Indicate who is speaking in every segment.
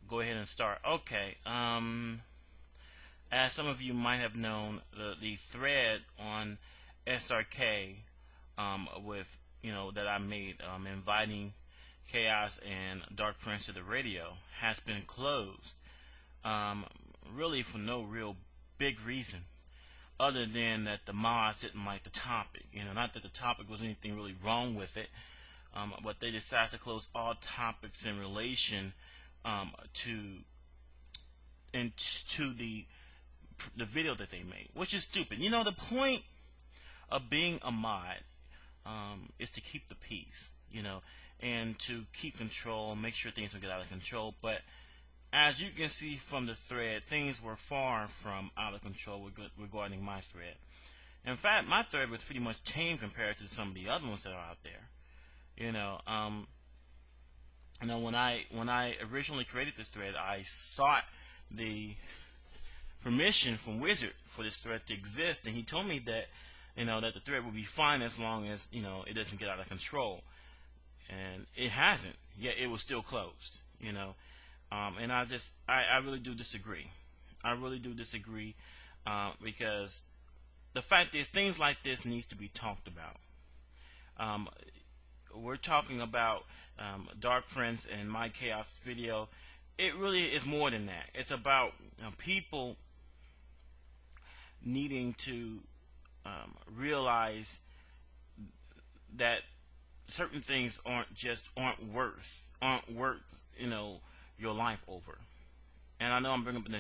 Speaker 1: go ahead and start. Okay. As some of you might have known, the thread on SRK with that I made inviting Chaos and Dark Prince to the radio has been closed. Really for no real big reason other than that the mods didn't like the topic. Not that the topic was anything really wrong with it, but they decided to close all topics in relation to into the video that they made, which is stupid. The point of being a mod is to keep the peace, and to keep control, make sure things don't get out of control. But as you can see from the thread, things were far from out of control regarding my thread. In fact, my thread was pretty much tame compared to some of the other ones that are out there. When I originally created this thread, I sought the permission from Wizard for this thread to exist, and he told me that that the thread will be fine as long as it doesn't get out of control, and it hasn't yet. It was still closed. And I really do disagree. I really do disagree because the fact is things like this needs to be talked about. We're talking about Dark Prince and my Chaos video. It really is more than that. It's about people needing to realize that certain things aren't worth your life over. And I know I'm bringing up an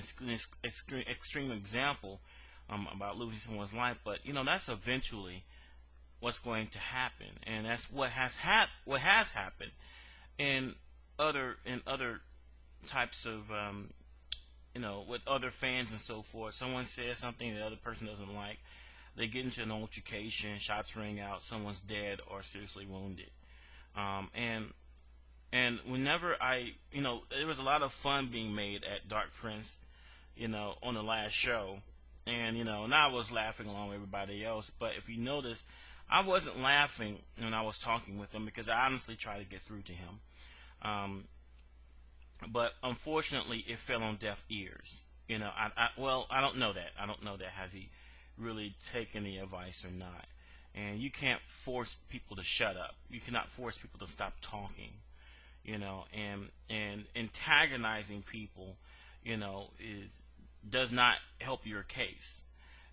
Speaker 1: extreme example about losing someone's life, but that's eventually what's going to happen, and that's what has happened in other types of with other fans and so forth. Someone says something the other person doesn't like, they get into an altercation, shots ring out, someone's dead or seriously wounded. And whenever there was a lot of fun being made at Dark Prince, on the last show, and and I was laughing along with everybody else. But if you notice, I wasn't laughing when I was talking with him because I honestly tried to get through to him. But unfortunately, it fell on deaf ears. I don't know that. I don't know that. Has he really taken the advice or not? And you can't force people to shut up. You cannot force people to stop talking. And antagonizing people, does not help your case.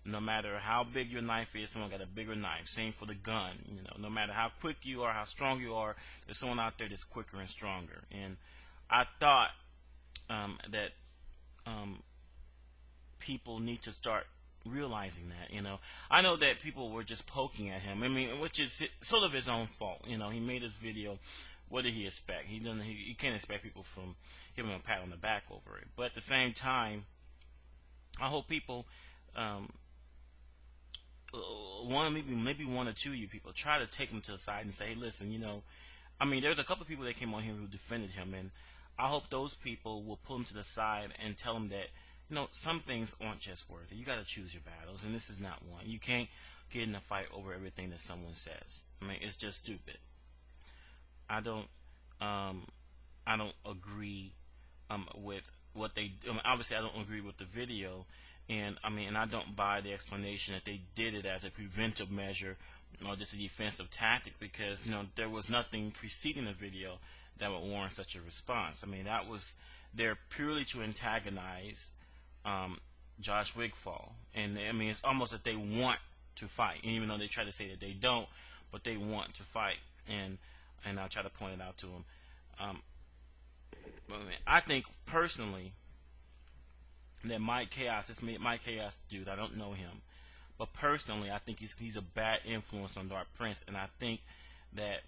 Speaker 1: No matter how big your knife is, someone got a bigger knife. Same for the gun. No matter how quick you are, how strong you are, there's someone out there that's quicker and stronger. And I thought that people need to start realizing that. I know that people were just poking at him. Which is sort of his own fault. He made this video. What did he expect? He can't expect people from giving him a pat on the back over it. But at the same time, I hope people, maybe one or two of you people, try to take him to the side and say, hey, listen, there's a couple of people that came on here who defended him, and I hope those people will pull him to the side and tell him that, some things aren't just worth it. You got to choose your battles, and this is not one. You can't get in a fight over everything that someone says. It's just stupid. I don't agree with what they. Obviously, I don't agree with the video, and I don't buy the explanation that they did it as a preventive measure or just a defensive tactic, because there was nothing preceding the video that would warrant such a response. That was there purely to antagonize Josh Wigfall, and it's almost that they want to fight, even though they try to say that they don't, but they want to fight, and I'll try to point it out to him. I think personally that Mike Chaos, it's me, Mike Chaos dude, I don't know him, but personally I think he's a bad influence on Dark Prince, and I think that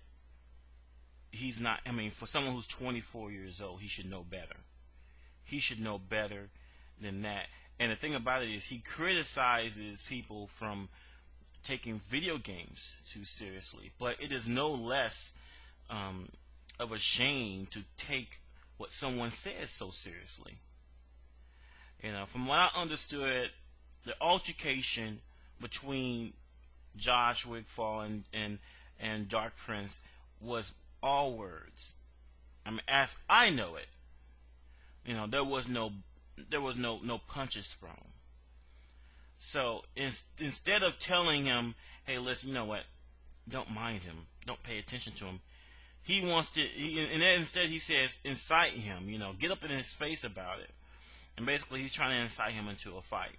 Speaker 1: he's not, for someone who's 24 years old, he should know better. He should know better than that. And the thing about it is he criticizes people from taking video games too seriously, but it is no less of a shame to take what someone says so seriously. From what I understood, the altercation between Josh Wigfall and Dark Prince was all words. As I know it. There was no punches thrown. So instead of telling him, hey, listen, you know what, don't mind him, don't pay attention to him, he wants to, and then instead he says, incite him, get up in his face about it. And basically he's trying to incite him into a fight.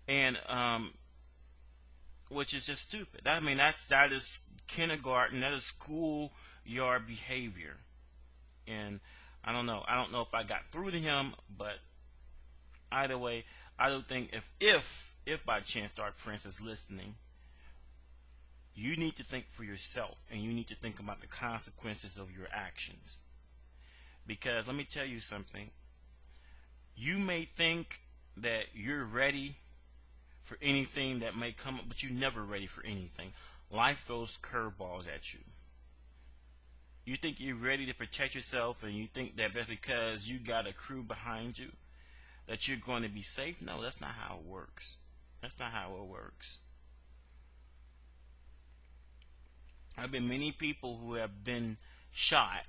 Speaker 1: And which is just stupid. That is kindergarten, that is schoolyard behavior. And I don't know if I got through to him, but either way, I don't think if by chance Dark Prince is listening, you need to think for yourself, and you need to think about the consequences of your actions. Because let me tell you something. You may think that you're ready for anything that may come up, but you're never ready for anything. Life throws curveballs at you. You think you're ready to protect yourself, and you think that that's because you got a crew behind you that you're going to be safe. No, that's not how it works. That's not how it works. I've been many people who have been shot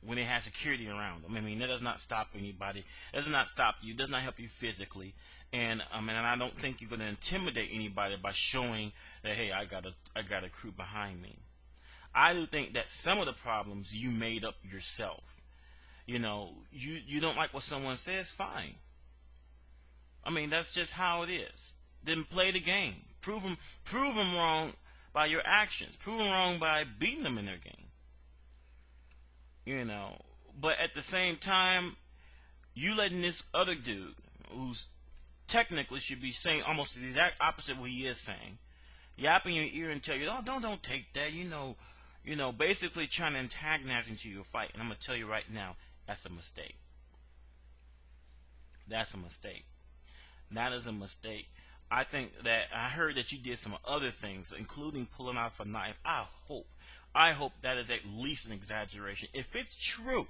Speaker 1: when they had security around them. That does not stop anybody. That does not stop you. It does not help you physically. And I don't think you're going to intimidate anybody by showing that, hey, I got a crew behind me. I do think that some of the problems you made up yourself. You don't like what someone says, fine. That's just how it is. Then play the game. Prove them wrong by your actions. Prove them wrong by beating them in their game. But at the same time, you letting this other dude, who's technically should be saying almost the exact opposite of what he is saying, yap in your ear and tell you, oh, don't take that, basically trying to antagonize into your fight. And I'm gonna tell you right now, that's a mistake. That's a mistake. That is a mistake. I think that I heard that you did some other things, including pulling out a knife. I hope that is at least an exaggeration. If it's true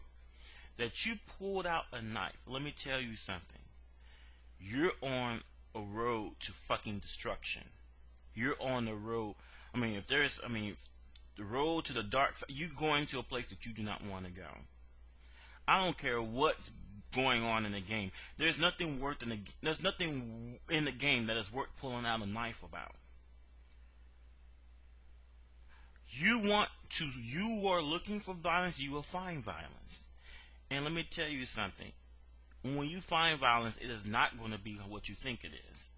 Speaker 1: that you pulled out a knife, let me tell you something. You're on a road to fucking destruction. You're on the road. The road to the dark side. You're going to a place that you do not want to go. I don't care what's going on in the game. There's nothing in the game that is worth pulling out a knife about. You are looking for violence, you will find violence. And let me tell you something. When you find violence, it is not going to be what you think it is.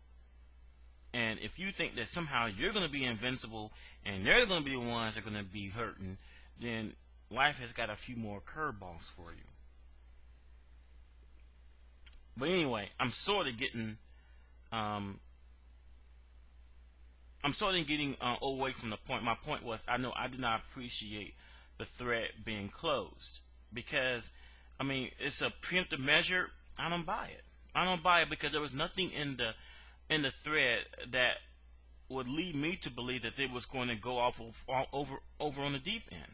Speaker 1: And if you think that somehow you're going to be invincible and they're going to be the ones that are going to be hurting, then life has got a few more curveballs for you. But anyway, I'm sort of getting away from the point. My point was, I know I did not appreciate the thread being closed because, it's a preemptive measure. I don't buy it. I don't buy it because there was nothing in the thread that would lead me to believe that it was going to go off over on the deep end.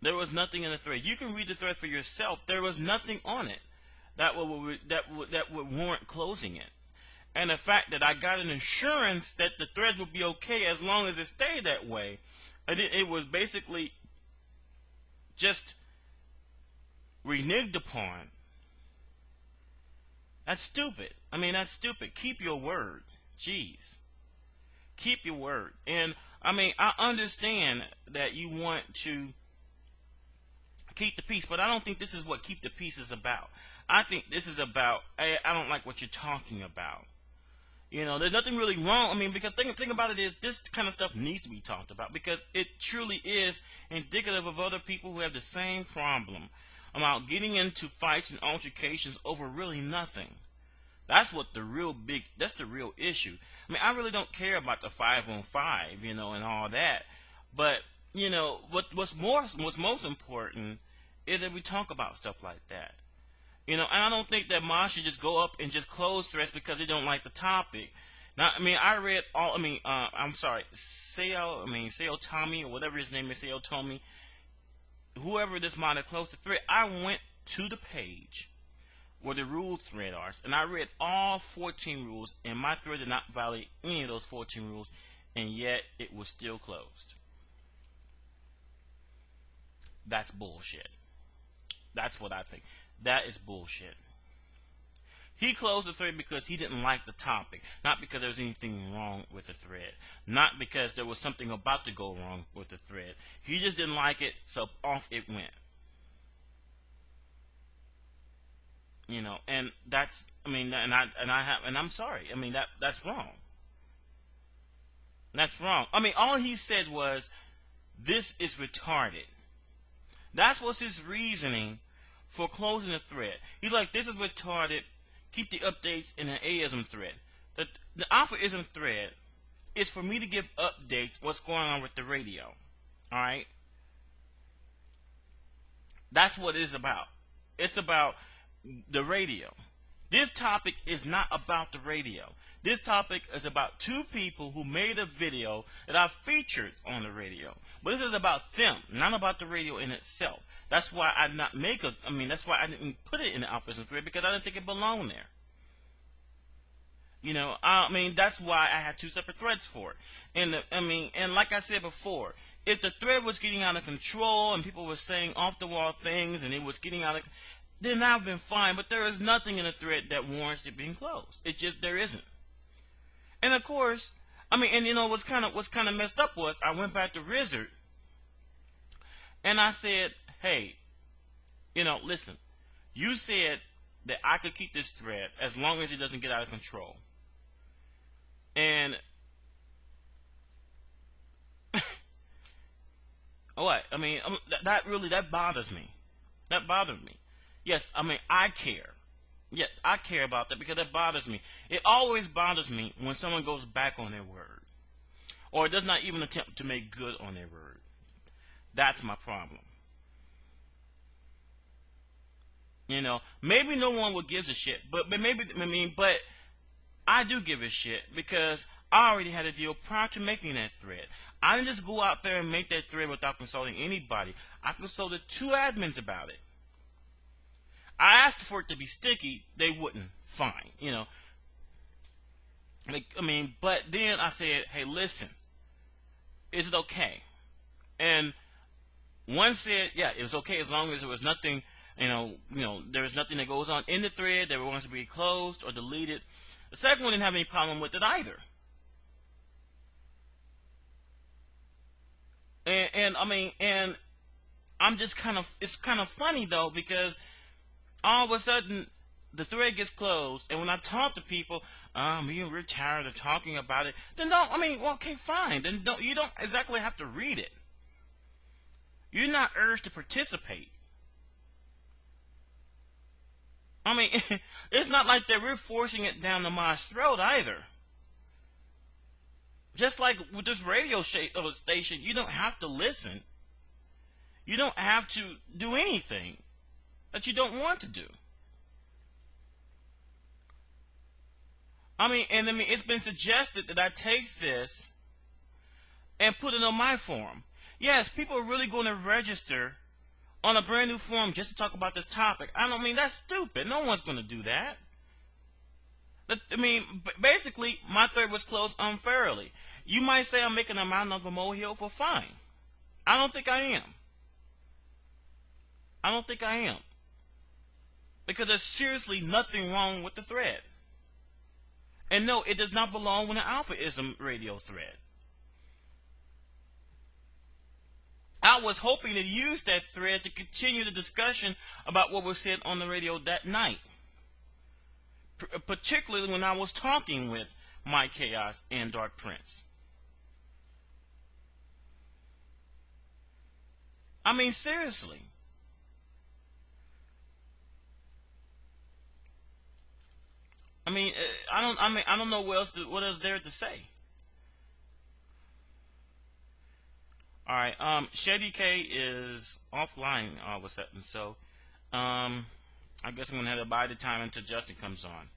Speaker 1: There was nothing in the thread. You can read the thread for yourself. There was nothing on it that would warrant closing it. And the fact that I got an assurance that the thread would be okay as long as it stayed that way, it was basically just reneged upon. That's stupid. That's stupid. Keep your word. Jeez. Keep your word. And, I understand that you want to keep the peace, but I don't think this is what keep the peace is about. I think this is about, hey, I don't like what you're talking about. There's nothing really wrong. Because thing about it is, this kind of stuff needs to be talked about because it truly is indicative of other people who have the same problem about getting into fights and altercations over really nothing. That's the real issue. I really don't care about the 5-on-5, and all that. But, what's most important is that we talk about stuff like that. And I don't think that Mosh should just go up and just close threads because they don't like the topic. Now, I read all, Seo Tommy, or whatever his name is, Seo Tommy, whoever this might have closed the thread, I went to the page where the rule thread are, and I read all 14 rules, and my thread did not violate any of those 14 rules, and yet it was still closed. That's bullshit. That's what I think. That is bullshit. He closed the thread because he didn't like the topic, not because there was anything wrong with the thread, not because there was something about to go wrong with the thread. He just didn't like it, so off it went. You know, and that's, I mean, and I'm sorry. I mean, that's wrong. That's wrong. I mean, all he said was, "This is retarded." That was his reasoning for closing the thread. He's like, "This is retarded. Keep the updates in the AISM thread." The AlphaISM thread is for me to give updates what's going on with the radio. All right, that's what it is about. It's about the radio. This topic is not about the radio. This topic is about two people who made a video that I featured on the radio. But this is about them, not about the radio in itself. That's why I did not make a. I mean, that's why I didn't put it in the AlphaISM thread, because I didn't think it belonged there. You know, I mean, that's why I had two separate threads for it. And like I said before, if the thread was getting out of control and people were saying off the wall things and it was getting out of, then I've been fine. But there is nothing in the thread that warrants it being closed. It just, there isn't. And of course, I mean, and you know what's kind of messed up was I went back to Rizzard and I said, "Hey, you know, listen, you said that I could keep this thread as long as it doesn't get out of control." And what? I mean, that bothers me. That bothers me. Yes, I mean, I care. Yeah, I care about that because that bothers me. It always bothers me when someone goes back on their word or does not even attempt to make good on their word. That's my problem. You know, maybe no one will give a shit, but maybe, I mean, but I do give a shit because I already had a deal prior to making that thread. I didn't just go out there and make that thread without consulting anybody. I consulted two admins about it. I asked for it to be sticky. They wouldn't. Fine. You know. Like, I mean, but then I said, "Hey, listen. Is it okay?" And one said, "Yeah, it was okay as long as there was nothing, there was nothing that goes on in the thread that wants to be closed or deleted." The second one didn't have any problem with it either. And I mean, and I'm just it's kind of funny though, because all of a sudden the thread gets closed, and when I talk to people, we're tired of talking about it. Then don't. I mean, well, okay, fine. Then don't. You don't exactly have to read it. You're not urged to participate. I mean, it's not like that we're forcing it down the mo's throat either. Just like with this radio station, you don't have to listen. You don't have to do anything that you don't want to do. I mean, it's been suggested that I take this and put it on my forum. Yes, people are really going to register on a brand new forum just to talk about this topic. I don't mean, that's stupid. No one's going to do that. I mean, basically, my thread was closed unfairly. You might say I'm making a mountain of a molehill for fine. I don't think I am. I don't think I am. Because there's seriously nothing wrong with the thread. And no, it does not belong with an AlphaISM radio thread. I was hoping to use that thread to continue the discussion about what was said on the radio that night. Particularly when I was talking with Mike Chaos and Dark Prince. I mean, seriously. I mean, I don't know what else there to say. All right, Shady K is offline all of a sudden, so I guess I'm gonna have to buy the time until Justin comes on.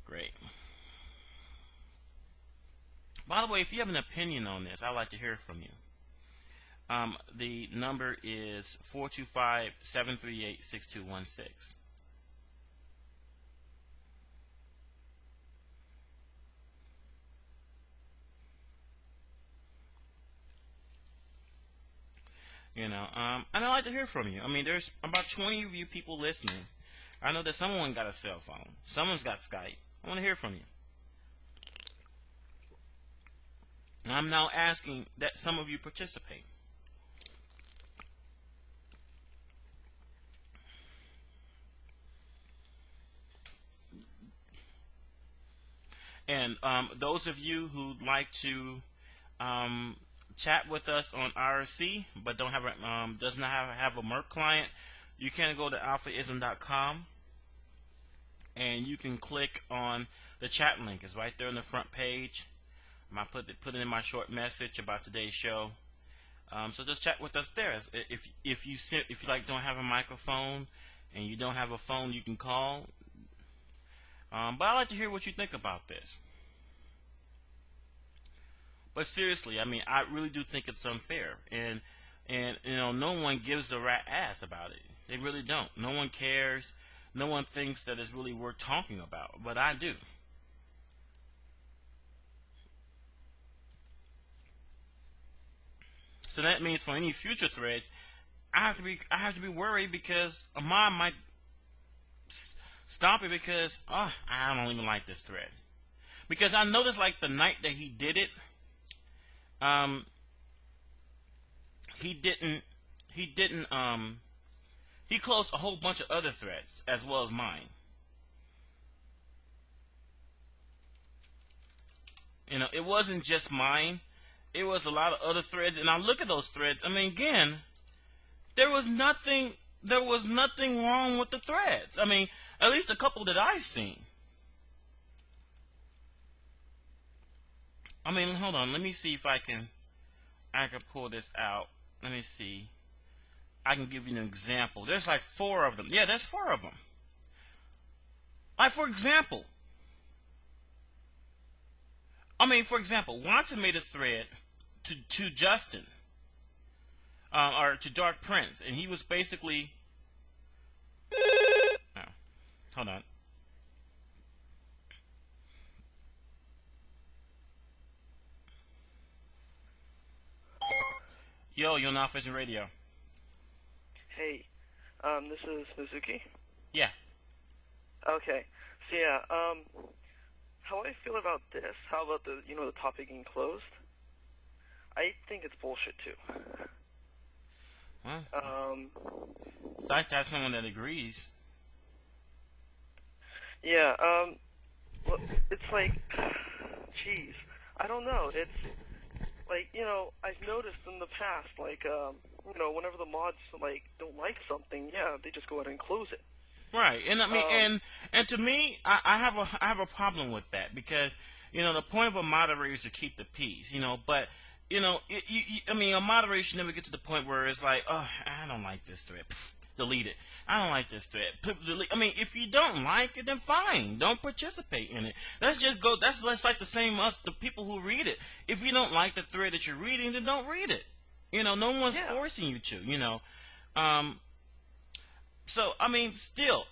Speaker 1: Great. By the way, if you have an opinion on this, I'd like to hear from you. The number is 425-738-6216. And I'd like to hear from you. I mean, there's about 20 of you people listening. I know that someone got a cell phone. Someone's got Skype. I want to hear from you. I'm now asking that some of you participate. And those of you who'd like to chat with us on IRC but don't have a does not have a Merc client, you can go to AlphaISM.com and you can click on the chat link. It's right there on the front page. I put it in my short message about today's show. So just chat with us there. If you don't have a microphone and you don't have a phone you can call. But I'd like to hear what you think about this. But seriously, I mean, I really do think it's unfair, and no one gives a rat ass about it. They really don't. No one cares. No one thinks that it's really worth talking about, but I do. So that means for any future threads, I have to be worried because a mob might stop it because I don't even like this thread. Because I noticed like the night that he did it, he closed a whole bunch of other threads as well as mine. It wasn't just mine. It was a lot of other threads, and I look at those threads. I mean, again, there was nothing wrong with the threads. I mean, at least a couple that I've seen. I mean, hold on. Let me see if I can pull this out. Let me see. I can give you an example. There's like 4 of them. Yeah, there's 4 of them. Like, for example, Watson made a thread to Justin, or to Dark Prince, and he was basically... Oh, hold on. Yo, you're on AlphaISM Radio.
Speaker 2: Hey, this is Mizuki.
Speaker 1: Yeah.
Speaker 2: Okay. So yeah, how I feel about this? How about the topic being closed? I think it's bullshit too.
Speaker 1: Well, it's nice to have someone that agrees.
Speaker 2: Yeah. Well, it's like, jeez, I don't know. It's like, I've noticed in the past, like, whenever the mods don't like something, yeah, they just go ahead and close it.
Speaker 1: Right, and I mean, and to me, I have a problem with that because the point of a moderator is to keep the peace, but I mean, a moderator should never get to the point where it's like, oh, I don't like this thread, pff, delete it. I don't like this thread. Delete. I mean, if you don't like it, then fine, don't participate in it. Let's just go. That's like the same us, the people who read it. If you don't like the thread that you're reading, then don't read it. No one's forcing you to. So, I mean,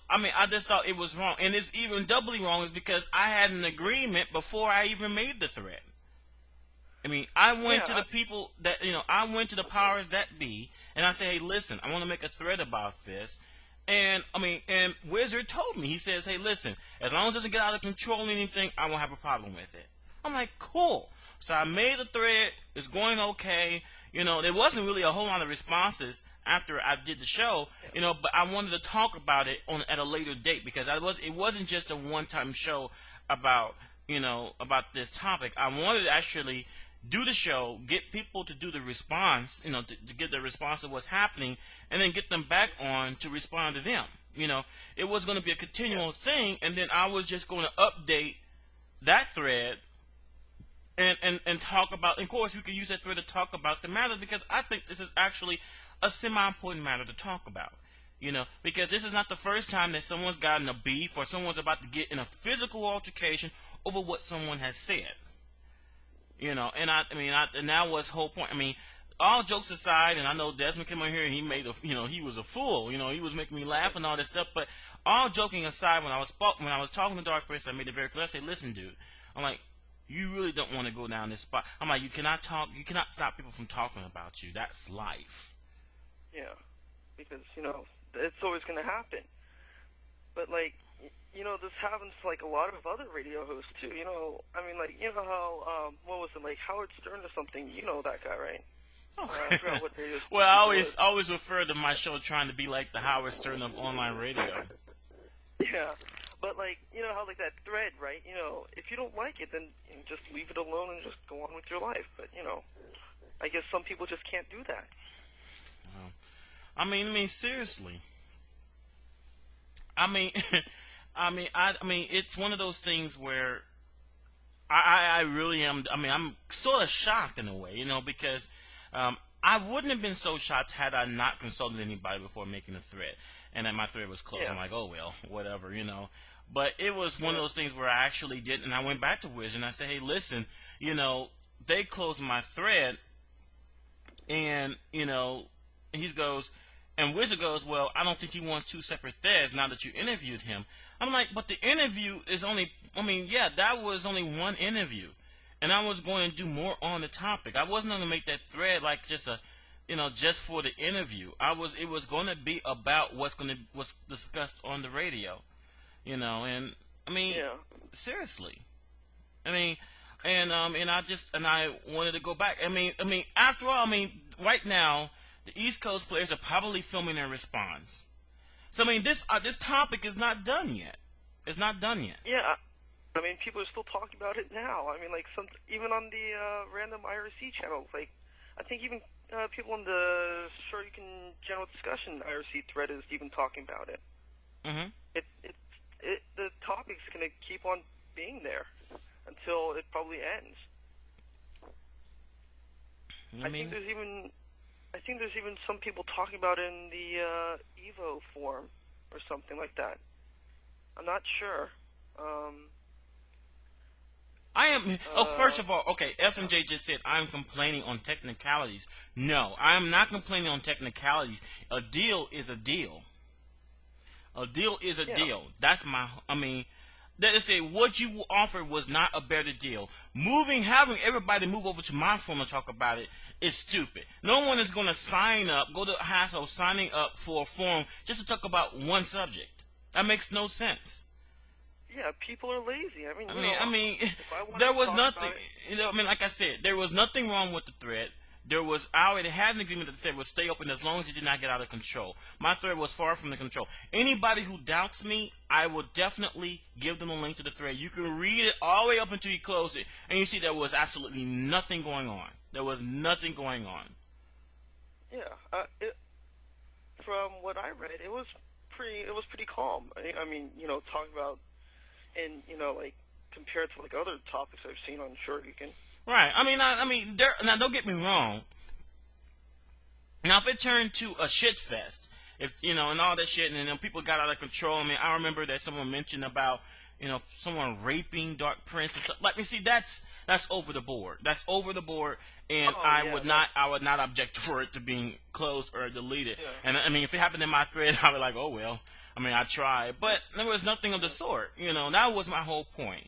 Speaker 1: I just thought it was wrong. And it's even doubly wrong is because I had an agreement before I even made the thread. I mean, I went to the people that, I went to the powers that be, and I said, hey, listen, I want to make a thread about this. And, and Wizard told me, he says, hey, listen, as long as it doesn't get out of control or anything, I won't have a problem with it. I'm like, cool. So I made the thread. It's going okay. There wasn't really a whole lot of responses after I did the show, but I wanted to talk about it at a later date because it wasn't just a one-time show about this topic. I wanted to actually do the show, get people to do the response, to get the response of what's happening, and then get them back on to respond to them. It was going to be a continual thing, and then I was just going to update that thread and talk about, and of course, we could use that thread to talk about the matter because I think this is actually a semi-important matter to talk about. Because this is not the first time that someone's gotten a beef or someone's about to get in a physical altercation over what someone has said. And that was the whole point. I mean, all jokes aside, and I know Desmond came on here and he made he was a fool. He was making me laugh and all this stuff. But all joking aside, when I was talking to Dark Prince, I made it very clear. I said, listen, dude, I'm like, you really don't want to go down this spot. I'm like, you cannot stop people from talking about you. That's life.
Speaker 2: Yeah, because it's always going to happen. But like, this happens to like a lot of other radio hosts too. I mean, like, how what was it, like Howard Stern or something? You know that guy, right? I forgot what radio
Speaker 1: Well,
Speaker 2: station it was.
Speaker 1: I always refer to my show trying to be like the Howard Stern of online radio.
Speaker 2: Yeah, but like, how like that thread, right? If you don't like it, then just leave it alone and just go on with your life. But I guess some people just can't do that.
Speaker 1: I mean, seriously. I mean, it's one of those things where I really am. I mean, I'm sort of shocked in a way, because I wouldn't have been so shocked had I not consulted anybody before making a thread, and then my thread was closed.
Speaker 2: Yeah.
Speaker 1: I'm like, oh well, whatever. But it was one of those things where I actually did, and I went back to Wiz and I said, hey, listen, they closed my thread, and he goes. And Wizard goes, well, I don't think he wants two separate threads now that you interviewed him. I'm like, but the interview is only, yeah, that was only one interview. And I was going to do more on the topic. I wasn't going to make that thread like just just for the interview. It was going to be about what's discussed on the radio. And I mean, seriously. I mean, and I wanted to go back. I mean, after all, right now, the East Coast players are probably filming their response. So this topic is not done yet. It's not done yet.
Speaker 2: Yeah, I mean, people are still talking about it now. I mean, like even on the random IRC channels, like I think even people on the Sure You Can General Discussion IRC thread is even talking about it.
Speaker 1: Mm-hmm.
Speaker 2: The topic's gonna keep on being there until it probably ends. I think there's even some people talking about it in the Evo forum or something like that. I'm not sure.
Speaker 1: I am. First of all, okay. FMJ just said I'm complaining on technicalities. No, I am not complaining on technicalities. A deal is a deal. A deal is a deal. That's my. Let's say what you offered was not a better deal. Having everybody move over to my forum and talk about it is stupid. No one is going to go to the hassle of signing up for a forum just to talk about one subject. That makes no sense.
Speaker 2: Yeah, people are lazy.
Speaker 1: There was nothing. Like I said, there was nothing wrong with the thread. I already had an agreement that the thread would stay open as long as it did not get out of control. My thread was far from the control. Anybody who doubts me, I will definitely give them a link to the thread. You can read it all the way up until you close it, and you see there was absolutely nothing going on. There was nothing going on.
Speaker 2: Yeah, from what I read, it was pretty calm. Talking about, and like compared to like other topics I've seen on Sure You Can.
Speaker 1: Right. Now don't get me wrong. Now, if it turned to a shit fest, and all that shit, and then people got out of control. I remember that someone mentioned about, someone raping Dark Prince and stuff. That's over the board. That's over the board, and I would not object for it to being closed or deleted. Yeah. And if it happened in my thread, I'd be like, oh well. I tried, but there was nothing of the sort. That was my whole point.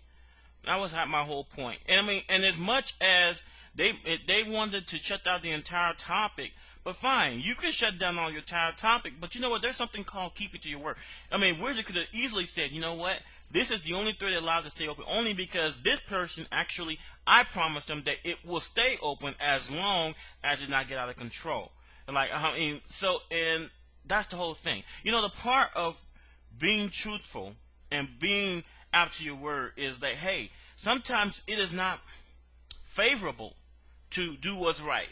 Speaker 1: That was my whole point. And as much as they wanted to shut down the entire topic, but fine, you can shut down all your entire topic, but you know what? There's something called keeping to your word. Wizard could have easily said, you know what? This is the only thread allowed to stay open, only because this person actually, I promised them that it will stay open as long as it not get out of control. And that's the whole thing. The part of being truthful and being out to your word is that, hey, sometimes it is not favorable to do what's right.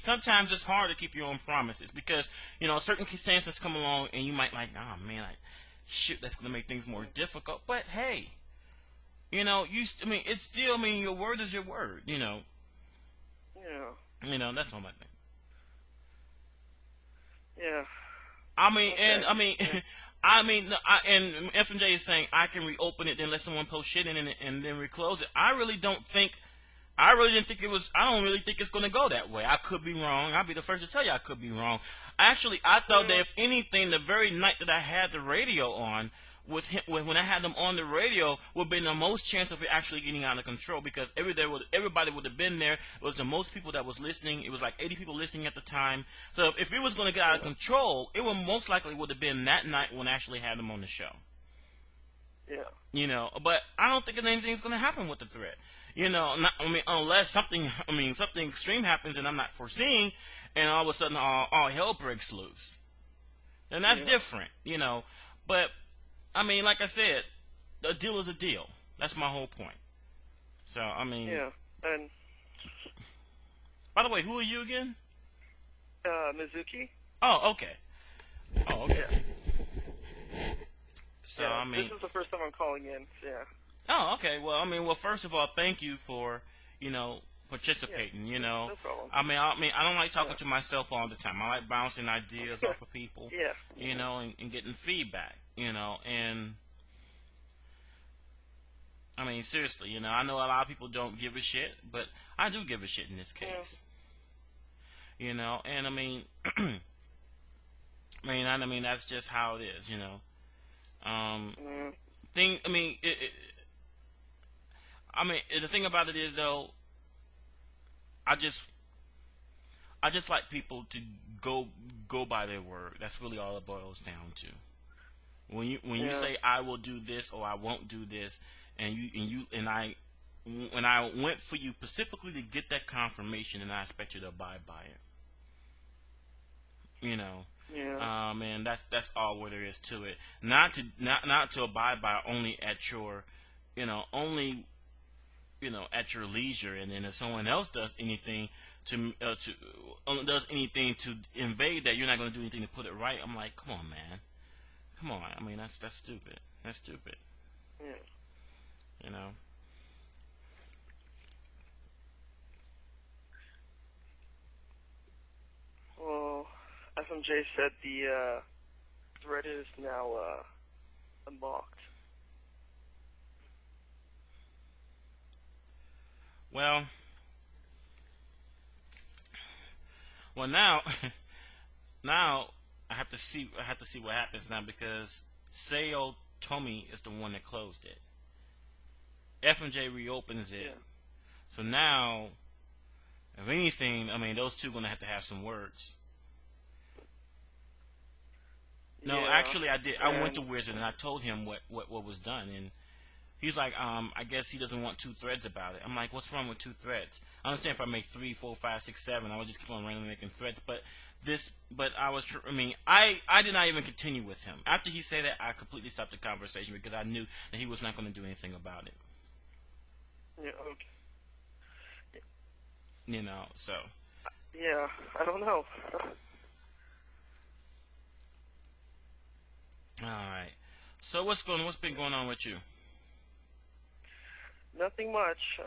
Speaker 1: Sometimes it's hard to keep your own promises because, certain circumstances come along and you might shoot, that's going to make things more difficult. But hey, it's still, your word is your word,
Speaker 2: Yeah.
Speaker 1: That's all I think.
Speaker 2: Yeah.
Speaker 1: Okay. And FMJ is saying I can reopen it, then let someone post shit in it, and then reclose it. I really didn't think I don't really think it's going to go that way. I could be wrong. I'll be the first to tell you I could be wrong. I thought that if anything, the very night that I had the radio on with him when I had them on the radio would have been the most chance of it actually getting out of control, because everybody would have been there. It was the most people that was listening. It was like 80 people listening at the time. So if it was going to get out of control, it would most likely would have been that night when I actually had them on the show.
Speaker 2: Yeah.
Speaker 1: But I don't think anything's going to happen with the threat. Unless something extreme happens and I'm not foreseeing, and all of a sudden all hell breaks loose. Then that's different. But like I said, a deal is a deal. That's my whole point. So
Speaker 2: Yeah. And
Speaker 1: by the way, who are you again?
Speaker 2: Mizuki.
Speaker 1: Oh, okay.
Speaker 2: Yeah.
Speaker 1: So
Speaker 2: this is the first time I'm calling in. So, yeah.
Speaker 1: Oh, okay. Well, first of all, thank you for participating.
Speaker 2: No problem.
Speaker 1: I don't like talking to myself all the time. I like bouncing ideas off of people.
Speaker 2: Yeah.
Speaker 1: And getting feedback. And seriously, I know a lot of people don't give a shit, but I do give a shit in this case. And that's just how it is. The thing about it is, though, I just like people to go by their word. That's really all it boils down to. When you say I will do this or I won't do this, and I went for you specifically to get that confirmation, and I expect you to abide by it. And that's all what there is to it. Not to abide by only at your at your leisure, and then if someone else does anything to invade that, you're not going to do anything to put it right. I'm like, come on, man, come on. That's stupid. That's stupid.
Speaker 2: Yeah. Well, FMJ said the thread is now unlocked.
Speaker 1: Well, now now I have to see what happens now, because Sayo Tomi is the one that closed it. FMJ reopens it.
Speaker 2: Yeah.
Speaker 1: So now, if anything, those two are going to have some words. No, actually, I did. I went to Wizard and I told him what was done, and he's like, I guess he doesn't want two threads about it. I'm like, what's wrong with two threads? I understand if I make 3, 4, 5, 6, 7, I would just keep on randomly making threads. But I did not even continue with him. After he said that, I completely stopped the conversation, because I knew that he was not going to do anything about it.
Speaker 2: Yeah. Okay.
Speaker 1: So.
Speaker 2: Yeah, I don't know.
Speaker 1: All right. So what's been going on with you?
Speaker 2: Nothing much.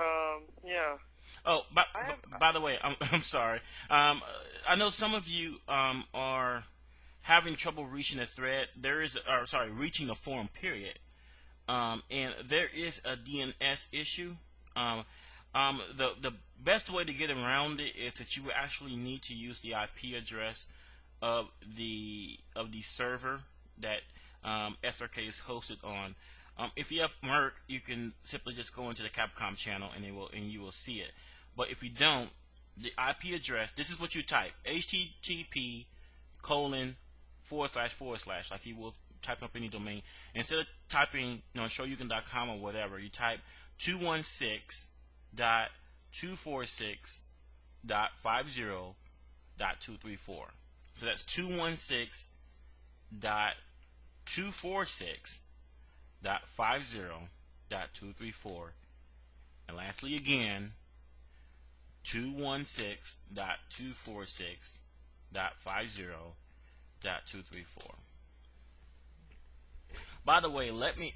Speaker 2: Yeah.
Speaker 1: Oh, by the way, I'm sorry. I know some of you are having trouble reaching a thread. Reaching a forum period. And there is a DNS issue. The best way to get around it is that you would actually need to use the IP address of the server that SRK is hosted on. If you have Merc, you can simply just go into the Capcom channel and you will see it. But if you don't, the IP address, this is what you type: http:// like you will type up any domain. Instead of typing shoryuken.com or whatever, you type 216.246.50.234. So that's 216.246.50.234. And lastly again, 216.246.50.234. By the way, let me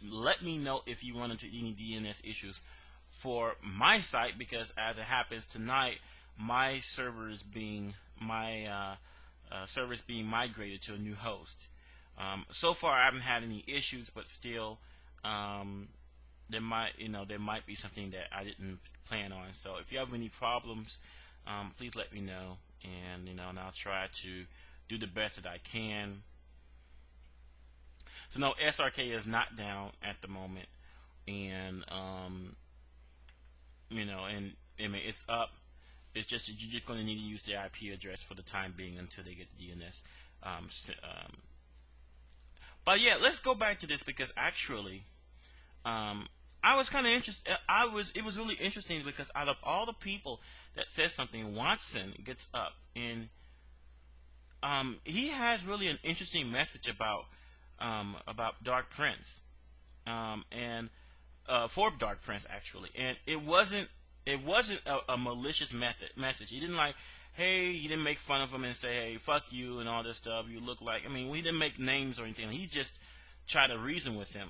Speaker 1: let me know if you run into any DNS issues for my site, because as it happens tonight, my server is being migrated to a new host. So far, I haven't had any issues, but still, there might be something that I didn't plan on. So if you have any problems, please let me know, and I'll try to do the best that I can. So no, SRK is not down at the moment, and and I mean it's up. It's just that you're just going to need to use the IP address for the time being until they get the DNS. Um, but yeah, let's go back to this because actually, um, I was kind of interested. It was really interesting because out of all the people that says something, Watson gets up and he has really an interesting message about Dark Prince, and for Dark Prince actually, and it wasn't a malicious message. He didn't like, hey, he didn't make fun of him and say, hey, fuck you and all this stuff. You look like, I mean, he didn't make names or anything. He just tried to reason with him.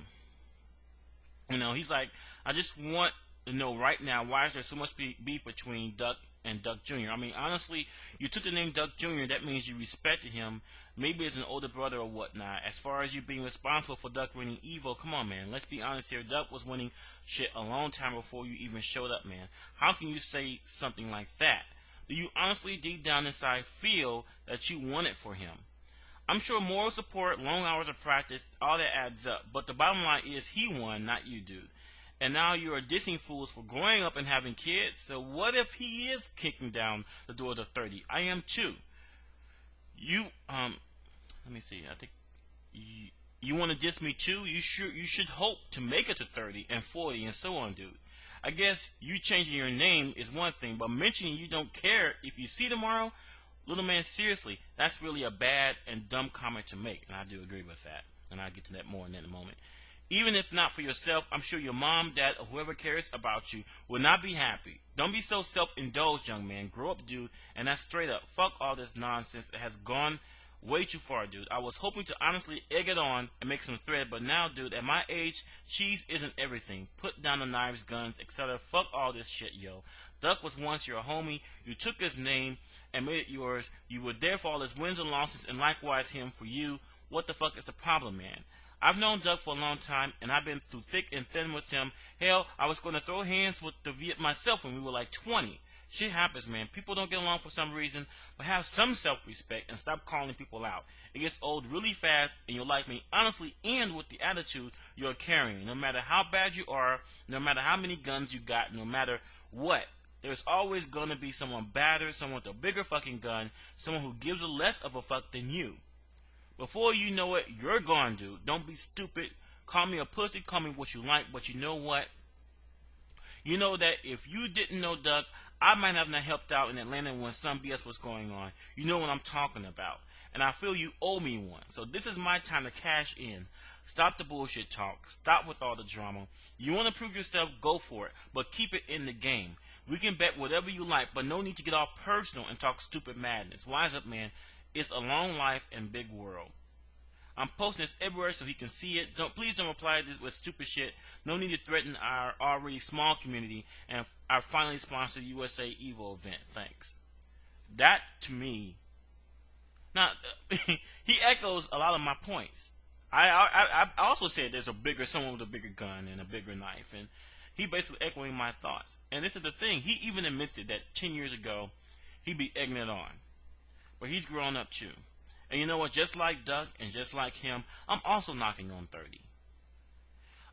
Speaker 1: He's like, I just want to know right now, why is there so much beef between Duck and Duck Jr.? I mean, honestly, you took the name Duck Jr., that means you respected him, maybe as an older brother or whatnot. As far as you being responsible for Duck winning Evo, come on, man, let's be honest here. Duck was winning shit a long time before you even showed up, man. How can you say something like that? Do you honestly, deep down inside, feel that you want it for him? I'm sure moral support, long hours of practice, all that adds up. But the bottom line is he won, not you, dude. And now you are dissing fools for growing up and having kids. So what if he is kicking down the door to 30? I am too. You let me see. I think you want to diss me too. You should hope to make it to 30 and 40 and so on, dude. I guess you changing your name is one thing, but mentioning you don't care if you see tomorrow. Little man, seriously, that's really a bad and dumb comment to make, and I do agree with that, and I'll get to that more in a moment. Even if not for yourself, I'm sure your mom, dad, or whoever cares about you will not be happy. Don't be so self-indulged, young man. Grow up, dude, and that's straight up. Fuck all this nonsense. It has gone way too far, dude. I was hoping to honestly egg it on and make some thread, but now, dude, at my age, cheese isn't everything. Put down the knives, guns, etc. Fuck all this shit, yo. Duck was once your homie. You took his name and made it yours. You were there for all his wins and losses, and likewise him for you. What the fuck is the problem, man? I've known Duck for a long time, and I've been through thick and thin with him. Hell, I was going to throw hands with the Viet myself when we were like 20. Shit happens, man. People don't get along for some reason, but have some self-respect and stop calling people out. It gets old really fast, and you'll like me honestly and with the attitude you're carrying. No matter how bad you are, no matter how many guns you got, no matter what, there's always going to be someone badder, someone with a bigger fucking gun, someone who gives a less of a fuck than you. Before you know it, you're gone, dude. Don't be stupid. Call me a pussy, call me what you like, but you know what? You know that if you didn't know Duck, I might have not helped out in Atlanta when some BS was going on. You know what I'm talking about. And I feel you owe me one. So this is my time to cash in. Stop the bullshit talk. Stop with all the drama. You want to prove yourself, go for it. But keep it in the game. We can bet whatever you like, but no need to get all personal and talk stupid madness. Wise up, man. It's a long life and big world. I'm posting this everywhere so he can see it. Please don't reply to this with stupid shit. No need to threaten our already small community and our finally sponsored USA Evo event. Thanks. That, to me, now, he echoes a lot of my points. I also said there's someone with a bigger gun and a bigger knife, and he basically echoing my thoughts. And this is the thing. He even admits it that 10 years ago, he'd be egging it on. But he's grown up too. And you know what? Just like Duck and just like him, I'm also knocking on 30.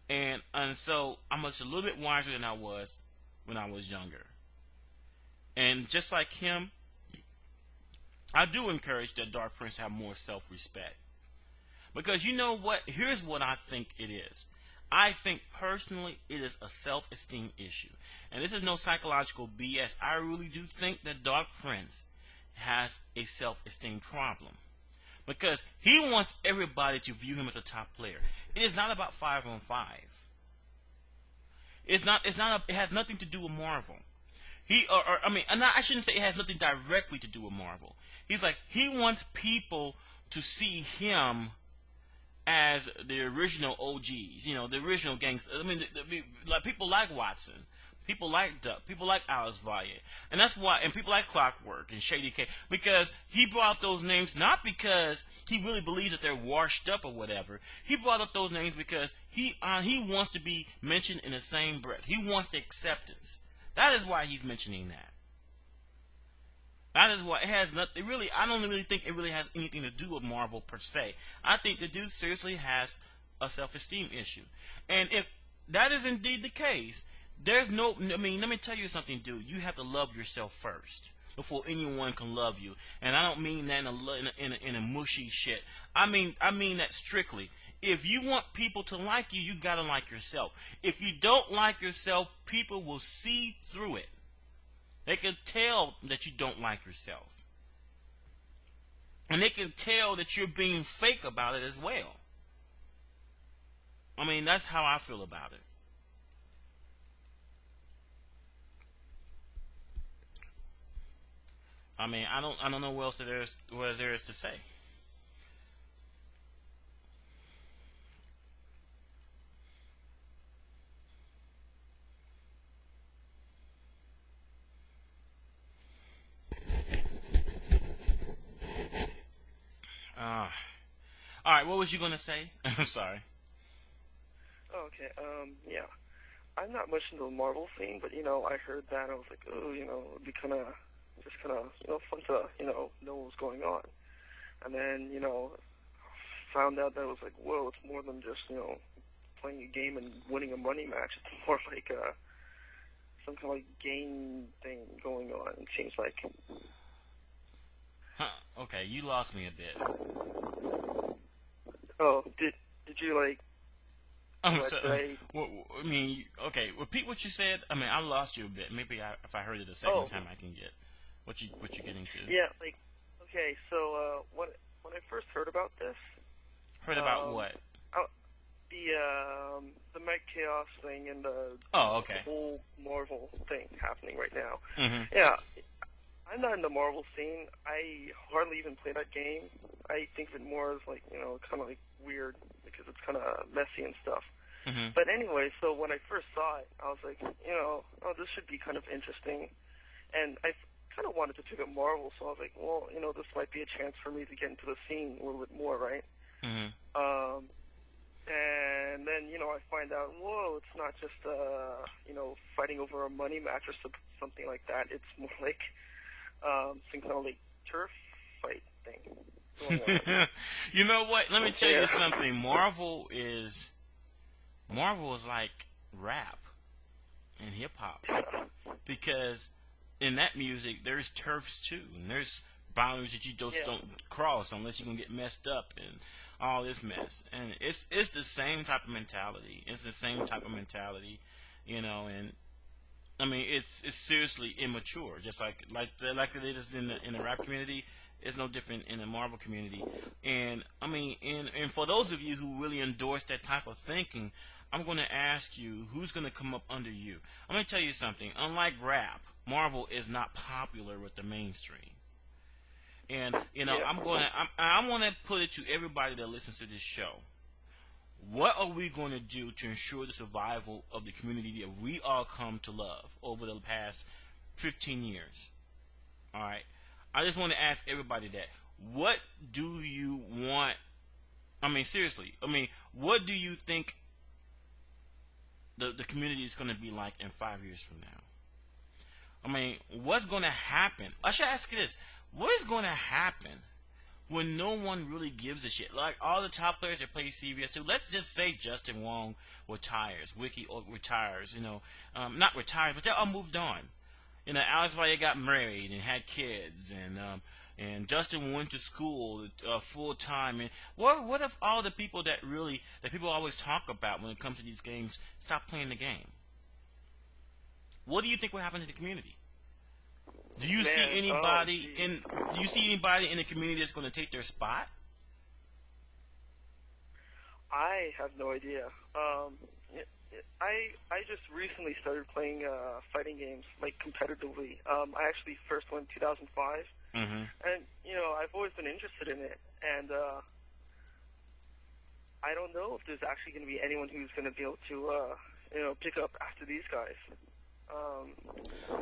Speaker 1: And so I'm just a little bit wiser than I was when I was younger. And just like him, I do encourage that Dark Prince have more self-respect. Because you know what? Here's what I think it is. I think personally it is a self-esteem issue. And this is no psychological BS. I really do think that Dark Prince has a self-esteem problem. Because he wants everybody to view him as a top player. It is not about 5-on-5. It has nothing to do with Marvel. I shouldn't say it has nothing directly to do with Marvel. He's like, he wants people to see him as the original OGs, the original gangsters. I mean, like people like Watson, people like Duck, people like Alice Valle, and that's why, and people like Clockwork and Shady K, because he brought up those names not because he really believes that they're washed up or whatever. He brought up those names because he wants to be mentioned in the same breath. He wants the acceptance. That is why he's mentioning that. That is what it has nothing. Really, I don't really think it really has anything to do with Marvel per se. I think the dude seriously has a self-esteem issue, and if that is indeed the case, there's no. I mean, let me tell you something, dude. You have to love yourself first before anyone can love you. And I don't mean that in a mushy shit. I mean that strictly. If you want people to like you, you gotta like yourself. If you don't like yourself, people will see through it. They can tell that you don't like yourself. And they can tell that you're being fake about it as well. I mean, that's how I feel about it. I mean, I don't know what there is to say. Uh, all right, what was you gonna say? I'm sorry.
Speaker 2: Okay, yeah. I'm not much into the Marvel scene, but, I heard that, I was like, oh, it'd be just fun to, know what's going on. And then, found out that it was like, whoa, it's more than just, playing a game and winning a money match. It's more like, some kind of like game thing going on, it seems like.
Speaker 1: Huh? Okay, you lost me a bit.
Speaker 2: Oh, did you, like,
Speaker 1: I'm
Speaker 2: what,
Speaker 1: so,
Speaker 2: did I...
Speaker 1: I mean, okay, repeat what you said. I mean, I lost you a bit. Maybe if I heard it a second time, I can get what you're getting to.
Speaker 2: Yeah, like, okay, so, when I first heard about this...
Speaker 1: Heard about what?
Speaker 2: The Mech Chaos thing and the whole Marvel thing happening right now.
Speaker 1: Mm-hmm.
Speaker 2: Yeah, I'm not in the Marvel scene. I hardly even play that game. I think of it more as like, kind of like weird because it's kind of messy and stuff.
Speaker 1: Mm-hmm.
Speaker 2: But anyway, so when I first saw it, I was like, oh, this should be kind of interesting. And I kind of wanted to pick up Marvel, so I was like, well, this might be a chance for me to get into the scene a little bit more, right?
Speaker 1: Mm-hmm.
Speaker 2: And then, I find out, whoa, it's not just, fighting over a money match or something like that. It's more like some kind of like turf fight thing going on.
Speaker 1: You know what? Let me tell you something. Marvel is like rap and hip hop, because in that music there's turfs too, and there's boundaries that you just don't cross unless you can get messed up and all this mess. And it's the same type of mentality. It's the same type of mentality, and I mean, it's seriously immature, just like it is in the rap community. It's no different in the Marvel community. And I mean, and for those of you who really endorse that type of thinking, I'm going to ask you, who's going to come up under you? I'm going to tell you something. Unlike rap, Marvel is not popular with the mainstream. And I want to put it to everybody that listens to this show. What are we going to do to ensure the survival of the community that we all come to love over the past 15 years? All right. I just want to ask everybody that. What do you want? I mean, seriously. I mean, what do you think the community is going to be like in 5 years from now? I mean, what's going to happen? I should ask you this. What is going to happen when no one really gives a shit? Like all the top players that play CVS2, let's just say Justin Wong retires, Wiki retires, not retired, but they all moved on. Alex Valle got married and had kids, and Justin went to school full time. And what if all the people that people always talk about when it comes to these games stop playing the game? What do you think will happen to the community? Do you see anybody in the community that's going to take their spot?
Speaker 2: I have no idea. I just recently started playing fighting games like competitively. I actually first went in 2005, and I've always been interested in it. And I don't know if there's actually going to be anyone who's going to be able to pick up after these guys.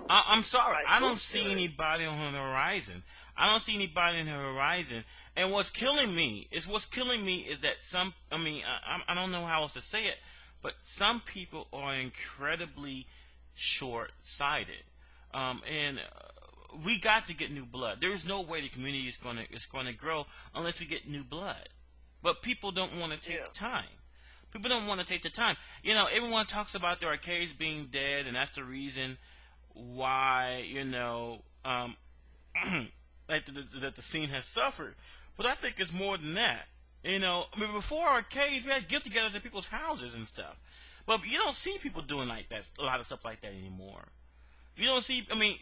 Speaker 1: I'm sorry. I don't see anybody on the horizon. I don't see anybody on the horizon. And what's killing me is that I don't know how else to say it, but some people are incredibly short-sighted. And we got to get new blood. There is no way the community is going to grow unless we get new blood. But people don't want to take the time. People don't want to take the time. You know, everyone talks about the arcades being dead, and that's the reason why, you know, that the scene has suffered. But I think it's more than that. You know, I mean, before arcades, we had get-togethers at people's houses and stuff. But you don't see people doing like that, a lot of stuff like that anymore. You don't see. I mean,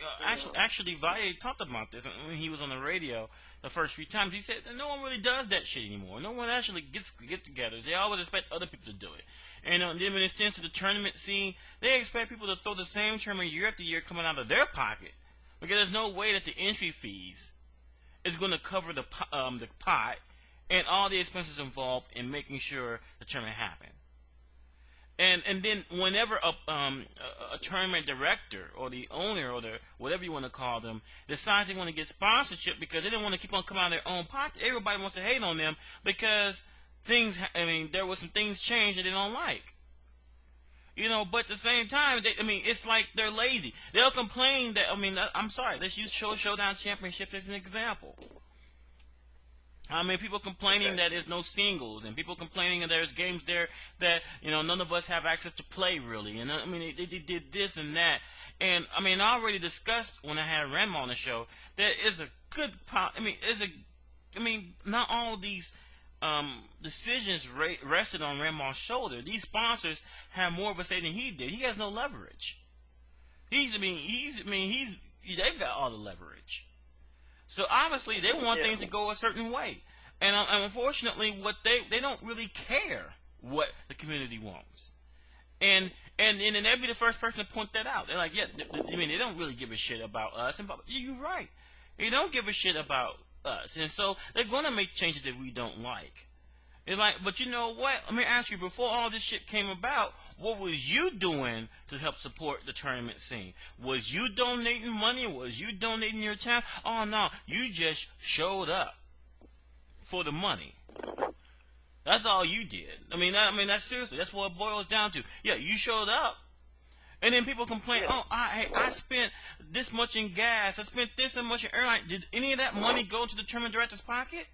Speaker 1: actually, Valle talked about this when he was on the radio the first few times. He said that no one really does that shit anymore. No one actually gets get-togethers. They always expect other people to do it. And then when it extends to the tournament scene, they expect people to throw the same tournament year after year coming out of their pocket, because there's no way that the entry fees is going to cover the pot and all the expenses involved in making sure the tournament happens. And then whenever a tournament director or the owner or the whatever you want to call them decides they want to get sponsorship because they don't want to keep on coming out of their own pocket, everybody wants to hate on them because there was some things changed that they don't like. You know, but at the same time, it's like they're lazy. They'll complain that, I'm sorry, let's use Showdown Championship as an example. I mean, people complaining that there's no singles, and people complaining that there's games there that, you know, none of us have access to play, really. And, I mean, they did this and that. And, I mean, I already discussed when I had Rem on the show, there is a good, not all these decisions rested on Remmar's shoulder. These sponsors have more of a say than he did. He has no leverage. They've got all the leverage. So obviously they want things to go a certain way, and unfortunately, what they don't really care what the community wants, and then they'd be the first person to point that out. They're like, they don't really give a shit about us, and you're right, they don't give a shit about us, and so they're gonna make changes that we don't like. It's like, but you know what? Let me ask you, before all this shit came about, what was you doing to help support the tournament scene? Was you donating money? Was you donating your time? Oh, no. You just showed up for the money. That's all you did. That's seriously. That's what it boils down to. Yeah, you showed up. And then people complain, I spent this much in gas. I spent this and much in airline. Did any of that money go to the tournament director's pocket?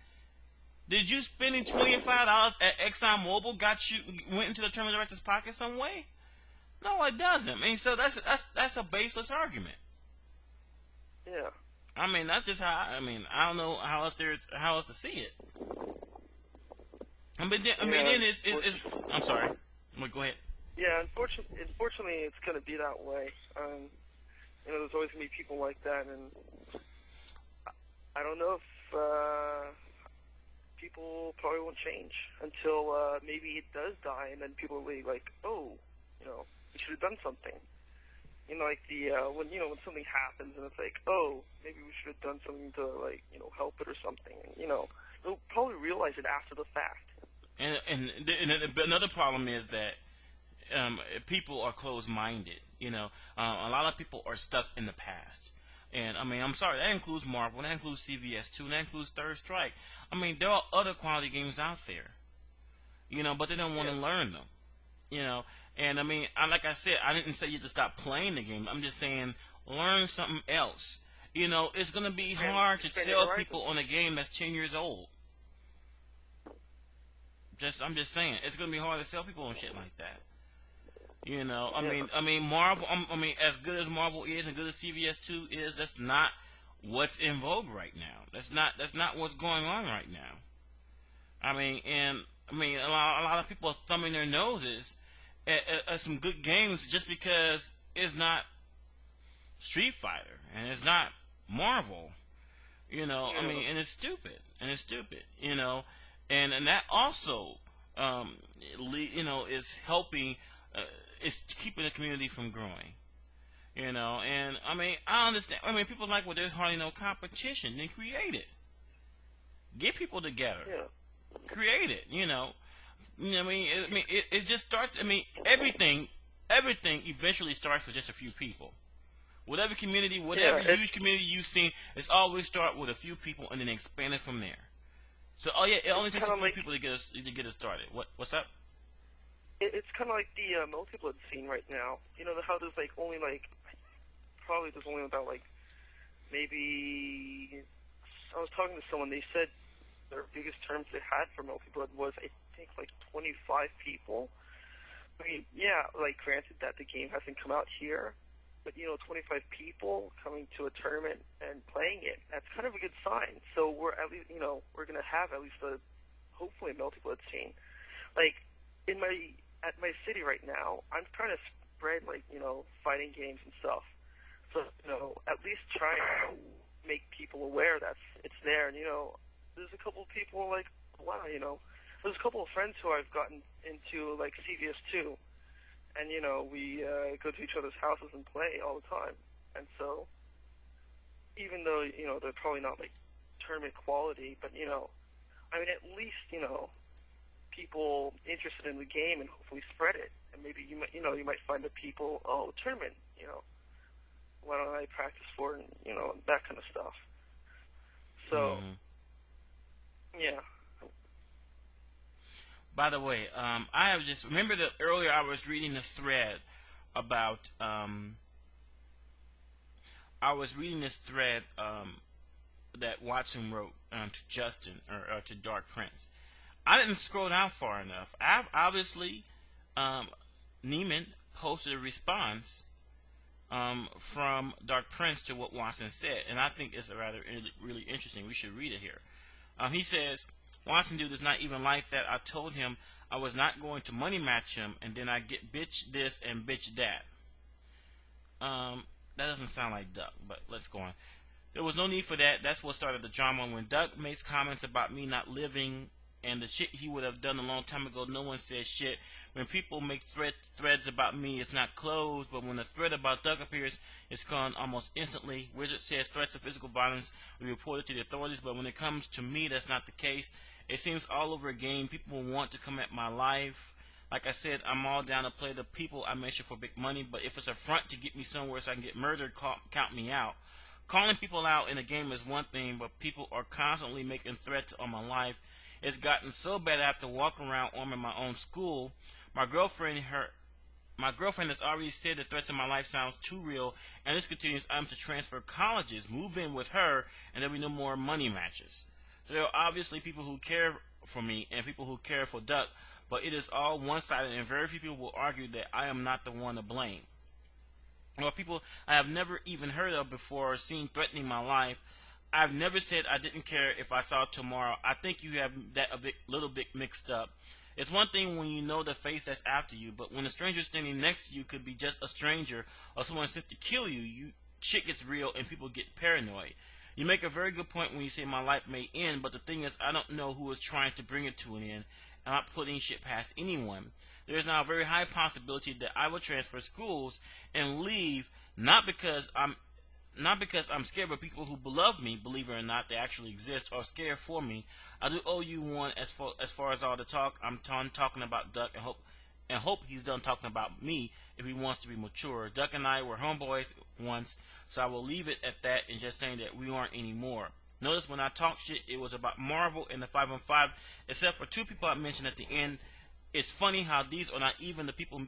Speaker 1: Did you spending $25 at ExxonMobil went into the tournament director's pocket some way? No, it doesn't. So that's a baseless argument.
Speaker 2: Yeah.
Speaker 1: That's just how. I don't know how else to see it. Then it's. I'm sorry. Go ahead.
Speaker 2: Yeah, unfortunately, it's going to be that way. There's always going to be people like that, and I don't know if. People probably won't change until maybe it does die, and then people will be like, oh, we should have done something. Like when something happens and it's like, oh, maybe we should have done something to help it or something. They'll probably realize it after the fact.
Speaker 1: And another problem is that people are closed-minded. A lot of people are stuck in the past. And, I'm sorry, that includes Marvel, that includes CVS2, and that includes Third Strike. There are other quality games out there, but they don't want to learn them, And, like I said, I didn't say you have to stop playing the game. I'm just saying learn something else. It's going to be hard to sell people on a game that's 10 years old. I'm just saying, it's going to be hard to sell people on shit like that. Marvel. As good as Marvel is, and good as CVS2 is, that's not what's in vogue right now. That's not what's going on right now. A lot of people are thumbing their noses at some good games just because it's not Street Fighter and it's not Marvel. And it's stupid. And that also, is helping. It's keeping the community from growing, and I understand. People like, well, there's hardly no competition. Then create it. Get people together. Yeah. Create it. It just starts. Everything eventually starts with just a few people. Whatever huge community you've seen, it's always start with a few people and then expand it from there. So, it only takes a few people to get it started. What's up?
Speaker 2: It's kind of like the multi-blood scene right now. How there's only probably there's only about maybe I was talking to someone. They said their biggest terms they had for multi-blood was, I think, like 25 people. I mean, yeah, like granted that the game hasn't come out here, but 25 people coming to a tournament and playing it, that's kind of a good sign. So we're at least, we're gonna have at least hopefully a multi-blood scene. Like at my city right now, I'm trying to spread fighting games and stuff. So at least try to make people aware that it's there. And there's a couple of people like, wow, there's a couple of friends who I've gotten into like CVS2, and we go to each other's houses and play all the time. And so even though they're probably not like tournament quality, but I mean, at least people interested in the game and hopefully spread it. And maybe you might find that people, tournament, why don't I practice for it, and that kind of stuff. So yeah.
Speaker 1: By the way, I have just remember that earlier I was reading a thread about this thread that Watson wrote to Justin or to Dark Prince. I didn't scroll down far enough. Obviously, Neiman posted a response from Dark Prince to what Watson said, and I think it's rather really interesting. We should read it here. He says, Watson dude is not even like that. I told him I was not going to money match him, and then I get bitch this and bitch that. That doesn't sound like Duck, but let's go on. There was no need for that. That's what started the drama. When Duck makes comments about me not living and the shit he would have done a long time ago, no one says shit. When people make threads about me, it's not closed, but when a thread about Duck appears, it's gone almost instantly. Wizard says threats of physical violence will be reported to the authorities, but when it comes to me, that's not the case. It seems all over again. People want to come at my life. Like I said, I'm all down to play the people I mention for big money, but if it's a front to get me somewhere so I can get murdered, count me out. Calling people out in a game is one thing, but people are constantly making threats on my life. It's gotten so bad I have to walk around arming my own school. My girlfriend has already said the threats in my life sounds too real, and this continues. I'm to transfer colleges, move in with her, and there'll be no more money matches. So there are obviously people who care for me and people who care for Duck, but it is all one-sided, and very few people will argue that I am not the one to blame. Or people I have never even heard of before or seen threatening my life. I've never said I didn't care if I saw tomorrow. I think you have that little bit mixed up. It's one thing when you know the face that's after you, but when a stranger standing next to you could be just a stranger or someone sent to kill you, shit gets real and people get paranoid. You make a very good point when you say my life may end, but the thing is I don't know who is trying to bring it to an end. I'm not putting shit past anyone. There is now a very high possibility that I will transfer schools and leave, not because I'm scared, but people who love me, believe it or not, they actually exist, are scared for me. I do owe you one as far as all the talk. I'm talking about Duck and hope he's done talking about me if he wants to be mature. Duck and I were homeboys once, so I will leave it at that and just saying that we aren't anymore. Notice when I talk shit, it was about Marvel and the 5-on-5, except for two people I mentioned at the end. It's funny how these are not even the people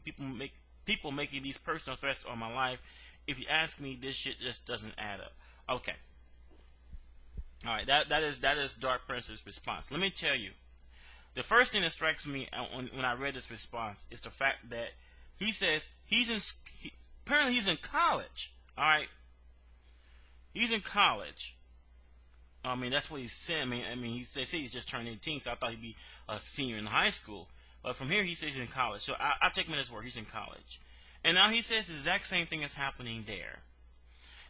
Speaker 1: making these personal threats on my life. If you ask me, this shit just doesn't add up. Okay. All right, that is Dark Prince's response. Let me tell you, the first thing that strikes me when I read this response is the fact that he says apparently he's in college. All right, he's in college. I mean, that's what he's saying. I mean, he says he's just turned 18, so I thought he'd be a senior in high school. But from here, he says he's in college. So I'll take him at his word. He's in college. And now he says the exact same thing is happening there.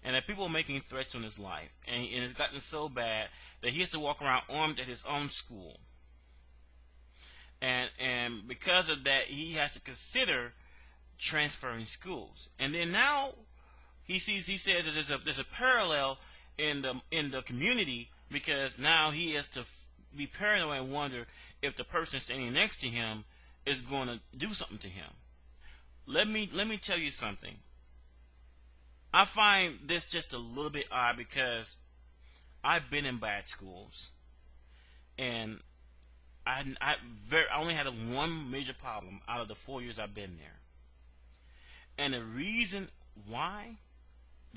Speaker 1: And that people are making threats on his life. And it's gotten so bad that he has to walk around armed at his own school. And because of that, he has to consider transferring schools. And then now he says that there's a parallel in the community, because now he has to be paranoid and wonder if the person standing next to him is going to do something to him. Let me tell you something. I find this just a little bit odd because I've been in bad schools, and I only had one major problem out of the 4 years I've been there. And the reason why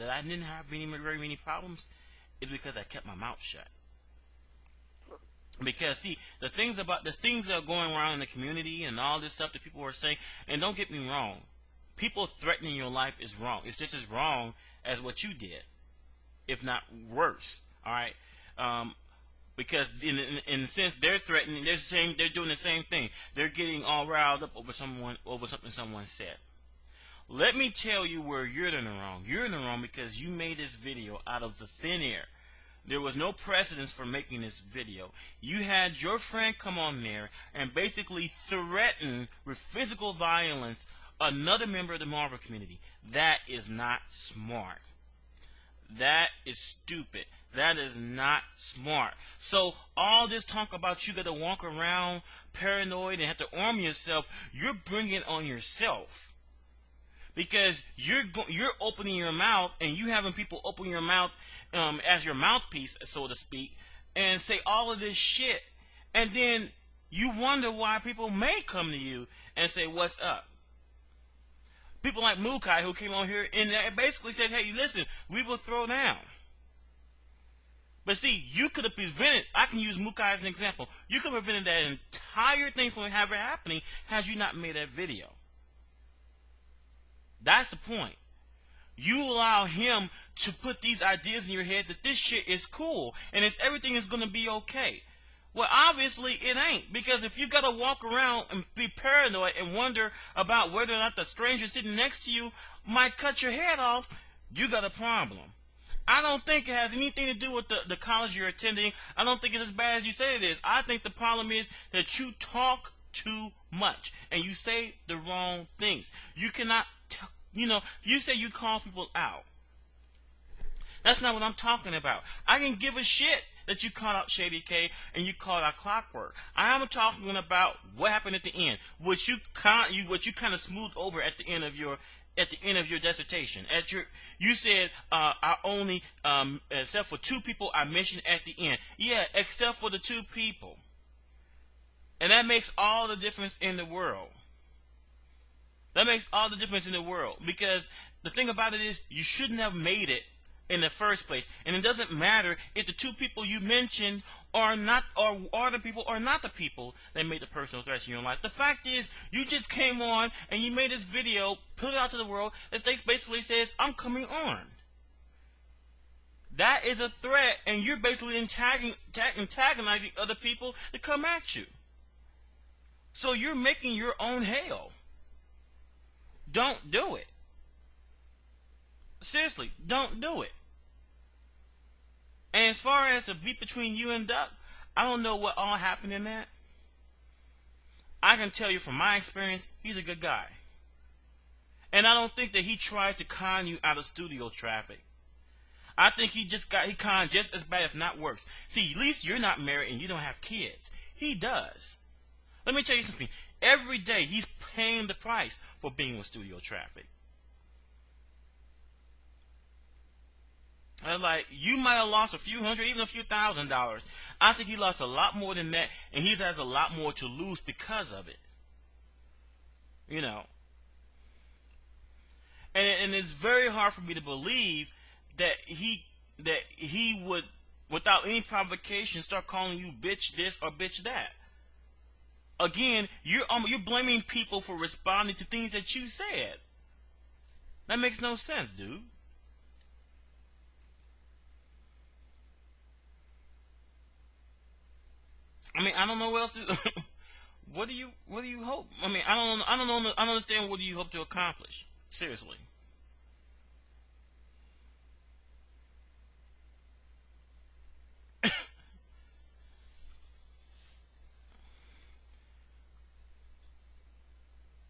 Speaker 1: that I didn't have very many problems is because I kept my mouth shut. Because see, the things that are going around in the community and all this stuff that people are saying, and don't get me wrong, people threatening your life is wrong. It's just as wrong as what you did, if not worse. All right, because in a sense they're threatening, they're doing the same thing. They're getting all riled up over something someone said. Let me tell you where you're in the wrong. You're in the wrong because you made this video out of the thin air. There was no precedence for making this video. You had your friend come on there and basically threaten with physical violence another member of the Marvel community. That is not smart. That is stupid. That is not smart. So all this talk about you got to walk around paranoid and have to arm yourself, you're bringing it on yourself. Because you're opening your mouth and you having people open your mouth as your mouthpiece, so to speak, and say all of this shit, and then you wonder why people may come to you and say, "What's up?" People like Mizuki who came on here and basically said, "Hey, listen, we will throw down." But see, you could have prevented. I can use Mizuki as an example. You could have prevented that entire thing from ever happening had you not made that video. That's the point. You allow him to put these ideas in your head that this shit is cool and if everything is going to be okay. Well, obviously it ain't, because if you got to walk around and be paranoid and wonder about whether or not the stranger sitting next to you might cut your head off, you got a problem. I don't think it has anything to do with the college you're attending. I don't think it's as bad as you say it is. I think the problem is that you talk too much and you say the wrong things. You cannot you say you call people out. That's not what I'm talking about. I can give a shit that you called out Shady K and you called out Clockwork. I am talking about what happened at the end, what you kind of smoothed over at the end of your dissertation. You said I only except for two people I mentioned at the end. Yeah, except for the two people, and that makes all the difference in the world. That makes all the difference in the world, because the thing about it is you shouldn't have made it in the first place, and it doesn't matter if the two people you mentioned are not are the people or not the people that made the personal threats in your life. The fact is, you just came on and you made this video, put it out to the world, that basically says I'm coming armed. That is a threat, and you're basically antagonizing other people to come at you. So you're making your own hell. Don't do it. Seriously, don't do it. And as far as the beef between you and Duck, I don't know what all happened in that. I can tell you from my experience, he's a good guy. And I don't think that he tried to con you out of studio traffic. I think he conned just as bad, if not worse. See, at least you're not married and you don't have kids. He does. Let me tell you something. Every day he's paying the price for being with studio traffic. And like, you might have lost a few hundred, even a few $1,000s. I think he lost a lot more than that, and he has a lot more to lose because of it. You know. And it's very hard for me to believe that he would, without any provocation, start calling you bitch this or bitch that. Again, you're blaming people for responding to things that you said. That makes no sense, dude. I mean, I don't know what else to. What do you hope? I mean, I don't understand what do you hope to accomplish. Seriously.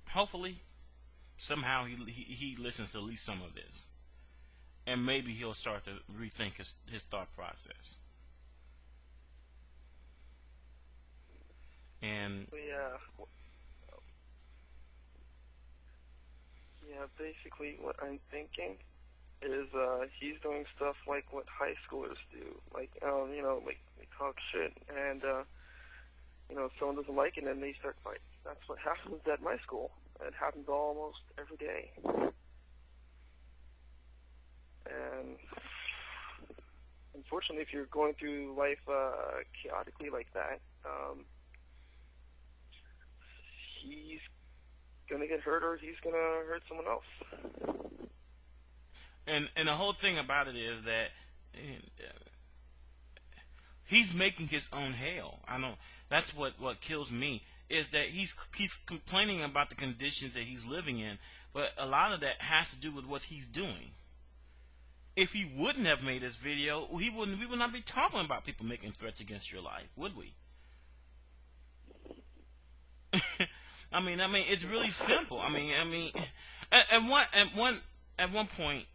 Speaker 1: Hopefully, somehow he listens to at least some of this, and maybe he'll start to rethink his thought process. And
Speaker 2: yeah, basically what I'm thinking is he's doing stuff like what high schoolers do, like like they talk shit, and if someone doesn't like it, and they start fighting. That's what happens at my school. It happens almost every day. And unfortunately, if you're going through life chaotically like that, he's gonna get hurt, or he's gonna hurt someone else.
Speaker 1: And the whole thing about it is that he's making his own hell. I know that's what kills me, is that he's complaining about the conditions that he's living in, but a lot of that has to do with what he's doing. If he wouldn't have made this video, we would not be talking about people making threats against your life, would we? I mean, it's really simple. At one point,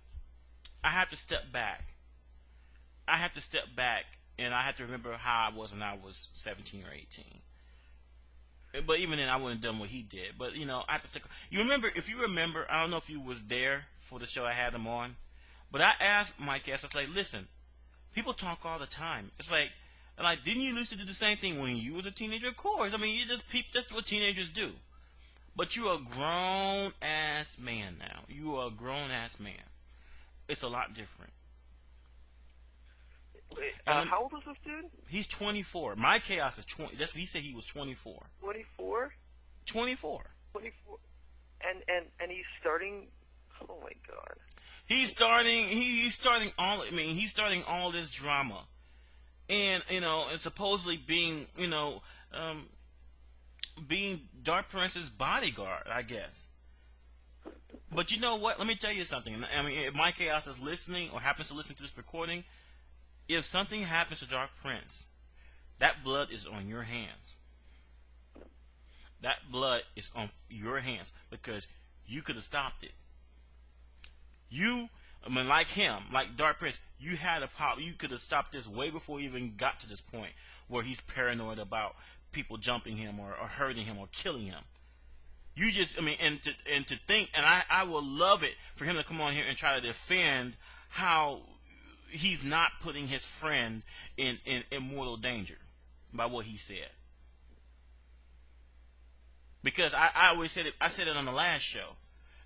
Speaker 1: I have to step back. And I have to remember how I was when I was 17 or 18. But even then, I wouldn't have done what he did. But you know, I have to take. If you remember, I don't know if you was there for the show I had him on, but I asked my guest, I was like, listen, people talk all the time. It's like, didn't you used to do the same thing when you was a teenager? Of course. I mean, that's what teenagers do. But you're a grown ass man now. You are a grown ass man. It's a lot different.
Speaker 2: Wait, how old is this dude?
Speaker 1: He's 24. My chaos is 20. That's what he said. He was 24.
Speaker 2: 24.
Speaker 1: 24.
Speaker 2: 24. And he's starting. Oh my God.
Speaker 1: He's starting all this drama, and and supposedly being being Dark Prince's bodyguard, I guess. But you know what? Let me tell you something. I mean, if my chaos is listening or happens to listen to this recording, if something happens to Dark Prince, that blood is on your hands. That blood is on your hands because you could have stopped it. Like him, like Dark Prince, you had a power. You could have stopped this way before he even got to this point where he's paranoid about people jumping him or hurting him or killing him. You just, and to think, and I would love it for him to come on here and try to defend how he's not putting his friend in mortal danger by what he said. Because I always said it. I said it on the last show.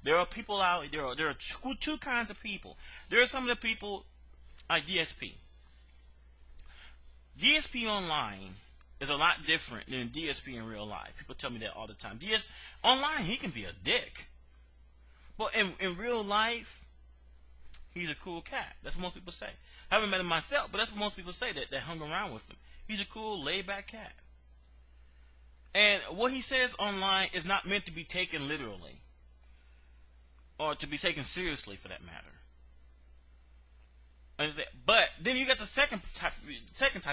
Speaker 1: There are people out there. There are two kinds of people. There are some of the people like DSP. DSP online is a lot different than DSP in real life. People tell me that all the time. Online, he can be a dick. But in real life, he's a cool cat. That's what most people say. I haven't met him myself, but that's what most people say that hung around with him. He's a cool, laid-back cat. And what he says online is not meant to be taken literally. Or to be taken seriously, for that matter. But then you got the second type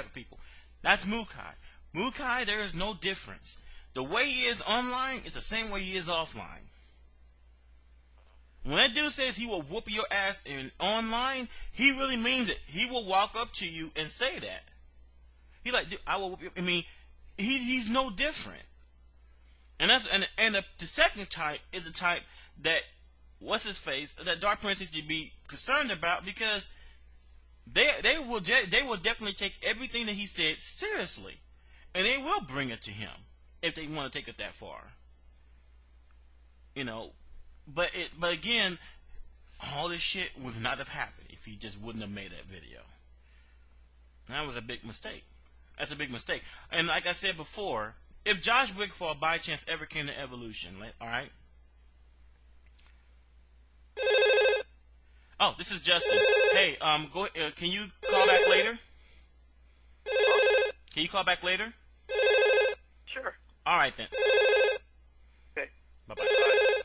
Speaker 1: of people. That's Mukai. Mukai, there is no difference. The way he is online is the same way he is offline. When that dude says he will whoop your ass online, he really means it. He will walk up to you and say that. He like, dude, I will whoop you. He's no different. And the second type is the type that that Dark Prince needs to be concerned about, because they will definitely take everything that he said seriously, and they will bring it to him if they want to take it that far. But again, all this shit would not have happened if he just wouldn't have made that video. That was a big mistake. That's a big mistake. And like I said before, if Josh Wigfall by chance ever came to Evolution, all right. Oh, this is Justin. Hey, go. Can you call back later? Can you call back later?
Speaker 2: Sure.
Speaker 1: All right then.
Speaker 2: Okay.
Speaker 1: Bye-bye.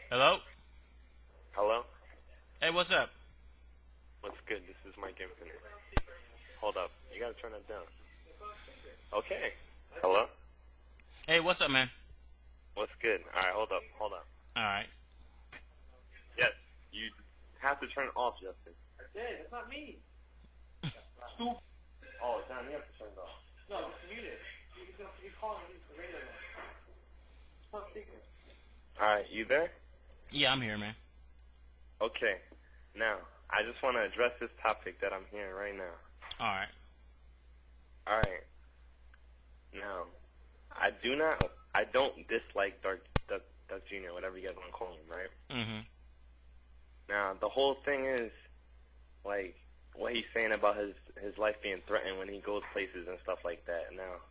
Speaker 1: Hello?
Speaker 3: Hello?
Speaker 1: Hey, what's up?
Speaker 3: What's good? This is Mike Infinite. Hold up. You gotta turn that down. Okay. Hello?
Speaker 1: Hey, what's up, man?
Speaker 3: What's good? Alright, hold up.
Speaker 1: All right.
Speaker 3: Yes, you have to turn it off, Justin.
Speaker 2: I did. It's not me.
Speaker 3: Oh, John, you have to turn it off.
Speaker 2: No, it's muted. You call him the radio. It's not speaking.
Speaker 3: Alright, you there?
Speaker 1: Yeah, I'm here, man.
Speaker 3: Okay. Now, I just want to address this topic that I'm hearing right now.
Speaker 1: All right.
Speaker 3: Alright. Now, I don't dislike Duck Jr., whatever you guys want to call him, right?
Speaker 1: Mm-hmm.
Speaker 3: Now, the whole thing is, like, what he's saying about his life being threatened when he goes places and stuff like that. Now,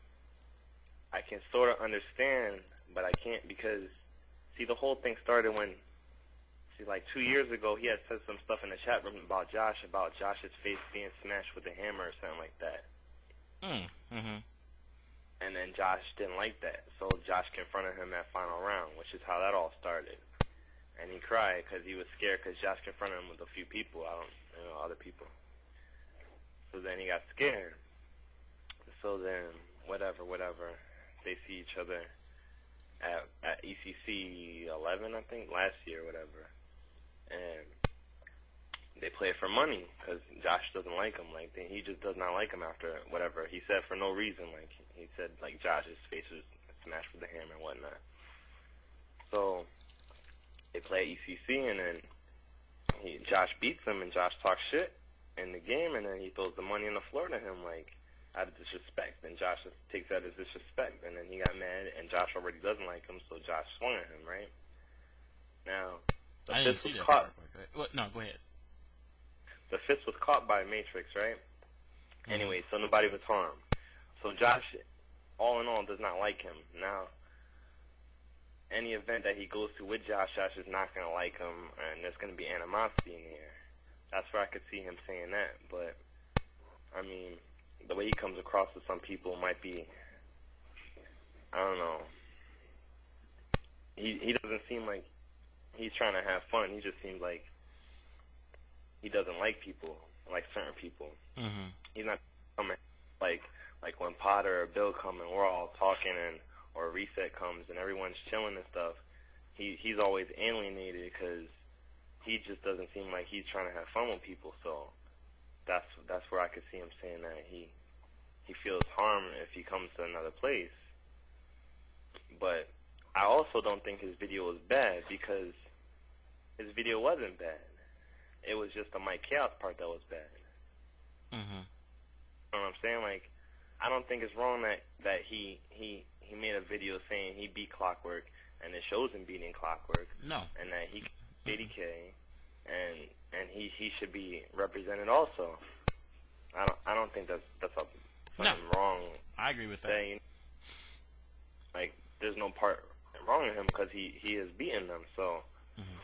Speaker 3: I can sort of understand, but I can't because, see, the whole thing started when, like 2 years ago, he had said some stuff in the chat room about Josh's face being smashed with a hammer or something like that.
Speaker 1: Mm-hmm.
Speaker 3: And then Josh didn't like that, so Josh confronted him that final round, which is how that all started. And he cried because he was scared because Josh confronted him with a few people, other people. So then he got scared. So then, whatever, they see each other at ECC 11, I think, last year, whatever. And they play it for money because Josh doesn't like him. Like, he just does not like him after whatever he said for no reason. Like, he said, like, Josh's face was smashed with a hammer and whatnot. So they play ECC, and then Josh beats him, and Josh talks shit in the game, and then he throws the money on the floor to him, like, out of disrespect. And Josh just takes that as disrespect, and then he got mad, and Josh already doesn't like him, so Josh swung at him, right? Now,
Speaker 1: I didn't see that part. No, go ahead.
Speaker 3: The fist was caught by Matrix, right? Mm-hmm. Anyway, so nobody was harmed. So Josh, all in all, does not like him. Now, any event that he goes to with Josh is not going to like him, and there's going to be animosity in here. That's where I could see him saying that. But, I mean, the way he comes across to some people might be, I don't know. He doesn't seem like he's trying to have fun. He just seems like he doesn't like people, like certain people.
Speaker 1: Mm-hmm.
Speaker 3: He's not coming like when Potter or Bill come and we're all talking, or Reset comes and everyone's chilling and stuff. He's always alienated because he just doesn't seem like he's trying to have fun with people. So that's where I could see him saying that he feels harm if he comes to another place. But I also don't think his video was bad because his video wasn't bad. It was just the Mike Chaos part that was bad.
Speaker 1: Mm-hmm.
Speaker 3: You know what I'm saying? Like, I don't think it's wrong that he made a video saying he beat Clockwork, and it shows him beating Clockwork.
Speaker 1: No.
Speaker 3: And that he 80K, and he should be represented also. I don't think that's something wrong.
Speaker 1: I agree with that.
Speaker 3: Saying, like, there's no part wrong with him because he is beating them, so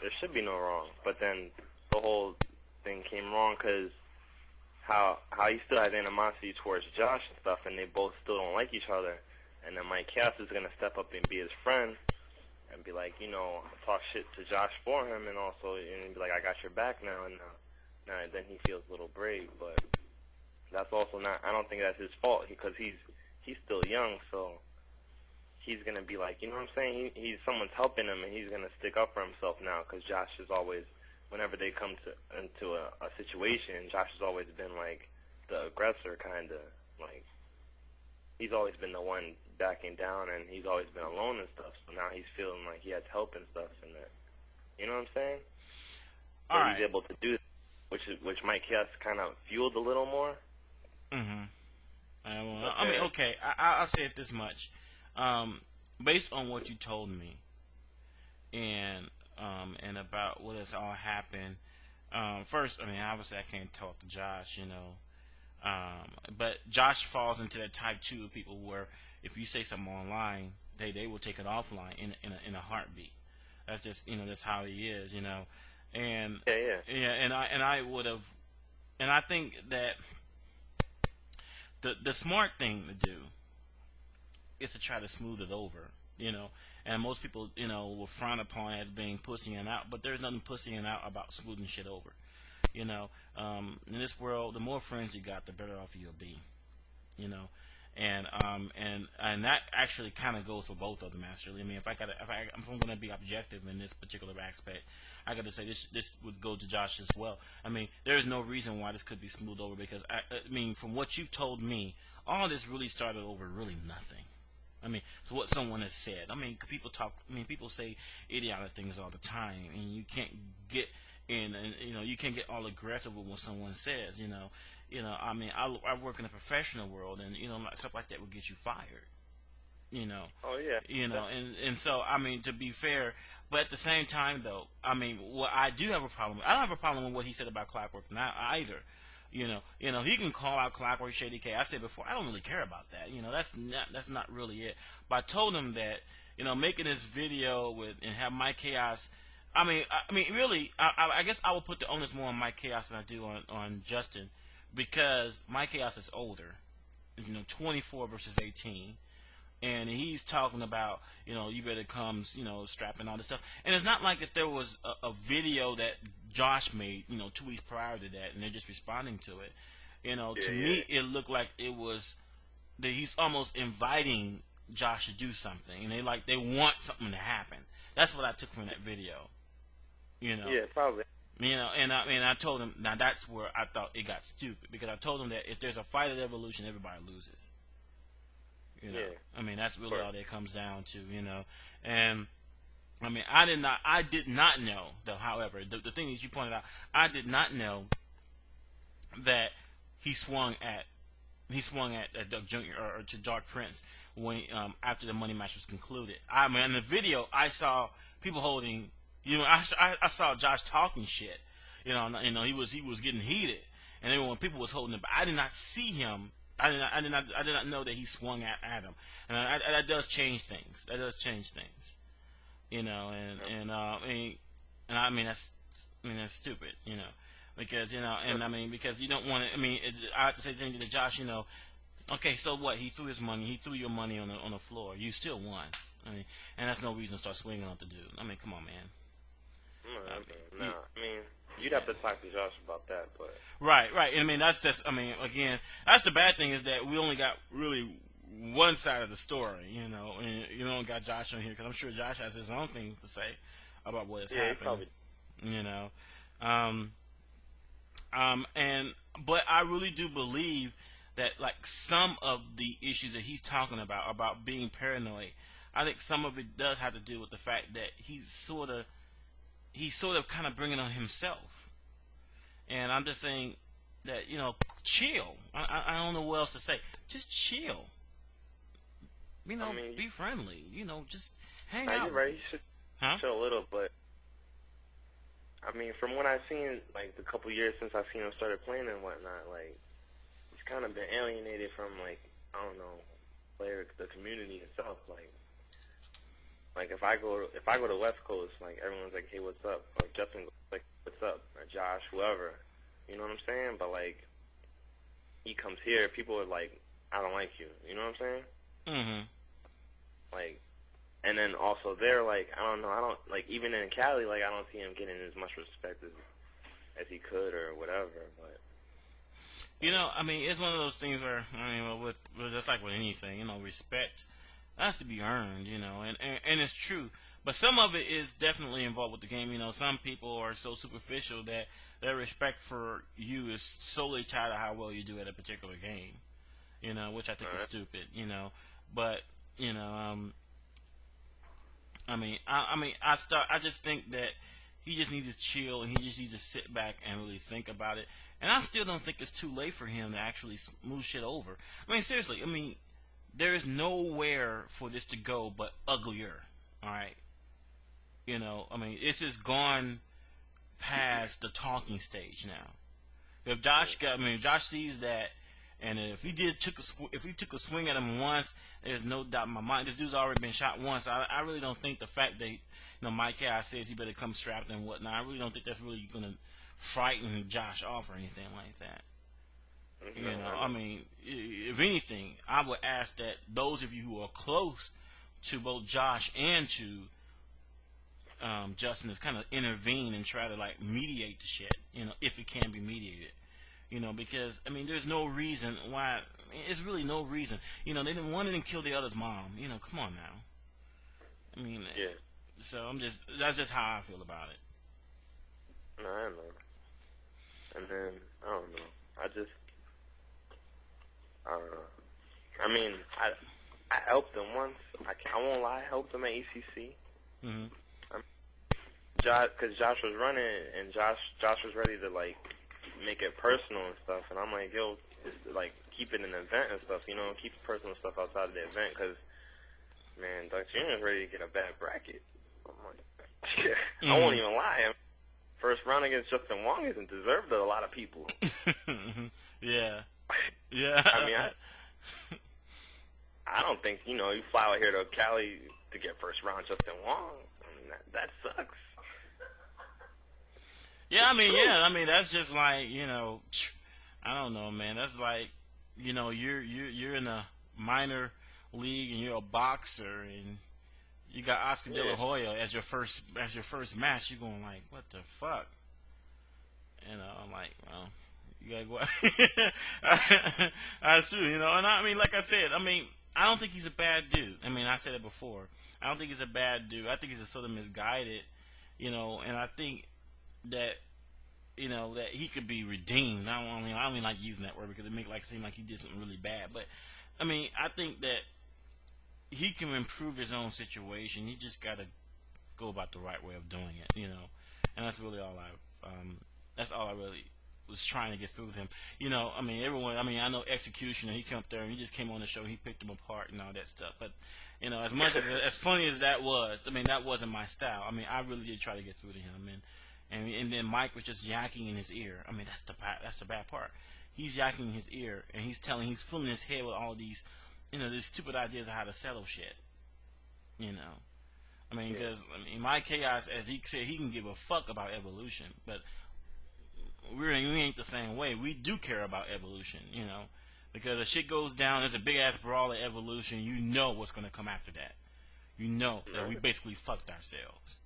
Speaker 3: there should be no wrong. But then the whole thing came wrong because how he still has animosity towards Josh and stuff, and they both still don't like each other. And then Mike Cass is going to step up and be his friend and be like, talk shit to Josh for him, and also and be like, I got your back now. And then he feels a little brave, but that's also not. I don't think that's his fault because he's still young, so he's going to be like, you know what I'm saying? Someone's helping him, and he's going to stick up for himself now because Josh is always, whenever they come into a situation, Josh has always been like the aggressor, kind of like he's always been the one backing down, and he's always been alone and stuff. So now he's feeling like he has help and stuff, and that, you know what I'm saying?
Speaker 1: All right.
Speaker 3: He's able to do, which Mike Cass kind of fueled a little more.
Speaker 1: Mm-hmm. I mean, okay, I'll say it this much. Based on what you told me, and about what has all happened. First, I mean, obviously I can't talk to Josh, but Josh falls into that type 2 of people where if you say something online, they will take it offline in a heartbeat. That's just that's how he is, and and I would have, and I think that the smart thing to do is to try to smooth it over, and most people, will frown upon it as being pussying out, but there's nothing pussying out about smoothing shit over, in this world, the more friends you got, the better off you'll be, and that actually kind of goes for both of them, actually. I mean, if I'm going to be objective in this particular aspect, I got to say this would go to Josh as well. I mean, there is no reason why this could be smoothed over because I mean, from what you've told me, all this really started over really nothing. I mean, so what someone has said. I mean, people say idiotic things all the time, and you can't get in, and you can't get all aggressive with what someone says. I mean, I work in a professional world, and stuff like that will get you fired. You know.
Speaker 3: Oh yeah.
Speaker 1: You know, and so I mean, to be fair, but at the same time though, I mean, what I do have a problem with, I don't have a problem with what he said about Clockwork now either. He can call out Clockwork Shady K. I said before, I don't really care about that. That's not really it. But I told him that, making this video with and have Mike Chaos. I mean, really, I guess I will put the onus more on Mike Chaos than I do on Justin, because Mike Chaos is older. 24 versus 18. And he's talking about, you better come, strapping all this stuff. And it's not like that there was a video that Josh made, 2 weeks prior to that, and they're just responding to it. To me, it looked like it was that he's almost inviting Josh to do something, and they want something to happen. That's what I took from that video.
Speaker 3: Yeah, probably.
Speaker 1: I told him, now that's where I thought it got stupid, because I told him that if there's a fight at Evolution, everybody loses.
Speaker 3: Yeah.
Speaker 1: I mean, that's really all that comes down to, And I mean, I did not know though. However, the thing that you pointed out, I did not know that he swung at Doug Jr. or to Dark Prince when after the money match was concluded. I mean, in the video, I saw people holding. I saw Josh talking shit. He was getting heated, and then when people was holding it, but I did not see him. I did not know that he swung at him, and that does change things. That does change things, that's stupid, because because you don't want to. I have to say things to Josh, okay, so what? He threw his money. He threw your money on the floor. You still won. And that's no reason to start swinging on the dude. Come on, man.
Speaker 3: No, you'd have to talk to Josh about that, but
Speaker 1: right. That's just. Again, that's the bad thing, is that we only got really one side of the story, and you don't got Josh on here, because I'm sure Josh has his own things to say about what has happened.
Speaker 3: Probably.
Speaker 1: But I really do believe that, like, some of the issues that he's talking about being paranoid, I think some of it does have to do with the fact that he's sort of kind of bringing on himself. And I'm just saying that, chill. I don't know what else to say. Just chill. Be friendly. Just hang out.
Speaker 3: You're right. You should chill a little, but from what I've seen, like the couple years since I've seen him started playing and whatnot, like he's kind of been alienated from, like, I don't know, the community itself. Like if I go to West Coast, like everyone's like, hey, what's up? Or Justin goes like, what's up? Or Josh, whoever. You know what I'm saying? But like, he comes here, people are like, I don't like you. You know what I'm saying?
Speaker 1: Mhm.
Speaker 3: Like, and then also they're like, I don't know, even in Cali, like, I don't see him getting as much respect as he could or whatever. But
Speaker 1: it's one of those things where with just like with anything, respect has to be earned, and it's true. But some of it is definitely involved with the game. Some people are so superficial that their respect for you is solely tied to how well you do at a particular game, which I think is stupid, But I just think that he just needs to chill, and he just needs to sit back and really think about it. And I still don't think it's too late for him to actually smooth shit over. Seriously, there is nowhere for this to go but uglier. All right, it's just gone past the talking stage now. If Josh sees that, and if he took a swing at him once, there's no doubt in my mind this dude's already been shot once. I really don't think the fact that Mike Chaos says he better come strapped and whatnot, I really don't think that's really gonna frighten Josh off or anything like that. If anything, I would ask that those of you who are close to both Josh and to Justin is kind of intervene and try to, like, mediate the shit, if it can be mediated. Because there's no reason why. It's really no reason. They didn't one of them kill the other's mom. Come on now.
Speaker 3: Yeah.
Speaker 1: So that's just how I feel about it.
Speaker 3: No, I know. And then I don't know. I don't know. I helped him once. I won't lie. I helped him at ECC.
Speaker 1: Mhm.
Speaker 3: Because Josh was running, and Josh was ready to, like, make it personal and stuff, and I'm like, yo, just, like, keep it an event and stuff, keep personal stuff outside of the event, because man, Dunk Jr. is ready to get a bad bracket. I'm like, I won't even lie. First round against Justin Wong isn't deserved to a lot of people.
Speaker 1: Yeah. Yeah.
Speaker 3: I mean, I don't think, you fly out here to Cali to get first round Justin Wong. I mean, that sucks.
Speaker 1: Yeah, I mean, that's just like, I don't know, man. That's like, you're in a minor league and you're a boxer and you got Oscar De La Hoya as your first match. You're going like, what the fuck? I'm like, well, you gotta go. That's true, And I mean, like I said, I don't think he's a bad dude. I mean, I said it before. I don't think he's a bad dude. I think he's sort of misguided, and I think that that he could be redeemed. I don't even like using that word because it makes it seem like he did something really bad. But I mean, I think that he can improve his own situation. He just got to go about the right way of doing it, And that's really all that's all I really was trying to get through with him. I know Executioner, he came up there and he just came on the show, he picked him apart and all that stuff. But, as much as funny as that was, that wasn't my style. I really did try to get through to him. And then Mike was just yakking in his ear. That's the bad part. He's yakking in his ear and he's filling his head with all these, these stupid ideas of how to settle shit. Because Mike Chaos, as he said, he can give a fuck about evolution, but we ain't the same way. We do care about evolution, because if shit goes down, there's a big ass brawl of evolution. You know what's gonna come after that. You know that we basically fucked ourselves.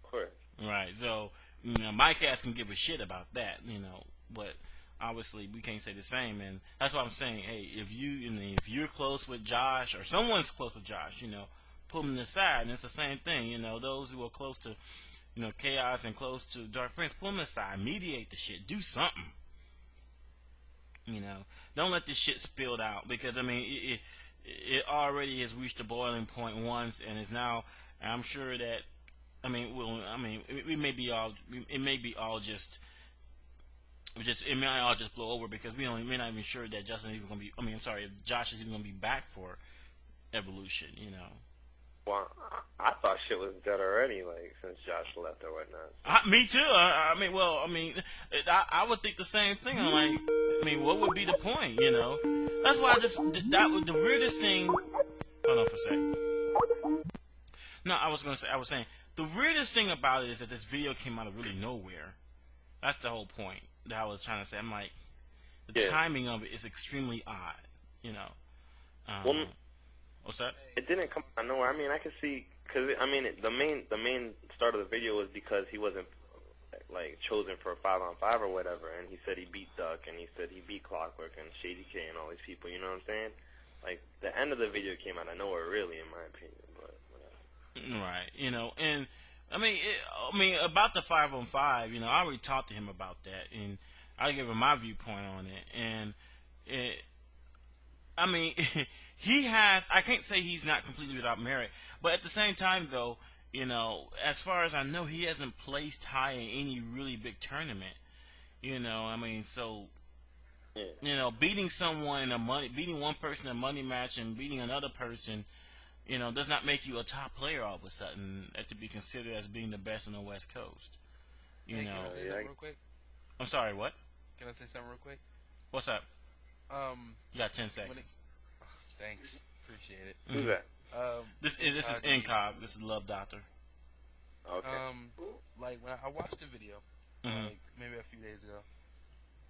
Speaker 3: Correct.
Speaker 1: Right. So Mike Chaos can give a shit about that, but obviously we can't say the same, and that's why I'm saying, hey, if you're close with Josh or someone's close with Josh, pull them aside, and it's the same thing, those who are close to Chaos and close to Dark Prince, pull them aside, mediate the shit, do something. Don't let this shit spill out, because it already has reached a boiling point once, and is now. I'm sure that it may all just blow over, because we're not even sure that Justin even gonna be. If Josh is even gonna be back for Evolution.
Speaker 3: Well, I thought shit was dead already, since Josh left or whatnot.
Speaker 1: Me too. I would think the same thing. I'm like, what would be the point? That's why that was the weirdest thing. Hold on for a second. No, I was saying the weirdest thing about it is that this video came out of really nowhere. That's the whole point that I was trying to say. I'm like, the timing of it is extremely odd. What's that?
Speaker 3: It didn't come out of nowhere. I can see, because the main start of the video was because he wasn't chosen for a 5-on-5 or whatever, and he said he beat Duck, and he said he beat Clockwork and Shady K and all these people. You know what I'm saying? The end of the video came out of nowhere, really, in my opinion. But whatever.
Speaker 1: Right. And about the 5-on-5, I already talked to him about that, and I gave him my viewpoint on it, and he has. I can't say he's not completely without merit, but at the same time, though, as far as I know, he hasn't placed high in any really big tournament. So beating someone beating one person in a money match and beating another person, does not make you a top player all of a sudden to be considered as being the best on the West Coast.
Speaker 4: Can I say something real quick?
Speaker 1: I'm sorry, what?
Speaker 4: Can I say something real quick?
Speaker 1: What's up? You got 10 seconds.
Speaker 4: Thanks. Appreciate it.
Speaker 3: Who's that?
Speaker 1: This is Incog. This is Love Doctor.
Speaker 3: Okay.
Speaker 4: When I watched the video, maybe a few days ago,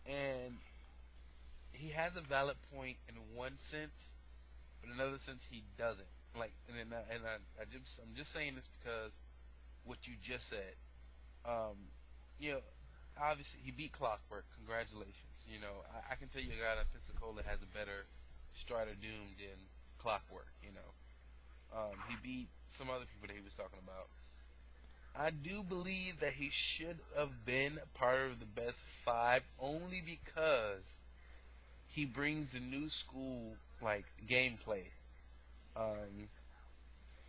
Speaker 4: and he has a valid point in one sense, but in another sense he doesn't. I'm just saying this because what you just said. Obviously he beat Clockwork. Congratulations. I can tell you a guy in Pensacola has a better Strider Doom than Clockwork. He beat some other people that he was talking about. I do believe that he should have been part of the best 5 only because he brings the new school gameplay.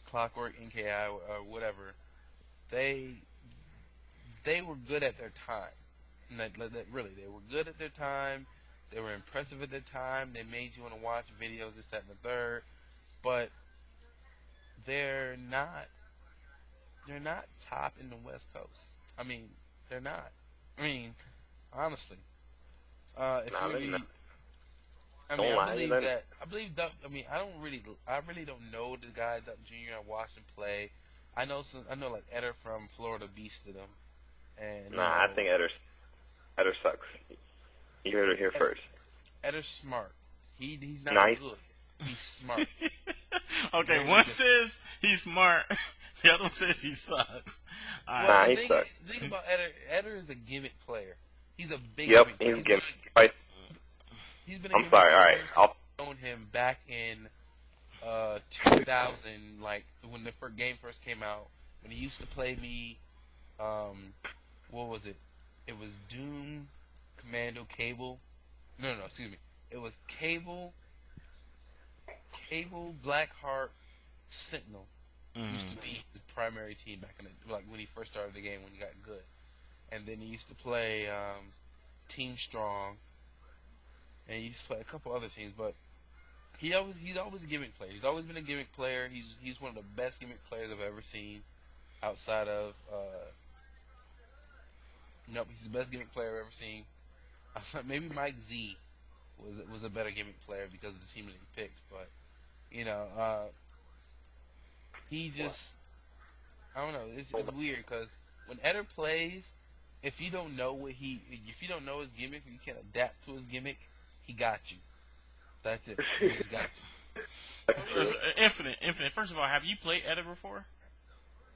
Speaker 4: Clockwork, NKI, or whatever. They were good at their time. Really, they were good at their time. They were impressive at their time. They made you want to watch videos, this, that, and the third. But they're not top in the West Coast. I mean, they're not. I mean, honestly, if
Speaker 3: Nah,
Speaker 4: you
Speaker 3: they're
Speaker 4: really,
Speaker 3: not.
Speaker 4: I mean,
Speaker 3: Don't
Speaker 4: I
Speaker 3: lie.
Speaker 4: believe
Speaker 3: They're,
Speaker 4: that. I believe Duck. I mean, I really don't know the guy Duck Jr. I watched him play. I know some. I know like Eder from Florida beasted him, and
Speaker 3: nah, I think Eder sucks. You heard it here first.
Speaker 4: Eder's smart. He's not
Speaker 3: Nice.
Speaker 4: good. He's smart.
Speaker 1: Okay,
Speaker 4: Very
Speaker 1: one
Speaker 4: good.
Speaker 1: says he's smart, the other one says he sucks. All
Speaker 4: Well,
Speaker 1: right.
Speaker 3: Nah,
Speaker 4: the
Speaker 3: he
Speaker 4: thing,
Speaker 3: sucks.
Speaker 4: the thing about Eder is a gimmick player. He's a big
Speaker 3: Yep,
Speaker 4: gimmick player.
Speaker 3: he's giving. Right.
Speaker 4: He's been a
Speaker 3: I'm
Speaker 4: gimmick
Speaker 3: sorry. All right.
Speaker 4: player since I've known him back in 2000, like when the game first came out. When he used to play me, what was it? It was Doom, Commando, Cable. No, excuse me. It was Cable, Blackheart, Sentinel. Used to be his primary team back in the, like when he first started the game when he got good. And then he used to play Team Strong, and he used to play a couple other teams. But he's always a gimmick player. He's always been a gimmick player. He's one of the best gimmick players I've ever seen. Outside of nope, he's the best gimmick player I've ever seen. Maybe Mike Z was a better gimmick player because of the team that he picked. But you know, he just I don't know. It's weird because when Eder plays, if you don't know his gimmick, or you can't adapt to his gimmick, he got you. That's it. He just got you.
Speaker 1: Infinite. First of all, have you played Eder before?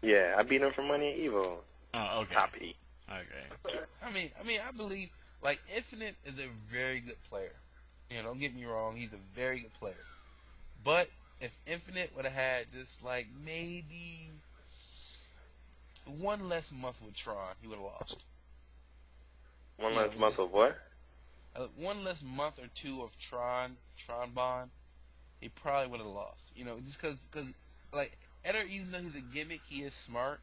Speaker 3: Yeah, I beat him for Money at Evo.
Speaker 1: Oh, okay.
Speaker 3: Top E.
Speaker 1: Okay.
Speaker 4: I mean, I believe like Infinite is a very good player. You know, don't get me wrong, he's a very good player. But if Infinite would have had just like maybe one less month with Tron, he would have lost.
Speaker 3: One less month of what?
Speaker 4: One less month or two of Tron Bond, he probably would have lost. You know, just because like Eder, even though he's a gimmick, he is smart.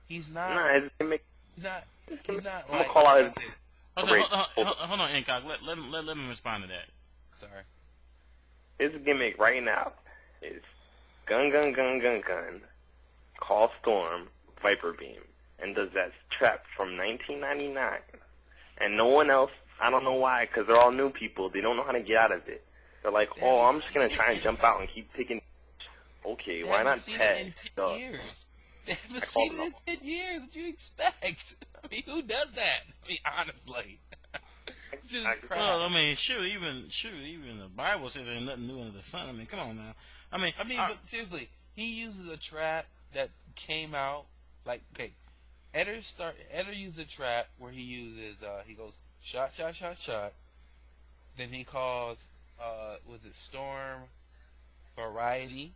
Speaker 4: He's not.
Speaker 3: Nah, his gimmick.
Speaker 4: He's not
Speaker 3: I'm
Speaker 4: like.
Speaker 3: gonna call out his.
Speaker 1: Hold on, Incog. Let him respond to that.
Speaker 4: Sorry.
Speaker 3: His gimmick right now is gun, call Storm, Viper Beam, and does that trap from 1999. And no one else, I don't know why, because they're all new people. They don't know how to get out of it. They're like, oh, I'm just going to try and jump out and keep picking. Okay, why not Ted?
Speaker 4: Years. They haven't seen it in 10 years. What do you expect? I mean, who does that? I mean, honestly. Just crap.
Speaker 1: Well, I mean, even the Bible says there's nothing new under the sun. I mean, come on now. I mean,
Speaker 4: but seriously, he uses a trap that came out like okay. Eder uses a trap where he uses he goes shot. Then he calls was it Storm Variety?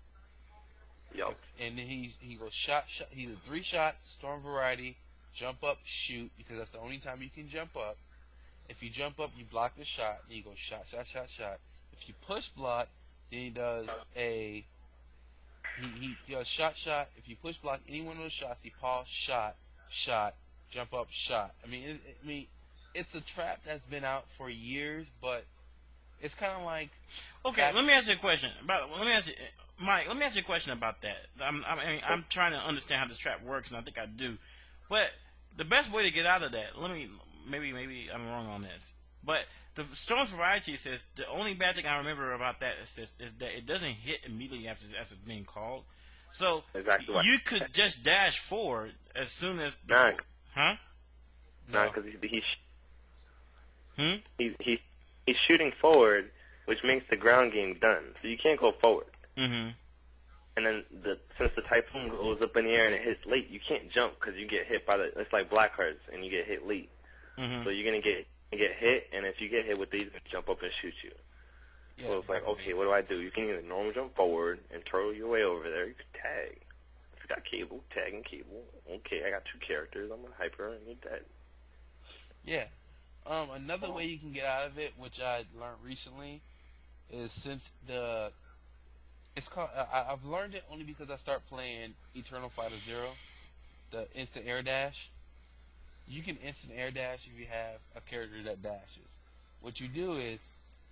Speaker 3: Yup.
Speaker 4: And then he goes shot. He did 3 shots, Storm Variety, jump up, shoot, because that's the only time you can jump up. If you jump up, you block the shot, then he goes shot. If you push block, then he does he does shot. If you push block any one of those shots, he pause, shot, jump up, shot. I mean, it's a trap that's been out for years, but it's kind of like.
Speaker 1: Okay, let me ask you a question. Mike, let me ask you a question about that. I'm trying to understand how this trap works, and I think I do. But the best way to get out of that, maybe I'm wrong on this. But the Storm Variety says the only bad thing I remember about that is that it doesn't hit immediately after it's being called. So
Speaker 3: exactly right.
Speaker 1: You could just dash forward as soon as.
Speaker 3: Nah.
Speaker 1: Huh?
Speaker 3: Nah, because he's shooting forward, which makes the ground game done. So you can't go forward.
Speaker 1: Mm-hmm.
Speaker 3: And then since the Typhoon goes up in the air and it hits late, you can't jump because you get hit by it's like Blackhearts and you get hit late.
Speaker 1: Mm-hmm.
Speaker 3: So you're gonna get hit, and if you get hit with these, they jump up and shoot you. Yeah, so it's like, okay, what do? You can either normal jump forward and throw your way over there. You can tag. If you got cable, tag and cable. Okay, I got 2 characters. I'm gonna hyper and you're dead.
Speaker 4: Yeah. Another way you can get out of it, which I learned recently, is since it's called. I've learned it only because I start playing Eternal Fighter 0, the instant air dash. You can instant air dash if you have a character that dashes. What you do is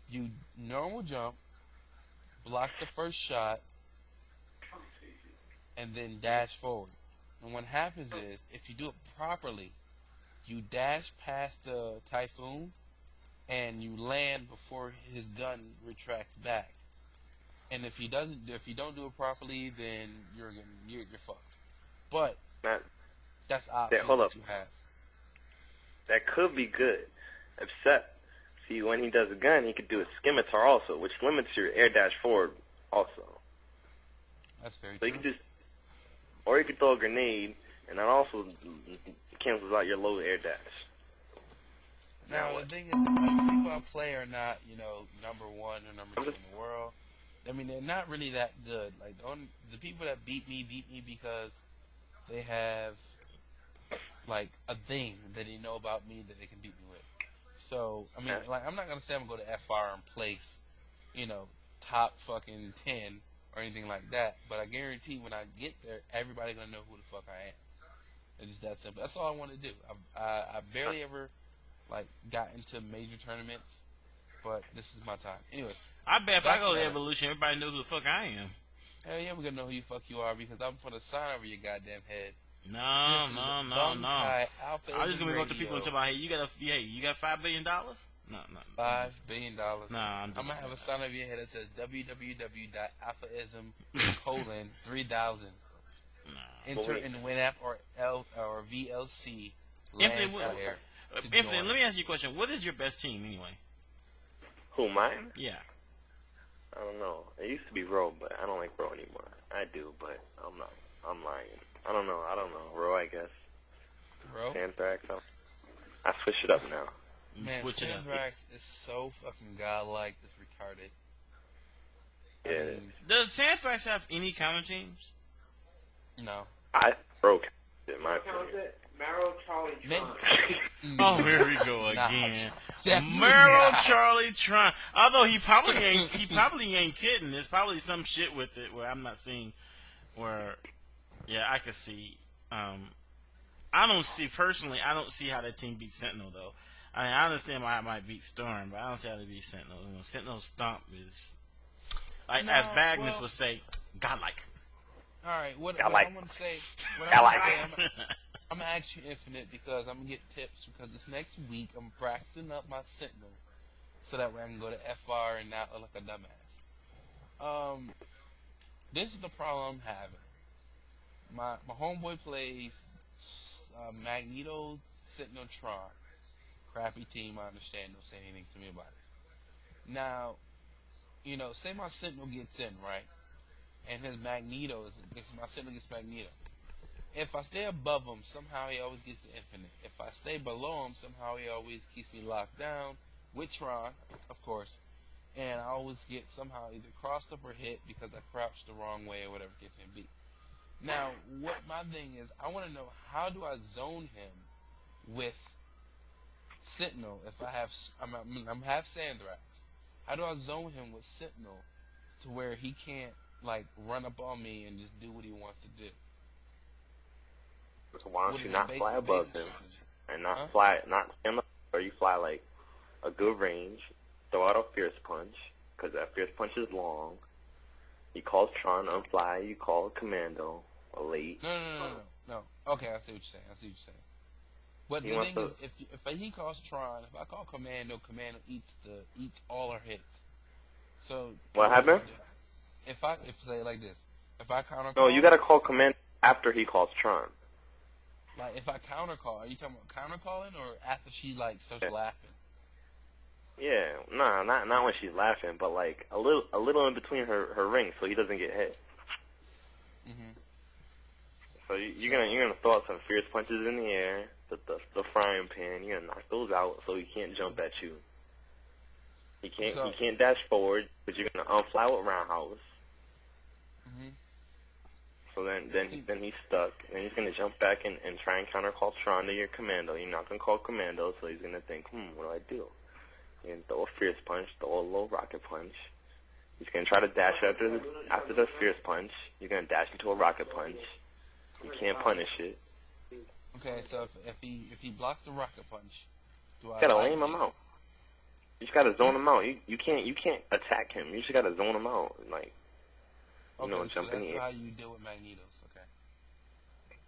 Speaker 4: you normal jump, block the first shot, and then dash forward. And what happens is, if you do it properly, you dash past the typhoon, and you land before his gun retracts back. And if you don't do it properly, then you're fucked. But
Speaker 3: That,
Speaker 4: that's options
Speaker 3: hold
Speaker 4: that
Speaker 3: up.
Speaker 4: you have.
Speaker 3: That could be good, except, see, when he does a gun, he could do a scimitar also, which limits your air dash forward also.
Speaker 4: That's very
Speaker 3: So
Speaker 4: true.
Speaker 3: you could just, or you could throw a grenade, and that also cancels out your low air dash.
Speaker 4: Now the thing is, like, people I play are not, number one or number two in the world. I mean, they're not really that good. Like, the people that beat me because they have, like, a thing that they know about me that they can beat me with. So, I mean, like, I'm not gonna say I'm gonna go to FR and place, top fucking 10 or anything like that. But I guarantee when I get there, everybody gonna know who the fuck I am. It's just that simple. That's all I want to do. I barely ever, like, got into major tournaments, but this is my time. Anyways.
Speaker 1: I bet if I go to Evolution, everybody knows who the fuck I am.
Speaker 4: Hell yeah, we're gonna know who you fuck you are because I'm gonna sign over your goddamn head.
Speaker 1: No.
Speaker 4: Alpha
Speaker 1: I'm just gonna go
Speaker 4: Radio.
Speaker 1: to people and tell them, hey, you got $5 billion? No.
Speaker 4: $5 billion.
Speaker 1: Nah,
Speaker 4: I'm gonna have a sign over your head that says www.alphaism:3000. Enter in WinApp or VLC.
Speaker 1: Infinite, let me ask you a question. What is your best team anyway?
Speaker 3: Who, mine?
Speaker 1: Yeah.
Speaker 3: I don't know. It used to be Ro, but I don't like Ro anymore. I do, but I'm not. I'm lying. I don't know. Ro, I guess.
Speaker 4: Ro?
Speaker 3: Anthrax. I switch it up now.
Speaker 4: Man, Anthrax is so fucking godlike. It's retarded.
Speaker 3: Yeah.
Speaker 1: Does Anthrax have any counter teams?
Speaker 4: No.
Speaker 3: I broke in my opinion.
Speaker 5: Marrow Charlie Tron.
Speaker 1: Oh, here we go again. Marrow Charlie Tron. Although he probably ain't kidding. There's probably some shit with it where I'm not seeing where. Yeah, I could see. I don't see how that team beats Sentinel though. I mean, I understand why it might beat Storm, but I don't see how they beat Sentinel. Sentinel's stomp is, like, as Magnus would say, godlike.
Speaker 4: All right, what I'm gonna say, I'm gonna ask you Infinite because I'm gonna get tips because this next week I'm practicing up my Sentinel so that way I can go to FR and not look like a dumbass. This is the problem I'm having. My homeboy plays Magneto Sentinel Tron. Crappy team, I understand. Don't say anything to me about it. Now, say my Sentinel gets in, right? And his Magneto my Sentinel gets Magneto. If I stay above him, somehow he always gets the Infinite. If I stay below him, somehow he always keeps me locked down with Tron, of course. And I always get somehow either crossed up or hit because I crouched the wrong way or whatever the case may be. Now, what my thing is, I want to know how do I zone him with Sentinel if I have I'm half Sandrax. How do I zone him with Sentinel to where he can't like run up on me and just do what he wants to do?
Speaker 3: So why don't you not fly above him and not him, or you fly like a good range, throw out a Fierce Punch because that Fierce Punch is long. He calls Tron unfly. You call Commando late.
Speaker 4: No. Okay, I see what you're saying. But the thing is, if he calls Tron, if I call Commando eats all our hits. So
Speaker 3: what happened?
Speaker 4: If say it like this, if I counter
Speaker 3: no, you gotta call Commando after he calls Tron.
Speaker 4: Like if I counter call, are you talking about counter calling or after she like starts laughing?
Speaker 3: Yeah, not when she's laughing, but like a little in between her rings so he doesn't get hit.
Speaker 4: Mhm.
Speaker 3: So you're gonna throw out some Fierce Punches in the air, the frying pan. You're gonna knock those out so he can't jump at you. He can't dash forward, but you're gonna unfly with Roundhouse.
Speaker 4: Mhm.
Speaker 3: So then he's stuck. Then he's gonna jump back and try and counter call Tron to your Commando. You're not gonna call Commando, so he's gonna think, what do I do? You're gonna throw a Fierce Punch, throw a low Rocket Punch. He's gonna try to dash after the Fierce Punch. You're gonna dash into a Rocket Punch. You can't punish it.
Speaker 4: Okay, so if he blocks the Rocket Punch,
Speaker 3: you gotta lame him out. You just gotta zone him out. You can't attack him. You just gotta zone him out. Like you know,
Speaker 4: Okay, so
Speaker 3: jumping
Speaker 4: that's
Speaker 3: in.
Speaker 4: how you deal with magnetos. Okay.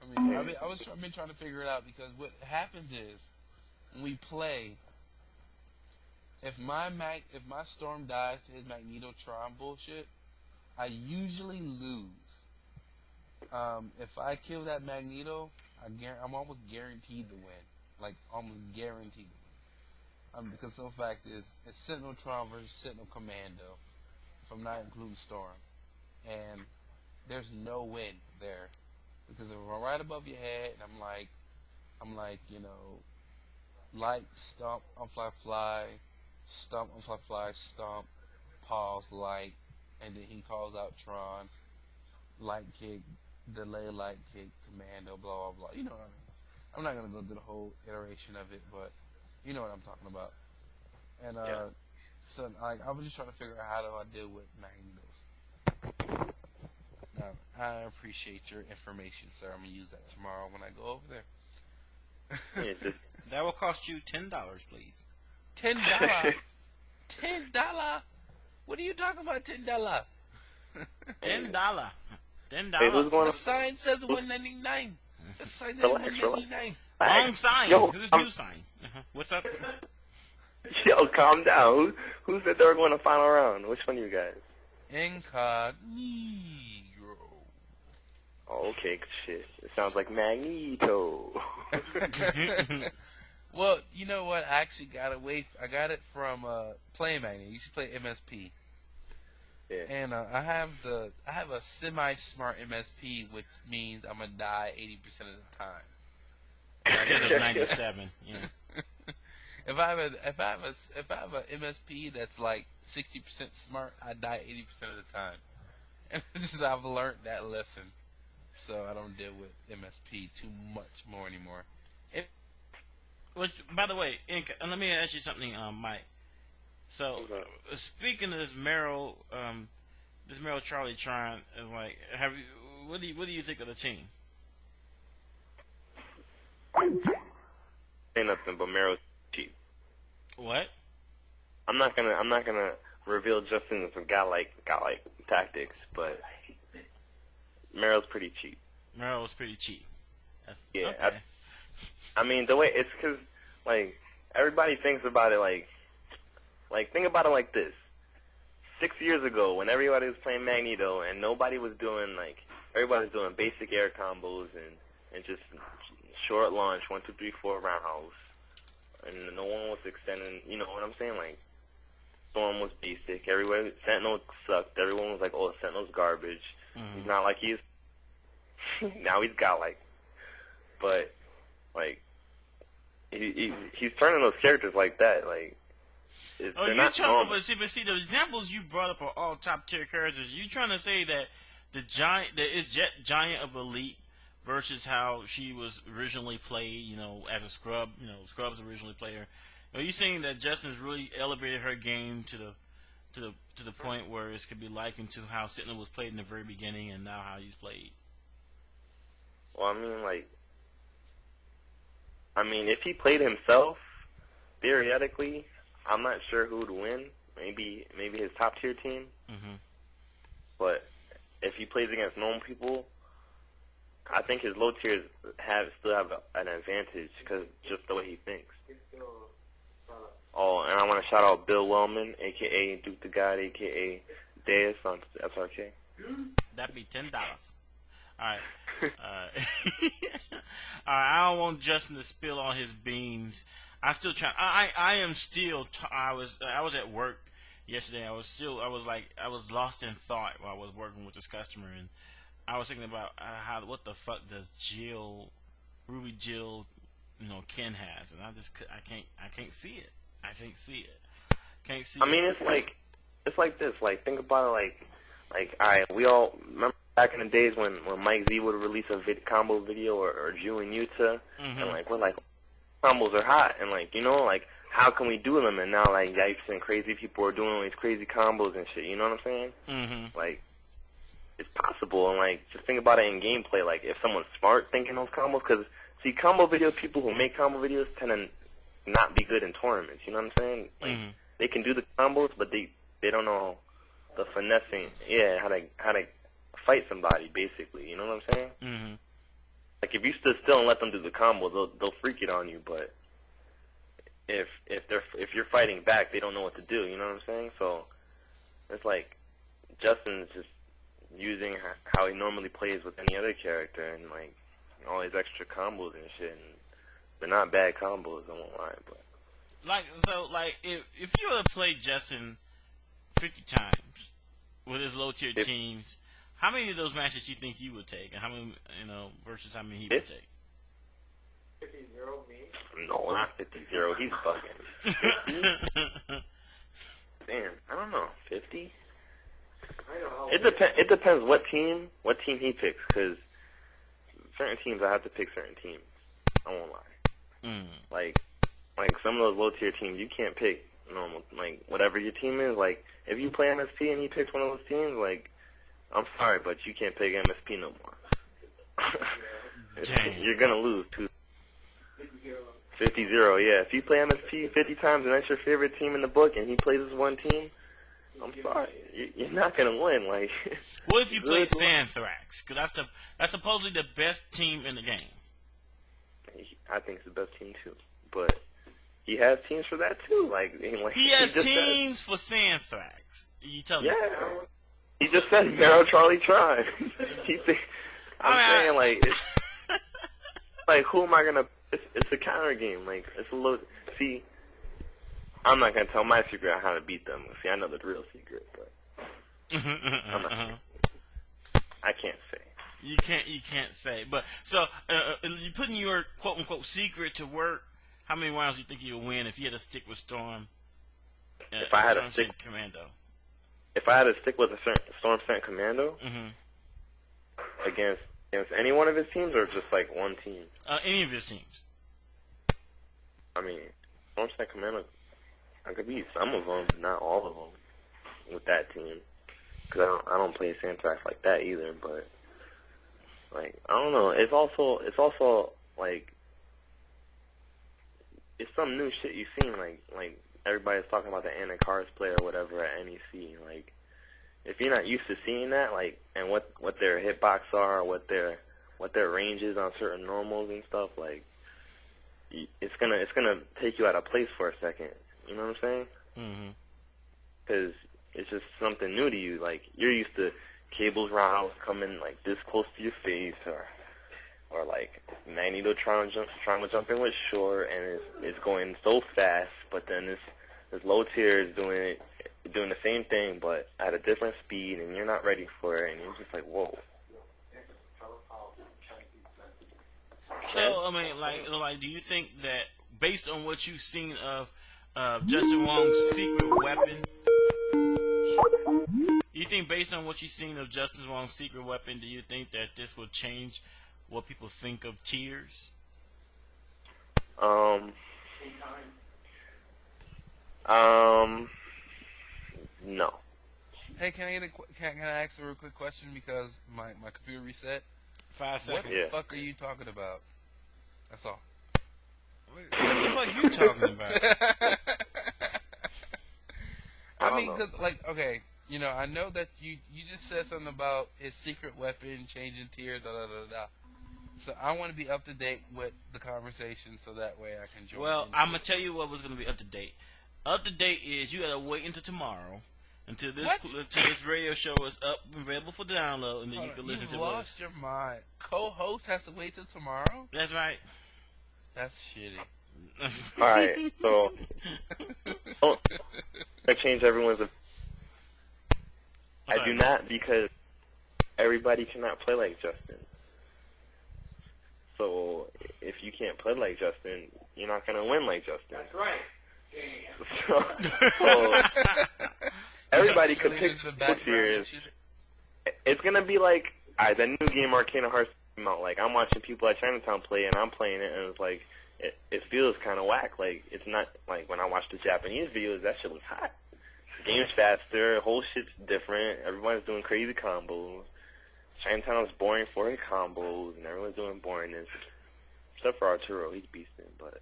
Speaker 4: I've been trying to figure it out because what happens is when we play, if my storm dies to his magnetotron bullshit, I usually lose. If I kill that magneto, I'm almost guaranteed to win. Like almost guaranteed to win. Because the fact is, it's Sentineltron versus Sentinel Commando. If I'm not including Storm, and there's no win there because if I'm right above your head, and I'm like, you know, light stomp, fly, stomp, fly, stomp, pause, light, and then he calls out Tron, light kick, delay, light kick, commando, blah blah blah. You know what I mean? I'm not gonna go through the whole iteration of it, but you know what I'm talking about. And so I was just trying to figure out how do I deal with magnetos. Now, I appreciate your information, sir. I'm gonna use that tomorrow when I go over there.
Speaker 1: That will cost you $10, please.
Speaker 4: $10. $10. What are you talking about? $10.
Speaker 1: $10. $10.
Speaker 3: Hey, who's going
Speaker 4: The sign says $199. The sign says
Speaker 3: Relax.
Speaker 4: $199.
Speaker 1: Wrong sign.
Speaker 3: Yo,
Speaker 1: Who's new sign? What's up?
Speaker 3: Yo, calm down. Who said they were going to final round? Which one of you guys?
Speaker 4: Incognegro.
Speaker 3: Oh, okay, shit. It sounds like Magneto.
Speaker 4: Well, you know what? I actually got it from Play Magnet. You should play MSP.
Speaker 3: Yeah.
Speaker 4: And I have a semi-smart MSP, which means I'm gonna die 80% of the time.
Speaker 1: Instead of 97. Yeah.
Speaker 4: If I have a MSP that's like 60% smart, I die 80% of the time. And I've learned that lesson, so I don't deal with MSP too much more anymore.
Speaker 1: Which, by the way, let me ask you something, Mike. So, speaking of this Meryl Charlie Tron, is like, what do you think of the team?
Speaker 3: Say nothing, but Meryl cheap.
Speaker 1: What?
Speaker 3: I'm not gonna reveal Justin as a guy like tactics, but Meryl's pretty cheap.
Speaker 1: Meryl's pretty cheap.
Speaker 3: Yeah,
Speaker 1: Okay.
Speaker 3: I mean the way it's because like everybody thinks about it like think about it like this. 6 years ago, when everybody was playing Magneto and nobody was doing everybody was doing basic air combos and just short launch 1, 2, 3, 4 roundhouse, and no one was extending. You know what I'm saying? Like Storm was basic. Everybody Sentinel sucked. Everyone was like, "Oh, Sentinel's garbage."
Speaker 1: Mm-hmm.
Speaker 3: He's not like he's now. He's got but he's turning those characters like that. Like,
Speaker 1: oh,
Speaker 3: they're
Speaker 1: you
Speaker 3: not
Speaker 1: talking
Speaker 3: normal.
Speaker 1: about? See, the examples you brought up are all top tier characters. You trying to say that that is Giant of Elite versus how she was originally played? You know, as a scrub. You know, Scrub's originally played her. Are you saying that Justin's really elevated her game to the point where it could be likened to how Sentinel was played in the very beginning and now how he's played?
Speaker 3: Well, I mean, if he played himself, theoretically, I'm not sure who would win. Maybe his top tier team.
Speaker 1: Mm-hmm.
Speaker 3: But if he plays against normal people, I think his low tiers still have an advantage because just the way he thinks. Oh, and I want to shout out Bill Wellman, a.k.a. Duke the God, a.k.a. Deus on SRK.
Speaker 1: That'd be $10. All right. All right. I don't want Justin to spill all his beans. I still try. I am still. I was at work yesterday. I was lost in thought while I was working with this customer, and I was thinking about what the fuck does Ruby Jill, Ken has, and I can't see it. I can't see it. Can't see.
Speaker 3: I mean, it's like this. Like, think about it. Like, all right, we all remember back in the days when Mike Z would release a combo video or Drew and Utah,
Speaker 1: mm-hmm.
Speaker 3: and we're like, combos are hot, and how can we do them? And now yipes and crazy people are doing all these crazy combos and shit. You know what I'm saying?
Speaker 1: Mm-hmm.
Speaker 3: Like, it's possible, and just think about it in gameplay. Like, if someone's smart thinking those combos, because see, combo video people who make combo videos tend to not be good in tournaments. You know what I'm saying? Like,
Speaker 1: mm-hmm.
Speaker 3: They can do the combos, but they don't know the finessing. Yeah, how to fight somebody, basically. You know what I'm saying?
Speaker 1: Mm-hmm.
Speaker 3: Like, if you stood still and let them do the combo, they'll freak it on you. But if you're fighting back, they don't know what to do. You know what I'm saying? So it's like Justin's just using how he normally plays with any other character, and like all these extra combos and shit. And they're not bad combos, I won't lie. But
Speaker 1: if you were to play Justin 50 times with his low tier teams, how many of those matches do you think you would take, and how many, versus how many he would take?
Speaker 5: 50-0 me?
Speaker 3: No, not 50-0. He's bugging. 50? Damn, I don't know. 50? It depends what team he picks, because certain teams I have to pick certain teams. I won't lie. Like some of those low tier teams, you can't pick normal. Like whatever your team is. Like if you play MSP and he picks one of those teams, like I'm sorry, but you can't pick MSP no more. You're gonna lose too. 50-0, yeah. If you play MSP 50 times and that's your favorite team in the book, and he plays this one team, I'm sorry, you're not gonna win. Like,
Speaker 1: what if you play Santhrax? Because that's supposedly the best team in the game.
Speaker 3: I think it's the best team too, but he has teams for that too. He
Speaker 1: has teams for Santhrax. You tell me.
Speaker 3: Yeah, he just said Mero Charlie Tribe. I'm saying like, it's, like who am I gonna? It's a counter game. Like it's a little. See, I'm not gonna tell my secret on how to beat them. See, I know the real secret, but I'm not. I can't say.
Speaker 1: You can't say. But so you putting your quote unquote secret to work. How many rounds do you think you'll win if you had to stick with Storm?
Speaker 3: If I had to stick
Speaker 1: Commando.
Speaker 3: If I had to stick with a Storm Scent Commando against any one of his teams, or just like one team?
Speaker 1: Any of his teams.
Speaker 3: I mean, Storm Scent Commando, I could beat some of them, but not all of them with that team. Because I don't play Santrax like that either. But like I don't know. It's also like it's some new shit you've seen. Like everybody's talking about the Anacars player or whatever at NEC. Like if you're not used to seeing that, like and what their hitbox are, or what their range is on certain normals and stuff, like it's gonna take you out of place for a second. You know what I'm saying?
Speaker 1: Mm-hmm.
Speaker 3: Because it's just something new to you. Like you're used to cables rounds coming like this close to your face, or like Magneto trying to jump in with short, and it's going so fast. But then this low tier is doing the same thing, but at a different speed, and you're not ready for it, and you're just like, whoa.
Speaker 1: So I mean, like, do you think that based on what you've seen of Justin Wong's secret weapon? Do you think based on what you've seen of Justin Wong's secret weapon, do you think that this will change what people think of tiers?
Speaker 3: No.
Speaker 4: Hey, can I ask a real quick question because my computer reset?
Speaker 1: 5 seconds.
Speaker 4: What the fuck are you talking about? That's all.
Speaker 1: What the fuck are you talking about?
Speaker 4: I mean, cause okay, I know that you just said something about his secret weapon changing tier, da da da da. So I want to be up to date with the conversation, so that way I can join.
Speaker 1: Well, I'm gonna tell you what was gonna be up to date. Up to date is you gotta wait until tomorrow, until this radio show is up and available for download, and then you can listen to us.
Speaker 4: You've lost your mind. Co-host has to wait till tomorrow?
Speaker 1: That's right.
Speaker 4: That's shitty.
Speaker 3: Alright, so I change everyone's. I do not, because everybody cannot play like Justin. So if you can't play like Justin, you're not gonna win like Justin.
Speaker 5: That's right.
Speaker 3: So everybody could pick two tiers. It's gonna be like the new game Arcana Hearts came out. Like I'm watching people at Chinatown play, and I'm playing it, and it's like it feels kind of whack. Like it's not like when I watch the Japanese videos. That shit was hot. The game's faster. Whole shit's different. Everybody's doing crazy combos. Chinatown's boring for his combos, and everyone's doing boringness. Except for Arturo, he's beasting. But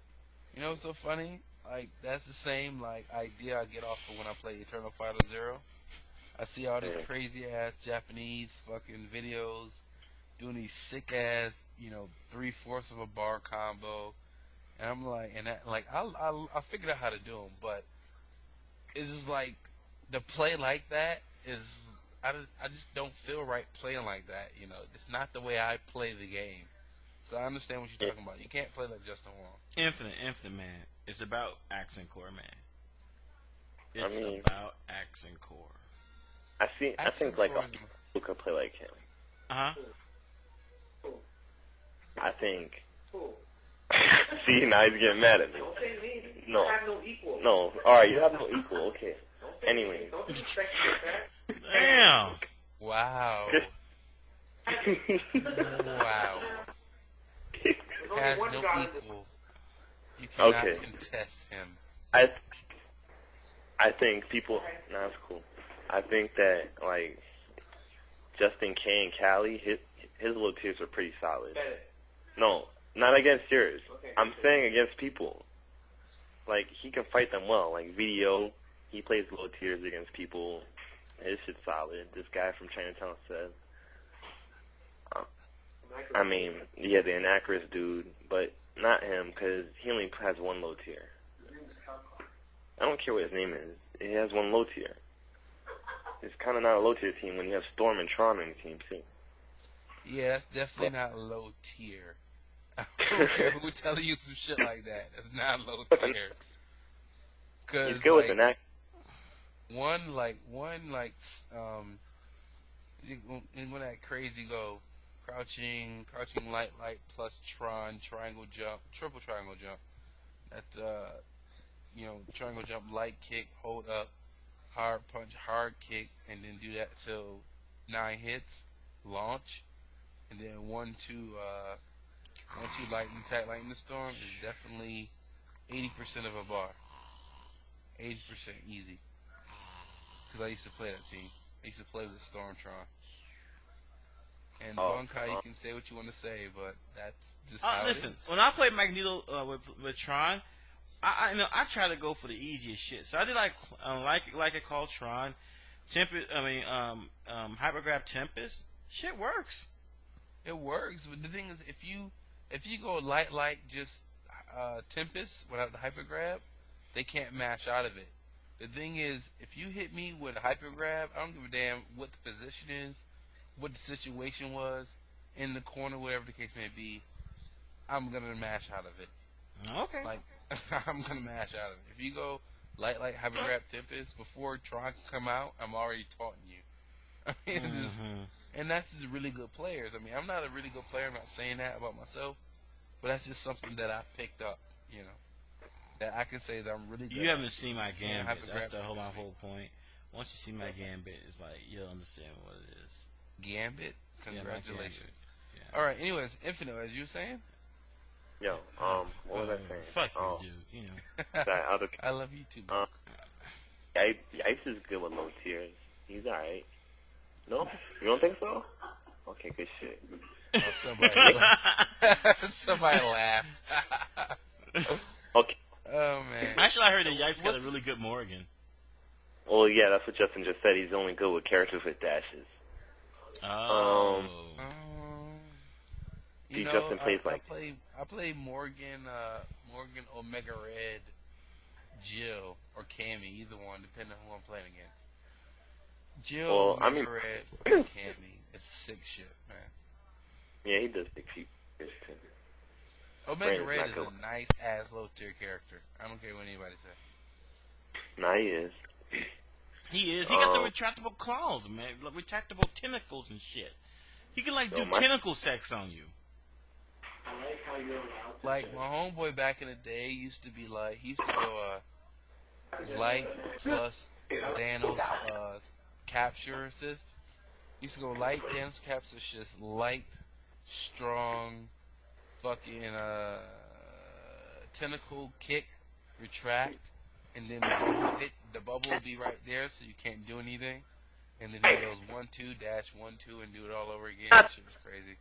Speaker 4: you know what's so funny? Like that's the same idea I get off of when I play Eternal Fighter 0. I see all these crazy ass Japanese fucking videos doing these sick ass, 3/4 of a bar combo, and I'm like, I figured out how to do them, but it's just like the play like that is I just don't feel right playing like that. It's not the way I play the game. So I understand what you're talking about. You can't play like Justin Wong.
Speaker 1: Infinite, man. It's about accent core, man. It's about accent core.
Speaker 3: I think like who could play like him. I think. See, now he's getting mad at me. No. No. All right, you have no equal. Okay. Anyway.
Speaker 1: Damn.
Speaker 4: Wow. Wow. Has no equal. You cannot contest him.
Speaker 3: I think people. No, that's cool. I think that like Justin K and Cali, his low tiers are pretty solid. No, not against yours. I'm saying against people. Like he can fight them well. Like VDO, he plays low tiers against people. His shit's solid. This guy from Chinatown said. I mean, yeah, the Anacris dude, but not him because he only has one low tier. I don't care what his name is. He has one low tier. It's kind of not a low tier team when you have Storm and Tron on your team too.
Speaker 4: Yeah, that's definitely not low tier. I don't care who telling you some shit like that. That's not low tier. Cause
Speaker 3: he's good with the knack.
Speaker 4: One when that crazy go, crouching light plus Tron, triangle jump, triple triangle jump. That's triangle jump, light kick, hold up, hard punch, hard kick, and then do that till 9 hits, launch, and then 1-2 lightning attack, lightning storm is definitely 80% of a bar. 80% easy. Because I used to play that team. I used to play with Stormtron. And Bunkai, you can say what you want to say, but that's just how
Speaker 1: listen,
Speaker 4: it is.
Speaker 1: when I played Magneto with Tron, I try to go for the easiest shit. So I did like I call Tron, Hypergraph Tempest. Shit works.
Speaker 4: It works, but the thing is, if you go light just Tempest without the Hypergrab, they can't mash out of it. The thing is, if you hit me with a Hypergrab, I don't give a damn what the position is, what the situation was, in the corner, whatever the case may be, I'm gonna mash out of it.
Speaker 1: Okay.
Speaker 4: Like, I'm gonna mash out of it. If you go light Hypergrab Tempest, before Tron can come out, I'm already taunting you. I mean, and that's just really good players. I mean, I'm not a really good player. I'm not saying that about myself, but that's just something that I picked up, that I can say that I'm really good.
Speaker 1: You haven't seen my Gambit. That's my whole point. Once you see my Gambit, it's like you'll understand what it is.
Speaker 4: Gambit? Congratulations.
Speaker 1: Yeah.
Speaker 4: All right. Anyways, Infinite, as you were saying.
Speaker 3: Yo, what was I saying?
Speaker 1: Fuck you, dude.
Speaker 4: I love you too.
Speaker 3: Ice is good with low tiers. He's alright. No, you don't think so? Okay, good shit.
Speaker 4: Somebody laughed.
Speaker 3: Okay.
Speaker 4: Oh man.
Speaker 1: Actually, I heard that Yipes got a really good Morgan.
Speaker 3: Well, yeah, that's what Justin just said. He's only good with characters with dashes. Justin plays
Speaker 4: I play Morgan Omega Red, Jill, or Cammy, either one, depending on who I'm playing against. Jill, Omega Red, or Cammy. It's sick shit, man.
Speaker 3: Yeah, he does big shit.
Speaker 4: Omega Red is a nice ass low tier character. I don't care what anybody says.
Speaker 3: Nah, he is.
Speaker 1: He is. He got the retractable claws, man. Like retractable tentacles and shit. He can do tentacle sex on you.
Speaker 5: I like how you're allowed to.
Speaker 4: Like my homeboy back in the day used to be like, he used to go light plus Thanos capture assist. He used to go light Thanos capture assist, light, strong, fucking tentacle kick, retract, and then the bubble will be right there, so you can't do anything. And then he goes 1-2 dash 1-2 and do it all over again. That shit was crazy.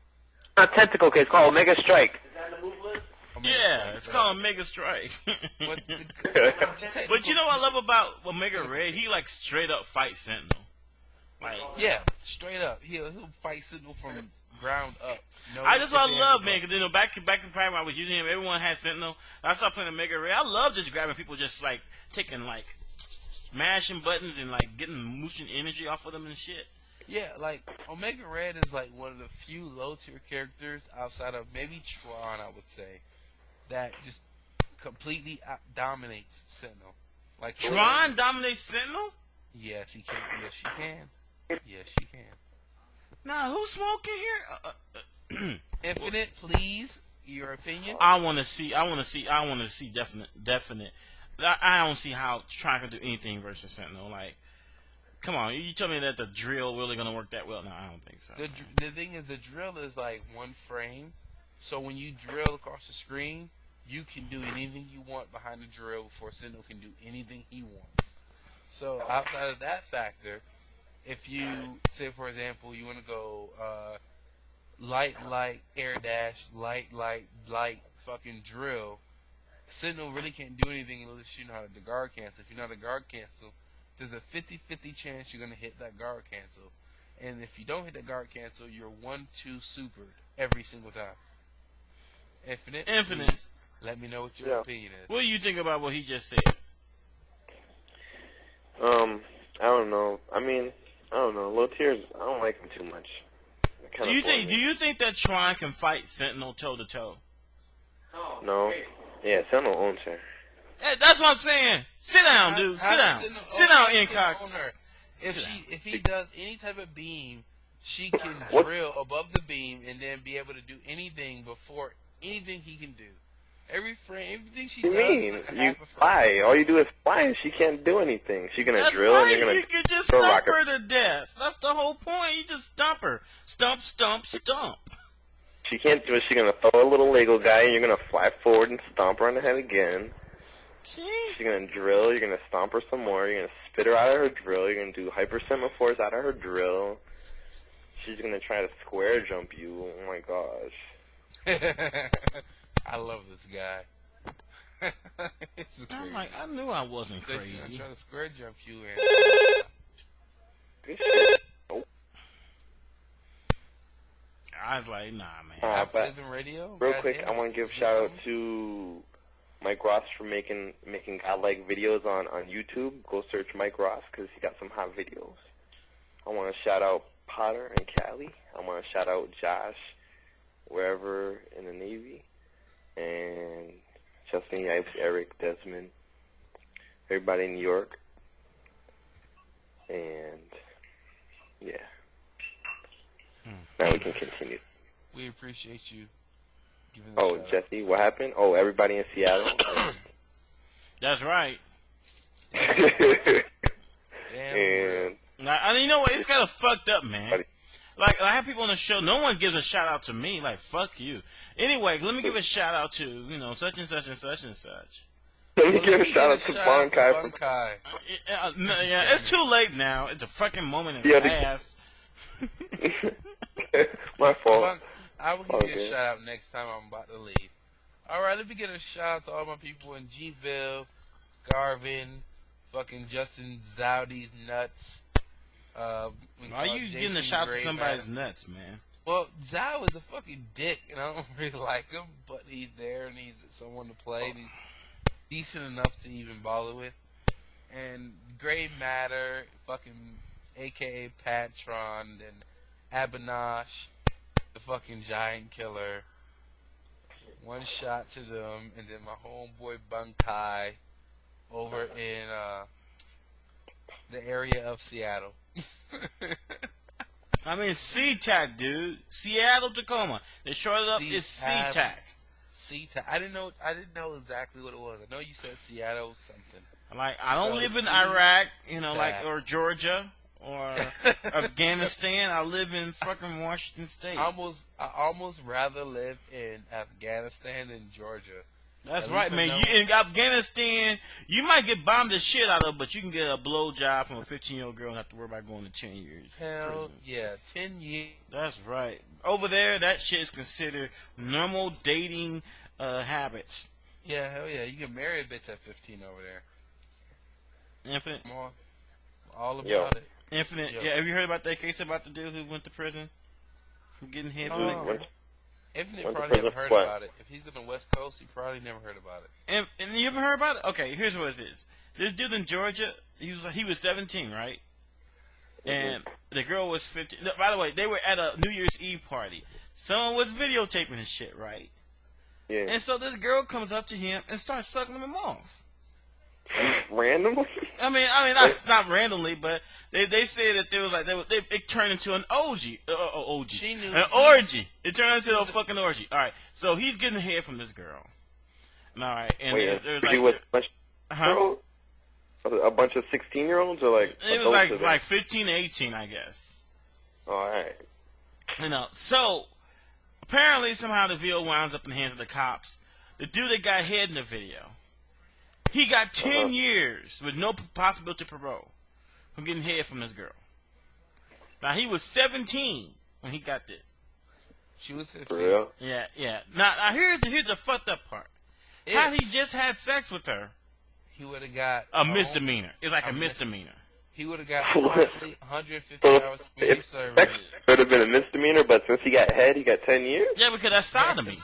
Speaker 3: Not tentacle kick, it's called Omega Strike.
Speaker 5: Is that the move list?
Speaker 1: Yeah, it's called Omega Strike.
Speaker 4: But
Speaker 1: you know what I love about Omega Red? He like straight up fight Sentinel. Like,
Speaker 4: Yeah, straight up. He'll fight Sentinel from ground up. No,
Speaker 1: that's what I love,
Speaker 4: ifs,
Speaker 1: man. Because back to the time when I was using him, everyone had Sentinel. I started playing Omega Ray. I love just grabbing people, just like taking like mashing buttons and like getting mooching energy off of them and shit.
Speaker 4: Yeah, like Omega Red is like one of the few low tier characters outside of maybe Tron, I would say, that just completely dominates Sentinel. Like
Speaker 1: Tron dominates Sentinel?
Speaker 4: Yes, he can. Yes, she can. Yes, she can.
Speaker 1: Nah, who's smoking here?
Speaker 4: Infinite, please. Your opinion?
Speaker 1: I want to see definite. I don't see how Tron can do anything versus Sentinel. Like, come on, you tell me that the drill really gonna work that well? No, I don't think so.
Speaker 4: The thing is, the drill is like one frame, so when you drill across the screen, you can do anything you want behind the drill before Sentinel can do anything he wants. So outside of that factor, if you say, for example, you want to go light, air dash, light, fucking drill, Sentinel really can't do anything unless you know how to guard cancel. If you know how to guard cancel, there's a 50-50 chance you're going to hit that guard cancel. And if you don't hit that guard cancel, you're 1-2 supered every single time. Infinite. Please, let me know what your opinion is.
Speaker 1: What do you think about what he just said?
Speaker 3: I don't know. I mean, I don't know. Low tiers, I don't like them too much.
Speaker 1: Do you think that Tron can fight Sentinel toe to toe?
Speaker 3: No. Yeah, Sentinel owns her.
Speaker 1: Hey, that's what I'm saying. Sit down, dude. Sit down. Sit down, Incognegro.
Speaker 4: If he does any type of beam, she can drill above the beam and then be able to do anything before anything he can do. Everything she does.
Speaker 3: What do you mean? You fly. All you do is fly, and she can't do anything. She's gonna drill, and you're gonna.
Speaker 1: You can just stomp her to death. That's the whole point. You just stomp her. Stomp, stomp, stomp.
Speaker 3: She can't do it. She's gonna throw a little Lego guy, and you're gonna fly forward and stomp her on the head again.
Speaker 1: See?
Speaker 3: She's gonna drill. You're gonna stomp her some more. You're gonna spit her out of her drill. You're gonna do hyper semaphores out of her drill. She's gonna try to square jump you. Oh my gosh.
Speaker 4: I love this guy.
Speaker 1: I'm like, I knew I wasn't crazy.
Speaker 4: I'm trying to square jump you in.
Speaker 3: Good shit. Oh.
Speaker 1: I was like, nah, man.
Speaker 4: AlphaISM Radio.
Speaker 3: Real quick, I want to give a shout out to Mike Ross for making godlike videos on YouTube. Go search Mike Ross because he got some hot videos. I want to shout out Potter and Callie. I want to shout out Josh, wherever in the Navy. And Justin Yipes, Eric, Desmond, everybody in New York, and yeah. Now we can continue.
Speaker 4: We appreciate you giving us
Speaker 3: Jesse, what happened? Oh, everybody in Seattle.
Speaker 1: That's right.
Speaker 4: Damn.
Speaker 3: And
Speaker 1: now, you know what? It's kind of fucked up, man. Like, I have people on the show, no one gives a shout out to me. Like, fuck you. Anyway, let me give a shout out to, such and such and such and such.
Speaker 3: Let me give a shout out to Bonkai.
Speaker 1: Yeah, it's too late now. It's a fucking moment in the past.
Speaker 3: My fault.
Speaker 4: I will give you a shout out next time I'm about to leave. Alright, let me get a shout out to all my people in Gville, Garvin, fucking Justin Zowdy's nuts.
Speaker 1: Why are you getting a shout to somebody's nuts, man?
Speaker 4: Well, Zhao is a fucking dick, and I don't really like him, but he's there, and he's someone to play, and he's decent enough to even bother with. And Gray Matter, fucking a.k.a. Patron, and Abinash, the fucking giant killer. One shot to them, and then my homeboy Bunkai over in the area of Seattle.
Speaker 1: I mean, SeaTac, dude. Seattle, Tacoma. They short it up. It's SeaTac.
Speaker 4: SeaTac. I didn't know exactly what it was. I know you said Seattle something.
Speaker 1: Like, I don't live in Iraq, or Georgia or Afghanistan. I live in fucking Washington State.
Speaker 4: I almost rather live in Afghanistan than Georgia.
Speaker 1: That's right, man. In Afghanistan, you might get bombed the shit out of, but you can get a blowjob from a 15-year-old girl and not have to worry about going to 10 years.
Speaker 4: Hell yeah, 10 years.
Speaker 1: That's right. Over there, that shit is considered normal dating habits.
Speaker 4: Yeah, hell yeah. You can marry a bitch at 15 over there.
Speaker 1: Infinite.
Speaker 4: All about it.
Speaker 1: Infinite.
Speaker 4: Yo.
Speaker 1: Yeah, have you heard about that case about the dude who went to prison from getting hit from it?
Speaker 4: Infinite
Speaker 3: Went to
Speaker 4: probably
Speaker 3: prison
Speaker 4: never heard
Speaker 3: for what?
Speaker 4: about it. If he's in the West Coast, he probably never heard about it.
Speaker 1: And you ever heard about it? Okay, here's what it is. This dude in Georgia, he was 17, right? And the girl was 15. No, by the way, they were at a New Year's Eve party. Someone was videotaping his shit, right?
Speaker 3: Yeah.
Speaker 1: And so this girl comes up to him and starts sucking him off.
Speaker 3: Randomly?
Speaker 1: I mean, not randomly, but they said that there was like it turned into an orgy.
Speaker 4: She knew
Speaker 1: An orgy. It turned into a fucking orgy. All right, so he's getting head from this girl. All right, and
Speaker 3: Wait,
Speaker 1: there's
Speaker 3: he
Speaker 1: like,
Speaker 3: was a bunch
Speaker 1: huh?
Speaker 3: a bunch of 16-year-olds or like
Speaker 1: It was
Speaker 3: adults or
Speaker 1: like 15 to 18, I guess.
Speaker 3: all right.
Speaker 1: So apparently somehow the video winds up in the hands of the cops. The dude that got head in the video, he got 10 years with no possibility of parole from getting head from this girl. Now he was 17 when he got this.
Speaker 4: She was 15.
Speaker 3: For real?
Speaker 1: Yeah. Now here's the fucked up part. How he just had sex with her?
Speaker 4: He would have got
Speaker 1: A misdemeanor. It's like a misdemeanor.
Speaker 4: He would have got 150 hours community service.
Speaker 3: Sex would have been a misdemeanor, but since he got head, he got 10 years?
Speaker 1: Yeah, because that's sodomy.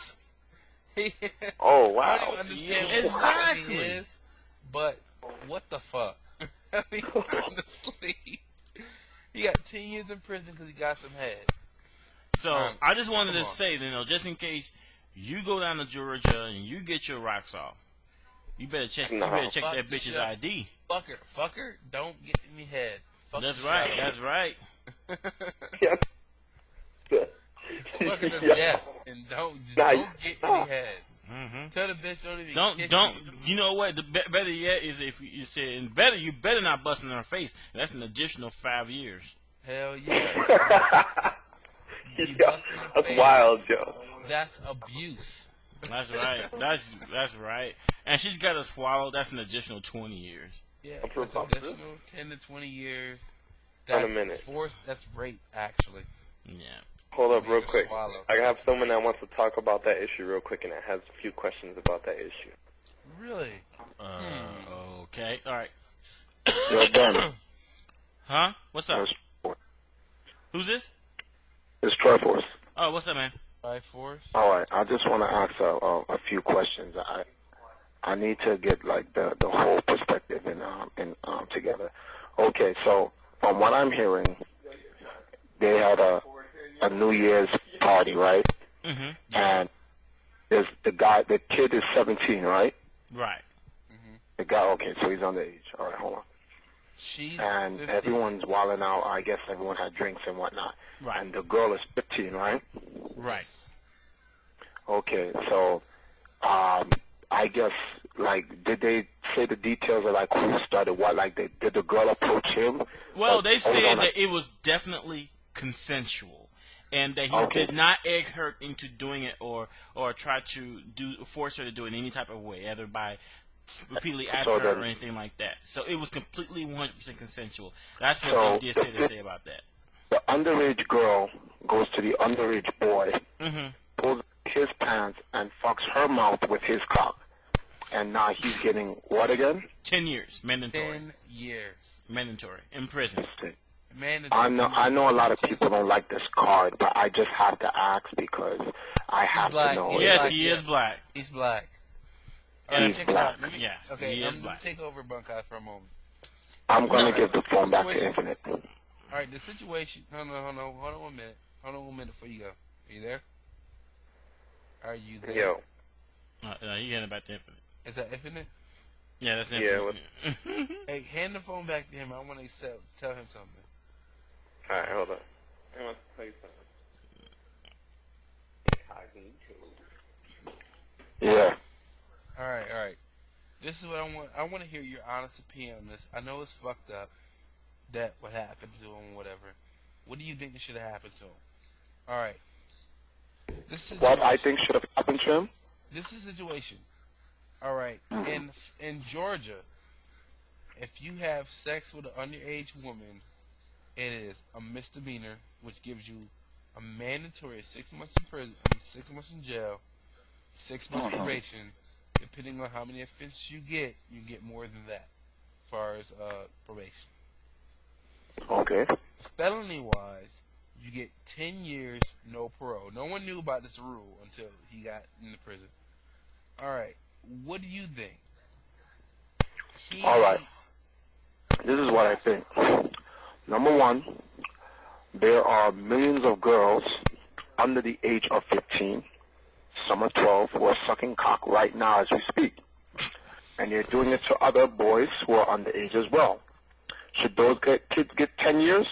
Speaker 3: Oh,
Speaker 4: I
Speaker 3: wow.
Speaker 4: don't even understand
Speaker 1: Yeah,
Speaker 4: what sodomy
Speaker 1: exactly.
Speaker 4: is, but what the fuck? I mean, honestly, he got 10 years in prison because he got some head.
Speaker 1: So I just wanted
Speaker 4: come
Speaker 1: to
Speaker 4: on.
Speaker 1: say, just in case you go down to Georgia and you get your rocks off, you better check.
Speaker 3: No.
Speaker 1: You better check
Speaker 4: Fuck
Speaker 1: that
Speaker 4: the
Speaker 1: bitch's
Speaker 4: shit.
Speaker 1: ID.
Speaker 4: Fucker, don't get me head. Fuck
Speaker 1: That's
Speaker 4: the
Speaker 1: right.
Speaker 4: shit.
Speaker 1: That's right.
Speaker 3: Yeah.
Speaker 4: Fuck her to
Speaker 3: Yeah.
Speaker 4: death and don't
Speaker 3: Nah,
Speaker 4: get any head.
Speaker 1: Mm-hmm.
Speaker 4: Tell the bitch don't even
Speaker 1: Don't.
Speaker 4: kiss me.
Speaker 1: You know what? The better yet is if you say, and better you better not bust in her face. That's an additional 5 years.
Speaker 4: Hell yeah. You
Speaker 3: Yeah,
Speaker 4: busting her
Speaker 3: that's
Speaker 4: face.
Speaker 3: wild, Joe.
Speaker 4: That's abuse.
Speaker 1: That's right. That's right. And she's got to swallow. That's an additional 20 years.
Speaker 4: Yeah,
Speaker 3: I'm
Speaker 4: that's
Speaker 3: for
Speaker 4: additional 10 to 20 years.
Speaker 3: On a
Speaker 4: That's
Speaker 3: minute.
Speaker 4: That's rape, actually.
Speaker 1: Yeah.
Speaker 3: Hold up
Speaker 4: I mean,
Speaker 3: real
Speaker 4: you
Speaker 3: quick.
Speaker 4: swallow.
Speaker 3: I have someone that wants to talk about that issue real quick, and has a few questions about that issue.
Speaker 4: Really?
Speaker 1: Okay. All right.
Speaker 6: Yo, Ben.
Speaker 1: Huh? What's up?
Speaker 6: It's
Speaker 1: Who's this?
Speaker 6: Triforce.
Speaker 1: Oh, what's up, man?
Speaker 4: By force?
Speaker 6: All right, I just want to ask a few questions. I need to get like the whole perspective in together. Okay, so from what I'm hearing, they had a New Year's party, right?
Speaker 1: Mm-hmm.
Speaker 6: And there's the kid is 17, right?
Speaker 1: Right.
Speaker 6: The guy, okay, so he's underage. All right, hold on.
Speaker 4: She's
Speaker 6: And
Speaker 4: 15.
Speaker 6: everyone's wilding out. I guess everyone had drinks and whatnot.
Speaker 1: Right.
Speaker 6: And the girl is 15, right?
Speaker 1: Right.
Speaker 6: Okay, so I guess like did they say the details of like who started what? Like did the girl approach him?
Speaker 1: Well,
Speaker 6: Or-
Speaker 1: they
Speaker 6: hold
Speaker 1: said
Speaker 6: on,
Speaker 1: that it was definitely consensual, and that he
Speaker 6: Okay.
Speaker 1: did not egg her into doing it or try to force her to do it in any type of way, either by repeatedly asking
Speaker 6: So
Speaker 1: her
Speaker 6: then-
Speaker 1: or anything like that. So it was completely 100% consensual. That's what
Speaker 6: So-
Speaker 1: they did say about that.
Speaker 6: the underage girl goes to the underage boy,
Speaker 1: Mm-hmm.
Speaker 6: pulls his pants and fucks her mouth with his cock, and now he's getting what again?
Speaker 1: 10 years, mandatory,
Speaker 4: 10 years.
Speaker 1: mandatory in prison.
Speaker 4: Mandatory.
Speaker 6: I know a lot of people don't like this card, but I just have to ask because I have
Speaker 4: black.
Speaker 6: to know.
Speaker 4: He's
Speaker 1: Yes,
Speaker 4: black,
Speaker 1: he
Speaker 4: yeah.
Speaker 1: is black.
Speaker 4: He's black.
Speaker 1: And
Speaker 6: He's
Speaker 4: check
Speaker 6: black.
Speaker 4: it out. Let me-
Speaker 1: Yes,
Speaker 4: okay,
Speaker 1: he is
Speaker 4: let me
Speaker 1: black.
Speaker 4: take over Bunkai for a moment.
Speaker 6: I'm gonna
Speaker 1: No.
Speaker 6: give the phone back to
Speaker 4: Situation.
Speaker 6: Infinite.
Speaker 4: All right, the situation. Hold on 1 minute. Hold on 1 minute before you go. Are you there? Are you there?
Speaker 3: Yo.
Speaker 1: You getting back to Infinite.
Speaker 4: Is that Infinite?
Speaker 1: Yeah, that's
Speaker 3: Yeah,
Speaker 1: Infinite.
Speaker 4: Hey, hand the phone back to him. I want to tell him something.
Speaker 3: Alright, hold on. I want to tell you something.
Speaker 6: Yeah.
Speaker 4: All right. This is what I want. I want to hear your honest opinion on this. I know it's fucked up that what happened to him, whatever. What do you think should have happened to him? All right. This is
Speaker 6: What I think should have happened to him?
Speaker 4: This is the situation. All right. In Georgia, if you have sex with an underage woman, it is a misdemeanor, which gives you a mandatory 6 months in prison, 6 months in jail, 6 months probation. Depending on how many offenses you get more than that, as far as probation.
Speaker 6: Okay.
Speaker 4: Felony-wise, you get 10 years, no parole. No one knew about this rule until he got into prison. All right, what do you think?
Speaker 6: All right. This is what I think. Number one, there are millions of girls under the age of 15, some are 12, who are sucking cock right now as we speak. And they're doing it to other boys who are underage as well. Should those kids get 10 years?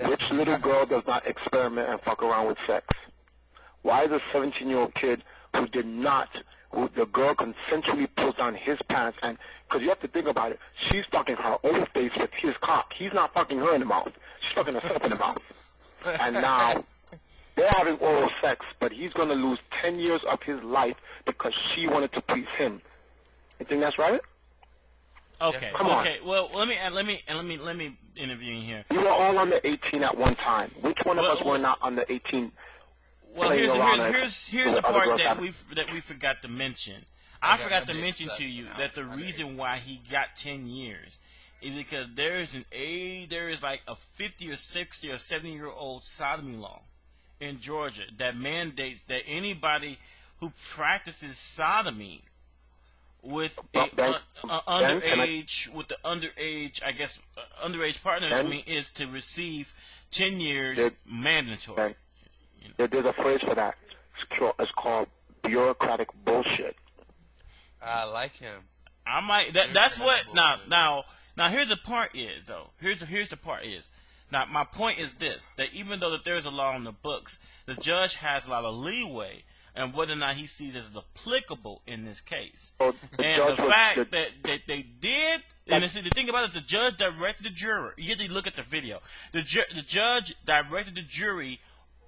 Speaker 6: Which little girl does not experiment and fuck around with sex? Why is a 17-year-old kid who the girl consensually pulls down his pants, and because you have to think about it, she's fucking her own face with his cock. He's not fucking her in the mouth. She's fucking herself in the mouth. And now they're having oral sex, but he's going to lose 10 years of his life because she wanted to please him. You think that's right?
Speaker 1: Okay.
Speaker 6: Come on.
Speaker 1: Okay. Well, let me intervene here.
Speaker 6: We were all under 18 at one time. Which one of us were not under 18?
Speaker 1: Well, here's the part that we forgot to mention. I forgot to mention to you that the reason why he got 10 years is because there is like a 50 or 60 or 70-year-old sodomy law in Georgia that mandates that anybody who practices sodomy with underage partners is to receive 10 years mandatory.
Speaker 6: There's a phrase for that. It's called bureaucratic bullshit.
Speaker 4: I like him.
Speaker 1: I might. That's what. Now. Here's the part is though. Here's the part is. Now my point is this: that even though that there's a law in the books, the judge has a lot of leeway and whether or not he sees it as applicable in this case. And the fact that they did, and see, the thing about it is the judge directed the juror. You have to look at the video. The judge directed the jury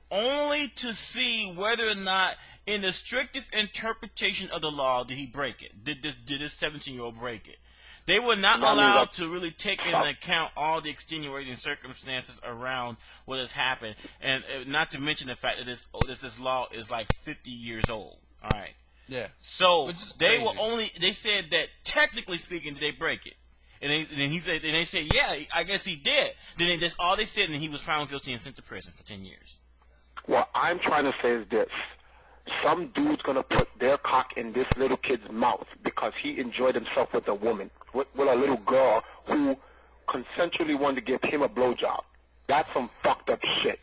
Speaker 1: only to see whether or not, in the strictest interpretation of the law, did he break it? Did this 17-year-old break it? They were not allowed to really take into account all the extenuating circumstances around what has happened, and not to mention the fact that this law is like 50 years old. All right.
Speaker 4: Yeah.
Speaker 1: So they said that technically speaking, did they break it? And they said, yeah, I guess he did. Then that's all they said, and he was found guilty and sent to prison for 10 years.
Speaker 6: What I'm trying to say is this. Some dude's going to put their cock in this little kid's mouth because he enjoyed himself with a woman, with a little girl who consensually wanted to give him a blowjob. That's some fucked up shit.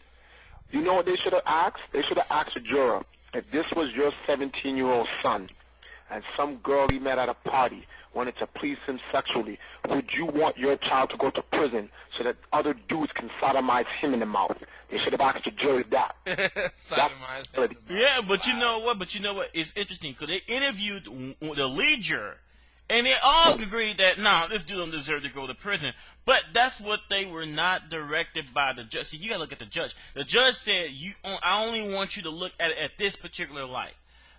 Speaker 6: You know what they should have asked? They should have asked a juror, if this was your 17-year-old son and some girl he met at a party wanted to please him sexually, would you want your child to go to prison so that other dudes can sodomize him in the mouth? They should have asked the jury that.
Speaker 1: Yeah, but you know what? It's interesting because they interviewed the lead juror, and they all agreed that this dude don't deserve to go to prison. But that's what they were not directed by the judge. See, you gotta look at the judge. The judge said, I only want you to look at it at this particular light.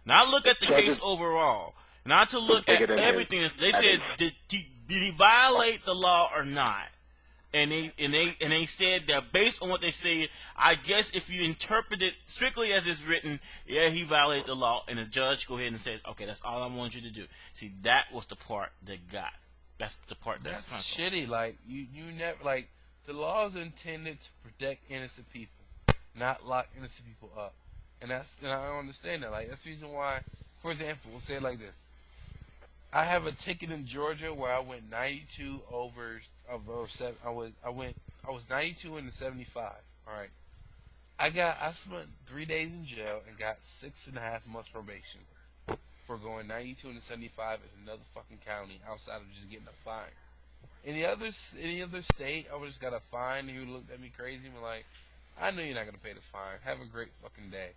Speaker 1: Not look at the case overall. Not to look at everything. They said, did he violate the law or not? And they said that based on what they say, I guess if you interpret it strictly as it's written, yeah, he violated the law. And the judge go ahead and says, okay, that's all I want you to do. See, that was the part that got. That's the part that's
Speaker 4: shitty. Like you never like the law is intended to protect innocent people, not lock innocent people up. And I don't understand that. Like that's the reason why. For example, we'll say it like this. I have a ticket in Georgia where I went 92 over 7. I was 92 into 75. All right. I spent 3 days in jail and got 6.5 months probation for going 92 into 75 in another fucking county outside of just getting a fine. Any other state, I would just got a fine. And he looked at me crazy and was like, "I know you're not gonna pay the fine. Have a great fucking day,"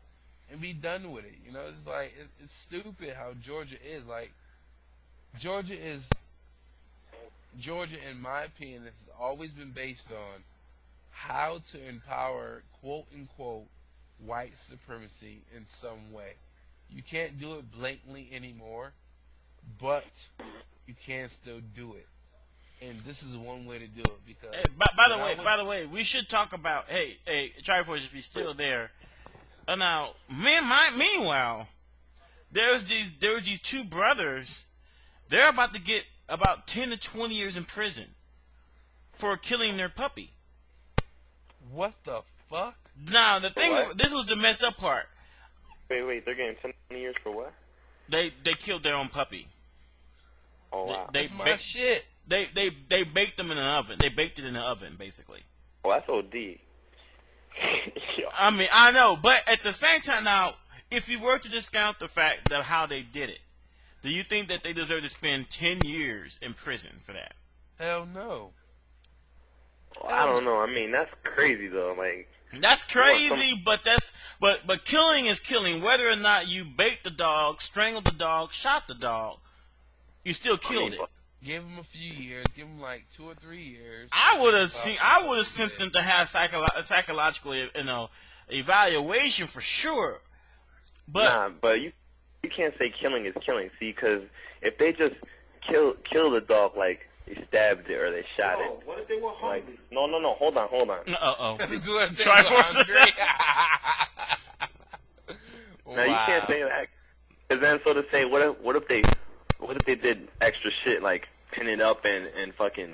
Speaker 4: and be done with it. You know, it's like it's stupid how Georgia is. Like Georgia, in my opinion, has always been based on how to empower, quote unquote, white supremacy in some way. You can't do it blatantly anymore, but you can still do it. And this is one way to do it because.
Speaker 1: Hey, by the way, we should talk about. Hey, Triforce, if you're still there. Now, meanwhile, there were these two brothers. They're about to get about 10 to 20 years in prison for killing their puppy.
Speaker 4: What the fuck?
Speaker 1: Now the thing,
Speaker 3: what?
Speaker 1: this was the messed up part.
Speaker 3: Wait, they're getting 10 years for what?
Speaker 1: They killed their own puppy.
Speaker 3: Oh wow.
Speaker 1: They
Speaker 4: That's my shit.
Speaker 1: They baked them in an oven. They baked it in the oven, basically.
Speaker 3: Oh, that's OD. Yo.
Speaker 1: I mean, I know, but at the same time, now, if you were to discount the fact of how they did it, do you think that they deserve to spend 10 years in prison for that?
Speaker 4: Hell no.
Speaker 3: Well, I don't know. I mean, that's crazy though. Like,
Speaker 1: That's crazy, but killing is killing. Whether or not you baked the dog, strangled the dog, shot the dog, you still killed it.
Speaker 4: Give him a few years. Give him like 2 or 3 years.
Speaker 1: I would have sent them to have psychological, evaluation for sure.
Speaker 3: but you can't say killing is killing. See, because if they just kill the dog, like they stabbed it or they shot it.
Speaker 5: What if they were hungry?
Speaker 3: Like, no, hold on.
Speaker 1: Triforce.
Speaker 3: Now you can't say that. Cause then, so to say, what if they did extra shit like pin it up and fucking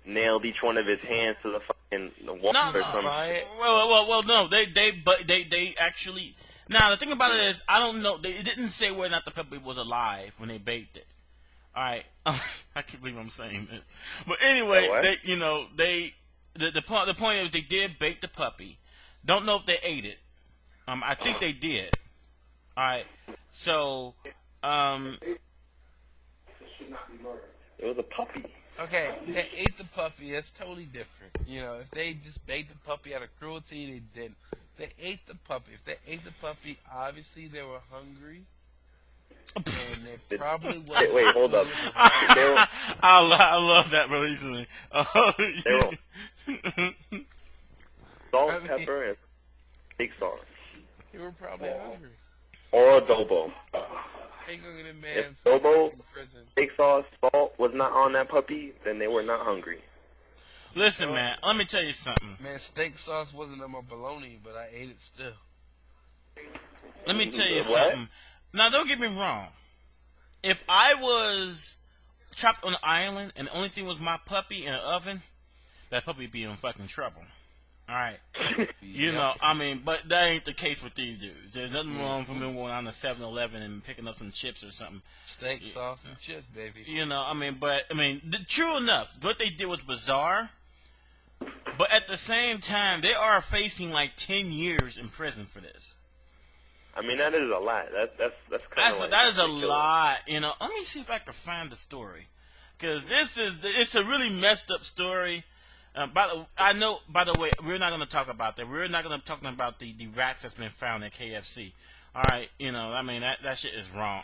Speaker 3: nailed each one of his hands to the fucking wall or something?
Speaker 1: Well, no, they actually. Now the thing about it is, I don't know. They didn't say whether or not the puppy was alive when they baked it. All right, I can't believe I'm saying this, but anyway, the point is they did bake the puppy. Don't know if they ate it. I think they did. All right, so
Speaker 3: It was a puppy.
Speaker 4: Okay, they ate the puppy. That's totally different. You know, if they just baked the puppy out of cruelty, they didn't. They ate the puppy. If they ate the puppy, obviously they were hungry. And they probably wasn't.
Speaker 3: Wait, hold up.
Speaker 1: I love that recently.
Speaker 3: Salt, pepper, and steak sauce.
Speaker 4: They were probably hungry.
Speaker 3: Or adobo.
Speaker 4: Ain't gonna get a
Speaker 3: If
Speaker 4: man
Speaker 3: adobo,
Speaker 4: in prison.
Speaker 3: steak sauce, salt was not on that puppy, then they were not hungry.
Speaker 1: Listen, man, let me tell you something.
Speaker 4: Man, steak sauce wasn't on my bologna, but I ate it still.
Speaker 1: Let me tell you
Speaker 3: What?
Speaker 1: something. Now, don't get me wrong. If I was trapped on an island and the only thing was my puppy in an oven, that puppy would be in fucking trouble. All right. You know, I mean, but that ain't the case with these dudes. There's nothing wrong for me going on to 7-Eleven and picking up some chips or something.
Speaker 4: Steak, sauce, and chips, baby.
Speaker 1: You know, true enough, what they did was bizarre. But at the same time, they are facing like 10 years in prison for this.
Speaker 3: I mean, that is a lot. That's kind of like
Speaker 1: that is a lot. You know, let me see if I can find the story, because it's a really messed up story. By the way, we're not going to talk about that. We're not going to talk about the rats that's been found at KFC. All right, you know, I mean that shit is wrong.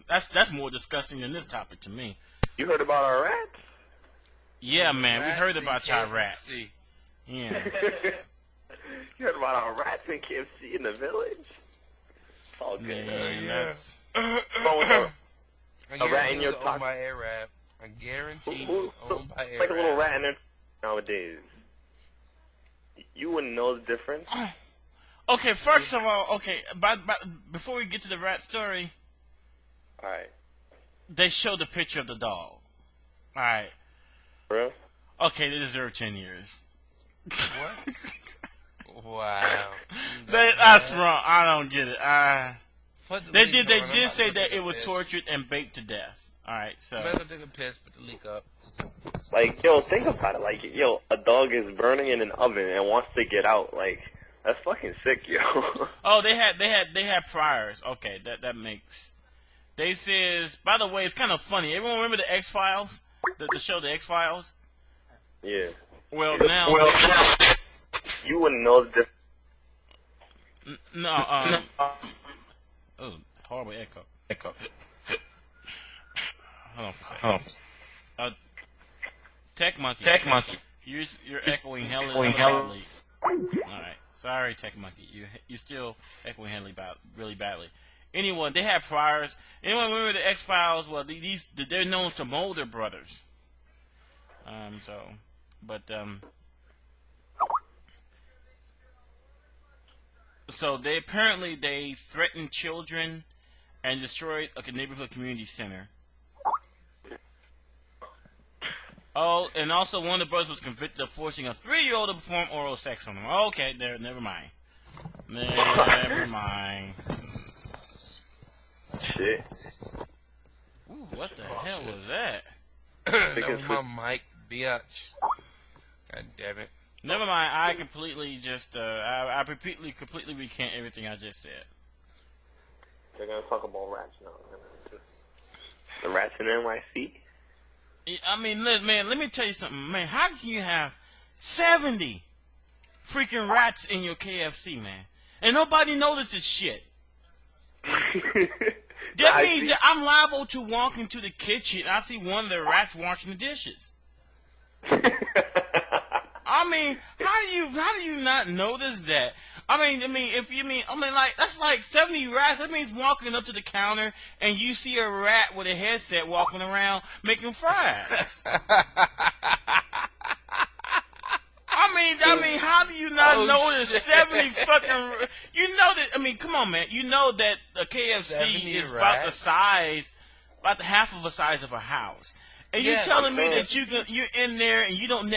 Speaker 1: That's more disgusting than this topic to me.
Speaker 3: You heard about our rats?
Speaker 1: Yeah, man, we heard about y'all
Speaker 4: KFC.
Speaker 1: rats. Yeah.
Speaker 3: You heard about our rats in KFC in the village? It's all good.
Speaker 1: Man, that's...
Speaker 3: A rat in your
Speaker 4: owned
Speaker 3: pocket.
Speaker 4: by Arab. I guarantee
Speaker 3: Who-
Speaker 4: owned by
Speaker 3: It's like a little
Speaker 4: Arab.
Speaker 3: rat in there nowadays. You wouldn't know the difference.
Speaker 1: Okay, first of all, before we get to the rat story,
Speaker 3: All right,
Speaker 1: they showed the picture of the dog. All right.
Speaker 3: bro.
Speaker 1: Okay, they deserve 10 years.
Speaker 4: What? Wow.
Speaker 1: That's wrong. I don't get it.
Speaker 4: Put the
Speaker 1: They
Speaker 4: leak
Speaker 1: did
Speaker 4: on. I'm about
Speaker 1: say
Speaker 4: to
Speaker 1: that
Speaker 4: take
Speaker 1: it
Speaker 4: a
Speaker 1: was
Speaker 4: piss.
Speaker 1: tortured and baked to death. All right, so
Speaker 4: I'm about to take a piss, put the leak up.
Speaker 3: Like, yo, think about it. Like, yo, a dog is burning in an oven and wants to get out. Like, that's fucking sick, yo.
Speaker 1: oh, they had priors. Okay, that makes. They says, by the way, it's kind of funny. Everyone remember the X-Files? The show The X-Files?
Speaker 3: Yeah.
Speaker 1: Well, now
Speaker 3: You wouldn't know the difference.
Speaker 1: no. Oh, horrible echo. Hold on for a second. Tech Monkey. You're echoing hella badly. All right. Sorry, Tech Monkey. You're still echoing really badly. Anyone, they have priors. Anyone remember the X-Files? Well, they're known to Mulder brothers. So they apparently threatened children and destroyed a neighborhood community center. Oh, and also one of the brothers was convicted of forcing a 3-year-old to perform oral sex on him. Okay, there. Never mind. Never mind.
Speaker 3: Shit.
Speaker 1: Ooh, what the hell was that?
Speaker 4: That was my mic, bitch. God damn it.
Speaker 1: Never mind. I completely just I completely recant everything I just said.
Speaker 3: They're gonna talk about rats now. The rats in NYC.
Speaker 1: I mean, man, let me tell you something, man. How can you have 70 freaking rats in your KFC, man, and nobody notices shit? That means that I'm liable to walk into the kitchen. I see one of the rats washing the dishes. I mean, how do you not notice that? That's like 70 rats. That means walking up to the counter and you see a rat with a headset walking around making fries. I mean, how do you not notice 70 fucking? You know that? I mean, come on, man. You know that a KFC is about the half of the size of a house. And you're telling me that you're in there and you don't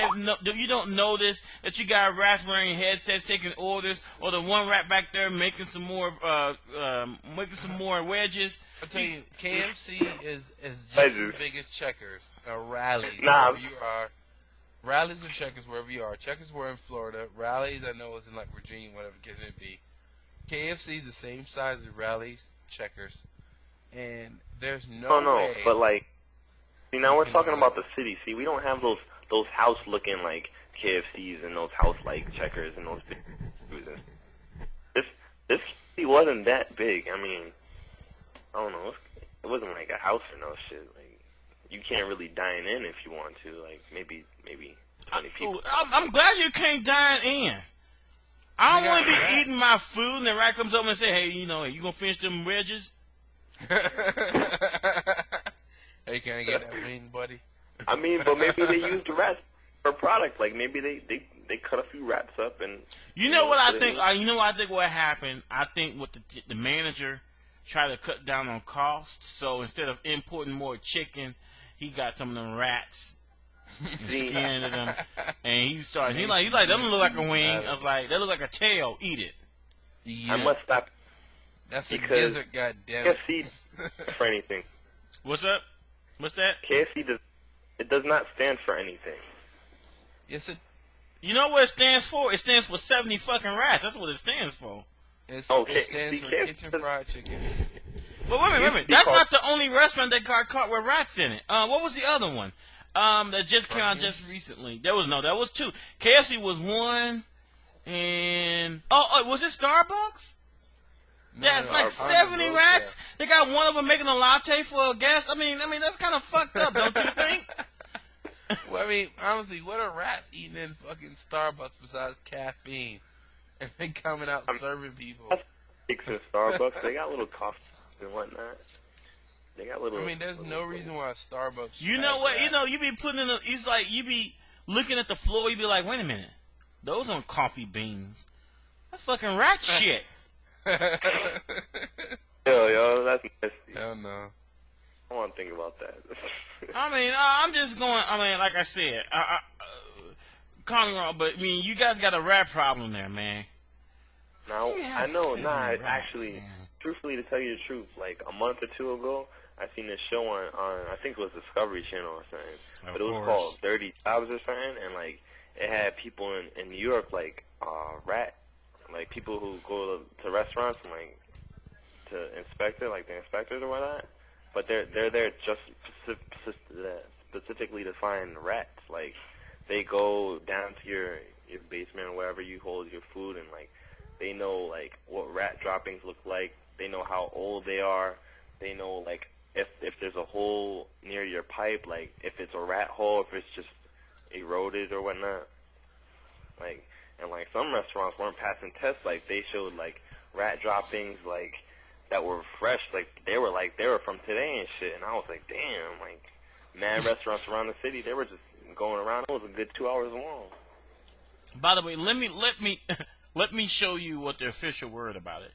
Speaker 1: notice that you got rats wearing headsets taking orders, or the one rat back there making some more wedges.
Speaker 4: I'll tell you, KFC is just as big as Checkers or Rallies wherever you are. Rallies and Checkers wherever you are. Checkers were in Florida. Rallies I know is in like Virginia, whatever the case may be. KFC is the same size as Rallies, Checkers, and there's no way.
Speaker 3: But like. See, now we're talking about the city. See, we don't have those house-looking, like, KFCs and those house-like Checkers and those big foods. This city wasn't that big. I mean, I don't know. It wasn't like a house or no shit. Like, you can't really dine in if you want to. Like, maybe 20 people.
Speaker 1: I'm glad you can't dine in. I don't want to be eating my food and the rat comes over and say, hey, you know, you going to finish them wedges?
Speaker 4: Hey, can I get that wing, buddy?
Speaker 3: I mean, but maybe they used the rats for product. Like, maybe they cut a few rats up and...
Speaker 1: You know what I think? You know what I think what happened? I think what the manager tried to cut down on costs. So instead of importing more chicken, he got some of them rats and skinned them. And he started... He's like, that don't look like a wing. I was like, that look like a tail. Eat it.
Speaker 4: Yeah.
Speaker 3: I must stop.
Speaker 4: That's a gizzard, goddammit.
Speaker 3: KFC for anything.
Speaker 1: What's up? What's that?
Speaker 3: KFC does not stand for anything.
Speaker 4: Yes, it.
Speaker 1: You know what it stands for? It stands for 70 fucking rats. That's what it stands for.
Speaker 4: It stands for Kitchen Fried Chicken.
Speaker 1: But wait a minute. That's not the only restaurant that got caught with rats in it. What was the other one? That just came out just recently. That was two. KFC was one, and was it Starbucks?
Speaker 4: No,
Speaker 1: yeah, it's like 70 rats. They got one of them making a latte for a guest. I mean, that's kind of fucked up, don't you think?
Speaker 4: Well, I mean, honestly, what are rats eating in fucking Starbucks besides caffeine? And they coming out serving people.
Speaker 3: In Starbucks, they got little coffee and whatnot. They got little.
Speaker 4: I mean, there's no reason why Starbucks.
Speaker 1: You know what? Rats. You know, you be putting in. It's like you be looking at the floor. You be like, wait a minute, those aren't coffee beans. That's fucking rat shit.
Speaker 3: Yo, that's nasty.
Speaker 4: Hell no.
Speaker 3: I want to think about that.
Speaker 1: I mean, I'm just going. I mean, like I said, call me wrong, but I mean, you guys got a rat problem there, man.
Speaker 3: Now I know. Actually, man. Truthfully, to tell you the truth, like a month or two ago, I seen this show on I think it was Discovery Channel or something, but it was called Dirty Jobs or something, and like it had people in New York like rat. Like, people who go to restaurants and, like, to inspect it, like the inspectors or whatnot. But they're there just specifically to find rats. Like, they go down to your basement or wherever you hold your food, and, like, they know, like, what rat droppings look like. They know how old they are. They know, like, if there's a hole near your pipe, like, if it's a rat hole, if it's just eroded or whatnot. Like... And, like, some restaurants weren't passing tests. Like, they showed, like, rat droppings, like, that were fresh. Like, they were from today and shit. And I was like, damn, like, mad restaurants around the city, they were just going around. It was a good 2 hours long.
Speaker 1: By the way, let me show you what the official word about it.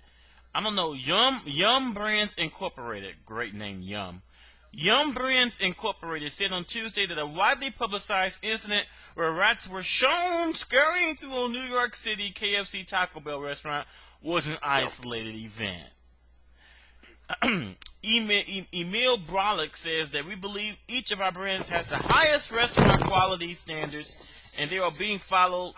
Speaker 1: I don't know, Yum Brands Incorporated, great name, Yum. Yum Brands Incorporated said on Tuesday that a widely publicized incident where rats were shown scurrying through a New York City KFC Taco Bell restaurant was an isolated event. Emil Brolick says that we believe each of our brands has the highest restaurant quality standards and they are being followed.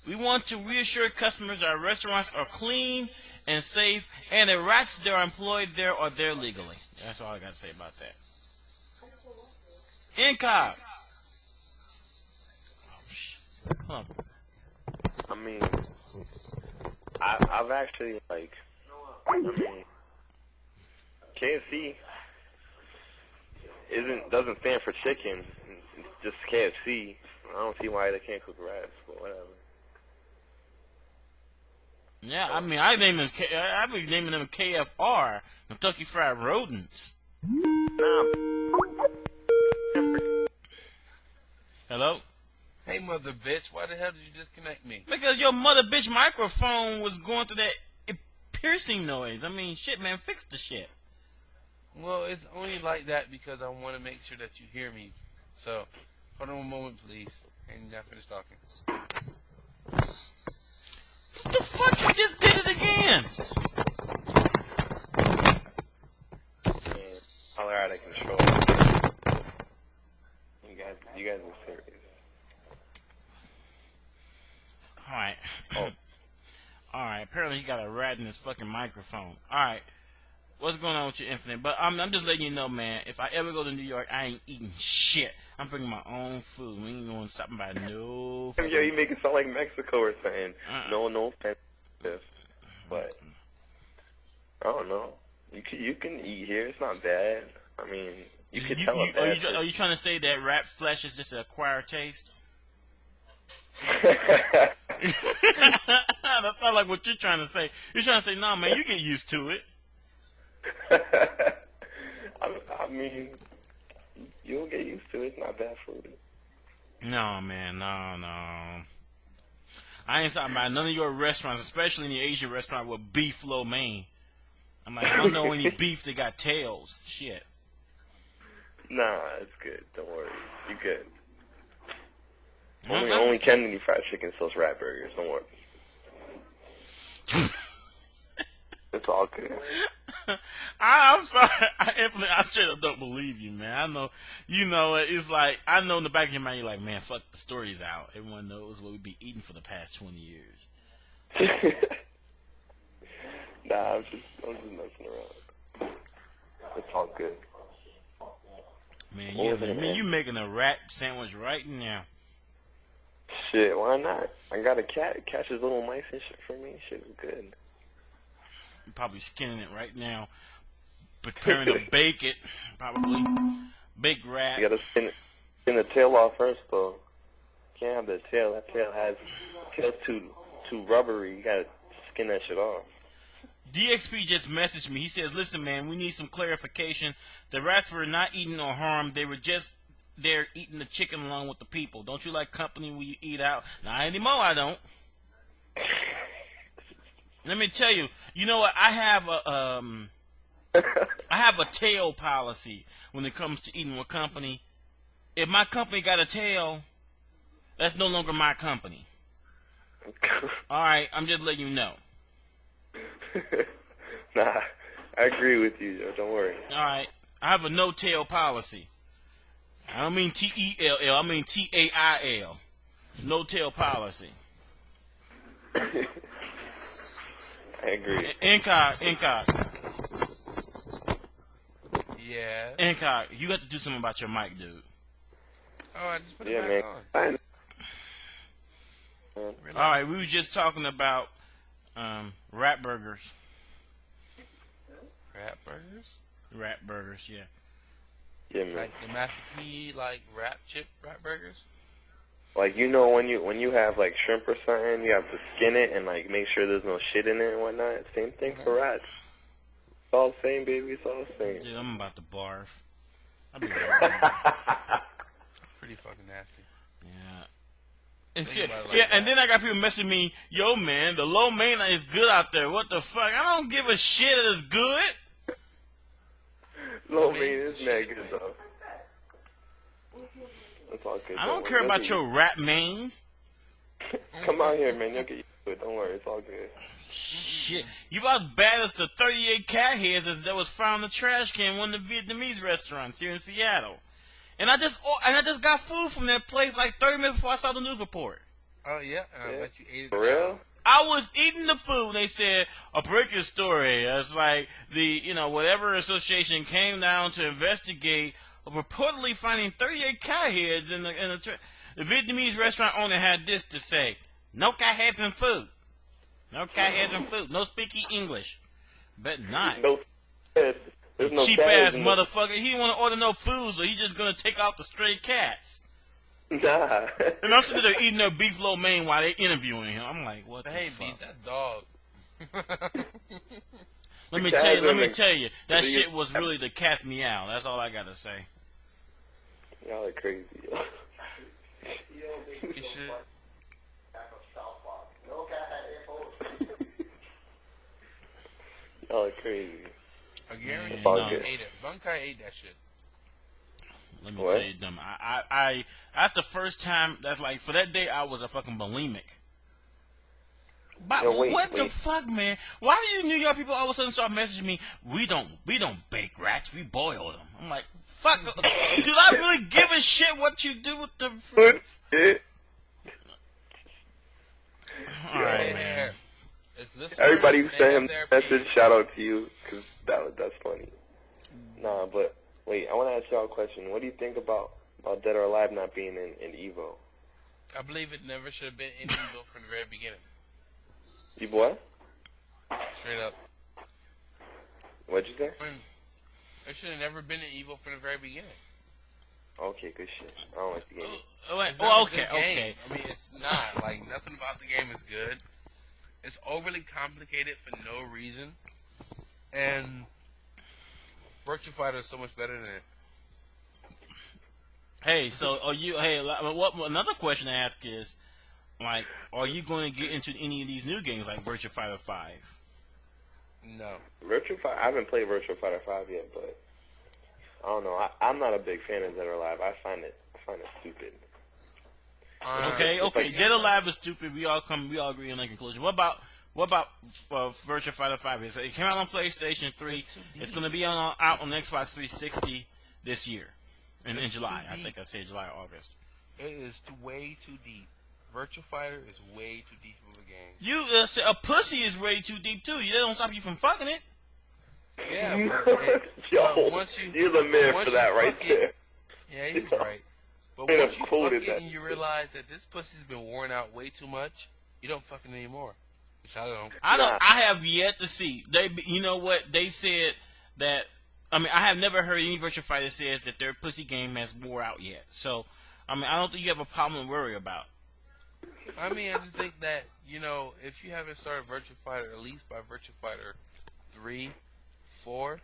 Speaker 1: We want to reassure customers that our restaurants are clean and safe and the rats that are employed there are there legally. That's all I got to say about that. Incog. Hold on.
Speaker 3: I mean, I've actually, like, KFC doesn't stand for chicken. It's just KFC. I don't see why they can't cook rats, but whatever.
Speaker 1: Yeah, I mean, I be naming them KFR, Kentucky Fried Rodents.
Speaker 3: Nah.
Speaker 1: Hello?
Speaker 4: Hey, mother bitch, why the hell did you disconnect me?
Speaker 1: Because your mother bitch microphone was going through that piercing noise. I mean, shit, man, fix the shit.
Speaker 4: Well, it's only like that because I want to make sure that you hear me. So, hold on a moment, please. And I finished talking.
Speaker 1: What the fuck? You just did it again.
Speaker 3: All out of control. You guys are serious.
Speaker 1: Alright. Oh. Alright, apparently he got a rat in his fucking microphone. Alright. What's going on with your Infinite? But I'm just letting you know, man, if I ever go to New York, I ain't eating shit. I'm bringing my own food. We ain't going to stop by no fucking...
Speaker 3: Yo, you make it sound like Mexico or something. No offense. But, I don't know. You can eat here. It's not bad. I mean, you can tell a bad
Speaker 1: are you trying to say that rat flesh is just an acquired taste? That's not like what you're trying to say. You're trying to say, nah, man, you get used to it.
Speaker 3: I mean, you'll get used to it. It's not bad food.
Speaker 1: No, man, no. I ain't talking about none of your restaurants, especially in the Asian restaurant with beef lo mein. I'm like, I don't know any beef that got tails. Shit.
Speaker 3: Nah, it's good. Don't worry. You good. Only Kennedy Fried Chicken sells rat burgers. Don't worry. It's all good.
Speaker 1: I'm sorry. I straight up don't believe you, man. I know, it's like, I know in the back of your mind, you're like, man, fuck, the story's out. Everyone knows what we've been eating for the past 20 years.
Speaker 3: Nah, I'm just messing around. It's all good.
Speaker 1: Man, you making a rat sandwich right now.
Speaker 3: Shit, why not? I got a cat. It catches little mice and shit for me. Shit is good.
Speaker 1: You're probably skinning it right now, preparing to bake it, probably. Baked rat.
Speaker 3: You gotta skin the tail off first, though. Can't have the tail. That tail's too rubbery. You gotta skin that shit off.
Speaker 1: DXP just messaged me. He says, listen, man, we need some clarification. The rats were not eaten or harmed. They were just there eating the chicken along with the people. Don't you like company when you eat out? Not anymore, I don't. Let me tell you, you know what? I have a tail policy when it comes to eating with company. If my company got a tail, that's no longer my company. All right, I'm just letting you know.
Speaker 3: Nah, I agree with you, Joe. Don't worry.
Speaker 1: All right, I have a no-tail policy. I don't mean T-E-L-L. I mean T-A-I-L. No-tail policy.
Speaker 3: I agree.
Speaker 1: Incog.
Speaker 4: Yeah.
Speaker 1: Incog, you got to do something about your mic, dude.
Speaker 4: Oh, I just put it back
Speaker 3: on.
Speaker 1: All right, we were just talking about rat burgers.
Speaker 4: Rat burgers?
Speaker 1: Rat burgers, yeah.
Speaker 3: Yeah, man.
Speaker 4: Like the Master P, like rat burgers?
Speaker 3: Like, when you have like shrimp or something, you have to skin it and like make sure there's no shit in it and whatnot. Same thing for rats. It's all the same, baby. It's all the same.
Speaker 1: Dude, I'm about to barf. I'll be right
Speaker 4: Pretty fucking nasty.
Speaker 1: Yeah. And shit. Yeah, and then I got people messaging me, yo, man, the lo mein is good out there. What the fuck? I don't give a shit that it's good.
Speaker 3: Lo mein is mad good though. It's all good.
Speaker 1: I don't care about your rap main.
Speaker 3: Come out here, man. You'll get used to it. Don't worry. It's all good.
Speaker 1: Shit, you about as bad as the 38 cat heads that was found in the trash can in one of the Vietnamese restaurants here in Seattle. And I just got food from that place like 30 minutes before I saw the news report.
Speaker 4: Oh yeah, I bet you ate it.
Speaker 3: For real?
Speaker 1: I was eating the food. They said a breaking story. It's like whatever association came down to investigate, reportedly finding 38 cat heads in the Vietnamese restaurant owner had this to say: "No cat heads in food. No cat heads in food. No speaking English. Bet not."
Speaker 3: No. There's no
Speaker 1: cheap ass motherfucker. He didn't want to order no food, so he just gonna take out the stray cats.
Speaker 3: Nah.
Speaker 1: And I'm sitting there eating their beef lo mein while they interviewing him. I'm like, what the fuck?
Speaker 4: Beef, that dog.
Speaker 1: Let me tell you, that shit was really the cat's meow. That's all I gotta say.
Speaker 3: Y'all are crazy.
Speaker 4: You should.
Speaker 3: Y'all are crazy.
Speaker 4: I guarantee
Speaker 3: you
Speaker 4: ate it. Bunkai ate that shit.
Speaker 1: Let me tell you, dumb. I that's the first time. That's like for that day I was a fucking bulimic. But what the fuck, man? Why do you New York people all of a sudden start messaging me? We don't bake rats. We boil them. I'm like, fuck. Do I really give a shit what you do with the? All right, man.
Speaker 3: Everybody who sent him message, shout out to you, because that's funny. Nah, but wait, I want to ask y'all a question. What do you think about Dead or Alive not being in Evo?
Speaker 4: I believe it never should have been in Evo from the very beginning.
Speaker 3: You what?
Speaker 4: Straight up.
Speaker 3: What'd you say?
Speaker 4: It should have never been in Evo from the very beginning.
Speaker 3: Okay, good shit. I don't like the game.
Speaker 1: Okay.
Speaker 4: I mean, it's not. Like, nothing about the game is good. It's overly complicated for no reason. And Virtua Fighter is so much better than it.
Speaker 1: Hey, so are you? Hey, what? Another question to ask is, like, are you going to get into any of these new games like Virtua Fighter 5?
Speaker 4: No.
Speaker 3: Virtua Fighter. I haven't played Virtua Fighter 5 yet, but I don't know. I'm not a big fan of Dead or Alive. I find it stupid.
Speaker 1: Okay. Dead or Alive is stupid. We all agree on that conclusion. What about Virtua Fighter 5? It came out on PlayStation 3. It's going to be out on Xbox 360 this year, in July. I think I said July or August.
Speaker 4: It is way too deep. Virtua Fighter is way too deep of a game.
Speaker 1: You a pussy is way too deep too. That don't stop you from fucking it.
Speaker 4: Yeah, once
Speaker 3: you're the man for that right there.
Speaker 4: Yeah, he's right. But once you fuck it and you realize that this pussy's been worn out way too much, you don't fuck it anymore. Which I don't.
Speaker 1: I have yet to see. You know what? They said that. I mean, I have never heard any Virtua Fighter says that their pussy game has wore out yet. So, I mean, I don't think you have a problem to worry about.
Speaker 4: I mean, I just think that, if you haven't started Virtua Fighter, at least by Virtua Fighter 3, 4,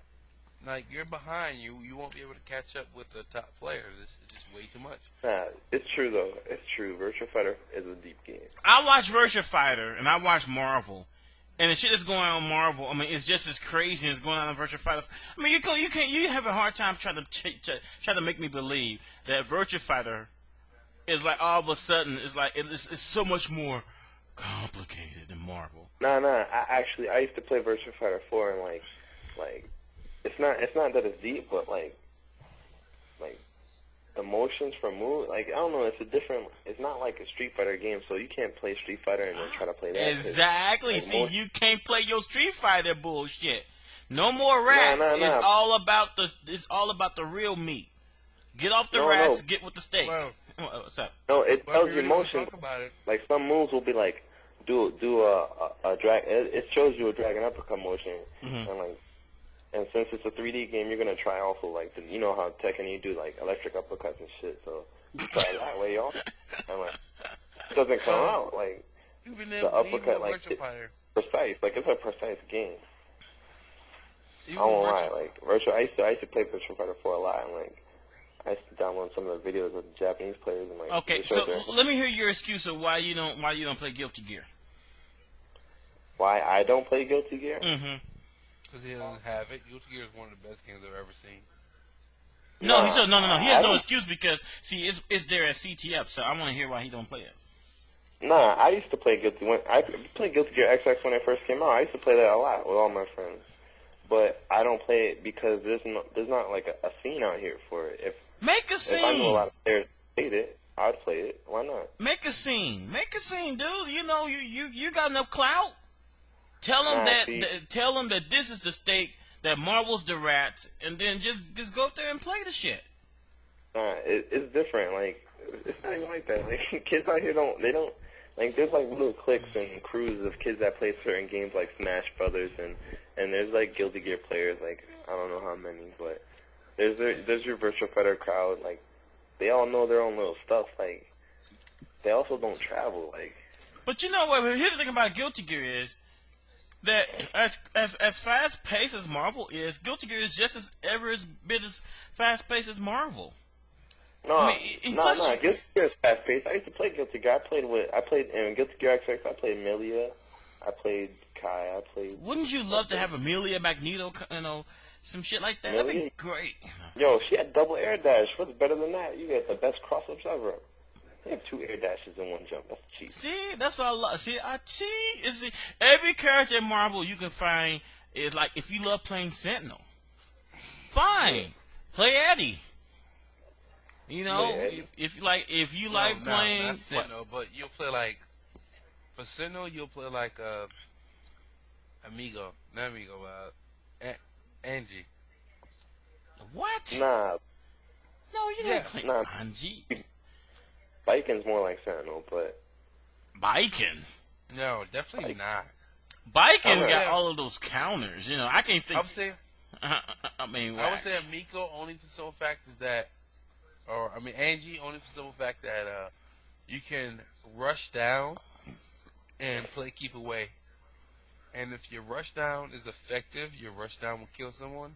Speaker 4: like, you're behind. You won't be able to catch up with the top players. It's just way too much.
Speaker 3: Nah, it's true, though. It's true. Virtua Fighter is a deep game.
Speaker 1: I watch Virtua Fighter, and I watch Marvel. And the shit that's going on in Marvel, I mean, it's just as crazy as going on in Virtua Fighter. I mean, you have a hard time trying to make me believe that Virtua Fighter is like all of a sudden it's so much more complicated than Marvel.
Speaker 3: Nah. I used to play Virtua Fighter 4 and like it's not that it's deep, but like the motions for move, like I don't know, it's not like a Street Fighter game, so you can't play Street Fighter and then try to play that.
Speaker 1: Exactly. Like, see, you can't play your Street Fighter bullshit. No more rats. Nah. It's all about the real meat. Get off the rats. Get with the steak.
Speaker 4: Well,
Speaker 1: what's up?
Speaker 3: No, it tells you motion.
Speaker 4: Talk about it.
Speaker 3: Like some moves will be like do a drag. It shows you a dragon uppercut motion, and since it's a 3D game, you're gonna try also like you know how Tekken you do like electric uppercuts and shit. So you try it that way, y'all. And like it doesn't come out like the uppercut like precise. Like it's a precise game. I won't lie. Like I used to play Virtua Fighter 4 a lot, and like. I used to download some of the videos of the Japanese players and like.
Speaker 1: Okay, so let me hear your excuse of why you don't play Guilty Gear.
Speaker 3: Why I don't play Guilty Gear?
Speaker 1: Mm-hmm.
Speaker 4: Because he doesn't have it. Guilty Gear is one of the best games I've ever seen.
Speaker 1: No, he said no. He has no
Speaker 3: don't-
Speaker 1: excuse because see, it's there at CTF. So I want to hear why he don't play it.
Speaker 3: Nah, I used to play Guilty when I played Guilty Gear XX when it first came out. I used to play that a lot with all my friends, but I don't play it because there's not like a scene out here for it.
Speaker 1: Make a
Speaker 3: If I knew a
Speaker 1: scene.
Speaker 3: lot of players played it, I'd play it. Why not?
Speaker 1: Make a scene. Make a scene, dude. You know you got enough clout. Tell them
Speaker 3: Nah, see.
Speaker 1: tell them that this is the stake, that Marvel's the rats, and then just go up there and play the shit.
Speaker 3: Nah, it's different. Like it's not even like that. Like kids out here don't like. There's like little cliques and crews of kids that play certain games like Smash Brothers and there's like Guilty Gear players. Like I don't know how many, but there's your Virtual Fighter crowd. Like they all know their own little stuff. Like they also don't travel. Like.
Speaker 1: But you know what? Here's the thing about Guilty Gear is that as fast paced as Marvel is, Guilty Gear is just as bit as fast paced as Marvel.
Speaker 3: No,
Speaker 1: I mean,
Speaker 3: no. Guilty Gear is fast paced. I used to play Guilty Gear. I played in Guilty Gear XX. I played Milia. I played Kai. I played.
Speaker 1: Wouldn't you love to have Amelia Magneto? You know, some shit like that. That'd be great.
Speaker 3: Yo, she had double air dash. What's better than that? You get the best cross-ups ever. They have 2 air dashes in one jump. That's cheap.
Speaker 1: See, that's what I love. See, every character in Marvel you can find is like, if you love playing Sentinel, fine, play Eddie. You know, if you like playing
Speaker 4: not Sentinel, but you'll play like for Sentinel, you'll play like Angie.
Speaker 1: What?
Speaker 3: Nah,
Speaker 1: No, you don't play
Speaker 3: nah.
Speaker 1: Angie.
Speaker 3: Biken's more like Sentinel, but
Speaker 1: Biken.
Speaker 4: No, definitely not.
Speaker 1: Biken got
Speaker 4: Yeah.
Speaker 1: all of those counters. You know, I can't think.
Speaker 4: I would say I would say Amico only for the simple fact is that, Angie only for the simple fact that you can rush down and play keep away, and if your rush down is effective, your rush down will kill someone.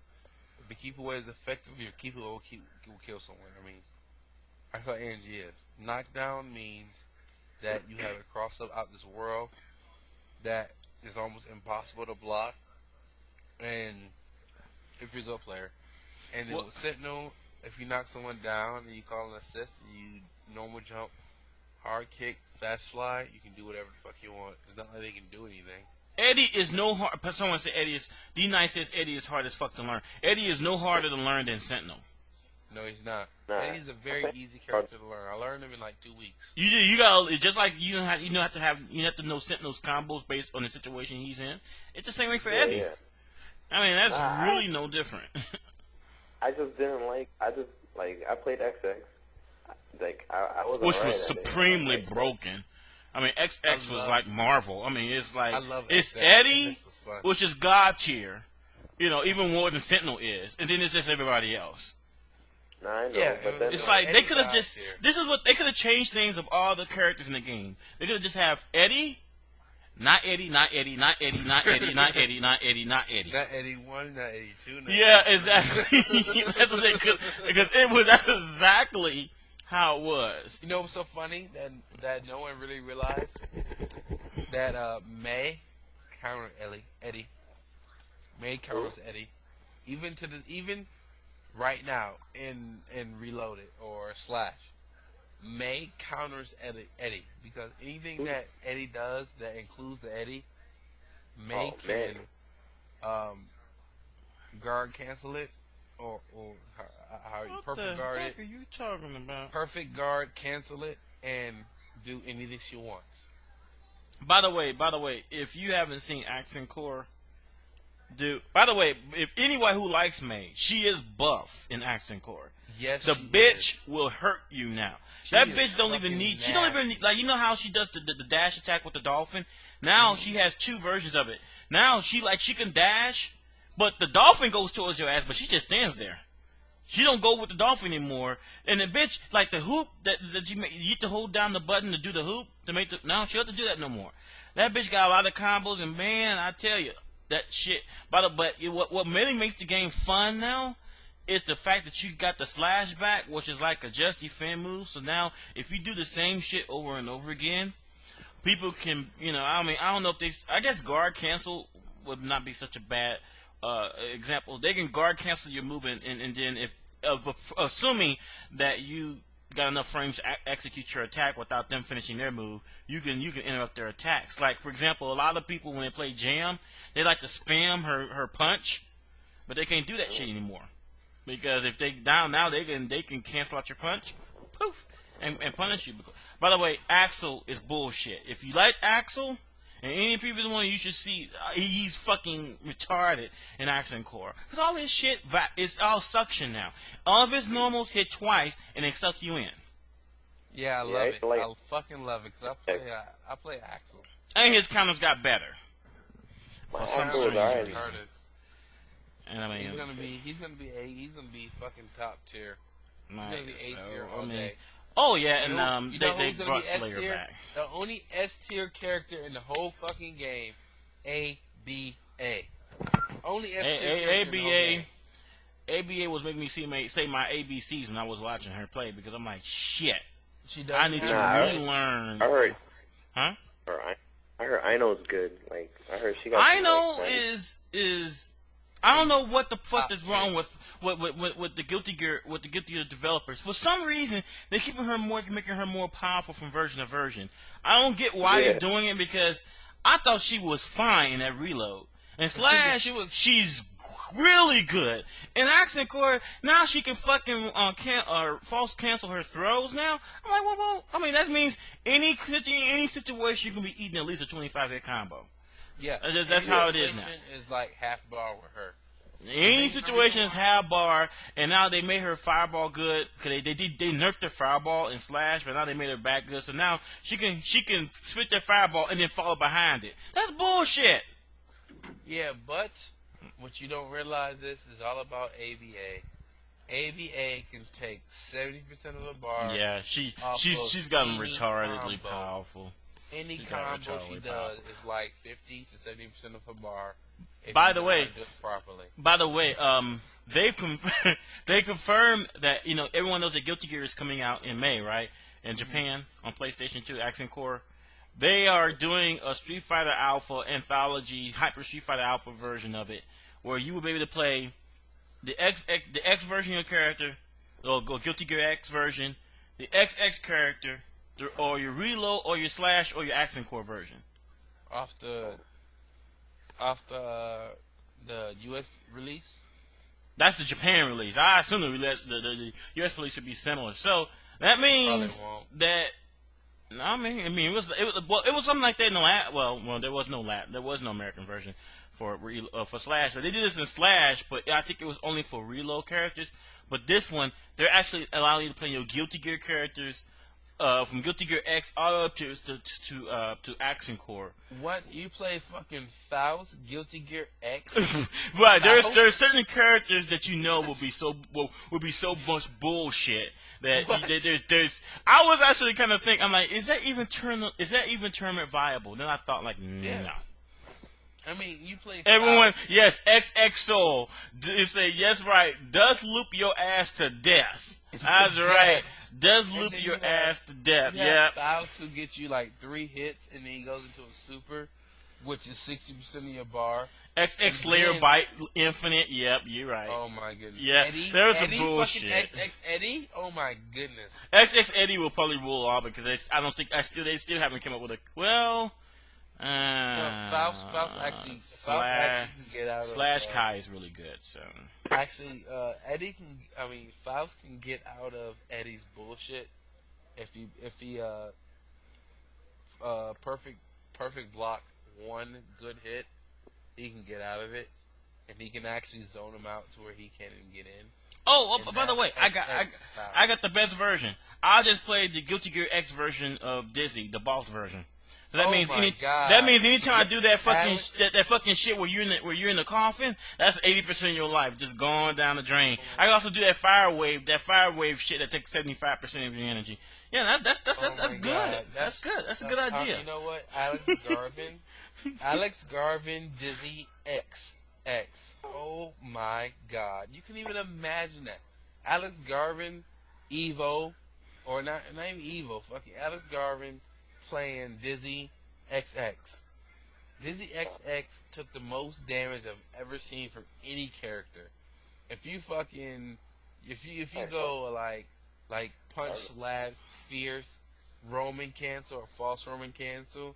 Speaker 4: If the keep away is effective, your keep away will kill someone. I mean, that's what Angie is. Knockdown means that you have a cross up out this world that is almost impossible to block, and if you're a good player, and then with Sentinel, if you knock someone down and you call an assist, you normal jump, hard kick, fast fly, you can do whatever the fuck you want. It's not like they can do anything.
Speaker 1: Eddie is no hard. Someone said Eddie is. D9 says Eddie is hard as fuck to learn. Eddie is no harder to learn than Sentinel.
Speaker 4: No, he's not.
Speaker 3: Nah.
Speaker 4: Eddie's a very easy character to learn. I learned him in like 2 weeks.
Speaker 1: You got just like you have to know Sentinel's combos based on the situation he's in. It's the same thing for Eddie.
Speaker 3: yeah.
Speaker 1: I mean, that's really no different.
Speaker 3: I just didn't like. I played XX. Like I was.
Speaker 1: Which
Speaker 3: alright
Speaker 1: was
Speaker 3: at it.
Speaker 1: supremely broken. I mean, XX was like Marvel. I mean, it's like
Speaker 4: I love
Speaker 1: it's
Speaker 4: XX.
Speaker 1: Eddie,
Speaker 4: XX was fun.
Speaker 1: which is God tier. You know, even more than Sentinel is, and then it's just everybody else.
Speaker 3: Nah, I know,
Speaker 4: Yeah,
Speaker 3: but then
Speaker 1: It's
Speaker 4: No,
Speaker 1: like they
Speaker 4: Eddie's
Speaker 1: could have
Speaker 4: God
Speaker 1: just.
Speaker 4: tier.
Speaker 1: This is what they could have changed things of all the characters in the game. They could have just have Eddie, not Eddie, not Eddie, not Eddie, not Eddie, not Eddie, not Eddie, not Eddie.
Speaker 4: Not 81, not 82. Not
Speaker 1: Yeah, exactly. That's what they could, because that's exactly how it was.
Speaker 4: You know what's so funny that no one really realized that May countered Eddie. May counters Eddie. Even right now in Reloaded or Slash, May counters Eddie because anything that Eddie does that includes the Eddie, May can guard cancel it or how you
Speaker 1: What
Speaker 4: perfect
Speaker 1: the
Speaker 4: guard
Speaker 1: fuck
Speaker 4: it.
Speaker 1: are you talking about?
Speaker 4: Perfect guard, cancel it, and do anything she wants.
Speaker 1: By the way, if you haven't seen Accent Core, dude. By the way, if anyone who likes May, she is buff in Accent Core.
Speaker 4: Yes,
Speaker 1: The
Speaker 4: she
Speaker 1: bitch
Speaker 4: is.
Speaker 1: will hurt you now.
Speaker 4: She
Speaker 1: That
Speaker 4: is
Speaker 1: bitch don't even
Speaker 4: fucking
Speaker 1: need. She don't even
Speaker 4: nasty.
Speaker 1: like. You know how she does the dash attack with the dolphin. Now she has 2 versions of it. Now she can dash, but the dolphin goes towards your ass, but she just stands there. She don't go with the dolphin anymore. And the bitch, like the hoop that you get to hold down the button to do the hoop to make the. Now she don't have to do that no more. That bitch got a lot of combos, and man, I tell you, that shit. But what really makes the game fun now is the fact that you got the slash back, which is like a just defend move. So now, if you do the same shit over and over again, people can, I mean, I don't know if they. I guess guard cancel would not be such a bad example. They can guard cancel your move, and then assuming that you got enough frames to execute your attack without them finishing their move, you can interrupt their attacks. Like, for example, a lot of people when they play Jam, they like to spam her punch, but they can't do that shit anymore because if they down now, they can cancel out your punch, poof, and punish you. By the way, Axel is bullshit. If you like Axel, and any previous one, you should see he's fucking retarded in Accent Core. Because all his shit, it's all suction now. All of his normals hit twice, and they suck you in.
Speaker 4: Yeah, I love it. I fucking love it, because I play Axel.
Speaker 1: And his counters got better. For some strange reason. And I mean,
Speaker 4: he's gonna be fucking top tier.
Speaker 1: Nice.
Speaker 4: He's gonna be A tier all day.
Speaker 1: Oh yeah, and they
Speaker 4: who's
Speaker 1: brought Slayer back.
Speaker 4: The only S tier character in the whole fucking game, ABA. Only S tier character.
Speaker 1: ABA was making me say my ABCs when I was watching her play because I'm like, shit.
Speaker 4: I
Speaker 1: need to relearn.
Speaker 3: I heard.
Speaker 1: Huh?
Speaker 3: I heard Ino's good. Like I heard she got.
Speaker 1: Ino is. I don't know what the fuck is wrong with the Guilty Gear developers. For some reason, they're making her more powerful from version to version. I don't get why they're doing it because I thought she was fine in that reload. And Slash, she's really good. In Accent Core, now she can fucking false cancel her throws now. I'm like, well, I mean, that means any situation you can be eating at least a 25-hit combo.
Speaker 4: Yeah,
Speaker 1: that's how it is now.
Speaker 4: Is like half bar with her.
Speaker 1: Any situation is half bar, and now they made her fireball good because they nerfed her fireball in Slash, but now they made her back good. So now she can spit their fireball and then follow behind it. That's bullshit.
Speaker 4: Yeah, but what you don't realize is all about ABA. ABA can take 70% of the bar.
Speaker 1: Yeah, she's gotten retardedly powerful.
Speaker 4: Any combo she does is like 50 to 70% of her bar.
Speaker 1: By the way, they confirmed that everyone knows that Guilty Gear is coming out in May, right? In Japan on PlayStation 2, Accent Core. They are doing a Street Fighter Alpha anthology, Hyper Street Fighter Alpha version of it, where you will be able to play the X version of your character, or Guilty Gear X version, the XX character, or your Reload, or your Slash, or your Accent Core version.
Speaker 4: Off the U.S. release?
Speaker 1: That's the Japan release. I assume the U.S. release would be similar. So that means that. It was something like that. There was no American version for Slash. But they did this in Slash, but I think it was only for Reload characters. But this one, they're actually allowing you to play your Guilty Gear characters. From Guilty Gear X all up to Accent Core.
Speaker 4: What, you play fucking Faust Guilty Gear X?
Speaker 1: Right, there's certain characters that will be so much bullshit that there's. I was actually kind of thinking, I'm like, is that even tournament viable? Then I thought like, no.
Speaker 4: I mean, you play
Speaker 1: everyone. Faust. Yes, XX Soul. They say yes, right. Does loop your ass to death. That's right. Does loop your ass to death. Yeah.
Speaker 4: Faust who gets you like 3 hits and then he goes into a super, which is 60% of your bar.
Speaker 1: XX Slayer Bite Infinite. Yep, you're right.
Speaker 4: Oh my goodness.
Speaker 1: Yeah, there's some bullshit.
Speaker 4: XX Eddie. Oh my goodness.
Speaker 1: XX Eddie will probably rule off because they still haven't come up with a
Speaker 4: Faust actually can get out of
Speaker 1: Slash Kai is really good. So
Speaker 4: actually, Faust can get out of Eddie's bullshit if he perfect block one good hit, he can get out of it, and he can actually zone him out to where he can't even get in.
Speaker 1: Oh, by the way, I got the best version. I just played the Guilty Gear X version of Dizzy, the boss version. So that means anytime I do that fucking shit where you're in the coffin, that's 80% of your life just going down the drain. I also do that fire wave shit that takes 75% of your energy. Yeah, that's good. That's good. That's a good idea.
Speaker 4: You know what, Alex Garvin, Dizzy XX. Oh my God, you can even imagine that. Alex Garvin, Evo, or not even Evo. Fucking Alex Garvin playing Dizzy XX. Dizzy XX took the most damage I've ever seen from any character. If you fucking If you go like punch slash fierce Roman cancel or false Roman cancel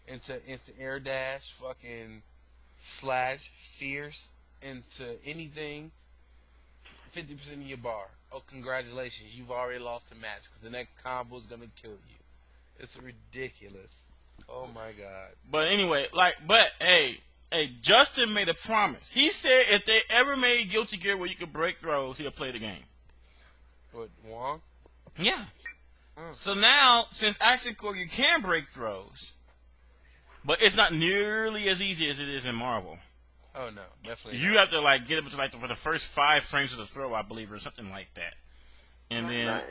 Speaker 4: into air dash fucking slash fierce into anything, 50% of your bar. Oh, congratulations, you've already lost the match because the next combo is gonna kill you. It's ridiculous. Oh my god.
Speaker 1: But anyway, but hey, Justin made a promise. He said if they ever made Guilty Gear where you could break throws, he'll play the game.
Speaker 4: What, Wong?
Speaker 1: Yeah. So now, since Action Core you can break throws, but it's not nearly as easy as it is in Marvel.
Speaker 4: Oh no, definitely.
Speaker 1: You have to get up to for the first 5 frames of the throw, I believe, or something like that, and then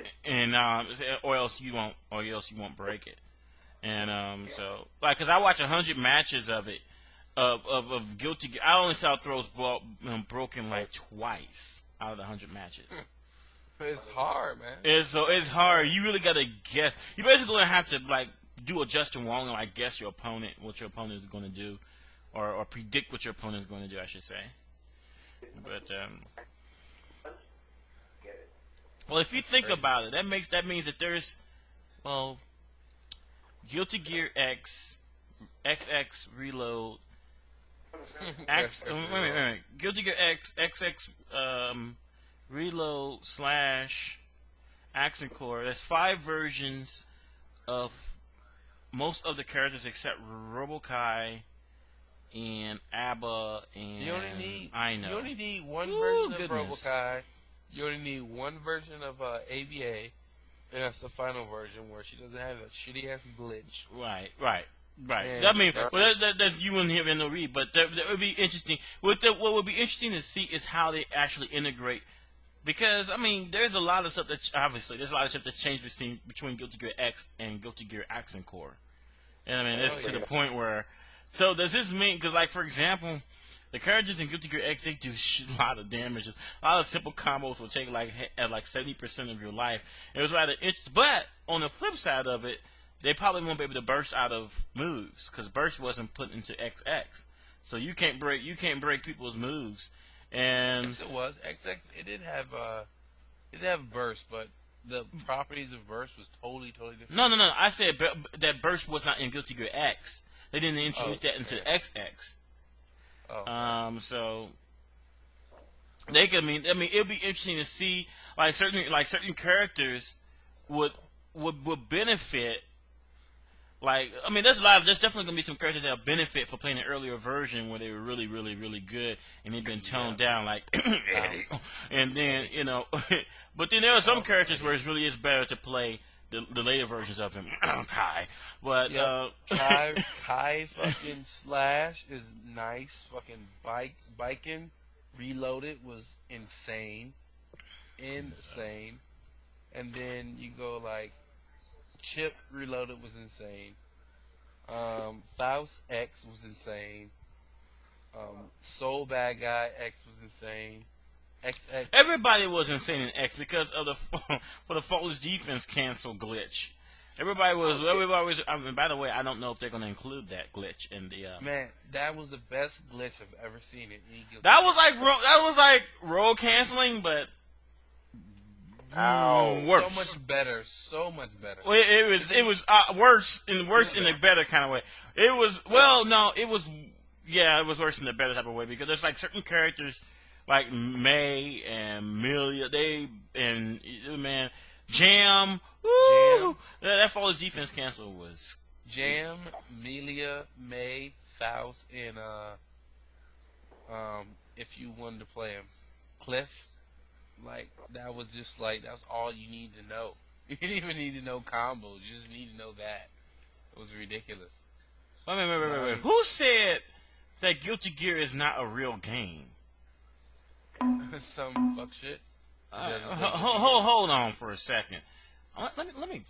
Speaker 1: or else you won't break it. And so because I watch 100 matches of it of Guilty Gear, I only saw throws broken twice out of the 100 matches.
Speaker 4: It's hard, man.
Speaker 1: It's hard. You really gotta guess. You're basically gonna have to do a Justin Wong and guess what your opponent is gonna do, or predict what your opponent is gonna do, I should say. But well, if you think about it, that means that there's Guilty Gear X, XX Reload, wait. Guilty Gear X, XX Reload / Action Core. There's 5 versions of most of the characters except Robokai and Abba and
Speaker 4: you only need one
Speaker 1: Ooh,
Speaker 4: version
Speaker 1: goodness.
Speaker 4: of Robokai. You only need one version of ABA, and that's the final version where she doesn't have a shitty ass glitch.
Speaker 1: Right.
Speaker 4: And
Speaker 1: I mean, that's you wouldn't hear no read, but that would be interesting. What would be interesting to see is how they actually integrate. Because I mean, there's a lot of stuff that's changed between Guilty Gear X and Guilty Gear Action Core, and I mean it's to the point where. So does this mean? Because for example, the characters in Guilty Gear X they do a lot of damage. A lot of simple combos will take at 70% of your life. It was rather interesting. But on the flip side of it, they probably won't be able to burst out of moves because burst wasn't put into XX, so you can't break people's moves. And
Speaker 4: yes, it was XX. It did have burst, but the properties of burst was totally different.
Speaker 1: No. I said that burst was not in Guilty Gear X. They didn't introduce that into XX.
Speaker 4: Oh.
Speaker 1: So they could. I mean, it'd be interesting to see certain characters would benefit. There's definitely gonna be some characters that'll benefit for playing the earlier version where they were really, really, really good and they've been toned down, and then but then there are some characters where it really is better to play the later versions of him, Kai. But
Speaker 4: Kai fucking slash is nice. Fucking biking reloaded was insane, and then you go Chip Reloaded was insane. Faust X was insane. Soul Bad Guy X was insane. XX.
Speaker 1: Everybody was insane in X because of for the faultless defense cancel glitch. Everybody was. I mean, by the way, I don't know if they're going to include that glitch in the.
Speaker 4: Man, that was the best glitch I've ever seen in E-Guilty.
Speaker 1: That was like roll canceling, but. Worse.
Speaker 4: So much better.
Speaker 1: Well, it was worse in a better kind of way. It was it was worse in a better type of way because there's certain characters like May and Milia, Jam. Woo! That flawless defense cancel was
Speaker 4: Jam, Melia, May, Faust, and if you wanted to play him, Cliff. That was all you need to know. You didn't even need to know combos. You just need to know that. It was ridiculous.
Speaker 1: Wait. Who said that Guilty Gear is not a real game?
Speaker 4: Some fuck shit.
Speaker 1: Hold on for a second. Let me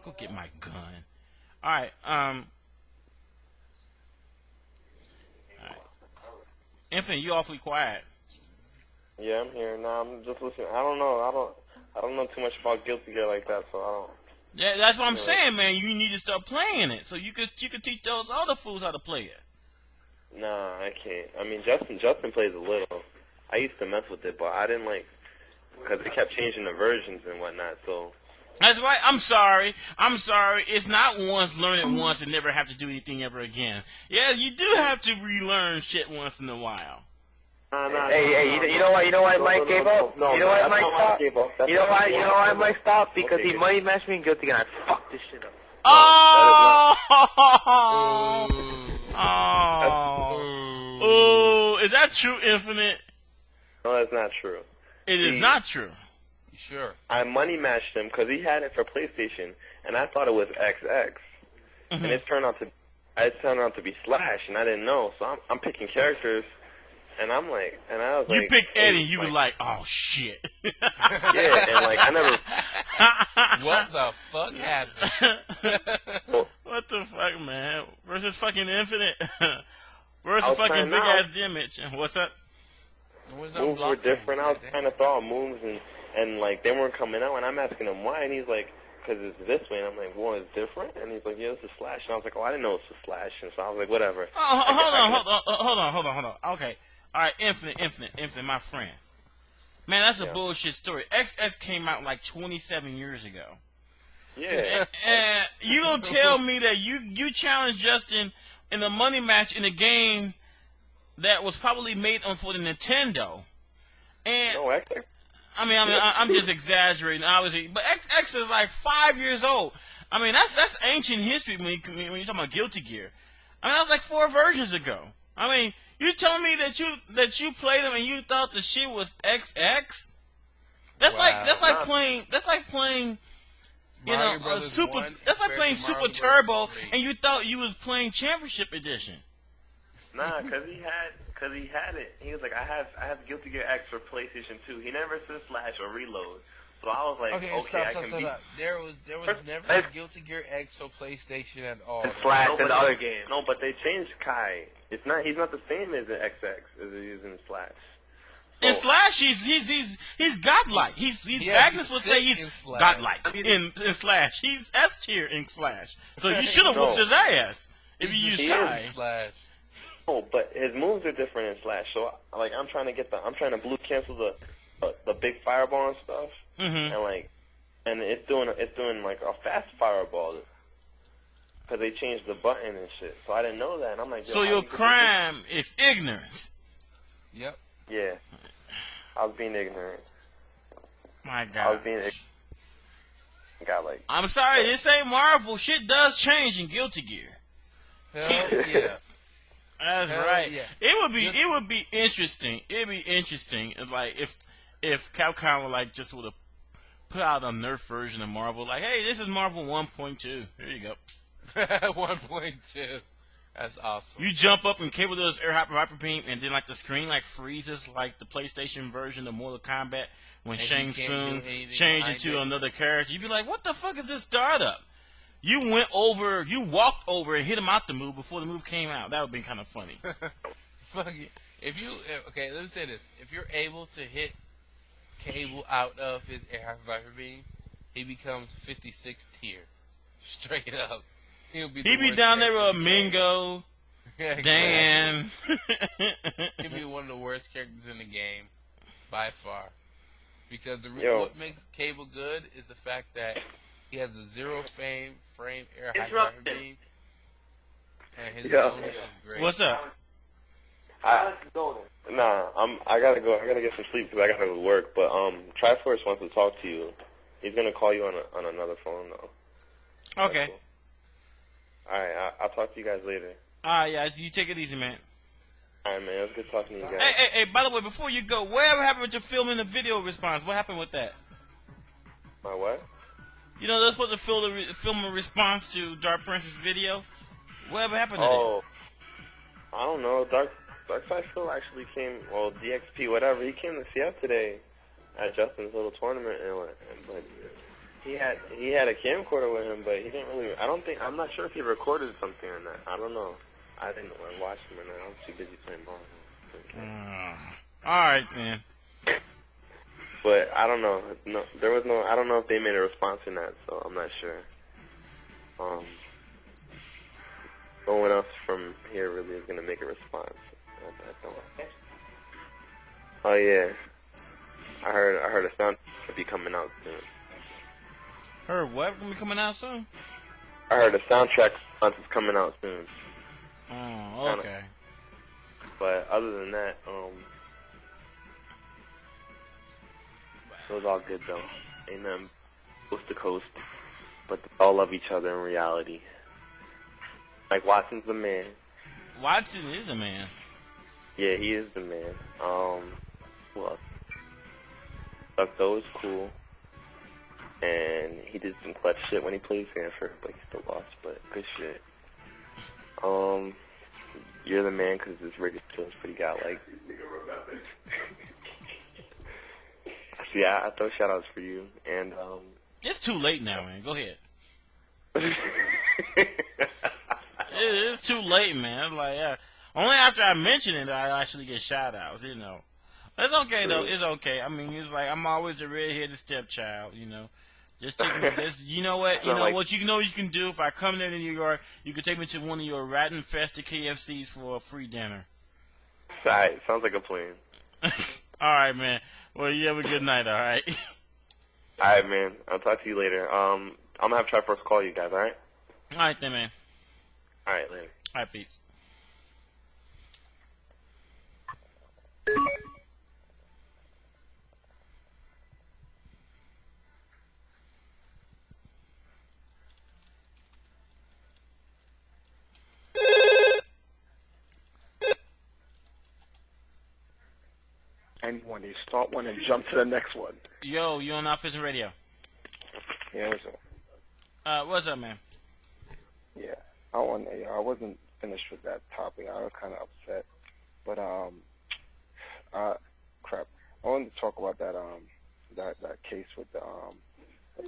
Speaker 1: go get my gun. All right. Infinite, you awfully quiet.
Speaker 3: Yeah, I'm here. No, I'm just listening. I don't know too much about Guilty Gear like that, so I don't.
Speaker 1: Yeah, that's what I'm saying, man. You need to start playing it so you could teach those other fools how to play it.
Speaker 3: Nah, I can't. I mean, Justin plays a little. I used to mess with it, but I didn't like because they kept changing the versions and whatnot. So
Speaker 1: That's right. I'm sorry. It's not once, learn it once, and never have to do anything ever again. Yeah, you do have to relearn shit once in a while.
Speaker 6: You know why Mike gave up? You know why Mike stopped? You know why Mike stopped? Because he money matched me and Guilty Gear, and I fucked this shit up.
Speaker 1: Oh!
Speaker 4: Ooh.
Speaker 1: Oh! Is that true, Infinite?
Speaker 3: No, that's not true.
Speaker 1: It is not true.
Speaker 4: Sure.
Speaker 3: I money matched him because he had it for PlayStation, and I thought it was XX, and it turned out to be Slash, and I didn't know. So I'm picking characters, and I was like,
Speaker 1: You picked Eddie, you were like, oh shit.
Speaker 3: yeah, and like I never.
Speaker 4: What the fuck happened?
Speaker 1: What the fuck, man? Versus fucking Infinite. Versus
Speaker 3: was
Speaker 1: fucking
Speaker 3: trying
Speaker 1: big
Speaker 3: out.
Speaker 1: ass damage. What's up?
Speaker 3: Moves were different. I was trying to throw out moves, and like they weren't coming out, and I'm asking him why, and he's like, because it's this way, and I'm like, well, it's different, and he's like, yeah, it's a Slash, and I was like, oh, I didn't know it was a Slash, and so I was like, whatever.
Speaker 1: Hold on. Okay. All right, Infinite, my friend. Man, that's a bullshit story. XX came out like 27 years ago.
Speaker 3: Yeah.
Speaker 1: And you gonna tell me that you challenged Justin in a money match in a game that was probably made for the Nintendo? And
Speaker 3: No, XX.
Speaker 1: I'm just exaggerating, obviously, but X is like 5 years old. I mean, that's ancient history when you're talking about Guilty Gear. I mean, that was like 4 versions ago. I mean, you telling me that you played them and you thought the shit was XX? That's like playing. You know, super. That's like playing Super Turbo, and you thought you was playing Championship Edition.
Speaker 3: Nah, cause he had it. He was like, I have Guilty Gear X for PlayStation 2. He never said Slash or Reload. So I was like,
Speaker 4: stop. There was never a Guilty Gear X for PlayStation at all.
Speaker 6: Slash in the other game.
Speaker 3: No, but they changed Kai. He's not the same as an XX as he is in Slash.
Speaker 1: In Slash, he's godlike. Magnus would say he's godlike in Slash. He's S tier in Slash. So you should have whooped his ass if you used Kai.
Speaker 4: Slash.
Speaker 3: Oh, but his moves are different in Slash. So like I'm trying to blue cancel the big fireball and stuff, and it's doing like a fast fireball because they changed the button and shit. So I didn't know that, and I'm like,
Speaker 1: so your crime is ignorance.
Speaker 4: Yep.
Speaker 3: Yeah. I was being ignorant.
Speaker 1: My God.
Speaker 3: I was being ignorant.
Speaker 1: I'm sorry, this ain't Marvel. Shit does change in Guilty Gear.
Speaker 4: Hell yeah.
Speaker 1: That's right. Yeah. It would be interesting. It'd be interesting if Capcom would have put out a Nerf version of Marvel. Like, hey, this is Marvel 1.2. Here you go.
Speaker 4: 1.2. That's awesome.
Speaker 1: You jump up and Cable does air hyper beam, and then like the screen like freezes like the PlayStation version of Mortal Kombat when Shang Tsung changed into another character. You'd be like, what the fuck is this startup? You walked over and hit him out the move before the move came out. That would be kind of funny.
Speaker 4: Fuck it. Let me say this. If you're able to hit Cable out of his air hyper beam, he becomes 56 tier. Straight up. He'd be
Speaker 1: down there with Mingo, Dan.
Speaker 4: He'd be one of the worst characters in the game, by far. Because what makes Cable good is the fact that he has a 0 frame air hyper beam, and his zone is great.
Speaker 1: What's up?
Speaker 3: I gotta go. I gotta get some sleep because I gotta go to work. But Triforce wants to talk to you. He's gonna call you on another phone though.
Speaker 1: Okay.
Speaker 3: Cool. All right, I'll talk to you guys later.
Speaker 1: Yeah, you take it easy, man.
Speaker 3: All right, man. It was good talking to you guys.
Speaker 1: Hey, by the way, before you go, whatever happened with your filming the video response? What happened with that?
Speaker 3: My what?
Speaker 1: You know, they're supposed to film a response to Dark Prince's video. Whatever happened to
Speaker 3: that? I don't know. Darkside Phil actually came, DXP, whatever. He came to CF today at Justin's little tournament, but he had a camcorder with him, but he didn't really. I'm not sure if he recorded something or not. I don't know. I didn't watch him or not. I was too busy playing ball.
Speaker 1: All right, man.
Speaker 3: But I don't know. No, there was no. I don't know if they made a response or not, so I'm not sure. No one else from here really is gonna make a response. I don't. Oh yeah, I heard a soundtrack will be coming out soon.
Speaker 1: Heard what? Gonna be coming out soon?
Speaker 3: I heard a soundtrack is coming out soon.
Speaker 1: Oh, okay.
Speaker 3: But other than that, it was all good though. Ain't nothing coast to coast, but they all love each other in reality. Like Watson's the man.
Speaker 1: Watson is the man.
Speaker 3: Yeah, he is the man. Who else? Ducko is cool. And he did some clutch shit when he played Sanford, but he still lost, but good shit. You're the man because this radio show is pretty godlike. See, I throw shout-outs for you, and,
Speaker 1: It's too late now, man. Go ahead. It's too late, man. Like, only after I mention it, I actually get shout-outs, you know. It's okay, though. It's okay. I mean, it's like, I'm always the red-headed stepchild, you know. Just take me, you know what? You know like, what you know you can do? If I come there to New York, you can take me to one of your rat-infested KFCs for a free dinner.
Speaker 3: Alright, sounds like a plan.
Speaker 1: Alright, man. Well, you have a good night, alright?
Speaker 3: Alright, man. I'll talk to you later. I'm gonna have Triforce call you guys, alright?
Speaker 1: Alright then, man.
Speaker 3: Alright, later.
Speaker 1: Alright, peace.
Speaker 6: Anyone, you start one and jump to the next one.
Speaker 1: Yo, you on AlphaISM Radio?
Speaker 6: Yeah, what's up?
Speaker 1: What's up, man?
Speaker 6: Yeah, I wasn't finished with that topic. I was kind of upset, but crap. I wanted to talk about that case with the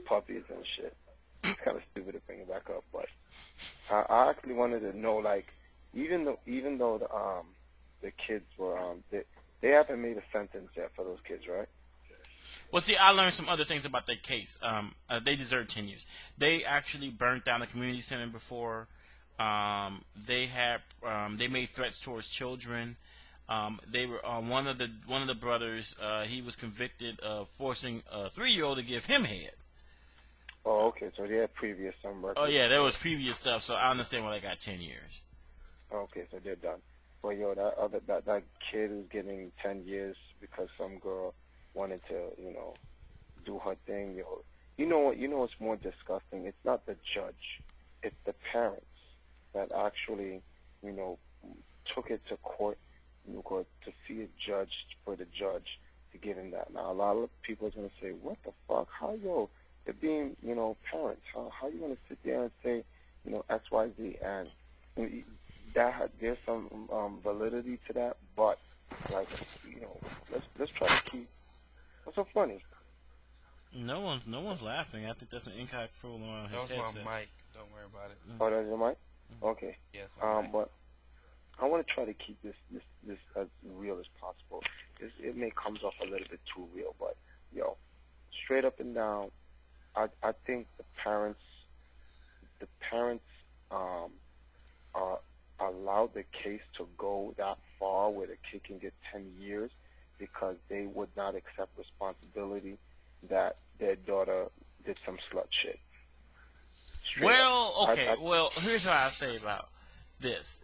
Speaker 6: puppies and shit. It's kind of stupid to bring it back up, but I actually wanted to know, like, even though the kids were they haven't made a sentence yet for those kids, right?
Speaker 1: Well, see, I learned some other things about that case. They deserve 10 years. They actually burnt down a community center before. They made threats towards children. They were one of the brothers. He was convicted of forcing a 3-year-old to give him head.
Speaker 6: Oh, okay. So they had previous records.
Speaker 1: Oh yeah, there was previous stuff. So I understand why they got 10 years.
Speaker 6: Okay, so they're done. Well, yo, that kid is getting 10 years because some girl wanted to, do her thing. Yo, you know what's more disgusting? It's not the judge, it's the parents that actually, took it to court, to see a judge, for the judge to give him that. Now, a lot of people are gonna say, "What the fuck? How, yo? They're being, parents. How you gonna sit there and say, X, Y, Z?" And there's some validity to that, but like, let's try to keep. What's so funny?
Speaker 1: No one's laughing. I think that's an incorrect rule on his headset.
Speaker 4: That was my mic. Don't worry about it.
Speaker 6: Oh, that's your mic? Okay.
Speaker 4: Yes.
Speaker 6: But I want to try to keep this as real as possible. It may comes off a little bit too real, but straight up and down, I think the parents allowed the case to go that far where the kid can get 10 years because they would not accept responsibility that their daughter did some slut shit.
Speaker 1: Well, okay. Well, here's what I say about this.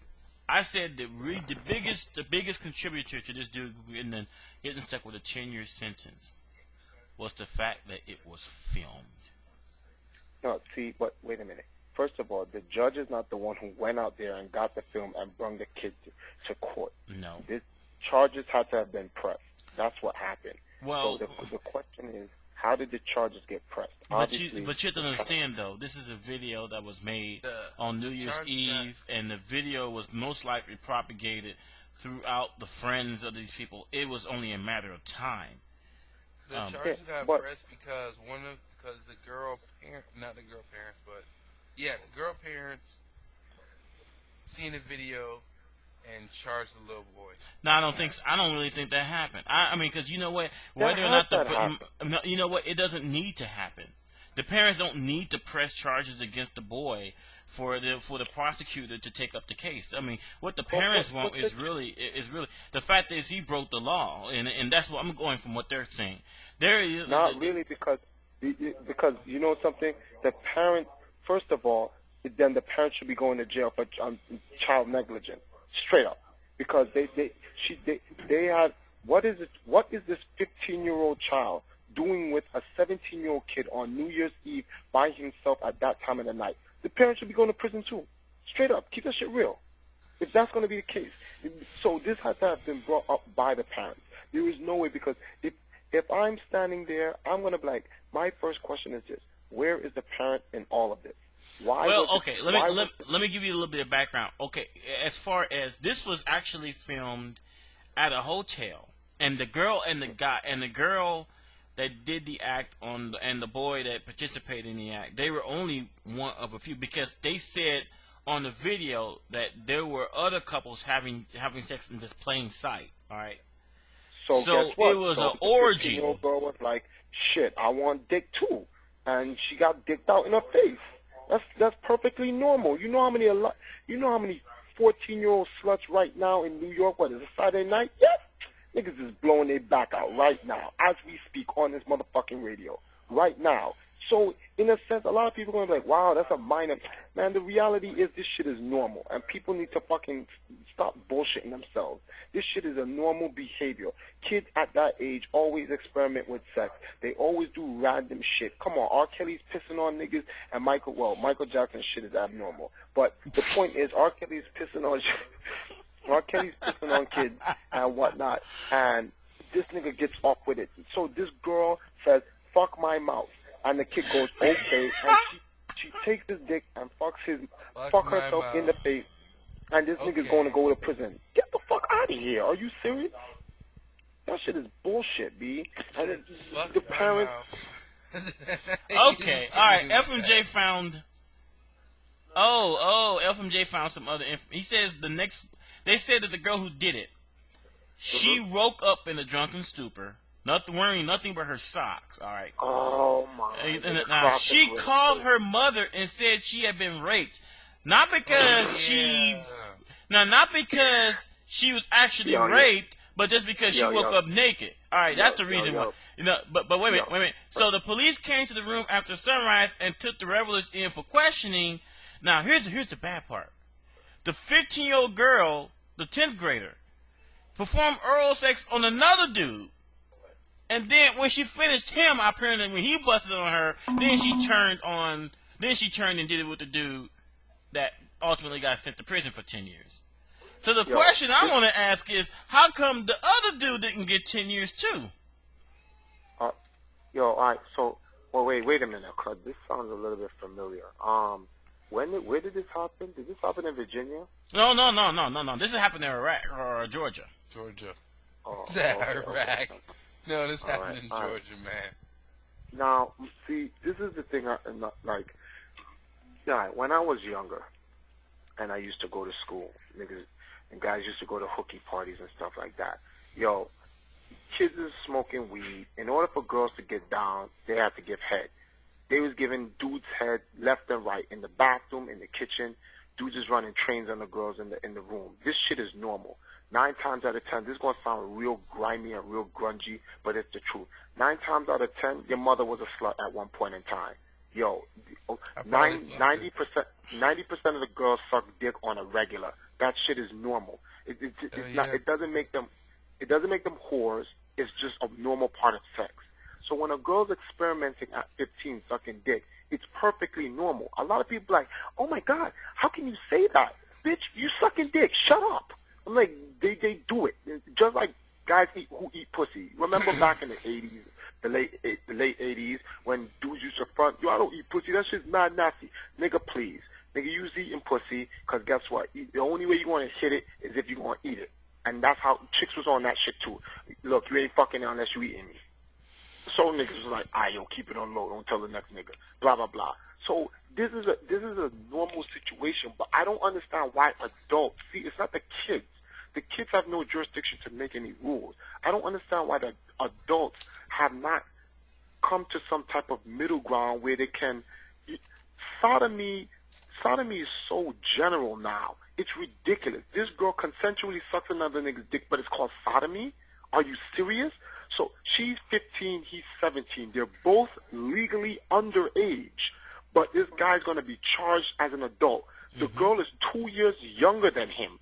Speaker 1: I said that the biggest contributor to this dude getting stuck with a 10-year sentence was the fact that it was filmed.
Speaker 6: No, see, but wait a minute. First of all, the judge is not the one who went out there and got the film and brought the kid to court.
Speaker 1: No.
Speaker 6: The charges had to have been pressed. That's what happened.
Speaker 1: Well,
Speaker 6: so the question is, how did the charges get pressed?
Speaker 1: But you have to understand, though, this is a video that was made on New Year's Eve, and the video was most likely propagated throughout the friends of these people. It was only a matter of time.
Speaker 4: The charges got pressed because the girl parent, not the girl parents, but the girl parents seen the video and charged the little boy.
Speaker 1: No, I don't really think that happened. I mean, because you know what? Whether or not you know what? It doesn't need to happen. The parents don't need to press charges against the boy for the prosecutor to take up the case. I mean, what the parents want is really the fact is he broke the law, and that's what I'm going from what they're saying.
Speaker 6: Not really, because you know something. The parent, first of all, then the parent should be going to jail for child negligence, straight up, because they had what is this 15-year-old child doing with a 17-year-old kid on New Year's Eve by himself at that time of the night? The parents should be going to prison too, straight up. Keep that shit real. If that's going to be the case, so this has to have been brought up by the parents. There is no way, because if I'm standing there, I'm going to be like, my first question is this: where is the parent in all of this? Why?
Speaker 1: Well, okay, let me give you a little bit of background. Okay, as far as this was actually filmed at a hotel, and the girl that did the act and the boy that participated in the act, they were only one of a few, because they said on the video that there were other couples having sex in this plain sight. All right. So it was an orgy.
Speaker 6: The 15-year-old girl was like, "Shit, I want dick too," and she got dicked out in her face. That's perfectly normal. You know how many 14-year-old sluts right now in New York? What is it, Saturday night? Yes. Niggas is blowing their back out right now as we speak on this motherfucking radio right now. So, in a sense, a lot of people are going to be like, wow, that's a minor. Man, the reality is this shit is normal, and people need to fucking stop bullshitting themselves. This shit is a normal behavior. Kids at that age always experiment with sex. They always do random shit. Come on, R. Kelly's pissing on niggas, and Michael Jackson's shit is abnormal. But the point is, R. Kelly's pissing on R. Kelly's pissing on kids and whatnot, and this nigga gets off with it. So this girl says, fuck my mouth. And the kid goes, okay, and she takes his dick and fuck herself in the face, and this nigga's going to go to prison. Get the fuck out of here. Are you serious? That shit is bullshit, B. And the parents...
Speaker 1: Okay, alright, FMJ found... FMJ found some other info. He says they said that the girl who did it, she woke up in a drunken stupor, wearing nothing but her socks. All right.
Speaker 6: Oh my.
Speaker 1: Now she called her mother and said she had been raped, not because not because she was actually raped, but just because she woke up naked. All right, that's the reason why. But wait a minute. So the police came to the room after sunrise and took the revelers in for questioning. Now here's the bad part. The 15-year-old girl, the 10th grader, performed oral sex on another dude. And then when she finished him, apparently when he busted on her, then she turned and did it with the dude that ultimately got sent to prison for 10 years. So the question I want to ask is, how come the other dude didn't get 10 years too?
Speaker 6: All right, so, wait a minute, cuz this sounds a little bit familiar. Where did this happen? Did this happen in Virginia?
Speaker 1: No. This happened in Iraq or Georgia.
Speaker 6: Oh,
Speaker 4: Iraq. No, this happened in Georgia, man.
Speaker 6: Now, see, this is the thing. When I was younger, and I used to go to school, niggas and guys used to go to hooky parties and stuff like that. Kids is smoking weed. In order for girls to get down, they had to give head. They was giving dudes head left and right in the bathroom, in the kitchen. Dudes is running trains on the girls in the room. This shit is normal. 9 times out of 10, this is going to sound real grimy and real grungy, but it's the truth. 9 times out of 10, your mother was a slut at one point in time. 90% of the girls suck dick on a regular. That shit is normal. It doesn't make them whores. It's just a normal part of sex. So when a girl's experimenting at 15 sucking dick, it's perfectly normal. A lot of people are like, oh my God, how can you say that? Bitch, you sucking dick. Shut up. I'm like, they do it. Just like guys who eat pussy. Remember back in the 80s, the late 80s, when dudes used to front, I don't eat pussy. That shit's mad nasty. Nigga, please. Nigga, you was eating pussy, because guess what? The only way you want to hit it is if you want to eat it. And that's how chicks was on that shit too. Look, you ain't fucking it unless you eating me. So niggas was like, yo, keep it on low. Don't tell the next nigga. Blah, blah, blah. So this is a normal situation, but I don't understand why adults, see, it's not the kids. The kids have no jurisdiction to make any rules. I don't understand why the adults have not come to some type of middle ground where they can. Sodomy is so general now. It's ridiculous. This girl consensually sucks another nigga's dick, but it's called sodomy? Are you serious? So she's 15, he's 17. They're both legally underage, but this guy's going to be charged as an adult. The girl is 2 years younger than him.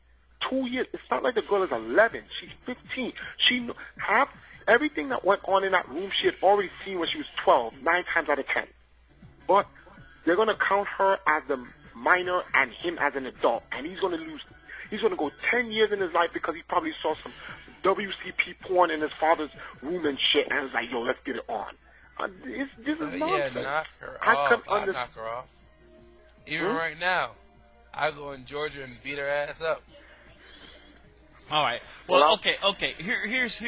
Speaker 6: 2 years. It's not like the girl is 11. She's 15. She half everything that went on in that room she had already seen when she was 12, 9 times out of 10. But they're going to count her as the minor and him as an adult, and he's going to lose. He's going to go 10 years in his life because he probably saw some WCP porn in his father's room and shit, and was like, yo, let's get it on. This is nonsense.
Speaker 4: Yeah, knock her
Speaker 6: I
Speaker 4: off.
Speaker 6: couldn't
Speaker 4: I'd knock her off. Even right now, I go in Georgia and beat her ass up.
Speaker 1: All right. Well, okay. Here's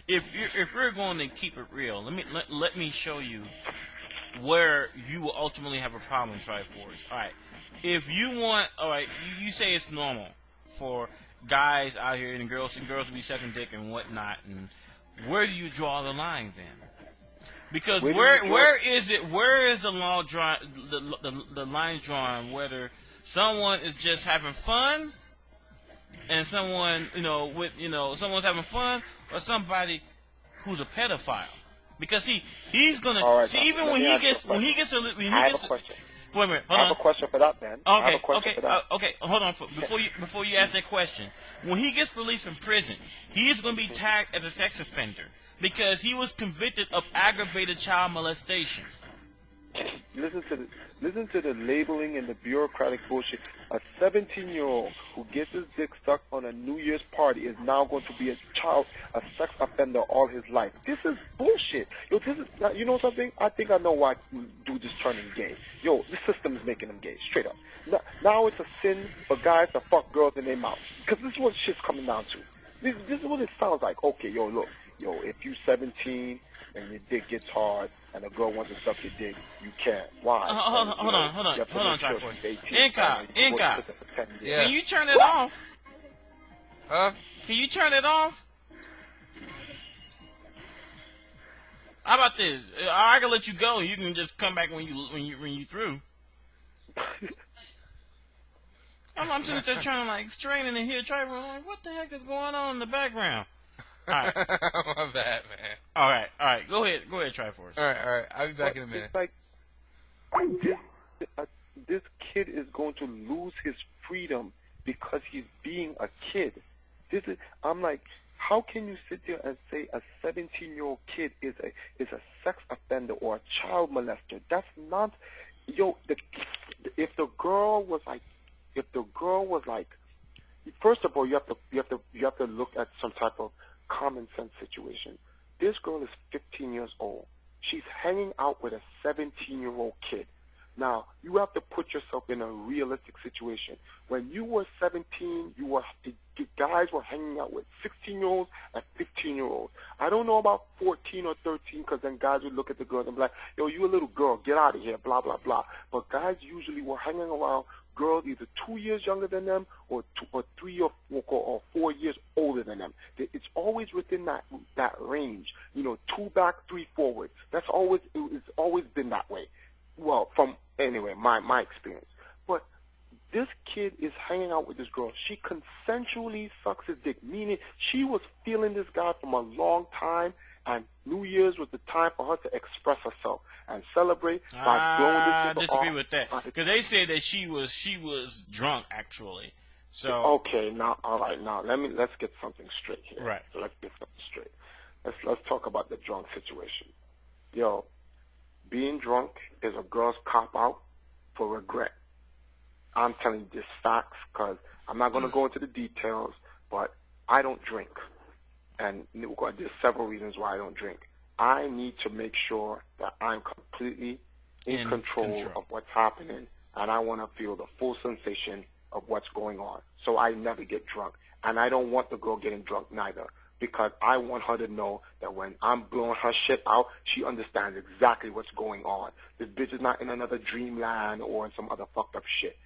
Speaker 1: if we're going to keep it real, let me show you where you will ultimately have a problem, Triforce. All right. If you want, all right, you say it's normal for guys out here and girls to be sucking dick and whatnot, and where do you draw the line then? Because where is the law drawn, the line drawn, whether someone is just having fun and someone someone's having fun, or somebody who's a pedophile? Because he's gonna see, even when he gets
Speaker 6: I have a question.
Speaker 1: Wait a minute,
Speaker 6: I have a question for that, man.
Speaker 1: Okay, hold on. Before you ask that question, when he gets released from prison, he is going to be tagged as a sex offender because he was convicted of aggravated child molestation.
Speaker 6: Listen to the labeling and the bureaucratic bullshit. A 17-year-old who gets his dick stuck on a New Year's party is now going to be a sex offender all his life. This is bullshit. Yo, you know something? I think I know why dudes is turning gay. Yo, the system is making them gay, straight up. Now it's a sin for guys to fuck girls in their mouth. Because this is what shit's coming down to. This is what it sounds like. Okay, yo, look. Yo, if you 17 and your dick gets hard and a girl wants to suck your dick, you can't. Why?
Speaker 1: Hold on, Triforce. Inca.
Speaker 4: Yeah.
Speaker 1: Can you turn it off?
Speaker 4: Huh?
Speaker 1: Can you turn it off? How about this? I can let you go. You can just come back when you through. I'm sitting there trying to straining in here, trying like, what the heck is going on in the background? All right.
Speaker 4: My bad, man.
Speaker 1: All right. Go ahead, Triforce.
Speaker 4: All right. I'll be back in a minute.
Speaker 6: It's like this kid is going to lose his freedom because he's being a kid. I'm like, how can you sit there and say a 17-year-old kid is a sex offender or a child molester? That's not, yo. If the girl was like, first of all, you have to look at some type of common sense situation. This girl is 15 years old. She's hanging out with a 17-year-old kid. Now, you have to put yourself in a realistic situation. When you were 17, guys were hanging out with 16-year-olds and 15-year-olds. I don't know about 14 or 13, because then guys would look at the girls and be like, yo, you a little girl, get out of here, blah, blah, blah. But guys usually were hanging around girls either 2 years younger than them or 3 or 4 years older than them. It's always within that range. 2 back, 3 forward. It's always been that way. Well, from anyway, my experience. But this kid is hanging out with this girl. She consensually sucks his dick, meaning she was feeling this guy from a long time, and New Year's was the time for her to express herself and celebrate by blowing this nigga off.
Speaker 1: I disagree with that, because they said that she was drunk actually. So
Speaker 6: okay, now all right, now let's get something straight here.
Speaker 1: Right.
Speaker 6: So let's get something straight. Let's talk about the drunk situation. Yo, being drunk is a girl's cop out for regret. I'm telling you this facts, because I'm not going to go into the details, but I don't drink. And there's several reasons why I don't drink. I need to make sure that I'm completely in control of what's happening, and I want to feel the full sensation of what's going on. So I never get drunk. And I don't want the girl getting drunk neither, because I want her to know that when I'm blowing her shit out, she understands exactly what's going on. This bitch is not in another dreamland or in some other fucked up shit.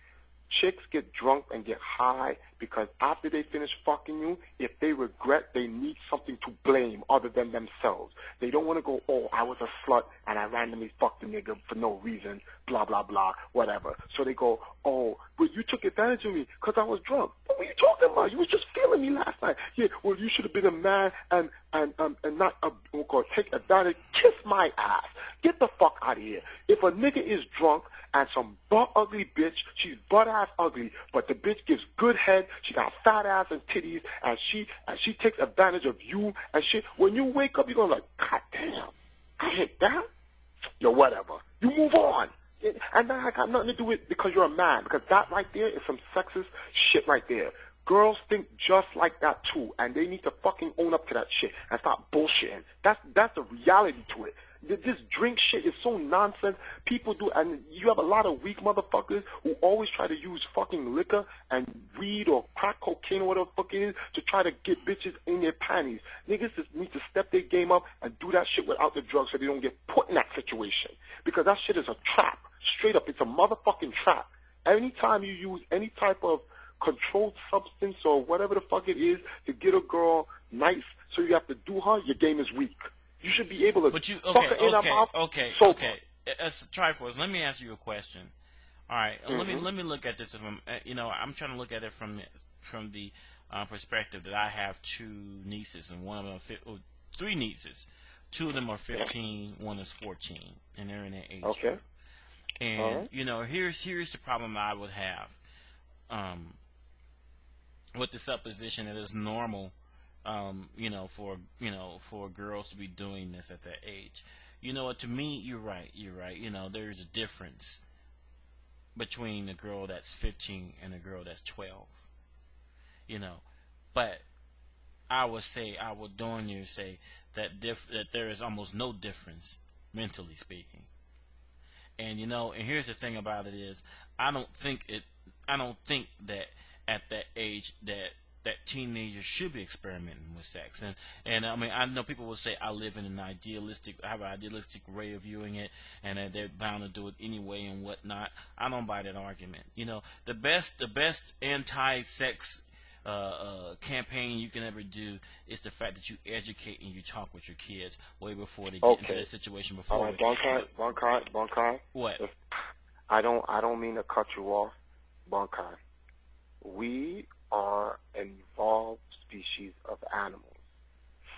Speaker 6: Chicks get drunk and get high because after they finish fucking you, if they regret, they need something to blame other than themselves. They don't want to go, oh, I was a slut and I randomly fucked a nigga for no reason, blah, blah, blah, whatever. So they go, oh, but you took advantage of me because I was drunk. What were you talking about? You was just feeling me last night. Yeah, well, you should have been a man and not take advantage. Kiss my ass. Get the fuck out of here. If a nigga is drunk and some butt ugly bitch, she's butt ass ugly, but the bitch gives good head, she got fat ass and titties, and she takes advantage of you and shit. When you wake up, you're gonna like, God damn, I hit that? Yo, whatever. You move on. And that got nothing to do with because you're a man, because that right there is some sexist shit right there. Girls think just like that too, and they need to fucking own up to that shit and stop bullshitting. That's the reality to it. This drink shit is so nonsense. People do, and you have a lot of weak motherfuckers who always try to use fucking liquor and weed or crack cocaine or whatever the fuck it is to try to get bitches in their panties. Niggas just need to step their game up and do that shit without the drugs so they don't get put in that situation. Because that shit is a trap. Straight up, it's a motherfucking trap. Anytime you use any type of controlled substance or whatever the fuck it is to get a girl nice so you have to do her, your game is weak. You should be able to fuck her in her mouth.
Speaker 1: Okay. As Triforce, let me ask you a question. All right, let me look at this. I'm trying to look at it from the perspective that I have two nieces, and one of them, three nieces. Two of them are 15, one is 14, and they're in their age group. And here's the problem I would have with the supposition that it's normal. For girls to be doing this at that age. You know what? To me, you're right. There's a difference between a girl that's 15 and a girl that's 12. But I would darn near say that there is almost no difference, mentally speaking. And and here's the thing about it is, I don't think that at that age that teenagers should be experimenting with sex, and I mean, I know people will say I have an idealistic way of viewing it, and that they're bound to do it anyway and whatnot. I don't buy that argument. The best anti-sex campaign you can ever do is the fact that you educate and you talk with your kids way before they get into that situation. Before.
Speaker 6: All right, Bonkai.
Speaker 1: What?
Speaker 6: I don't mean to cut you off, Bonkai. We are an evolved species of animals.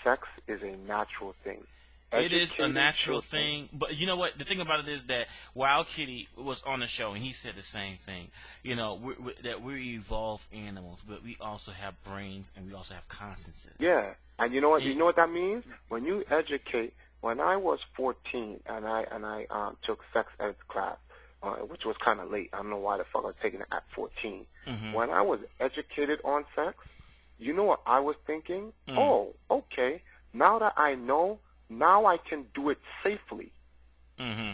Speaker 6: Sex is a natural thing.
Speaker 1: It is a natural thing, but you know what? The thing about it is that Wild Kitty was on the show, and he said the same thing. That we're evolved animals, but we also have brains, and we also have consciences.
Speaker 6: Yeah, and you know what? You know what that means? When you educate. When I was 14, and I took sex ed class, which was kind of late. I don't know why the fuck I was taking it at 14. Mm-hmm. When I was educated on sex, you know what I was thinking? Mm. Oh, okay. Now that I know, now I can do it safely.
Speaker 1: Mm-hmm.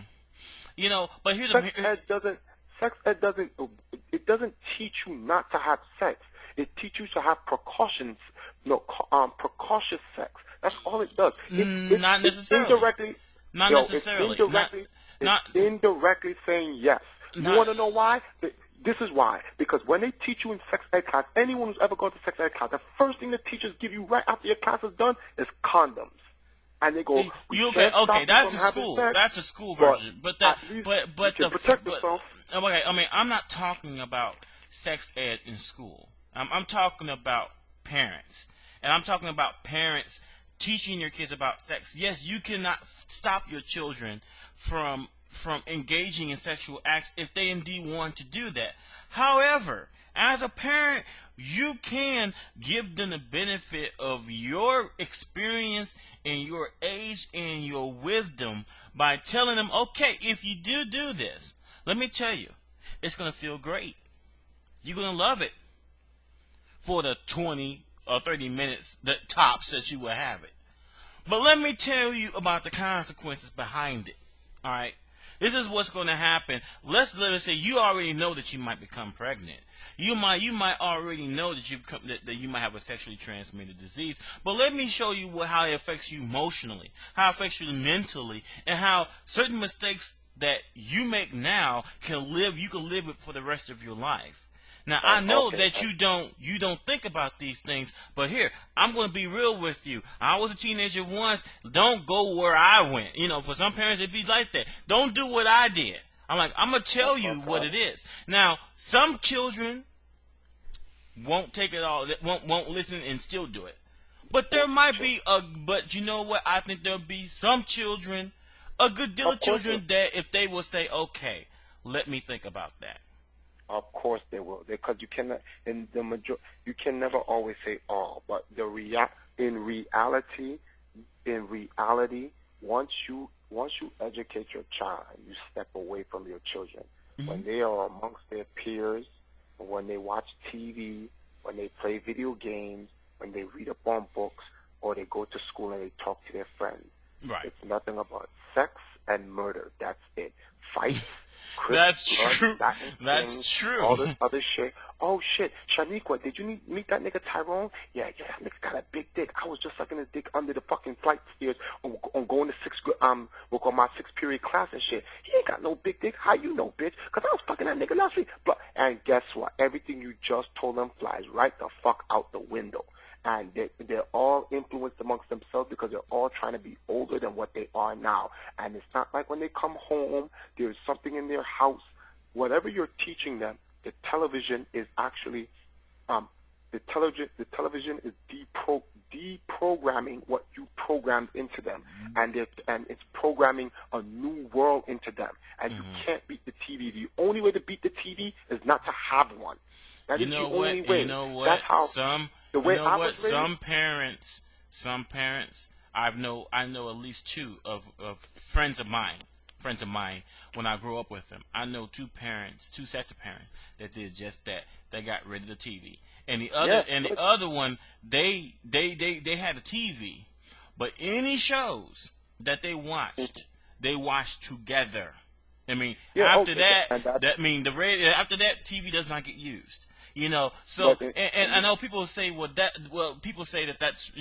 Speaker 1: But here's
Speaker 6: sex ed doesn't teach you not to have sex. It teaches you to have precautions, precautious sex. That's all it does.
Speaker 1: Not necessarily. Not necessarily.
Speaker 6: It's indirectly saying yes. You want to know why? This is why. Because when they teach you in sex ed class, anyone who's ever gone to sex ed class, the first thing the teachers give you right after your class is done is condoms. And they go,
Speaker 1: okay, that's a school. That's a school version. But
Speaker 6: protect yourself.
Speaker 1: Okay, I mean, I'm not talking about sex ed in school. I'm talking about parents. And I'm talking about parents teaching your kids about sex. Yes, you cannot stop your children from engaging in sexual acts if they indeed want to do that. However, as a parent, you can give them the benefit of your experience and your age and your wisdom by telling them, okay, if you do this, let me tell you, it's going to feel great. You're going to love it for the 20 or 30 minutes, the tops that you will have it. But let me tell you about the consequences behind it. All right? This is what's going to happen. Let us say you already know that you might become pregnant. You might already know that you might have a sexually transmitted disease. But let me show you how it affects you emotionally, how it affects you mentally, and how certain mistakes that you make now you can live it for the rest of your life. Now I know that you don't think about these things, but here I'm going to be real with you. I was a teenager once. Don't go where I went. You know, for some parents it'd be like that. Don't do what I did. I'm gonna tell you what it is. Now some children won't take it all. Won't listen and still do it. But there might be but you know what? I think there'll be some children, a good deal of children, that if they will say, okay, let me think about that.
Speaker 6: Of course they will, because you cannot. You can never always say all, but in reality, once you educate your child, you step away from your children. Mm-hmm. When they are amongst their peers, when they watch TV, when they play video games, when they read up on books, or they go to school and they talk to their friends. Right. It's nothing about sex and murder. That's it. Fights.
Speaker 1: That's true. That's true.
Speaker 6: All this other shit. Oh shit, Shaniqua, did you meet that nigga Tyrone? Yeah, that nigga got a big dick. I was just sucking his dick under the fucking flight stairs on going to my sixth period class and shit. He ain't got no big dick. How you know, bitch? Cause I was fucking that nigga last week. And guess what? Everything you just told them flies right the fuck out the window. And they're all influenced amongst themselves because they're all trying to be older than what they are now. And it's not like when they come home, there's something in their house. Whatever you're teaching them, the television is actually, the television is deprogramming what you programmed into them, and it's programming a new world into them. And you can't beat the TV. The only way to beat the TV is not to have one. That is the only way.
Speaker 1: You know what?
Speaker 6: That's how
Speaker 1: Some parents, I know at least two of friends of mine, when I grew up with them. I know two sets of parents that did just that. They got rid of the TV. And the other one, they had a TV, but any shows that they watched together. I mean, after that, after that, TV does not get used. You know, so and I know people say people say that's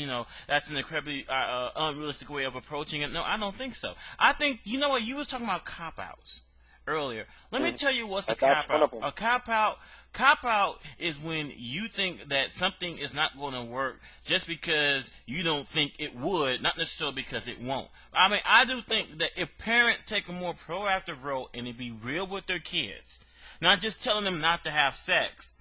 Speaker 1: that's an incredibly unrealistic way of approaching it. No, I don't think so. I think you know what, you was talking about cop outs earlier. Let me tell you what's a cop out. A cop out is when you think that something is not going to work just because you don't think it would, not necessarily because it won't. I mean, I do think that if parents take a more proactive role and they be real with their kids, not just telling them not to have sex,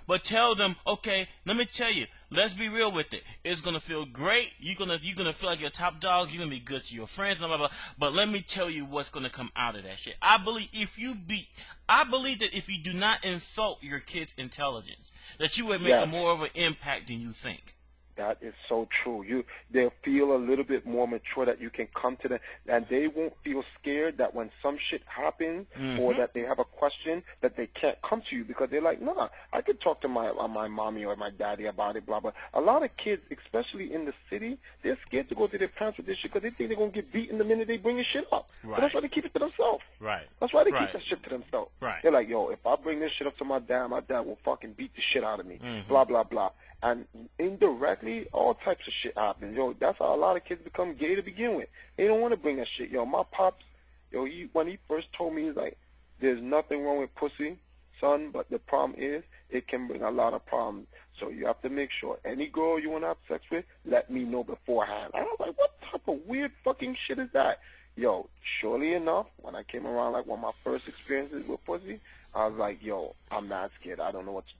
Speaker 1: but tell them, okay, let me tell you, let's be real with it. It's gonna feel great. You're gonna feel like you're a top dog. You're gonna be good to your friends, blah blah blah. But let me tell you what's gonna come out of that shit. I believe that if you do not insult your kid's intelligence, that you would make more of an impact than you think.
Speaker 6: That is so true. They'll feel a little bit more mature, that you can come to them, and they won't feel scared that when some shit happens or that they have a question that they can't come to you, because they're like, nah, I could talk to my mommy or my daddy about it, blah blah. A lot of kids, especially in the city, they're scared to go to their parents with this shit because they think they're gonna get beaten the minute they bring this shit up. Right. But that's why they keep it to themselves.
Speaker 1: Right.
Speaker 6: That's why they keep that shit to themselves.
Speaker 1: Right.
Speaker 6: They're like, yo, if I bring this shit up to my dad will fucking beat the shit out of me. Blah blah blah. And indirectly, all types of shit happens. Yo, that's how a lot of kids become gay to begin with. They don't want to bring that shit. Yo, my pops, when he first told me, he's like, there's nothing wrong with pussy, son, but the problem is it can bring a lot of problems. So you have to make sure any girl you want to have sex with, let me know beforehand. And I was like, what type of weird fucking shit is that? Yo, surely enough, when I came around, like one of my first experiences with pussy, I was like, yo, I'm not scared. I don't know what to do.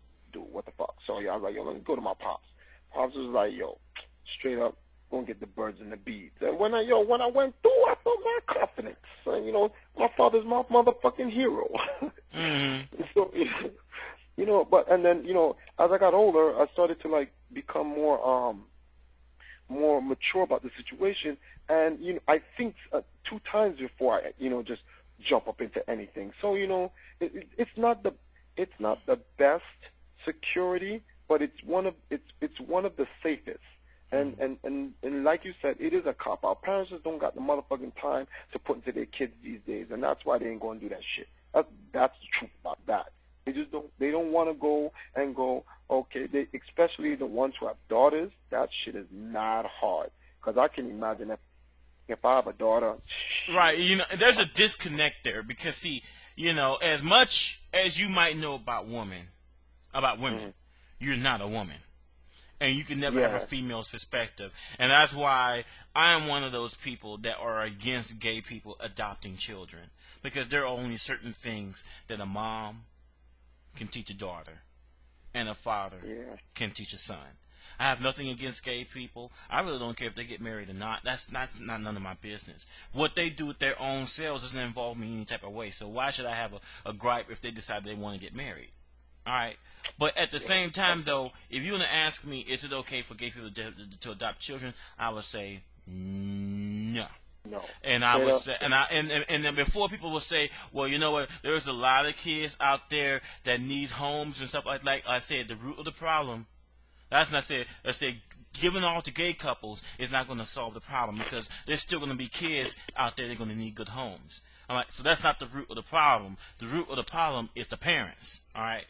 Speaker 6: What the fuck? So I was like, yo, let me go to my pops. Pops was like, yo, straight up, go and get the birds and the bees. And when I went through, I felt very confident. So, my father's my motherfucking hero. So, and then, as I got older, I started to like become more mature about the situation. And, I think 2 times before I, just jump up into anything. So, it's not the best security, but it's one of the safest. And like you said, it is a cop out. Parents just don't got the motherfucking time to put into their kids these days, and that's why they ain't gonna do that shit. That's the truth about that. They don't want to go, okay. Especially the ones who have daughters. That shit is not hard, because I can imagine If I have a daughter,
Speaker 1: Right, there's a disconnect there because see, as much as you might know about women, you're not a woman, and you can never have a
Speaker 6: yeah,
Speaker 1: female's perspective, and that's why I am one of those people that are against gay people adopting children because there are only certain things that a mom can teach a daughter, and a father
Speaker 6: yeah,
Speaker 1: can teach a son. I have nothing against gay people. I really don't care if they get married or not. That's not none of my business. What they do with their own selves doesn't involve me in any type of way. So why should I have a gripe if they decide they want to get married? All right. But at the same time, though, if you want to ask me, is it okay for gay people to adopt children? I would say no.
Speaker 6: no.
Speaker 1: And I
Speaker 6: Straight
Speaker 1: would
Speaker 6: up,
Speaker 1: say, and then before people will say, well, you know what? There's a lot of kids out there that need homes and stuff like I said. The root of the problem. That's not say. Let's say giving all to gay couples is not going to solve the problem because there's still going to be kids out there that are going to need good homes. All right, so that's not the root of the problem. The root of the problem is the parents. All right,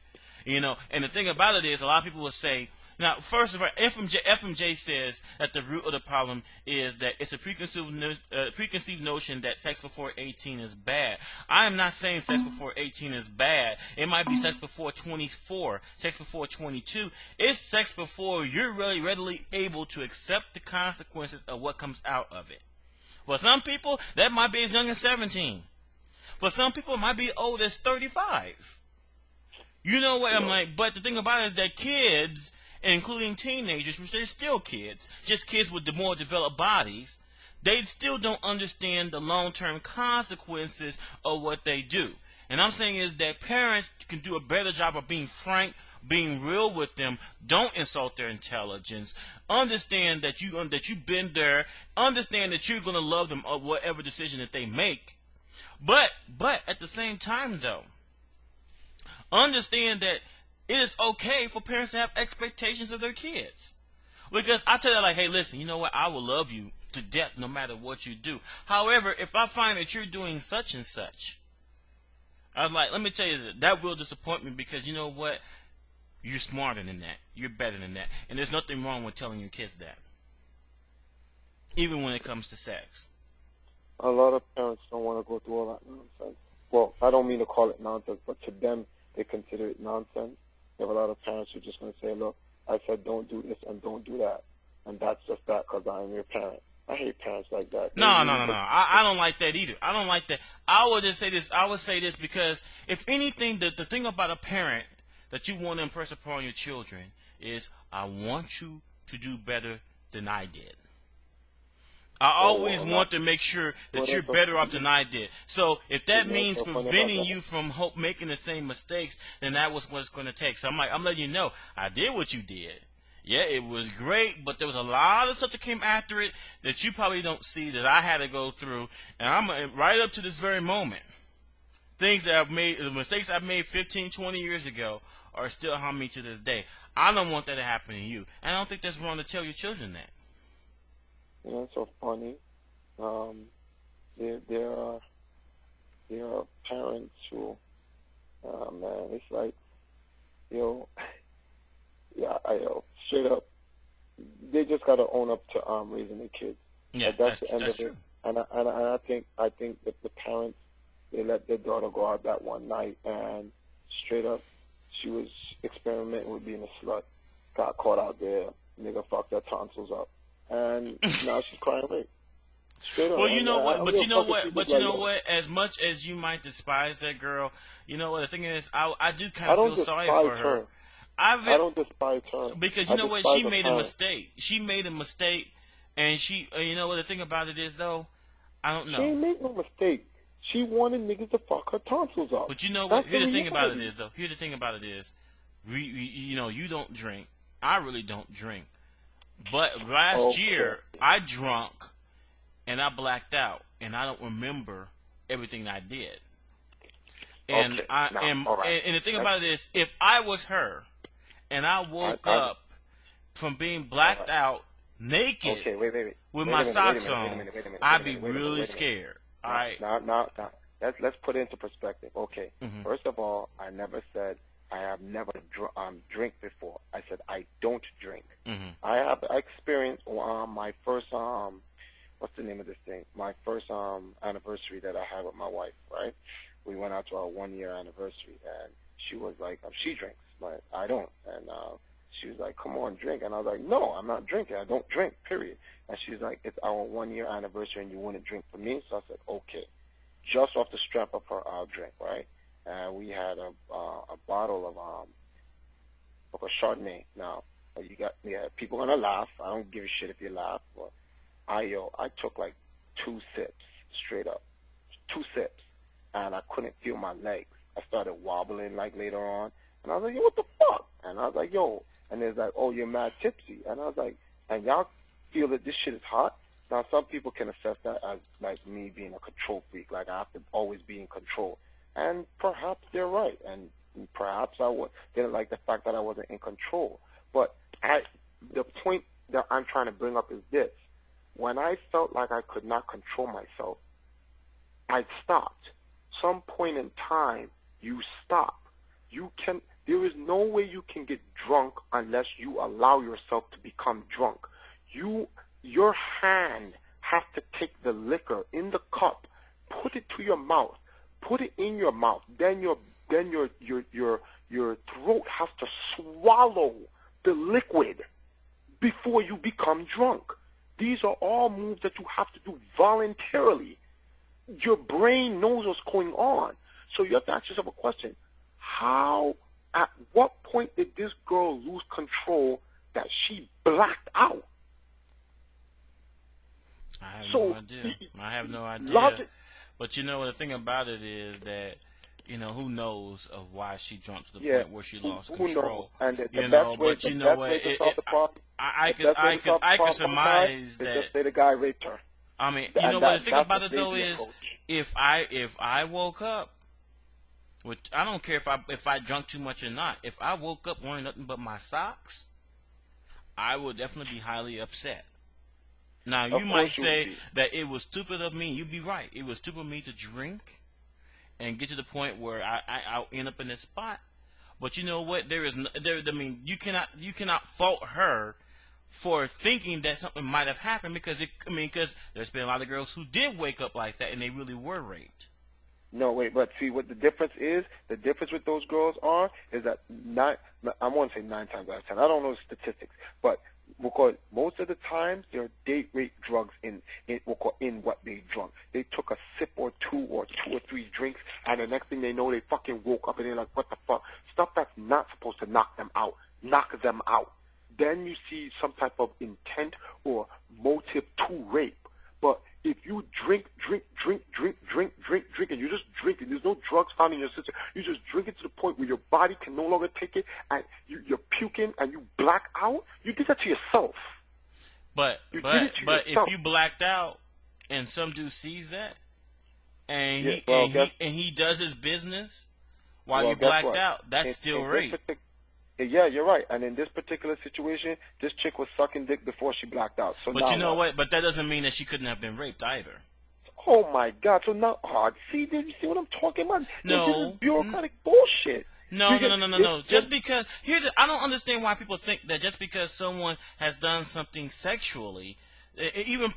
Speaker 1: and the thing about it is, a lot of people will say. Now, first of all, FMJ says that the root of the problem is that it's a preconceived notion that sex before 18 is bad. I am not saying sex before 18 is bad. It might be sex before 24, sex before 22. It's sex before you're really readily able to accept the consequences of what comes out of it. For some people, that might be as young as 17. For some people, it might be old as 35. You know what I'm like? But the thing about it is that kids, including teenagers, which they're still kids, just kids with the more developed bodies, they still don't understand the long-term consequences of what they do. And I'm saying is that parents can do a better job of being frank, being real with them. Don't insult their intelligence. Understand that you've been there. Understand that you're going to love them of whatever decision that they make. But at the same time, though, understand that it is okay for parents to have expectations of their kids. Because I tell them, like, hey, listen, you know what? I will love you to death no matter what you do. However, if I find that you're doing such and such, I'm like, let me tell you that will disappoint me because you know what? You're smarter than that. You're better than that. And there's nothing wrong with telling your kids that. Even when it comes to sex.
Speaker 6: a lot of parents don't want to go through all that nonsense. Well, I don't mean to call it nonsense, but to them, they consider it nonsense. You have a lot of parents who are just going to say, look, I said don't do this and don't do that. And that's just that because I am your parent. I hate parents like that.
Speaker 1: No. I don't like that either. I don't like that. I would just say this. I would say this because if anything, the thing about a parent that you want to impress upon your children is I want you to do better than I did. I always want to make sure that you're better off than I did. So if that means preventing you from making the same mistakes, then that was what it's going to take. So I'm letting you know, I did what you did. Yeah, it was great, but there was a lot of stuff that came after it that you probably don't see that I had to go through. And I'm right up to this very moment. Things that I've made, the mistakes I've made 15, 20 years ago are still haunting me to this day. I don't want that to happen to you. And I don't think that's wrong to tell your children that.
Speaker 6: You know, it's so funny. There are parents who, man, it's like, straight up, they just gotta own up to raising their kids.
Speaker 1: Yeah,
Speaker 6: like, that's the end
Speaker 1: that's
Speaker 6: of it.
Speaker 1: true.
Speaker 6: And I think that the parents, they let their daughter go out that one night and straight up, she was experimenting with being a slut, got caught out there, nigga fucked her tonsils up. And now she's crying rape. Straight up.
Speaker 1: Well, you know what? But you know
Speaker 6: what?
Speaker 1: what? As much as you might despise that girl, you know what? The thing is, I do kind of feel sorry for her. I
Speaker 6: don't despise her
Speaker 1: because you know what? She made a mistake. She made a mistake, and you know what? The thing about it is, though, I don't know.
Speaker 6: She ain't made no mistake. She wanted niggas to fuck her tonsils up.
Speaker 1: But you know what? Here's the thing about it is, though. Here's the thing about it is, you don't drink. I really don't drink. But last year, I drunk, and I blacked out, and I don't remember everything I did. And and the thing about it is, if I was her, and I woke up from being blacked out, naked, with my socks on, I'd be really scared. All right.
Speaker 6: Now, let's put it into perspective. Okay. Mm-hmm. First of all, I never said I have never drink before. I said I don't drink. Mm-hmm. I have experienced my first when what's the name of this thing? My first anniversary that I had with my wife, right? We went out to our 1-year anniversary, and she was like, she drinks, but I don't. And she was like, come on, drink. And I was like, no, I'm not drinking. I don't drink, period. And she's like, it's our 1-year anniversary, and you want to drink for me? So I said, okay. Just off the strength of her, I'll drink, right? And we had a bottle of a Chardonnay. Now, people gonna laugh. I don't give a shit if you laugh, but I took like 2 sips straight up, 2 sips, and I couldn't feel my legs. I started wobbling like later on, and I was like, yo, what the fuck? And I was like, yo, and it's like, oh, you're mad tipsy, and I was like, and y'all feel that this shit is hot? Now, some people can assess that as like me being a control freak, like I have to always be in control, and perhaps they're right, and perhaps didn't like the fact that I wasn't in control. But the point that I'm trying to bring up is this. When I felt like I could not control myself, I stopped. Some point in time, you stop. There is no way you can get drunk unless you allow yourself to become drunk. Your hand has to take the liquor in the cup, put it to your mouth, put it in your mouth, then your throat has to swallow the liquid before you become drunk. These are all moves that you have to do voluntarily. Your brain knows what's going on. So you have to ask yourself a question. At what point did this girl lose control that she blacked out?
Speaker 1: I have no idea. But you know, the thing about it is that, you know, who knows of why she jumped to the point where she lost control.
Speaker 6: And
Speaker 1: I could surmise that.
Speaker 6: Just say the guy raped her.
Speaker 1: I mean, you know what? The thing about it though is, if I woke up, which I don't care if I drunk too much or not. If I woke up wearing nothing but my socks, I would definitely be highly upset. Now you might say that it was stupid of me. You'd be right. It was stupid of me to drink and get to the point where I'll end up in this spot. But you know what? You cannot fault her for thinking that something might have happened because there's been a lot of girls who did wake up like that and they really were raped.
Speaker 6: No, wait, but see what the difference is? The difference with those girls is that I won't say 9 times out of 10. I don't know the statistics, but because most of the times there are date rape drugs in what they drunk. They took a sip or 2 or 3 drinks, and the next thing they know, they fucking woke up and they're like, what the fuck? Stuff that's not supposed to knock them out. Then you see some type of intent or motive to rape. But if you drink, and you just drink, and there's no drugs found in your system, you just drink it to the point where your body can no longer take it, and you're puking and you black out, you did that to yourself.
Speaker 1: But if you blacked out and some dude sees that, and he does his business while you blacked out, that's still rape.
Speaker 6: Yeah, you're right. And in this particular situation, this chick was sucking dick before she blacked out. So
Speaker 1: but you know what? But that doesn't mean that she couldn't have been raped either.
Speaker 6: Oh my God! So now, did you see what I'm talking about?
Speaker 1: No,
Speaker 6: this is bureaucratic bullshit.
Speaker 1: No. Just because I don't understand why people think that just because someone has done something sexually, even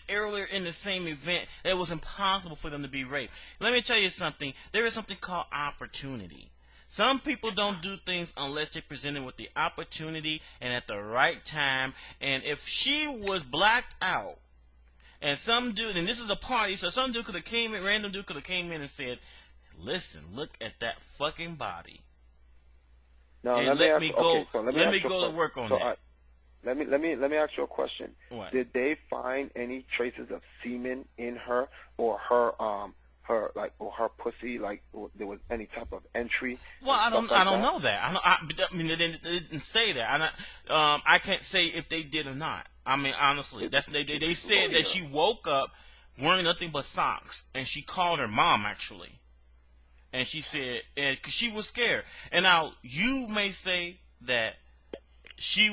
Speaker 1: earlier in the same event, it was impossible for them to be raped. Let me tell you something. There is something called opportunity. Some people don't do things unless they're presented with the opportunity and at the right time. And if she was blacked out, and some dude, and this is a party, so some dude random dude could have came in and said, "Listen, look at that fucking body."
Speaker 6: Now,
Speaker 1: and let me go to work on that.
Speaker 6: Let me ask you a question.
Speaker 1: What?
Speaker 6: Did they find any traces of semen in her or her pussy, like there was any type of entry?
Speaker 1: Well, I don't know that. I mean, they didn't say that. I can't say if they did or not. I mean, honestly, they said that she woke up wearing nothing but socks, and she called her mom actually, and she said, because she was scared. And now you may say that she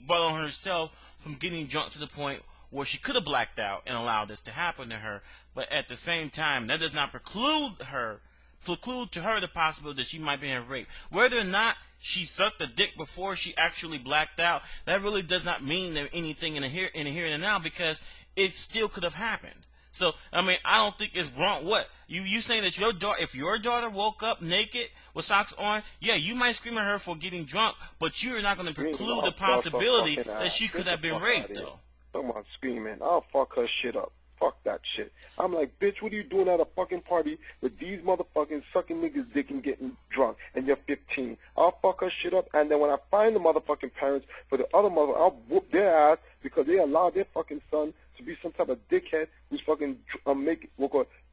Speaker 1: brought on herself from getting drunk to the point where she could have blacked out and allowed this to happen to her. But at the same time, that does not preclude her preclude to her the possibility that she might be raped. Whether or not she sucked a dick before she actually blacked out, that really does not mean anything in the here and now, because it still could have happened. So, I mean, I don't think it's wrong. What? You saying that your daughter, if your daughter woke up naked with socks on, yeah, you might scream at her for getting drunk, but you're not going to preclude the possibility that she could have been raped, though.
Speaker 6: Someone screaming, I'll fuck her shit up. Fuck that shit. I'm like, bitch, what are you doing at a fucking party with these motherfucking sucking niggas dick and getting drunk, and you're 15? I'll fuck her shit up, and then when I find the motherfucking parents for the other mother, I'll whoop their ass because they allowed their fucking son to be some type of dickhead who's fucking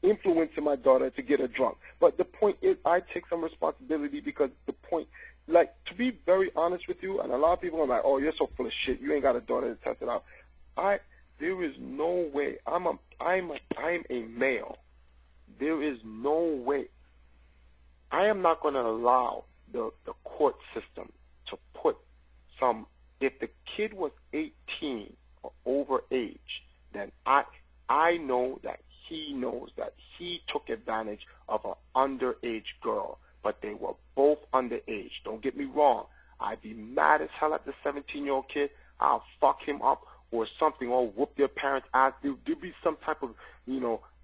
Speaker 6: influencing my daughter to get her drunk. But the point is, I take some responsibility, because the point, like, to be very honest with you, and a lot of people are like, oh, you're so full of shit, you ain't got a daughter to test it out. There is no way. I'm a male. There is no way. I am not going to allow the court system to put some. If the kid was 18 or over age, then I know that he knows that he took advantage of an underage girl, but they were both underage. Don't get me wrong. I'd be mad as hell at the 17-year-old kid. I'll fuck him up or something, or whoop their parents' ass. There'd be some type of,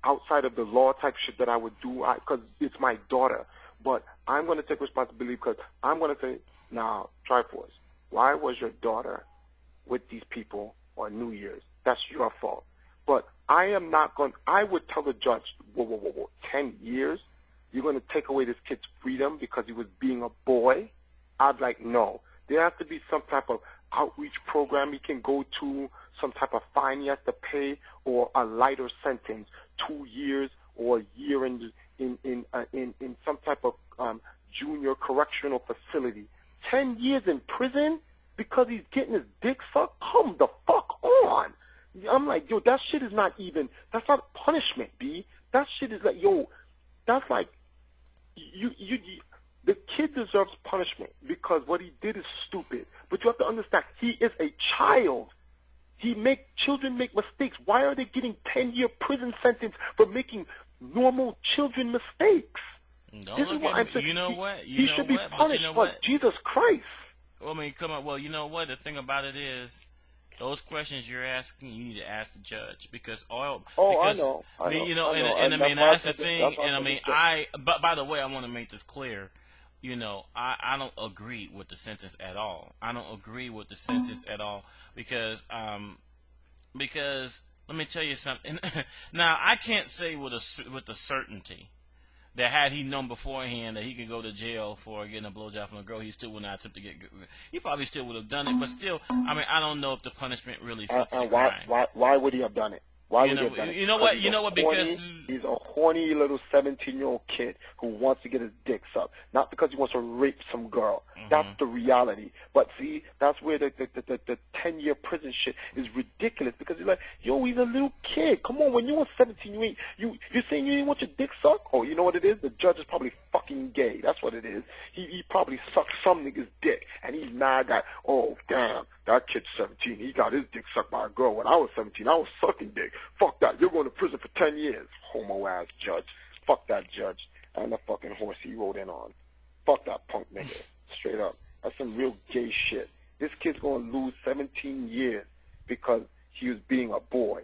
Speaker 6: outside of the law type shit that I would do, because it's my daughter. But I'm going to take responsibility, because I'm going to say, now, Triforce, why was your daughter with these people on New Year's? That's your fault. But I would tell the judge, whoa, 10 years? You're going to take away this kid's freedom because he was being a boy? I'd like, no. There has to be some type of outreach program he can go to, some type of fine he has to pay, or a lighter sentence, 2 years or a year in some type of junior correctional facility. 10 years in prison because he's getting his dick sucked? Come the fuck on. I'm like, yo, that shit is not even, that's not punishment, B. That shit is like, yo, that's like, the kid deserves punishment because what he did is stupid. But you have to understand, he is a child. Children make mistakes. Why are they getting 10-year prison sentence for making normal children mistakes? This is why I'm saying,
Speaker 1: you know what?
Speaker 6: He should be punished. But Jesus Christ.
Speaker 1: Well, I mean, come on. Well, you know what? The thing about it is, those questions you're asking, you need to ask the judge, because
Speaker 6: I know.
Speaker 1: That's the thing. And I mean, but by the way, I want to make this clear. I don't agree with the sentence at all. I don't agree with the sentence at all because let me tell you something. Now, I can't say with a certainty that had he known beforehand that he could go to jail for getting a blowjob from a girl, he still would not attempt to get. He probably still would have done it, but still, I mean, I don't know if the punishment really fits the crime.
Speaker 6: Why would he have done it? Why would he have done it?
Speaker 1: You know what? Because
Speaker 6: he's a horny little 17-year-old kid who wants to get his dick sucked, not because he wants to rape some girl. Mm-hmm. That's the reality. But see, that's where the 10-year prison shit is ridiculous, because you're like, yo, he's a little kid. Come on, when you were 17, you're saying you didn't want your dick sucked? Oh, you know what it is? The judge is probably fucking gay. That's what it is. He probably sucked some nigga's dick, and he's mad that, oh, damn, that kid's 17. He got his dick sucked by a girl. When I was 17, I was sucking dick. Fuck that. You're going to prison for 10 years. Homo-ass judge. Fuck that judge. And the fucking horse he rode in on. Fuck that punk nigga. Straight up. That's some real gay shit. This kid's going to lose 17 years because he was being a boy.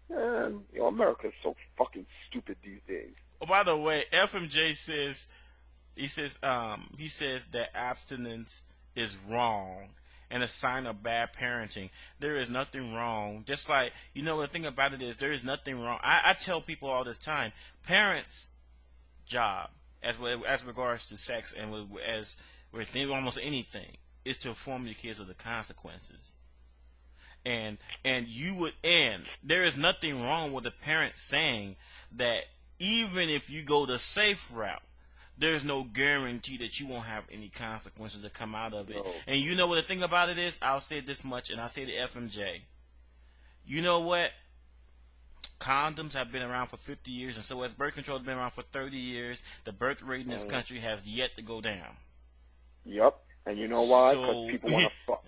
Speaker 6: Man, America is so fucking stupid these days.
Speaker 1: Oh, by the way, FMJ says, he says that abstinence is wrong and a sign of bad parenting. There is nothing wrong. Just like, the thing about it is, there is nothing wrong. I tell people all this time, parents' job, as regards to sex and as with almost anything, is to inform your kids of the consequences. And there is nothing wrong with a parent saying that even if you go the safe route, there's no guarantee that you won't have any consequences that come out of it. No. And you know what the thing about it is? I'll say this much, and I'll say to FMJ. You know what? Condoms have been around for 50 years, and so has birth control has been around for 30 years. The birth rate in this country has yet to go down.
Speaker 6: Yep. And you know why? Because people want to fuck.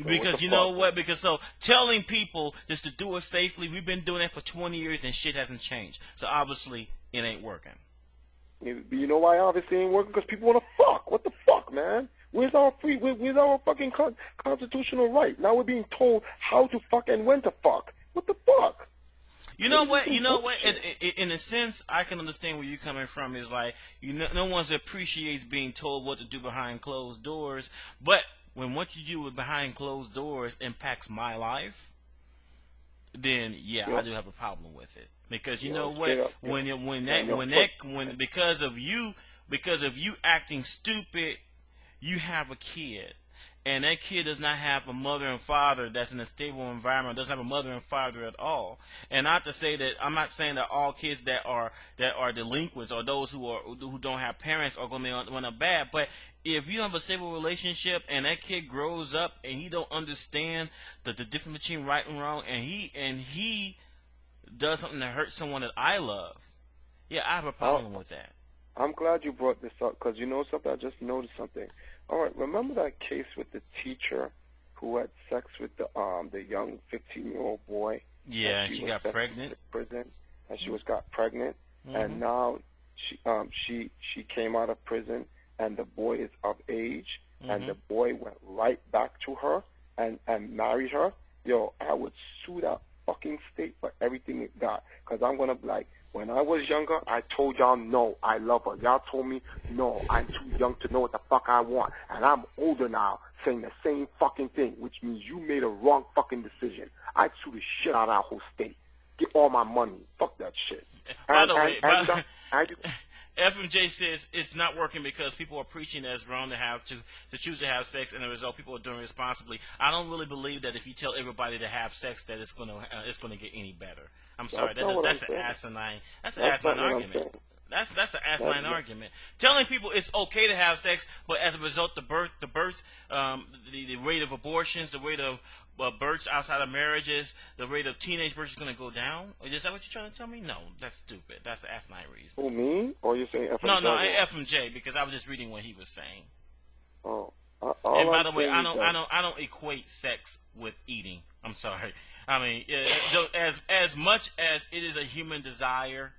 Speaker 1: Because you know what? Because telling people just to do it safely, we've been doing it for 20 years and shit hasn't changed. So obviously it ain't working.
Speaker 6: You know why obviously ain't working? Because people want to fuck. What the fuck, man? Where's our where's our fucking constitutional right? Now we're being told how to fuck and when to fuck. What the fuck?
Speaker 1: You know what? You know what? In a sense, I can understand where you're coming from. Is like no one appreciates being told what to do behind closed doors. But when what you do behind closed doors impacts my life, then yeah, I do have a problem with it. Because you know what? Because of you acting stupid, you have a kid. And that kid does not have a mother and father that's in a stable environment, doesn't have a mother and father at all. And not to say that, I'm not saying that all kids that are delinquents or those who don't have parents are going to run up bad. But if you don't have a stable relationship and that kid grows up and he don't understand the difference between right and wrong, and he does something that hurts someone that I love, yeah, I have a problem with that.
Speaker 6: I'm glad you brought this up because you know something. I just noticed something. All right, remember that case with the teacher who had sex with the young 15-year-old boy?
Speaker 1: Yeah, and she got pregnant.
Speaker 6: Prison, and she got pregnant, and now she came out of prison, and the boy is of age, and the boy went right back to her and married her. Yo, I would sue that fucking state for everything it got, because I'm gonna be like, when I was younger, I told y'all no, I love her. Y'all told me no, I'm too young to know what the fuck I want. And I'm older now saying the same fucking thing, which means you made a wrong fucking decision. I'd sue the shit out of our whole state. Get all my money. Fuck that shit.
Speaker 1: By the way, FMJ says it's not working because people are preaching that it's wrong to choose to have sex, and the result people are doing responsibly. I don't really believe that if you tell everybody to have sex that it's gonna get any better. I'm sorry, that's an asinine argument. That's an asinine argument. Telling people it's okay to have sex, but as a result, the rate of abortions, the rate of births outside of marriages, the rate of teenage births is going to go down? Is that what you're trying to tell me? No, that's stupid. That's an asinine reason.
Speaker 6: Who, me? Or you saying FMJ?
Speaker 1: No, FMJ, because I was just reading what he was saying.
Speaker 6: Oh.
Speaker 1: And by the way, I don't equate sex with eating. I'm sorry. I mean, as much as it is a human desire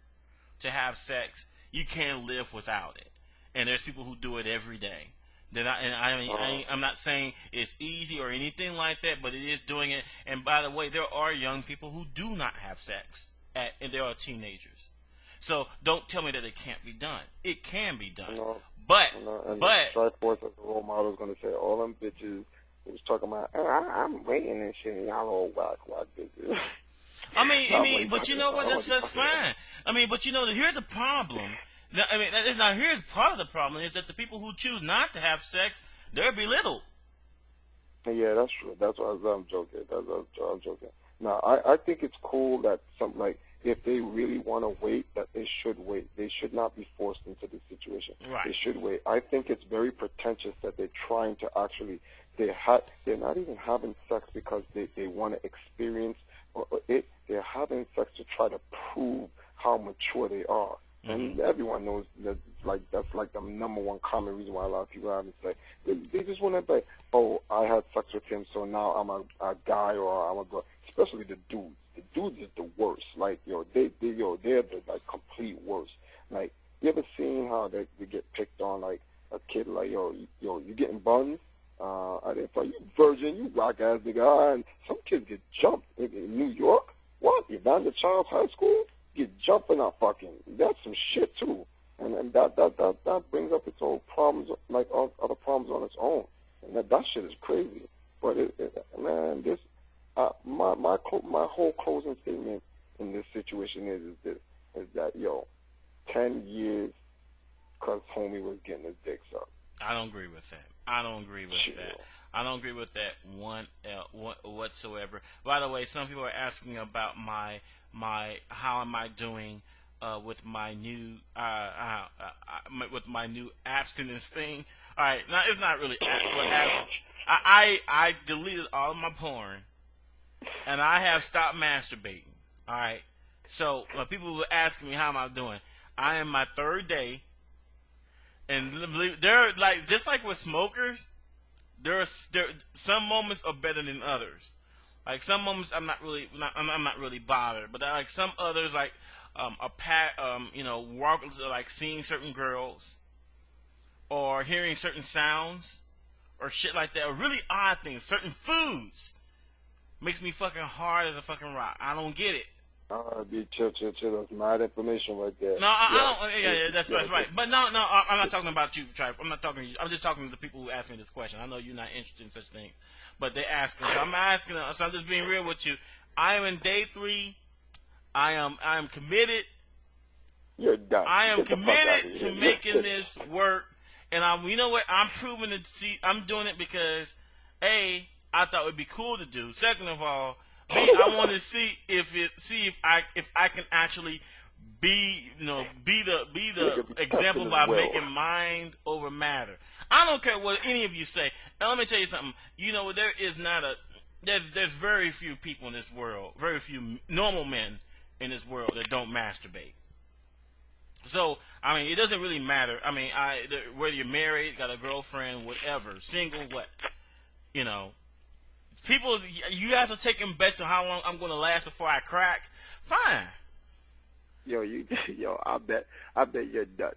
Speaker 1: to have sex, you can't live without it. And there's people who do it every day. I'm not saying it's easy or anything like that, but it is doing it. And by the way, there are young people who do not have sex, and there are teenagers. So don't tell me that it can't be done. It can be done. But
Speaker 6: Triforce as a role model is going to say all them bitches who was talking about, I'm waiting and shit, and y'all all whack bitches.
Speaker 1: I mean, but you know what? That's fine. I mean, but you know, here's the problem. Here's part of the problem is that the people who choose not to have sex, they're belittled.
Speaker 6: Yeah, that's true. That's why I'm joking. I'm joking. Now, I think it's cool that if they really want to wait, that they should wait. They should not be forced into this situation.
Speaker 1: Right.
Speaker 6: They should wait. I think it's very pretentious that they're trying to actually, they're not even having sex because they want to experience it. They're having sex to try to prove how mature they are. And everyone knows that, that's the number one common reason why a lot of people have sex. They just want to be like, oh, I had sex with him, so now I'm a guy or I'm a girl. Especially the dudes. The dudes is the worst. They're the complete worst. Like, you ever seen how they get picked on? Like a kid, you getting buns? I didn't thought you virgin, you rock ass nigga. And some kids get jumped in New York. What? Evander Childs High School? Get jumping up fucking. That's some shit too. And that brings up its own problems, like other problems on its own. And that shit is crazy. But my whole closing statement in this situation is that 10 years because homie was getting his dick sucked.
Speaker 1: I don't agree with that. I don't agree with that one whatsoever. By the way, some people are asking about my how am I doing with my new abstinence thing. All right, now it's not really I deleted all of my porn, and I have stopped masturbating. All right, so people were asking me how am I doing. I am my third day. And they're just like with smokers, there some moments are better than others. Like some moments I'm not really bothered, but like some others, like like seeing certain girls or hearing certain sounds or shit like that, or really odd things, certain foods makes me fucking hard as a fucking rock. I don't get it.
Speaker 6: Chill. That's mad information right there.
Speaker 1: No, I don't. Yeah, that's right. But no, I'm not talking about you, Triforce. I'm not talking to you. I'm just talking to the people who ask me this question. I know you're not interested in such things, but they ask me. So I'm asking. So I'm just being real with you. I am in day 3. I am committed.
Speaker 6: You're done.
Speaker 1: I am
Speaker 6: Get the fuck outta
Speaker 1: committed
Speaker 6: here.
Speaker 1: to making this work. And you know what? I'm proving it. See, I'm doing it because A, I thought it would be cool to do. Second of all, B, I want to see if I can actually be the example by making mind over matter. I don't care what any of you say. Now let me tell you something. You know, there's very few people in this world, very few normal men in this world that don't masturbate. So, I mean, it doesn't really matter. I mean, whether you're married, got a girlfriend, whatever, single, what, you know. People, you guys are taking bets on how long I'm going to last before I crack. Fine.
Speaker 6: I bet you're done.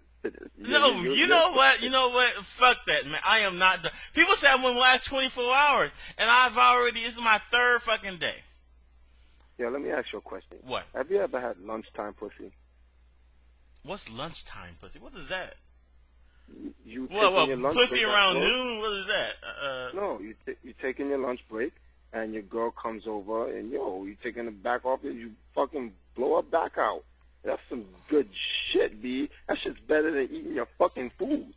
Speaker 1: No, you know what? Fuck that, man. I am not done. People say I'm going to last 24 hours, and this is my 3rd fucking day.
Speaker 6: Yo, let me ask you a question.
Speaker 1: What?
Speaker 6: Have you ever had lunchtime pussy?
Speaker 1: What's lunchtime pussy? What is that?
Speaker 6: You
Speaker 1: Well,
Speaker 6: your lunch
Speaker 1: pussy
Speaker 6: break
Speaker 1: around noon? What is that?
Speaker 6: No, you taking your lunch break, and your girl comes over, and you taking the back off, and you fucking blow her back out. That's some good shit, B. That shit's better than eating your fucking food.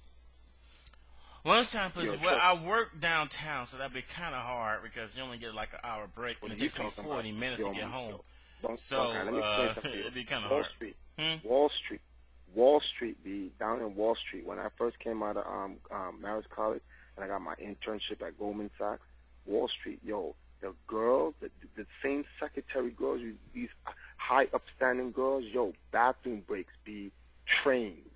Speaker 1: Lunchtime pussy. Well, I work downtown, so that'd be kind of hard because you only get like an hour break, and it takes me 40 minutes to get home. It'd be kind of hard.
Speaker 6: Wall Street, B, down in Wall Street. When I first came out of Marist College and I got my internship at Goldman Sachs, Wall Street, the girls, the same secretary girls, these high upstanding girls, bathroom breaks, B, trained,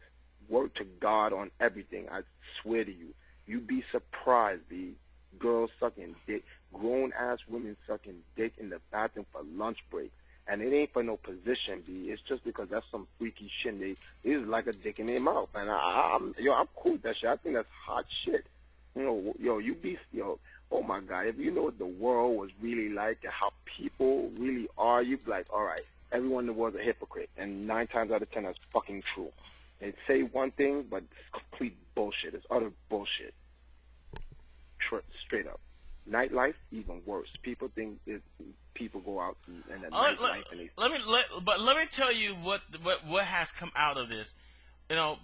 Speaker 6: work to God on everything. I swear to you, you'd be surprised, B, girls sucking dick, grown ass women sucking dick in the bathroom for lunch breaks. And it ain't for no position, B. It's just because that's some freaky shit. They just like a dick in their mouth. And I'm cool with that shit. I think that's hot shit. Oh my God, if you know what the world was really like and how people really are, you'd be like, all right, everyone in the world's a hypocrite. And 9 times out of 10, that's fucking true. They say one thing, but it's complete bullshit. It's utter bullshit. Straight up. Nightlife, even worse. People think people go out and
Speaker 1: let me tell you what has come out of this.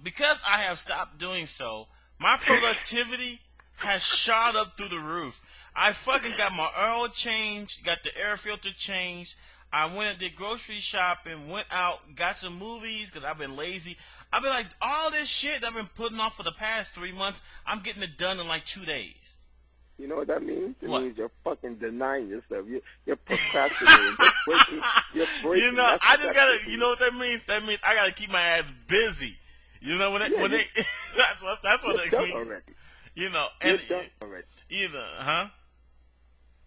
Speaker 1: Because I have stopped doing so, my productivity has shot up through the roof. I fucking got my oil changed, got the air filter changed. I went and did grocery shopping, went out, got some movies because I've been lazy. I've been like, all this shit I've been putting off for the past 3 months, I'm getting it done in like 2 days.
Speaker 6: You know what that means? It
Speaker 1: what?
Speaker 6: means you're fucking denying yourself. You're procrastinating. You're breaking.
Speaker 1: I just gotta. You know what that means? That means I gotta keep my ass busy. You know when they that's what they mean.
Speaker 6: Already.
Speaker 1: You're done
Speaker 6: already.
Speaker 1: Huh?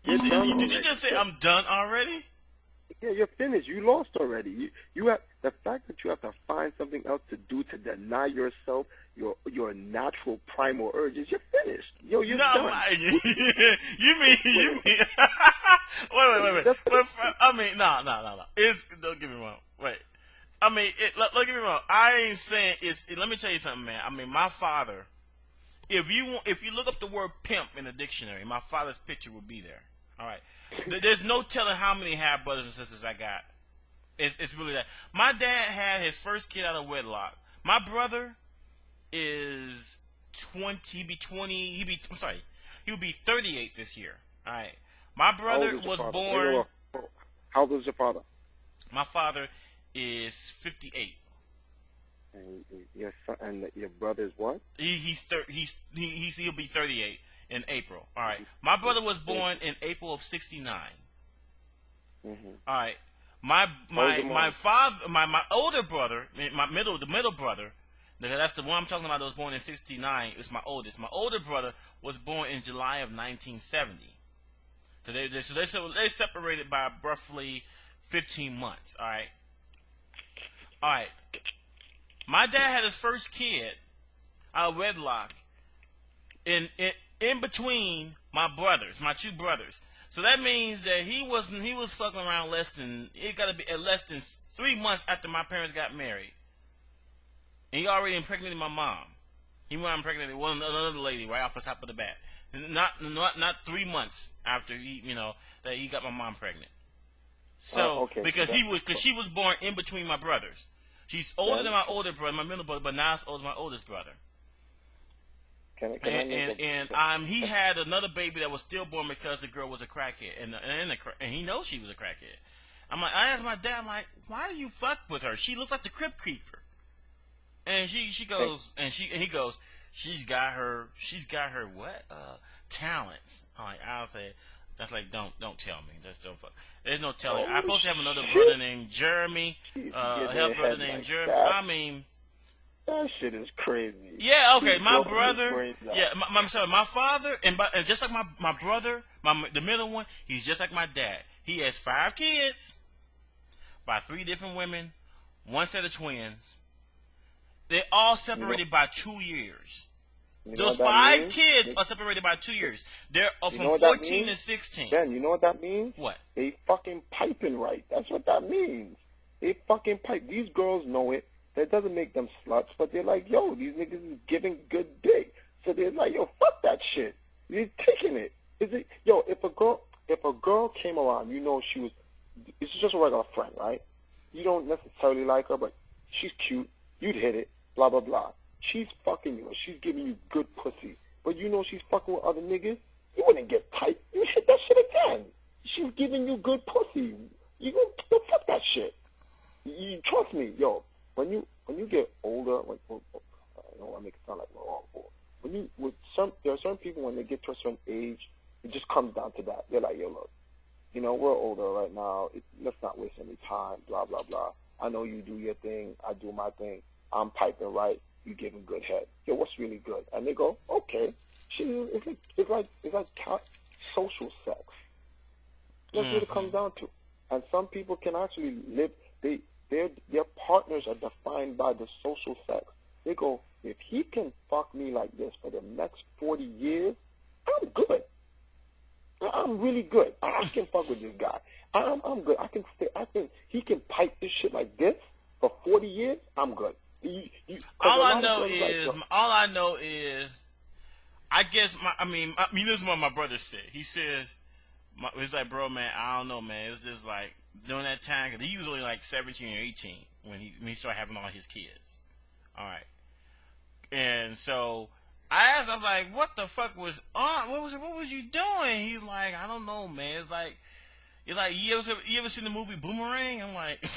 Speaker 1: Did you just say I'm done already?
Speaker 6: Yeah, you're finished. You lost already. You have the fact that you have to find something else to do to deny yourself your natural primal urges. You're finished. You're done.
Speaker 1: You mean? Wait. I mean, no. Don't get me wrong. Wait. I mean, don't get me wrong. I ain't saying it's. Let me tell you something, man. I mean, my father. If you look up the word pimp in the dictionary, my father's picture will be there. All right. There's no telling how many half brothers and sisters I got. It's really that. My dad had his first kid out of wedlock. My brother is 20. He would be 38 this year. All right. My brother was born.
Speaker 6: How old is your father?
Speaker 1: My father is 58.
Speaker 6: And your brother is what?
Speaker 1: He'll be 38 in April. All right. My brother was born in April of '69. Mm-hmm. All right. My older brother, the middle brother, that's the one I'm talking about that was born in '69. Is my oldest. My older brother was born in July of 1970. So they separated by roughly 15 months. All right. All right. My dad had his first kid out of wedlock in between my brothers, my two brothers. So that means that he was fucking around it got to be at less than 3 months after my parents got married. And he already impregnated my mom. He went and impregnated another lady right off the top of the bat. Not 3 months after that he got my mom pregnant. So
Speaker 6: okay,
Speaker 1: because she was born in between my brothers. She's older than my older brother, my middle brother, but not as old as my oldest brother. He had another baby that was stillborn because the girl was a crackhead, and he knows she was a crackhead. I asked my dad, I'm like, why do you fuck with her? She looks like the Crypt Keeper. And he goes, she's got her what? Talents. I'll say, that's like, don't tell me. Don't fuck. There's no telling. I'm supposed to have another brother named Jeremy. Brother named Jeremy. I mean,
Speaker 6: that shit is crazy.
Speaker 1: Yeah, okay, my brother. Yeah, my father, and just like my brother, the middle one, he's just like my dad. He has 5 kids by 3 different women, 1 set of twins. They're all separated by 2 years. Those 5 kids are separated by 2 years. They're from 14 and 16.
Speaker 6: Ben, you know what that means?
Speaker 1: What?
Speaker 6: They fucking piping right. That's what that means. They fucking pipe. These girls know it. That doesn't make them sluts, but they're like, yo, these niggas is giving good dick. So they're like, yo, fuck that shit. They're taking it. If a girl came around, this is just a regular friend, right? You don't necessarily like her, but she's cute. You'd hit it, blah, blah, blah. She's fucking you, and she's giving you good pussy. But she's fucking with other niggas. You wouldn't get tight. You hit that shit again. She's giving you good pussy. You fuck that shit. You trust me, yo. When you get older, I don't want to make it sound like we're all old. There are certain people when they get to a certain age, it just comes down to that. They're like, yo, look, we're older right now. Let's not waste any time. Blah blah blah. I know you do your thing. I do my thing. I'm piping right. You giving good head. Yo, what's really good? And they go, okay. It's like social sex. That's what it comes down to. And some people can actually live. Their partners are defined by the social sex. They go, if he can fuck me like this for the next 40 years, I'm good. I'm really good. I can fuck with this guy. I'm good. He can pipe this shit like this for 40 years. I'm good.
Speaker 1: All I know is, I guess this is what my brother said. He says, he's like, bro, man, I don't know, man. It's just like during that time, because he was only like 17 or 18 when he started having all his kids. All right, and so I asked, I'm like, what the fuck was on? What was you doing? He's like, I don't know, man. It's like you ever seen the movie Boomerang? I'm like.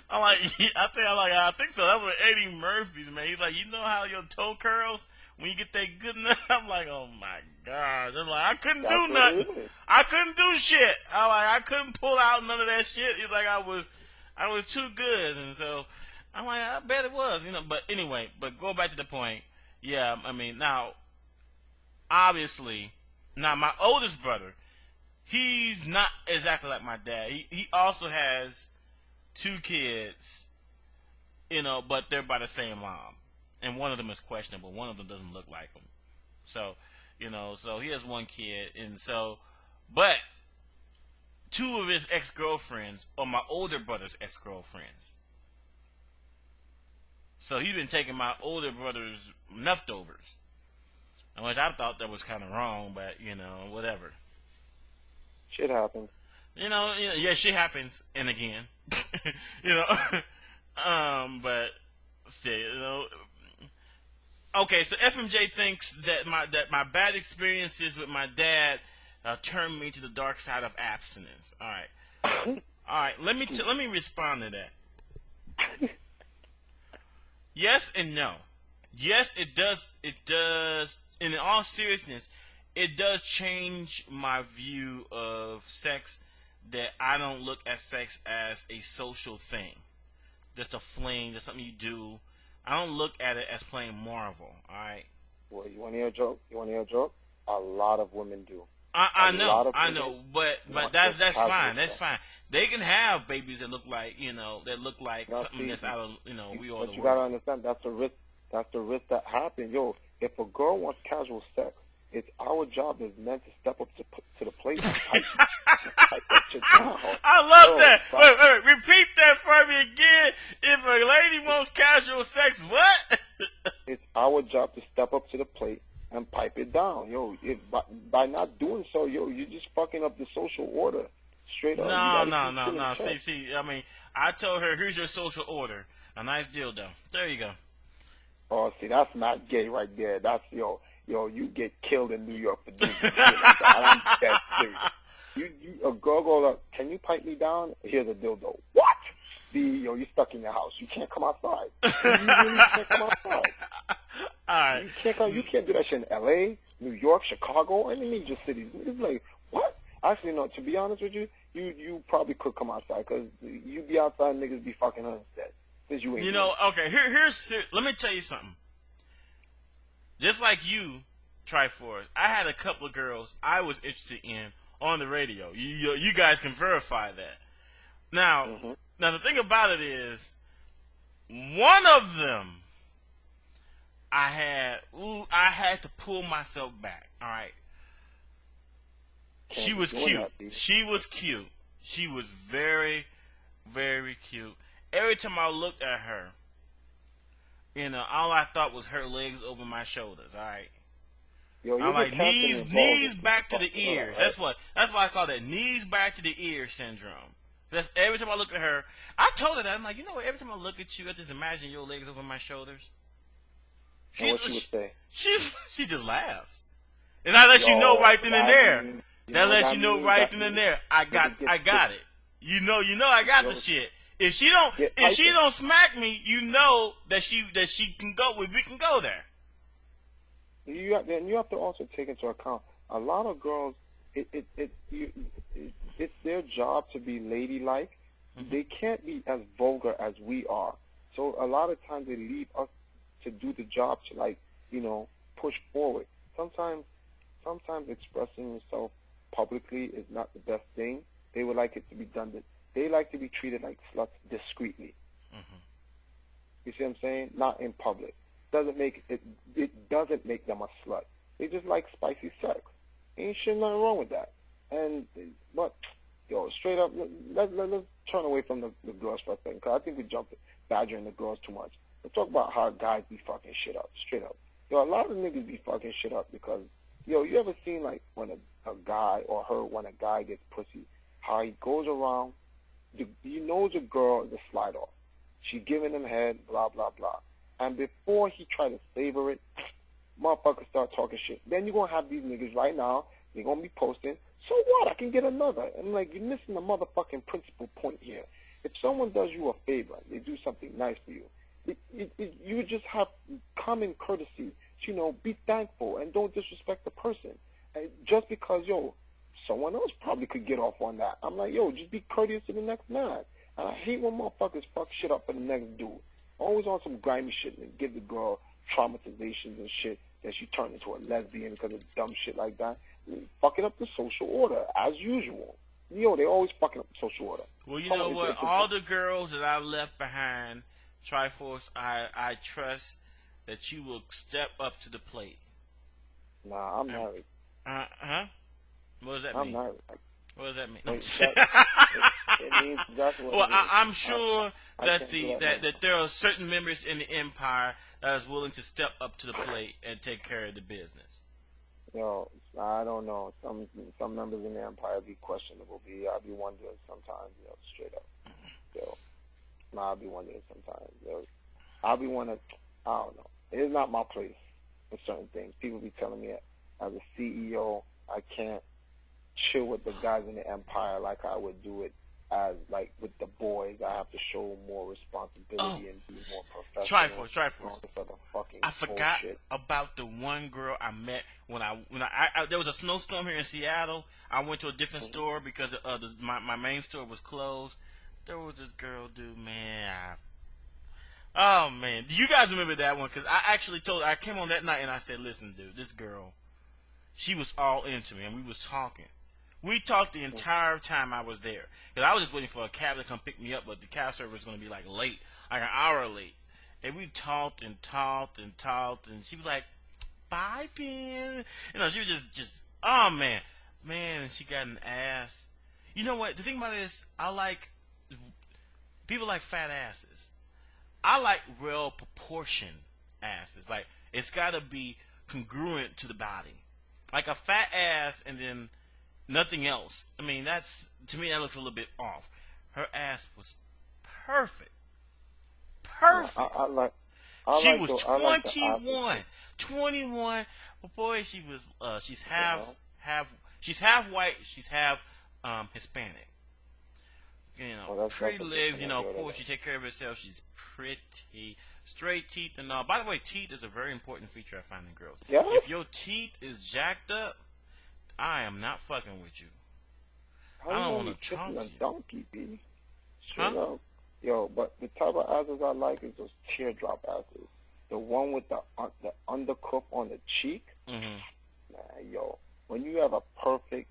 Speaker 1: I think so. That was Eddie Murphy's, man. He's like, you know how your toe curls when you get that good enough? I'm like, oh my god. I'm like, I couldn't do nothing. I couldn't do shit. I couldn't pull out none of that shit. It's like I was too good, and so I'm like, I bet it was, But anyway, go back to the point. Yeah, now, obviously, my oldest brother, he's not exactly like my dad. He also has 2 kids, but they're by the same mom. And one of them is questionable. One of them doesn't look like him. So, so he has 1 kid. But 2 of his ex-girlfriends are my older brother's ex-girlfriends. So he's been taking my older brother's leftovers. Which I thought that was kind of wrong, but, whatever.
Speaker 6: Shit happens.
Speaker 1: Yeah, shit happens, and again, but still, Okay, so FMJ thinks that my bad experiences with my dad turned me to the dark side of abstinence. All right. Let me respond to that. Yes and no. Yes, it does. It does. And in all seriousness, it does change my view of sex. That I don't look at sex as a social thing, just a fling, just something you do. I don't look at it as playing Marvel. All right.
Speaker 6: Well, you want to hear a joke? A lot of women do.
Speaker 1: I
Speaker 6: lot
Speaker 1: know,
Speaker 6: of
Speaker 1: I
Speaker 6: women
Speaker 1: know, but
Speaker 6: want
Speaker 1: that's
Speaker 6: just casual
Speaker 1: fine. That's
Speaker 6: sex.
Speaker 1: fine. They can have babies that look like
Speaker 6: Now,
Speaker 1: something
Speaker 6: see,
Speaker 1: that's out of we are the
Speaker 6: but you gotta
Speaker 1: world.
Speaker 6: understand that's the risk. That's the risk that happens. Yo, if a girl wants casual sex, it's our job as men to step up to the plate and pipe that shit down.
Speaker 1: I love
Speaker 6: Yo,
Speaker 1: that.
Speaker 6: stop.
Speaker 1: Wait, repeat that for me again. If a lady wants casual sex, what?
Speaker 6: It's our job to step up to the plate and pipe it down. Yo, if by not doing so, yo, you're just fucking up the social order. Straight up. You gotta keep shit in check.
Speaker 1: See. I mean, I told her, here's your social order. A nice dildo. There you go.
Speaker 6: Oh, see, that's not gay right there. That's yo, you get killed in New York for doing some shit like that. I'm dead serious. A girl goes up, can you pipe me down? Here's a dildo. What? You're stuck in your house. You can't come outside. You really can't come outside.
Speaker 1: All right.
Speaker 6: You can't do that shit in L.A., New York, Chicago, any major cities. It's like, what? Actually, no, to be honest with you, you probably could come outside because you be outside, niggas be fucking her instead. Since you ain't
Speaker 1: Okay, here, let me tell you something. Just like you, Triforce, I had a couple of girls I was interested in on the radio. You guys can verify that. Now, now the thing about it is, one of them, I had to pull myself back. All right. She was cute. She was cute. She was very, very cute. Every time I looked at her, all I thought was her legs over my shoulders. All right.
Speaker 6: Yo,
Speaker 1: I'm like knees back to the ears. That's why I call that knees back to the ear syndrome. That's every time I look at her. I told her that I'm like, every time I look at you, I just imagine your legs over my shoulders.
Speaker 6: What she would say?
Speaker 1: She just laughs, and that lets you know right then and there. That lets you know right then and there. I got it. You know, I got the shit. If she don't smack me, you know that she can go. We can go there.
Speaker 6: You have to also take into account a lot of girls. It's their job to be ladylike. They can't be as vulgar as we are. So a lot of times they leave us to do the job to push forward. Sometimes expressing yourself publicly is not the best thing. They would like it to be done. They like to be treated like sluts discreetly. You see what I'm saying? Not in public. It doesn't make them a slut. They just like spicy sex. Ain't shit nothing wrong with that. But straight up, let's turn away from the girls for a second, because I think we jumped badgering the girls too much. Let's talk about how guys be fucking shit up, straight up. A lot of niggas be fucking shit up because, you ever seen like when a guy or when a guy gets pussy, how he goes around, he knows a girl is a slide off. She giving him head, blah, blah, blah. And before he try to savor it, motherfuckers start talking shit. Then you're going to have these niggas right now, they're going to be posting, so what, I can get another. And like, you're missing the motherfucking principal point here. If someone does you a favor, they do something nice for you, you just have common courtesy. Be thankful and don't disrespect the person. And just because, someone else probably could get off on that. I'm like, just be courteous to the next man. And I hate when motherfuckers fuck shit up for the next dude. Always on some grimy shit and give the girl traumatizations and shit that she turned into a lesbian because of dumb shit like that. Fucking up the social order, as usual. They always fucking up the social order.
Speaker 1: Well, you know what? All the girls that I left behind, Triforce, I trust that you will step up to the plate.
Speaker 6: Nah, I'm married.
Speaker 1: What does that mean?
Speaker 6: I'm married.
Speaker 1: What does that mean?
Speaker 6: It means exactly what it is.
Speaker 1: I'm sure that there are certain members in the empire that is willing to step up to the plate and take care of the business.
Speaker 6: I don't know. Some members in the empire be questionable. I'll be wondering sometimes, straight up. I'll be wondering sometimes. I'll be wondering, I don't know. It's not my place for certain things. People be telling me as a CEO, I can't chill with the guys in the empire like I would do it as like with the boys. I have to show more responsibility and be more professional.
Speaker 1: Triforce. I forgot about the one girl I met when I there was a snowstorm here in Seattle. I went to a different store because my main store was closed. There was this girl, dude, man. Oh man, do you guys remember that one? Because I came on that night and I said, listen, dude, this girl, She was all into me, and we was talking. We talked the entire time I was there. Because I was just waiting for a cab to come pick me up, but the cab service was going to be like late, like an hour late. And we talked and talked and talked, and she was like, bye, Ben. You know, she was just, oh, man. Man, and she got an ass. You know what? The thing about it is, I like, people like fat asses. I like well proportioned asses. Like, it's got to be congruent to the body. Like a fat ass and then nothing else. I mean, to me, that looks a little bit off. Her ass was perfect. Perfect. She was 21. 21. But boy, she was, she's half white, she's half Hispanic. You know, pretty legs, you know, of course, she take care of herself. She's pretty. Straight teeth and all. By the way, teeth is a very important feature I find in girls.
Speaker 6: Yeah?
Speaker 1: If your teeth is jacked up, I am not fucking with you. I don't want to talk to you.
Speaker 6: Donkey, B.
Speaker 1: Huh?
Speaker 6: Yo, but the type of asses I like is those teardrop asses. The one with the undercuff on the cheek.
Speaker 1: Mm-hmm.
Speaker 6: Nah, yo, when you have a perfect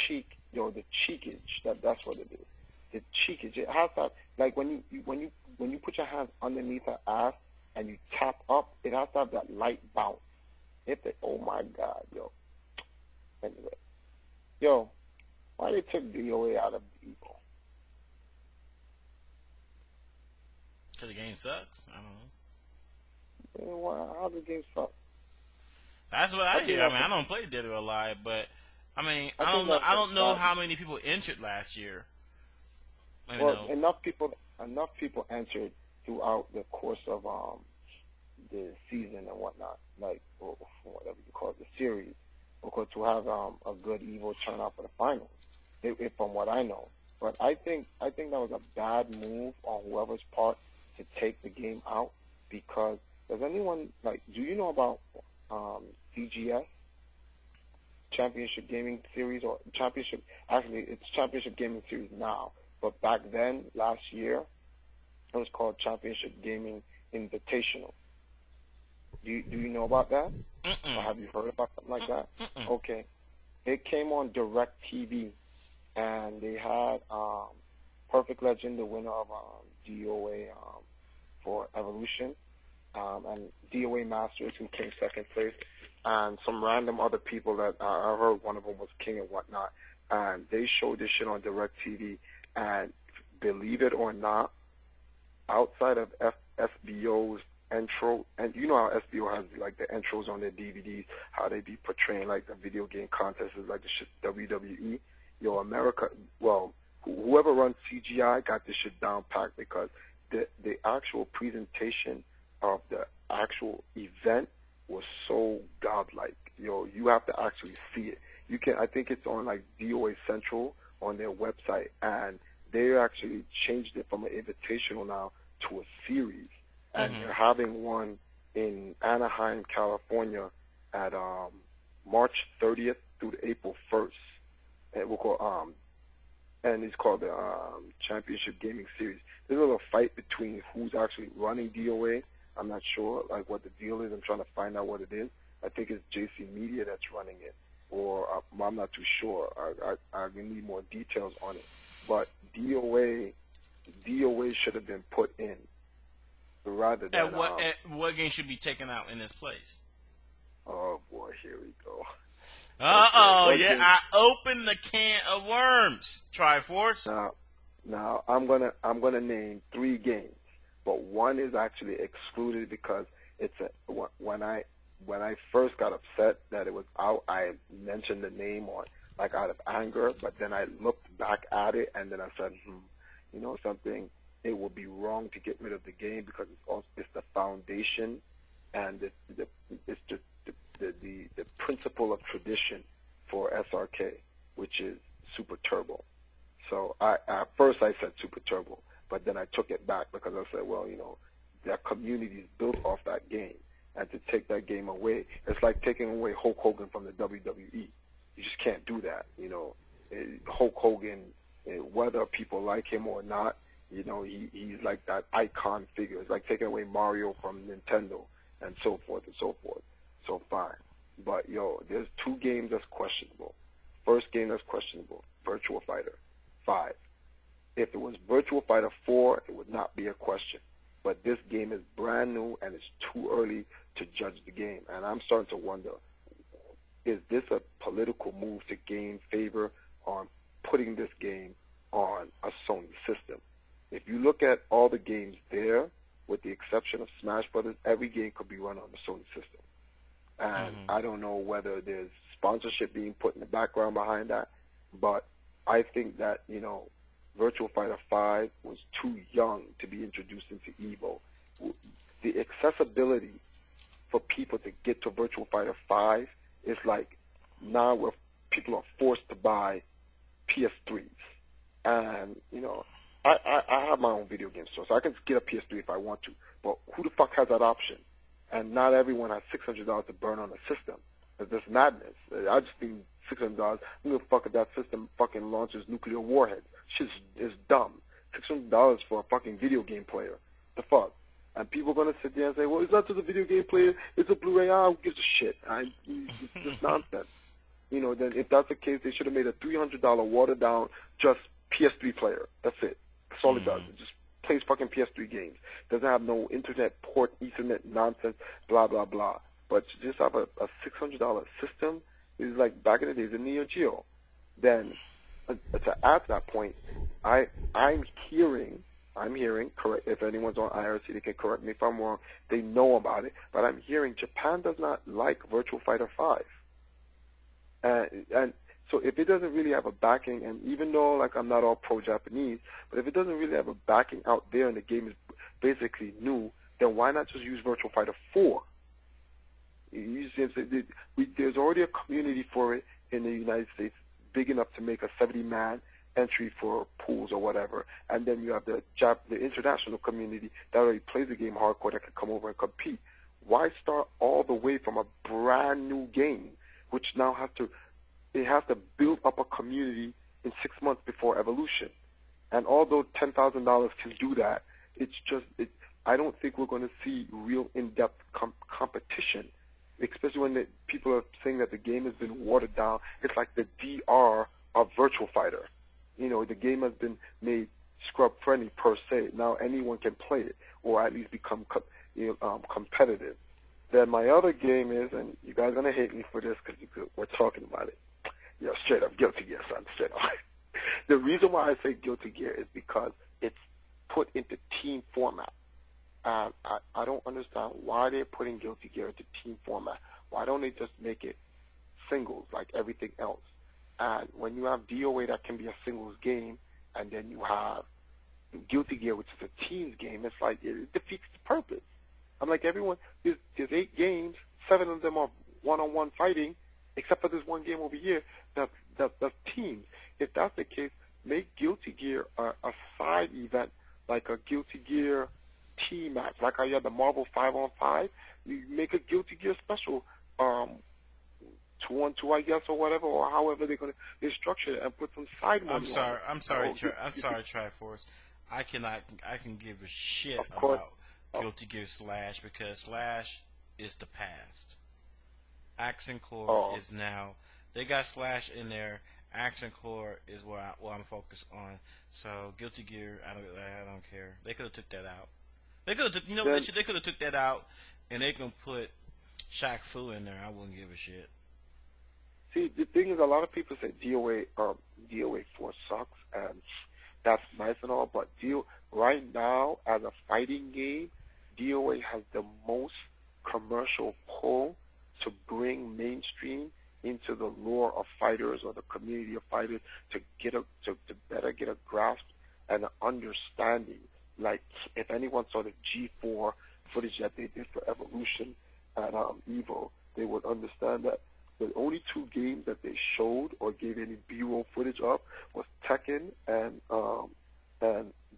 Speaker 6: cheek, yo, the cheekage, that's what it is. The cheekage, it has to, like when you put your hands underneath her ass and you tap up, it has to have that light bounce. Oh my God, yo. Anyway, yo, why they took DOA out of Evo?
Speaker 1: So the game sucks? I don't know.
Speaker 6: How the game suck?
Speaker 1: That's what I hear. I mean, I don't play Dead or Alive, but I mean, I don't know how many people entered last year.
Speaker 6: Well, enough people entered throughout the course of the season and whatnot, like or whatever you call it, the series, because to have a good Evo turnout for the finals, from what I know. But I think that was a bad move on whoever's part to take the game out, because does anyone, like, do you know about CGS, Championship Gaming Series, or Championship? Actually, it's Championship Gaming Series now, but back then, last year, it was called Championship Gaming Invitational. Do you know about that? Or have you heard about something like that? Okay. It came on Direct TV, and they had Perfect Legend, the winner of DOA for Evolution, and DOA Masters, who came second place, and some random other people that I heard one of them was King and whatnot, and they showed this shit on Direct TV, and believe it or not, outside of SBO's intro, and you know how SBO has like the intros on their DVDs, how they be portraying like the video game contests is like the shit WWE. Yo, America, well, whoever runs CGI got this shit down packed, because the actual presentation of the actual event was so godlike. Yo, you have to actually see it. You can, I think it's on like DOA Central on their website, and they actually changed it from an invitational now to a series. And they're having one in Anaheim, California at March 30th through to April 1st. And we'll call and it's called the Championship Gaming Series. There's a little fight between who's actually running DOA. I'm not sure like what the deal is. I'm trying to find out what it is. I think it's JC Media that's running it, or I'm not too sure. I need more details on it. But DOA should have been put in rather than.
Speaker 1: What game should be taken out in this place?
Speaker 6: Oh boy, here we go.
Speaker 1: Yeah, I opened the can of worms. Triforce.
Speaker 6: Now I'm gonna name 3 games, but one is actually excluded because when I first got upset that it was out, I mentioned the name on like out of anger, but then I looked back at it and then I said, you know something, it would be wrong to get rid of the game because it's the foundation and it's just the principle of tradition for SRK, which is Super Turbo. So at first I said Super Turbo, but then I took it back because I said, well, you know, their community is built off that game, and to take that game away, it's like taking away Hulk Hogan from the WWE. You just can't do that, you know. Hulk Hogan, whether people like him or not, you know, he's like that icon figure. It's like taking away Mario from Nintendo and so forth and so forth. So fine. But yo, there's two games that's questionable. First game that's questionable, Virtua Fighter 5. If it was Virtua Fighter 4, it would not be a question. But this game is brand new and it's too early to judge the game. And I'm starting to wonder, is this a political move to gain favor on putting this game on a Sony system? If you look at all the games there, with the exception of Smash Brothers, every game could be run on the Sony system. And I don't know whether there's sponsorship being put in the background behind that, but I think that, you know, Virtua Fighter 5 was too young to be introduced into Evo. The accessibility for people to get to Virtua Fighter 5 is like now where people are forced to buy PS3s. And, you know, I have my own video game store, so I can just get a PS3 if I want to. But who the fuck has that option? And not everyone has $600 to burn on a system. That's madness. I just think $600. I'm gonna fuck if that system fucking launches nuclear warheads. Shit is dumb. $600 for a fucking video game player. The fuck? And people are gonna sit there and say, well, it's not just a video game player. It's a Blu-ray. Who gives a shit? It's just nonsense. You know, then if that's the case, they should have made a $300 watered down just PS3 player. That's it. That's all it does. It just plays fucking PS3 games. Doesn't have no internet port, Ethernet nonsense, blah, blah, blah. But to just have a $600 system is like back in the days of Neo Geo. Then, to add to that point, I'm hearing, correct, if anyone's on IRC, they can correct me if I'm wrong, they know about it, but I'm hearing Japan does not like Virtua Fighter 5. And so if it doesn't really have a backing, and even though like I'm not all pro-Japanese, but if it doesn't really have a backing out there and the game is basically new, then why not just use Virtua Fighter 4? There's already a community for it in the United States big enough to make a 70-man entry for pools or whatever, and then you have the international community that already plays the game hardcore that can come over and compete. Why start all the way from a brand new game, which now has to build up a community in 6 months before evolution? And although $10,000 can do that, I don't think we're going to see real in-depth competition, especially when people are saying that the game has been watered down. It's like the DR of Virtual Fighter. You know, the game has been made scrub-friendly per se. Now anyone can play it, or at least become competitive. Then my other game is, and you guys are going to hate me for this because we're talking about it. You know, straight up Guilty Gear, son, straight up. The reason why I say Guilty Gear is because it's put into team format. I don't understand why they're putting Guilty Gear into team format. Why don't they just make it singles like everything else? And when you have DOA that can be a singles game, and then you have Guilty Gear, which is a teams game, it's like it defeats the purpose. I'm like, everyone, there's 8 games, 7 of them are one-on-one fighting, except for this one game over here that's teams. If that's the case, make Guilty Gear a side event, like a Guilty Gear team match, like how you have the Marvel 5-on-5. You make a Guilty Gear special, 2-on-2, I guess, or whatever, or however they structure it, and put some side money.
Speaker 1: I'm sorry, Triforce. I can give a shit about Guilty Gear Slash, because Slash is the past. Accent Core is now. They got Slash in there. Accent Core is what I'm focused on. So Guilty Gear, I don't care. They could have took that out. They could have, they could have took that out, and they can put Shaq Fu in there. I wouldn't give a shit.
Speaker 6: See, the thing is, a lot of people say DOA 4 sucks, and that's nice and all, but right now, as a fighting game, DOA has the most commercial pull to bring mainstream into the lore of fighters or the community of fighters to better get a grasp and an understanding. Like, if anyone saw the G4 footage that they did for Evolution and Evo, they would understand that the only 2 games that they showed or gave any B-roll footage of was Tekken and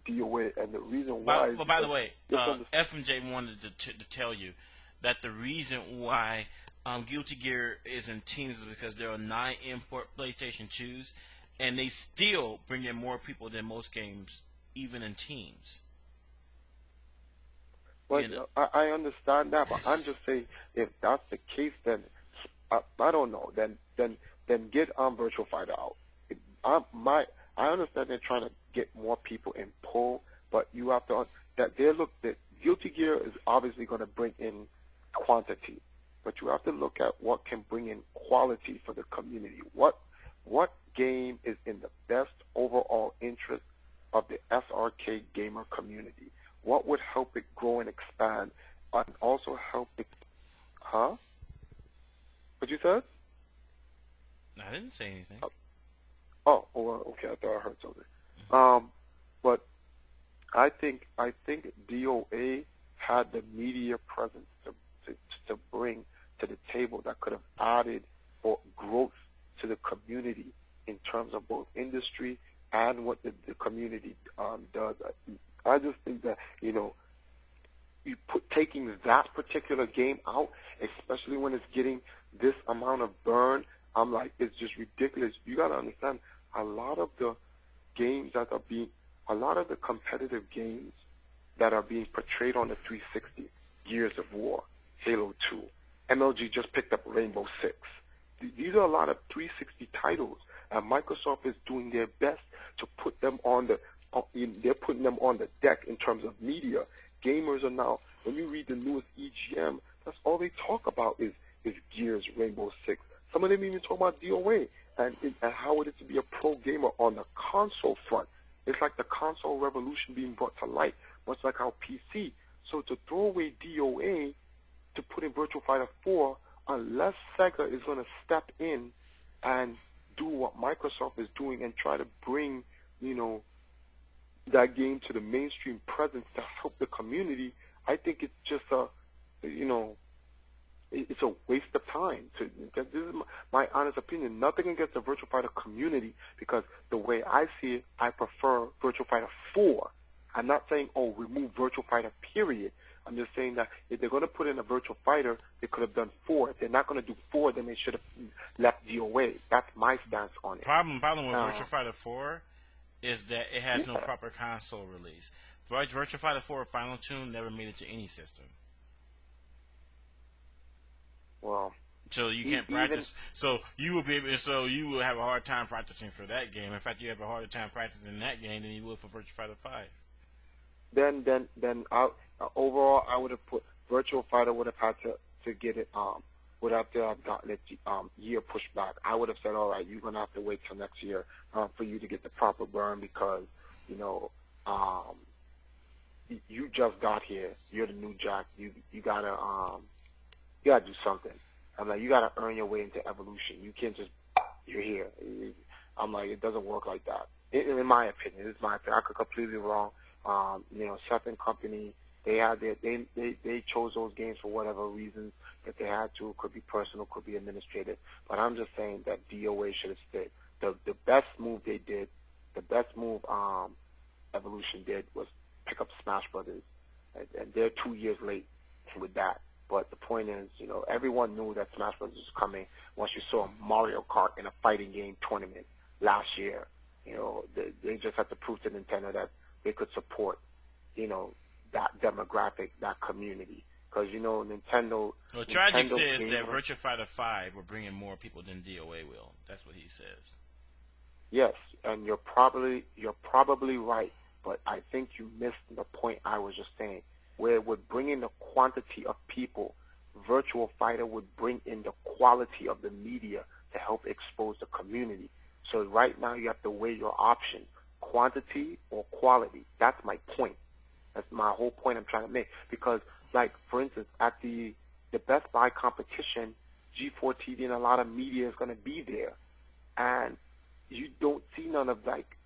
Speaker 6: DOA. And the reason why...
Speaker 1: Well, by the way, FMJ wanted to tell you that the reason why Guilty Gear is in teams is because there are 9 import PlayStation 2s, and they still bring in more people than most games, even in teams.
Speaker 6: Well, I understand that, but I'm just saying, if that's the case, then I don't know. Then get Virtual Fighter out. I understand they're trying to get more people in pull, but you have to that Guilty Gear is obviously going to bring in quantity, but you have to look at what can bring in quality for the community. What game is in the best overall interest of the SRK gamer community? What would help it grow and expand, and also help it? Huh? What you said?
Speaker 1: I didn't say anything.
Speaker 6: Oh, well, okay. I thought I heard something. But I think DOA had the media presence to bring to the table that could have added or growth to the community in terms of both industry and what the community does. I just think that, taking that particular game out, especially when it's getting this amount of burn, I'm like, it's just ridiculous. You got to understand, a lot of the competitive games that are being portrayed on the 360, Gears of War, Halo 2, MLG just picked up Rainbow Six. These are a lot of 360 titles, and Microsoft is doing their best to put them they're putting them on the deck in terms of media. Gamers are now, when you read the newest EGM, that's all they talk about is Gears, Rainbow Six. Some of them even talk about DOA and how it is to be a pro gamer on the console front. It's like the console revolution being brought to light, much like our PC. So to throw away DOA to put in Virtua Fighter 4, unless Sega is going to step in and do what Microsoft is doing and try to bring, that game to the mainstream presence to help the community, I think it's just it's a waste of time. This is my honest opinion. Nothing against the Virtua Fighter community, because the way I see it, I prefer Virtua Fighter 4. I'm not saying, remove Virtua Fighter, period. I'm just saying that if they're going to put in a Virtua Fighter, they could have done 4. If they're not going to do 4, then they should have left DOA. That's my stance on it.
Speaker 1: Problem with Virtua Fighter 4 is that it has no proper console release. Virtua Fighter 4 Final Tune never made it to any system.
Speaker 6: Well,
Speaker 1: so you can't practice. So you will be able. So you will have a hard time practicing for that game. In fact, you have a harder time practicing that game than you would for Virtua Fighter 5.
Speaker 6: Then overall, I would have put Virtua Fighter would have had to get it. Would have to have gotten it year pushed back. I would have said, all right, you're gonna have to wait till next year for you to get the proper burn, because you just got here. You're the new Jack. You gotta do something. I'm like, you gotta earn your way into evolution. You can't just, you're here. I'm like, it doesn't work like that. In my opinion, this is my opinion. I could completely wrong. Seth and company, they chose those games for whatever reasons that they had to. It could be personal, could be administrative. But I'm just saying that DOA should have stayed. The best move they did, the best move Evolution did was pick up Smash Brothers, and they're 2 years late with that. But the point is, everyone knew that Smash Brothers was coming once you saw Mario Kart in a fighting game tournament last year. They just had to prove to Nintendo that they could support, that demographic, that community. Because, Nintendo...
Speaker 1: Well, Tragic says that Virtua Fighter 5 will bring in more people than DOA will. That's what he says.
Speaker 6: Yes, and you're probably right, but I think you missed the point I was just saying, where it would bring in the quantity of people. Virtua Fighter would bring in the quality of the media to help expose the community. So right now you have to weigh your options, quantity or quality. That's my point. That's my whole point I'm trying to make. Because, like, for instance, at the Best Buy competition, G4 TV and a lot of media is going to be there. And you don't see none of, like,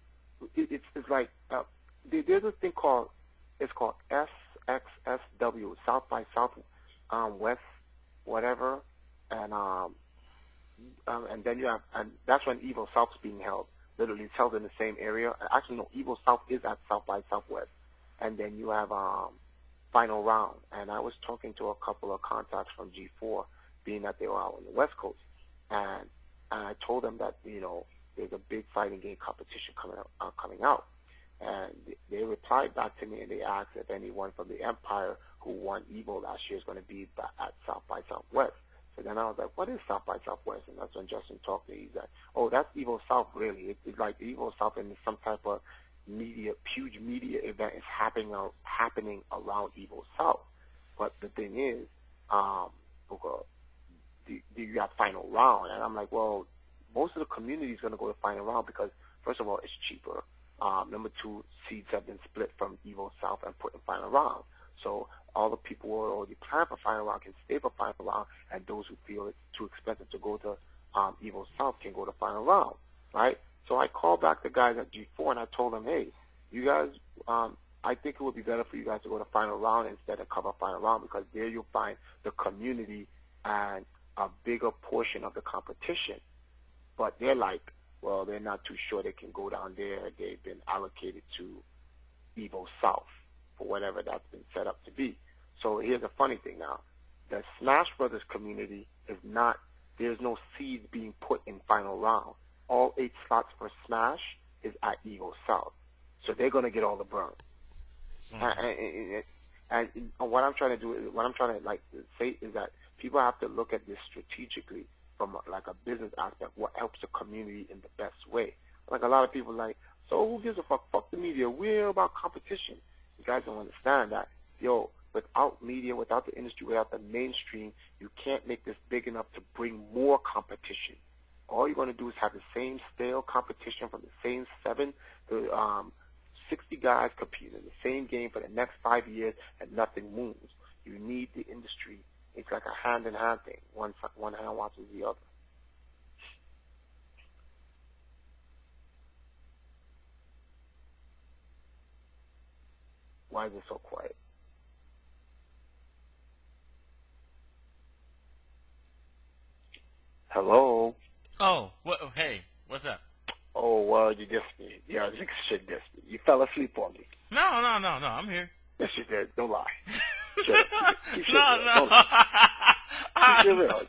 Speaker 6: it's like, there's a thing called SXSW, South by Southwest, whatever, and then you have, and that's when Evo South's being held. Literally, it's held in the same area. Actually, no, Evo South is at South by Southwest, and then you have Final Round. And I was talking to a couple of contacts from G4, being that they were out on the West Coast, and I told them that there's a big fighting game competition coming out. And they replied back to me, and they asked if anyone from the Empire who won Evo last year is going to be at South by Southwest. So then I was like, what is South by Southwest? And that's when Justin talked to me. He's like, oh, that's Evo South, really. It's like Evo South and some type of huge media event is happening around Evo South. But the thing is, do you have final round? And I'm like, well, most of the community is going to go to final round because, first of all, it's cheaper. Number two, seeds have been split from Evo South and put in final round. So all the people who are already planning for final round can stay for final round, and those who feel it's too expensive to go to Evo South can go to final round, right? So I called back the guys at G4 and I told them, hey, you guys, I think it would be better for you guys to go to final round instead of cover final round because there you'll find the community and a bigger portion of the competition. But they're like, well, they're not too sure they can go down there. They've been allocated to Evo South for whatever that's been set up to be. So here's a funny thing now. The Smash Brothers community is not, there's no seeds being put in final round. All 8 slots for Smash is at Evo South. So they're going to get all the burn. And what I'm trying to do, what I'm trying to say is that people have to look at this strategically from like a business aspect, what helps the community in the best way. Like a lot of people like, so who gives a fuck? Fuck the media. We're about competition. You guys don't understand that. Yo, without media, without the industry, without the mainstream, you can't make this big enough to bring more competition. All you're going to do is have the same stale competition from the same 7 to 60 guys competing in the same game for the next 5 years and nothing moves. You need the industry. It's like a hand-in-hand thing. One hand watches the other. Why is it so quiet? Hello?
Speaker 1: Oh, hey, what's up?
Speaker 6: Oh, well, you dissed me. Yeah, you should diss me. You fell asleep on me.
Speaker 1: No, I'm here.
Speaker 6: Yes, you did. Don't lie. Keep
Speaker 1: No.
Speaker 6: Don't lie. Keep it real.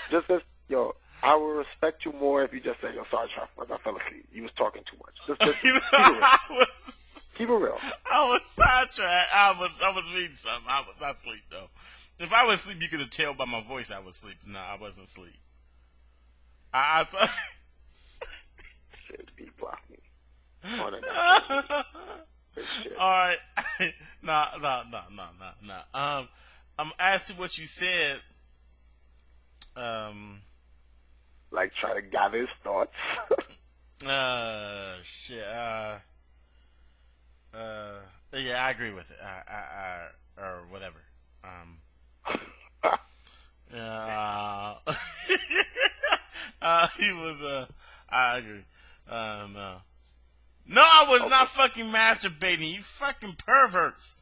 Speaker 6: Just as, yo, I will respect you more if you just say, yo, sorry, Triforce, I fell asleep. You was talking too much. Just keep it real. Keep it real.
Speaker 1: I was sidetracked. I was reading something. I was not asleep, though. If I was asleep, you could have tell by my voice I was asleep. No, I wasn't asleep. I thought...
Speaker 6: Shit, block me. On and
Speaker 1: all right. No. As to what you said,
Speaker 6: like try to gather his thoughts.
Speaker 1: Shit. Yeah, I agree with it. Or whatever. He was. I agree. No, I was not fucking masturbating. You fucking perverts.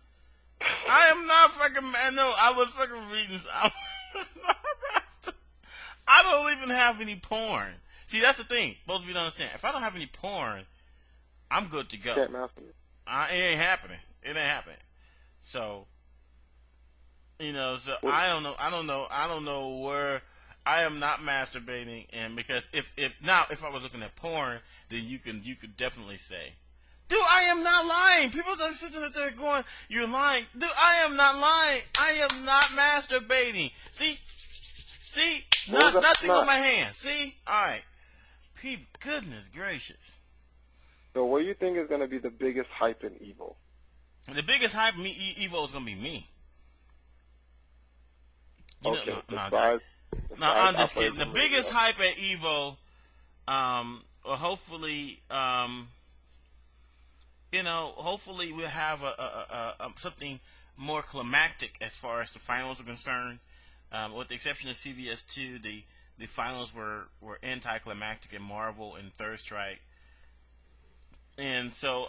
Speaker 1: I am not fucking. No, I was fucking reading. I don't even have any porn. See, that's the thing. Both of you don't understand. If I don't have any porn, I'm good to go. It ain't happening. It ain't happening. So, so I don't know where. I am not masturbating, and because if I was looking at porn, then you could definitely say, dude, I am not lying. People are sitting there going, you're lying. Dude, I am not lying. I am not masturbating. See, nothing on my hand. See, all right. People, goodness gracious.
Speaker 6: So, what do you think is going to be the biggest hype in Evo?
Speaker 1: The biggest hype in Evo is going to be me. No, I'm just kidding. The biggest hype at Evo, or hopefully, hopefully we'll have a something more climactic as far as the finals are concerned. With the exception of CVS 2, the finals were anticlimactic in Marvel and Third Strike, and so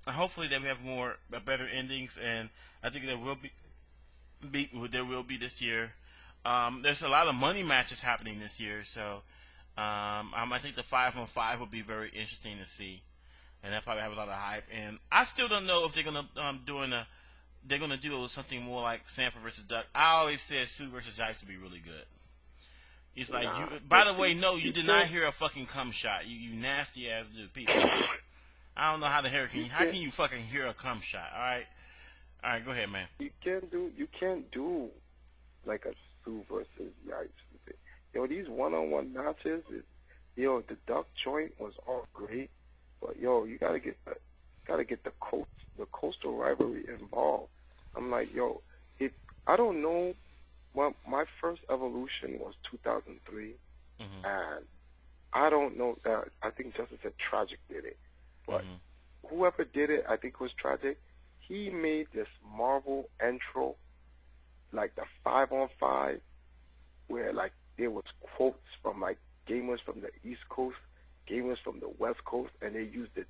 Speaker 1: hopefully that we have better endings, and I think there will be this year. There's a lot of money matches happening this year, so I think the 5-on-5 will be very interesting to see, and they'll probably have a lot of hype. And I still don't know if they're gonna do something more like Sanford versus Duck. I always said Sue versus Yikes would be really good. It's like by the way, no, you did not hear a fucking cum shot. You nasty ass people. I don't know how how can you fucking hear a cum shot? All right, go ahead, man.
Speaker 6: You can't do like a Sue versus Yikes. Yo, these one-on-one matches, the duck joint was all great, but yo, you gotta get the coastal rivalry involved. I'm like, yo, I don't know. Well, my first evolution was 2003, and I don't know. I think Justice said Tragic did it, but whoever did it, I think it was Tragic. He made this Marvel intro, like the 5-on-5, where like there was quotes from like gamers from the East Coast, gamers from the West Coast, and they used the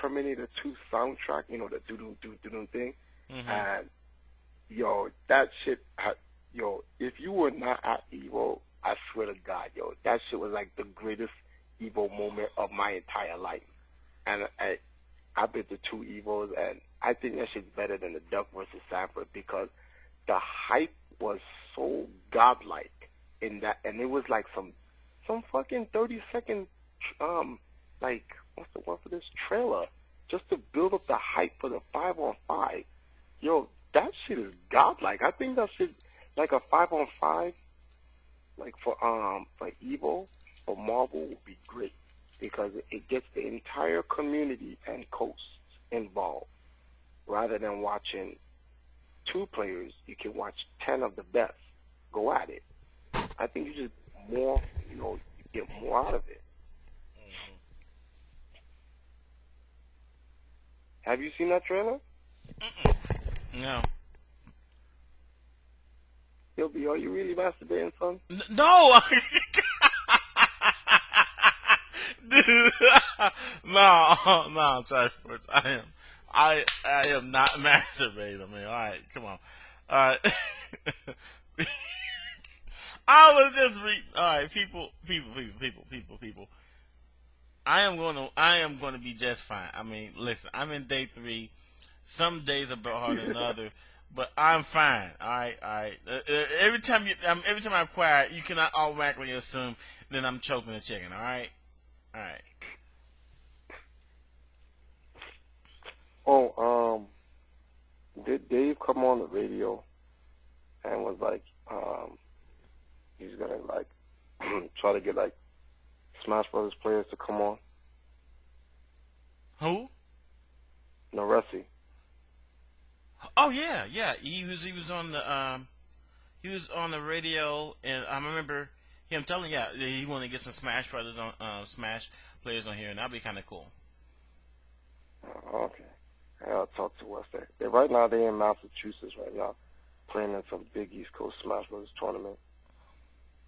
Speaker 6: Terminator 2 soundtrack, you know, the doo-doo thing, and yo, that shit, if you were not at Evo, I swear to God, yo, that shit was like the greatest Evo moment of my entire life. And I've been to 2 Evos, and I think that shit's better than the Duck versus Sanford because the hype was so godlike in that, and it was like some fucking 30-second, like, what's the word for this, trailer, just to build up the hype for the 5-on-5. Yo, that shit is godlike. I think that shit, like a 5-on-5, like for Evo, for Marvel would be great because it gets the entire community and coast involved. Rather than watching 2 players, you can watch 10 of the best go at it. I think you just more, you get more out of it. Have you seen that trailer?
Speaker 1: No.
Speaker 6: Yo, B, are you really masturbating, son?
Speaker 1: No! Dude, no, Triforce. I am not masturbating. I mean, all right, come on. All right. I was just all right, people. I am going to be just fine. I mean, listen, I'm in day 3. Some days are harder than others, but I'm fine. All right. Every time I'm quiet, you cannot automatically assume that I'm choking the chicken. All right.
Speaker 6: Oh, did Dave come on the radio and was like, he's gonna like try to get like Smash Brothers players to come on?
Speaker 1: Who?
Speaker 6: Noresi.
Speaker 1: Oh yeah. He was on the radio, and I remember him telling he wanted to get some Smash Brothers on Smash players on here, and that'd be kind of cool.
Speaker 6: Okay. I'll talk to West. Right now they're in Massachusetts right now, playing in some big East Coast Smash Brothers tournament.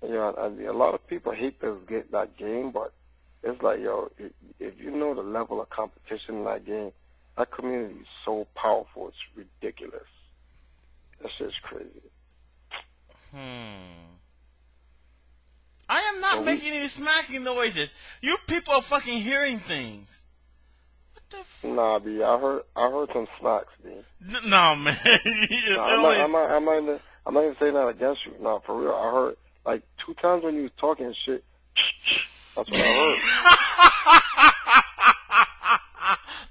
Speaker 6: Yeah, a lot of people hate that game, but it's like, yo, if you know the level of competition in that game, that community is so powerful, it's ridiculous. That shit's crazy.
Speaker 1: I am not making any smacking noises. You people are fucking hearing things. What the fuck?
Speaker 6: Nah, B, I heard some smacks, B.
Speaker 1: No, man.
Speaker 6: I'm not even saying that against you. Nah, for real. I heard like 2 times when you was talking shit. That's what I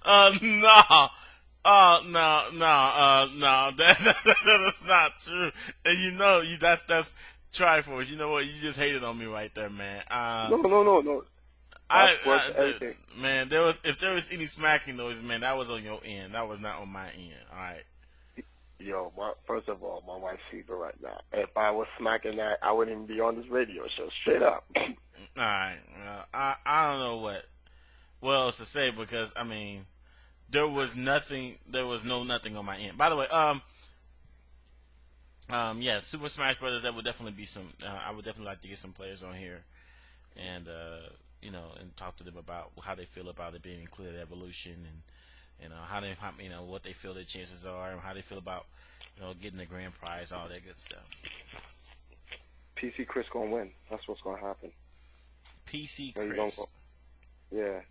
Speaker 6: heard.
Speaker 1: No. No. That is not true. And that's Triforce. You know what? You just hated on me right there, man.
Speaker 6: No. Everything.
Speaker 1: Man, if there was any smacking noise, man, that was on your end. That was not on my end. All right.
Speaker 6: Yo, first of all, my wife's fever right now. If I was smacking that, I wouldn't even be on this radio show. Straight up.
Speaker 1: All right. I don't know what else to say because I mean, there was nothing on my end. By the way, yeah, Super Smash Brothers. That would definitely be some. I would definitely like to get some players on here, and and talk to them about how they feel about it being included in Evolution, and what they feel their chances are, and how they feel about getting the grand prize, all that good stuff.
Speaker 6: PC Chris gonna win. That's what's gonna happen.
Speaker 1: PC Chris.
Speaker 6: Yeah,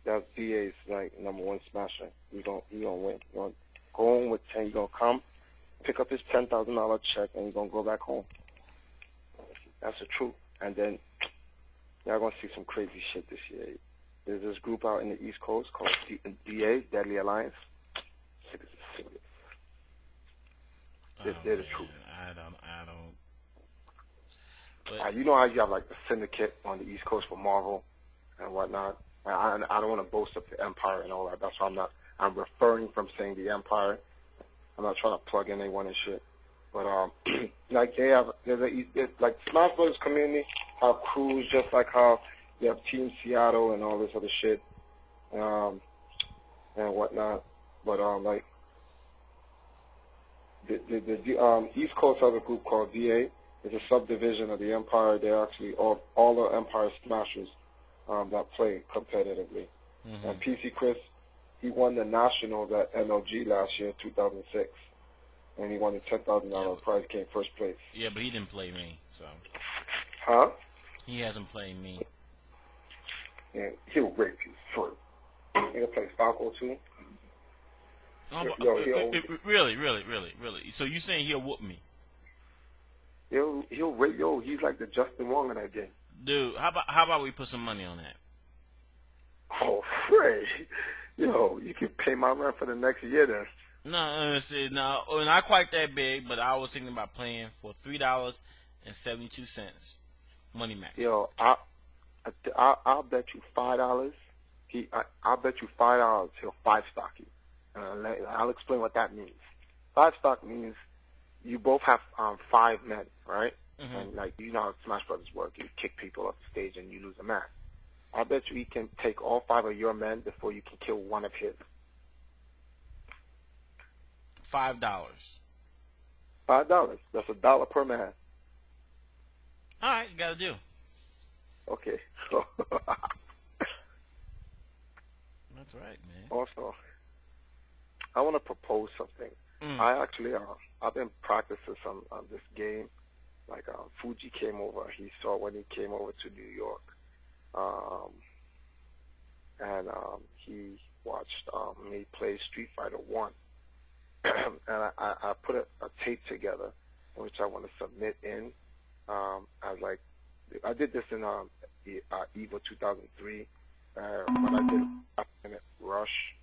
Speaker 6: that's DA's like #1 smasher. He gonna win. He gonna go home with 10. He gonna come, pick up his $10,000 check, and he's gonna go back home. That's the truth. And then y'all gonna see some crazy shit this year. There's this group out in the East Coast called DA, Deadly Alliance. They're the truth.
Speaker 1: But
Speaker 6: You know how you have like the Syndicate on the East Coast for Marvel and whatnot. I don't want to boast of the Empire and all that. That's why I'm referring from saying the Empire. I'm not trying to plug in anyone and shit. But like there's like Smash Brothers community have crews just like how you have Team Seattle and all this other shit, and whatnot. But like the East Coast has a group called DA. It's a subdivision of the Empire. They're actually all the Empire Smashers that play competitively.
Speaker 1: mm-hmm.
Speaker 6: And PC Chris, he won the Nationals at MLG last year, 2006. And he won the $10,000 prize, came first place.
Speaker 1: Yeah, but he didn't play me, so.
Speaker 6: Huh?
Speaker 1: He hasn't played me.
Speaker 6: Yeah, he'll rape you. Sure. He'll play Falco too.
Speaker 1: Really. So you saying he'll whoop me?
Speaker 6: He'll rape. He's like the Justin Wong in that game.
Speaker 1: Dude, how about we put some money on that?
Speaker 6: Oh, Frey. You can pay my rent for the next year then.
Speaker 1: No, not quite that big, but I was thinking about playing for $3.72 money max.
Speaker 6: I'll bet you $5. I'll bet you $5 he'll 5-stock you. I'll explain what that means. 5-stock means you both have 5 men, right?
Speaker 1: Mm-hmm.
Speaker 6: And like you know how Smash Brothers work, you kick people off the stage and you lose a match. I bet you he can take all 5 of your men before you can kill one of his.
Speaker 1: $5.
Speaker 6: $5. That's $1 per man.
Speaker 1: All right, you got to do.
Speaker 6: Okay.
Speaker 1: That's right, man.
Speaker 6: Also, I want to propose something. I actually, I've been practicing some this game. Like Fuji came over. He saw when he came over to New York, and he watched me play Street Fighter 1. And I put a tape together, which I want to submit in. As like, I did this in EVO 2003. When I did a minute rush,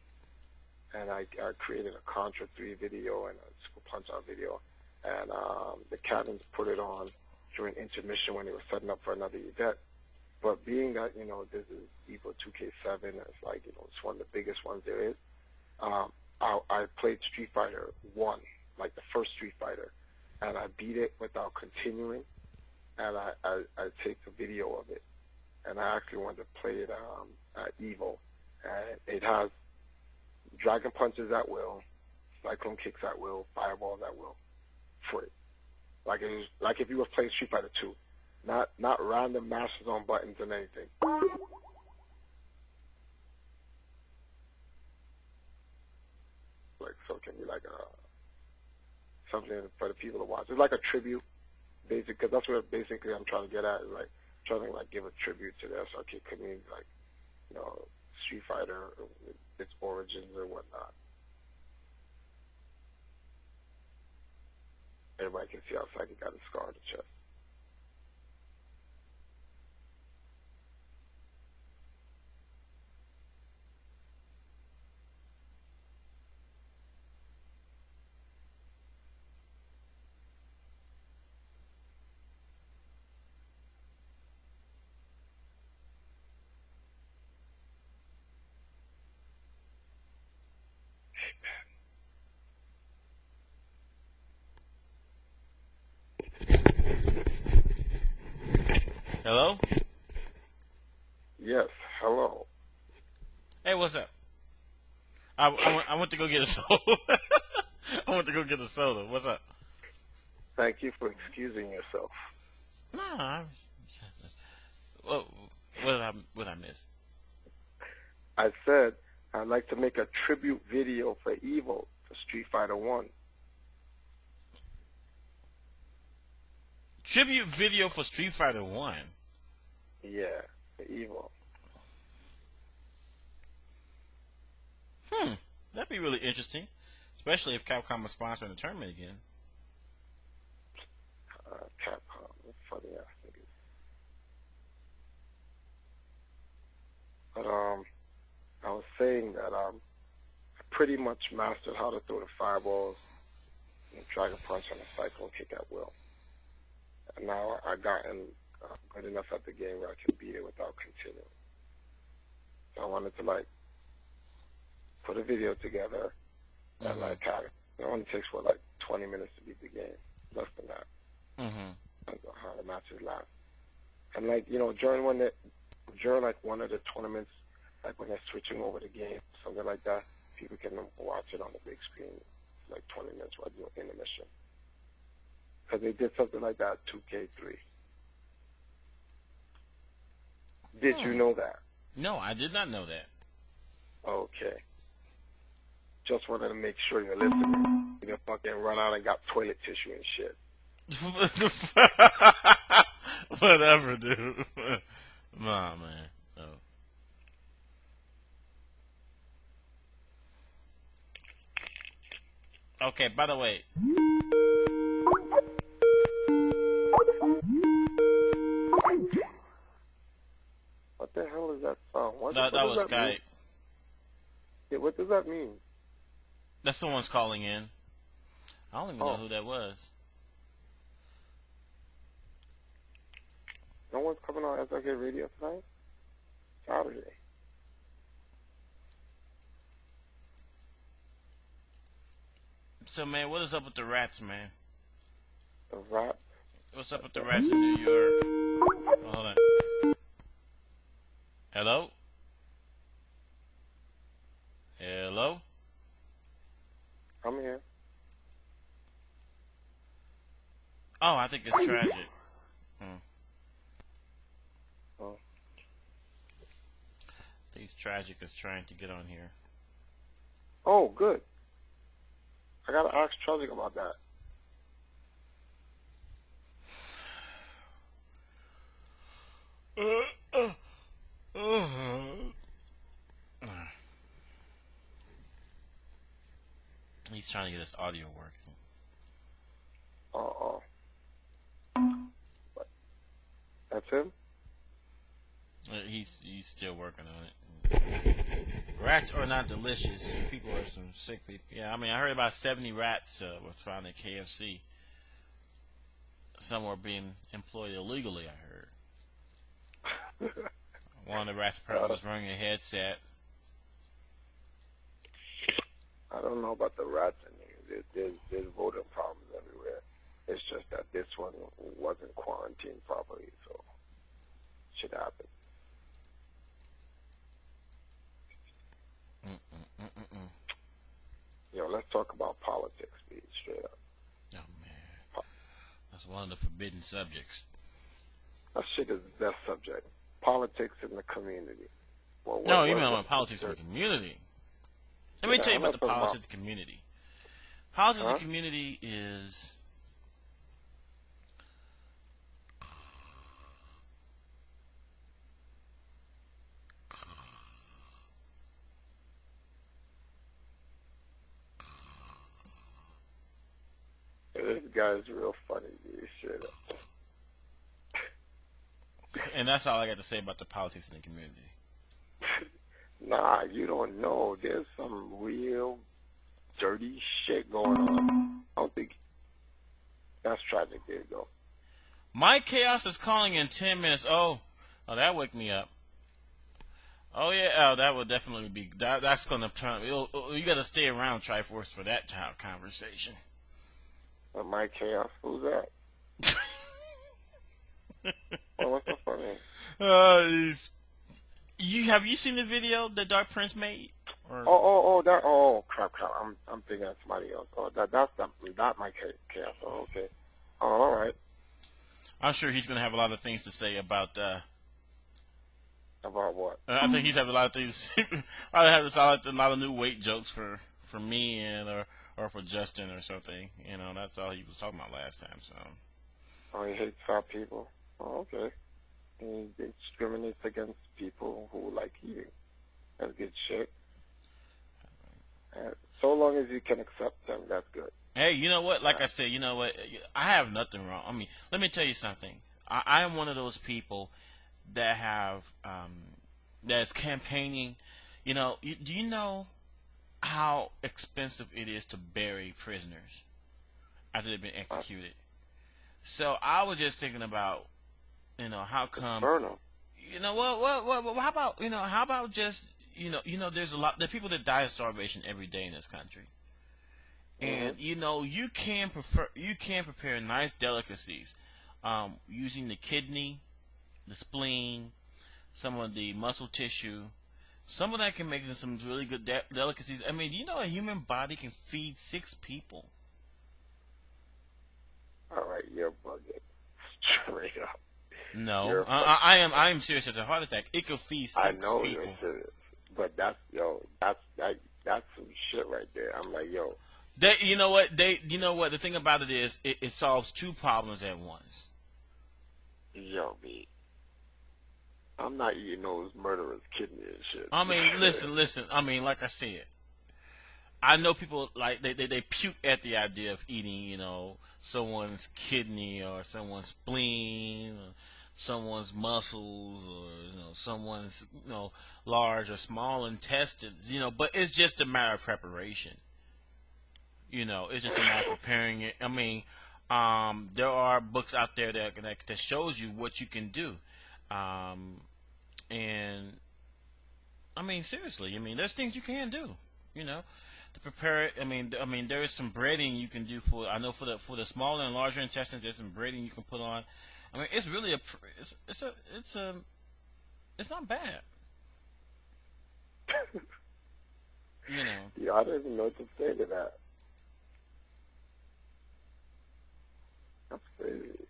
Speaker 6: and I created a Contra 3 video and a Super Punch-Out video, and the Cabins put it on during intermission when they were setting up for another event. But being that, this is EVO 2K7, it's like, it's one of the biggest ones there is, I played Street Fighter 1, like the first Street Fighter, and I beat it without continuing, and I taped a video of it. And I actually wanted to play it at EVO. And it has Dragon Punches at will, Cyclone Kicks at will, Fireballs at will, free. Like if you were playing Street Fighter 2, not random mashes on buttons and anything. Like, so it can be like something for the people to watch. It's like a tribute, basically, because that's what basically I'm trying to get at. Is like trying to like give a tribute to the SRK community, like Street Fighter, its origins and whatnot. Everybody can see how Psychic got a scar on the chest.
Speaker 1: Hello?
Speaker 6: Yes, hello.
Speaker 1: Hey, what's up? I went to go get a soda. I went to go get a soda. What's up?
Speaker 6: Thank you for excusing yourself.
Speaker 1: No, what did I miss?
Speaker 6: I said I'd like to make a tribute video for EVO for Street Fighter 1.
Speaker 1: Tribute video for Street Fighter 1?
Speaker 6: Yeah, for EVO.
Speaker 1: That'd be really interesting, especially if Capcom is sponsoring the tournament again.
Speaker 6: Capcom, funny ass niggas. But I was saying that I pretty much mastered how to throw the fireballs and Dragon Punch and a Cyclone Kick at will. now I gotten good enough at the game where I can beat it without continuing. So I wanted to like put a video together that like it only takes for like 20 minutes to beat the game, less than that. Like how the matches last. And like during like one of the tournaments, like when they're switching over the game, something like that, people can watch it on the big screen, like 20 minutes while you're in the mission. Because they did something like that 2K3. Did you know that?
Speaker 1: No, I did not know that.
Speaker 6: Okay. Just wanted to make sure you're listening. You fucking run out and got toilet tissue and shit.
Speaker 1: Whatever, dude. Nah, man. No. Okay, by the way.
Speaker 6: What the hell is that song?
Speaker 1: That was Skype.
Speaker 6: Mean? Yeah, what does that mean?
Speaker 1: That's someone's calling in. I don't even know who that was.
Speaker 6: No one's coming on SRK Radio tonight? Saturday.
Speaker 1: So, man, what is up with the rats, man?
Speaker 6: The rats?
Speaker 1: What's up with the rats in New York? Oh, hold on. Hello? Hello?
Speaker 6: I'm here.
Speaker 1: Oh, I think it's tragic.
Speaker 6: Oh.
Speaker 1: I think it's tragic is trying to get on here.
Speaker 6: Oh, good. I gotta ask Tragic about that.
Speaker 1: He's trying to get his audio working.
Speaker 6: But that's him?
Speaker 1: He's still working on it. Rats are not delicious. People are some sick people. Yeah, I mean, I heard about 70 rats were found at KFC. Some were being employed illegally, I heard. One of the rats probably was wearing a headset.
Speaker 6: I don't know about the rats in here. There's voting problems everywhere. It's just that this one wasn't quarantined properly, so shit happened. Yo, let's talk about politics, be straight up.
Speaker 1: Oh, man. That's one of the forbidden subjects.
Speaker 6: That shit is the best subject. Politics in the community. Well,
Speaker 1: no, you mean about politics in the community. Let me tell you about the politics of the community. Politics of the community is...
Speaker 6: This guy's real funny, dude. Straight up.
Speaker 1: And that's all I got to say about the politics in the community.
Speaker 6: Nah, you don't know. There's some real dirty shit going on. I don't think that's tragic. There you go.
Speaker 1: Mike Chaos is calling in 10 minutes. Oh, that woke me up. Oh yeah, that would definitely be. That's gonna turn. You got to stay around Triforce for that conversation.
Speaker 6: Mike Chaos, who's that? Oh, what's so funny?
Speaker 1: Have you seen the video that Dark Prince made? Or?
Speaker 6: Crap! I'm thinking of somebody else. Oh, that's not Mike Chaos. Oh, okay. Oh, all right.
Speaker 1: I'm sure he's gonna have a lot of things to say about.
Speaker 6: About what?
Speaker 1: I think he's have a lot of things. I have a lot of new weight jokes for me and or for Justin or something. You know, that's all he was talking about last time. So.
Speaker 6: Oh, he hates fat people. Oh, okay. He discriminates against people who like eating. That's good shit. So long as you can accept them, that's good.
Speaker 1: Hey, you know what? Like I said, you know what? I have nothing wrong. I mean, let me tell you something. I am one of those people that have that's campaigning. You know, do you know how expensive it is to bury prisoners after they've been executed? So I was just thinking about, how come,
Speaker 6: Inferno.
Speaker 1: how about, how about just, there's there are people that die of starvation every day in this country. And, you can prepare nice delicacies, using the kidney, the spleen, some of the muscle tissue. Some of that can make some really good delicacies. I mean, a human body can feed 6 people.
Speaker 6: All right, you're bugging. Straight up.
Speaker 1: No, I am serious. It's a heart attack. It could feed 6
Speaker 6: I know
Speaker 1: people.
Speaker 6: you're serious, but that's some shit right there. I'm like, yo.
Speaker 1: You know what? The thing about it is, it solves 2 problems at once.
Speaker 6: Yo, me. I'm not eating those murderers' kidney and shit.
Speaker 1: I mean, listen. I mean, like I said, I know people like they puke at the idea of eating, someone's kidney or someone's spleen or someone's muscles or someone's large or small intestines, but it's just a matter of preparation. It's just a matter of preparing it. I mean, there are books out there that shows you what you can do, and I mean, seriously, there's things you can do, to prepare it. I mean, there is some breading you can do I know for the smaller and larger intestines. There's some breading you can put on. I mean, it's really it's not bad.
Speaker 6: Yeah, I don't even know what to say to that. That's crazy.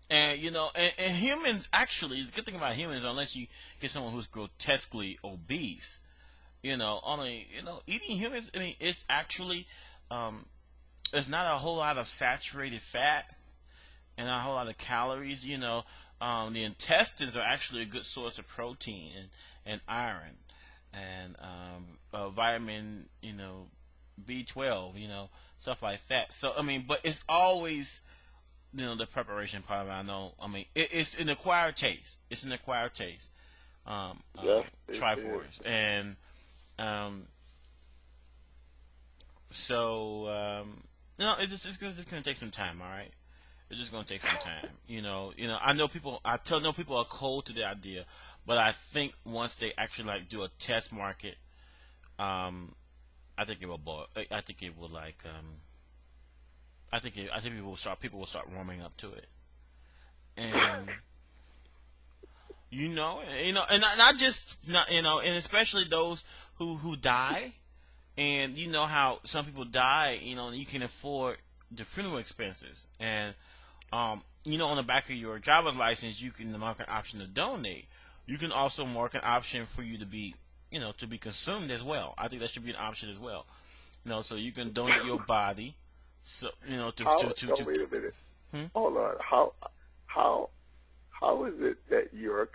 Speaker 1: And and humans, actually, the good thing about humans, unless you get someone who's grotesquely obese, only eating humans. I mean, it's actually there's not a whole lot of saturated fat and not a whole lot of calories. The intestines are actually a good source of protein and iron and vitamin, B12, stuff like that. So I mean, but it's always the preparation part of it. I know. I mean, it's an acquired taste. It's an acquired taste.
Speaker 6: Yeah,
Speaker 1: Triforce, and so it's just gonna take some time. All right, it's just gonna take some time. I know people. know people are cold to the idea, but I think once they actually do a test market, I think it will blow. I think it will I think people will start warming up to it, and and and especially those who die, and how some people die, you can afford the funeral expenses, and on the back of your driver's license you can mark an option to donate. You can also mark an option for you to be consumed as well. I think that should be an option as well. So you can donate your body. So
Speaker 6: wait a minute. Hold on. How is it that you're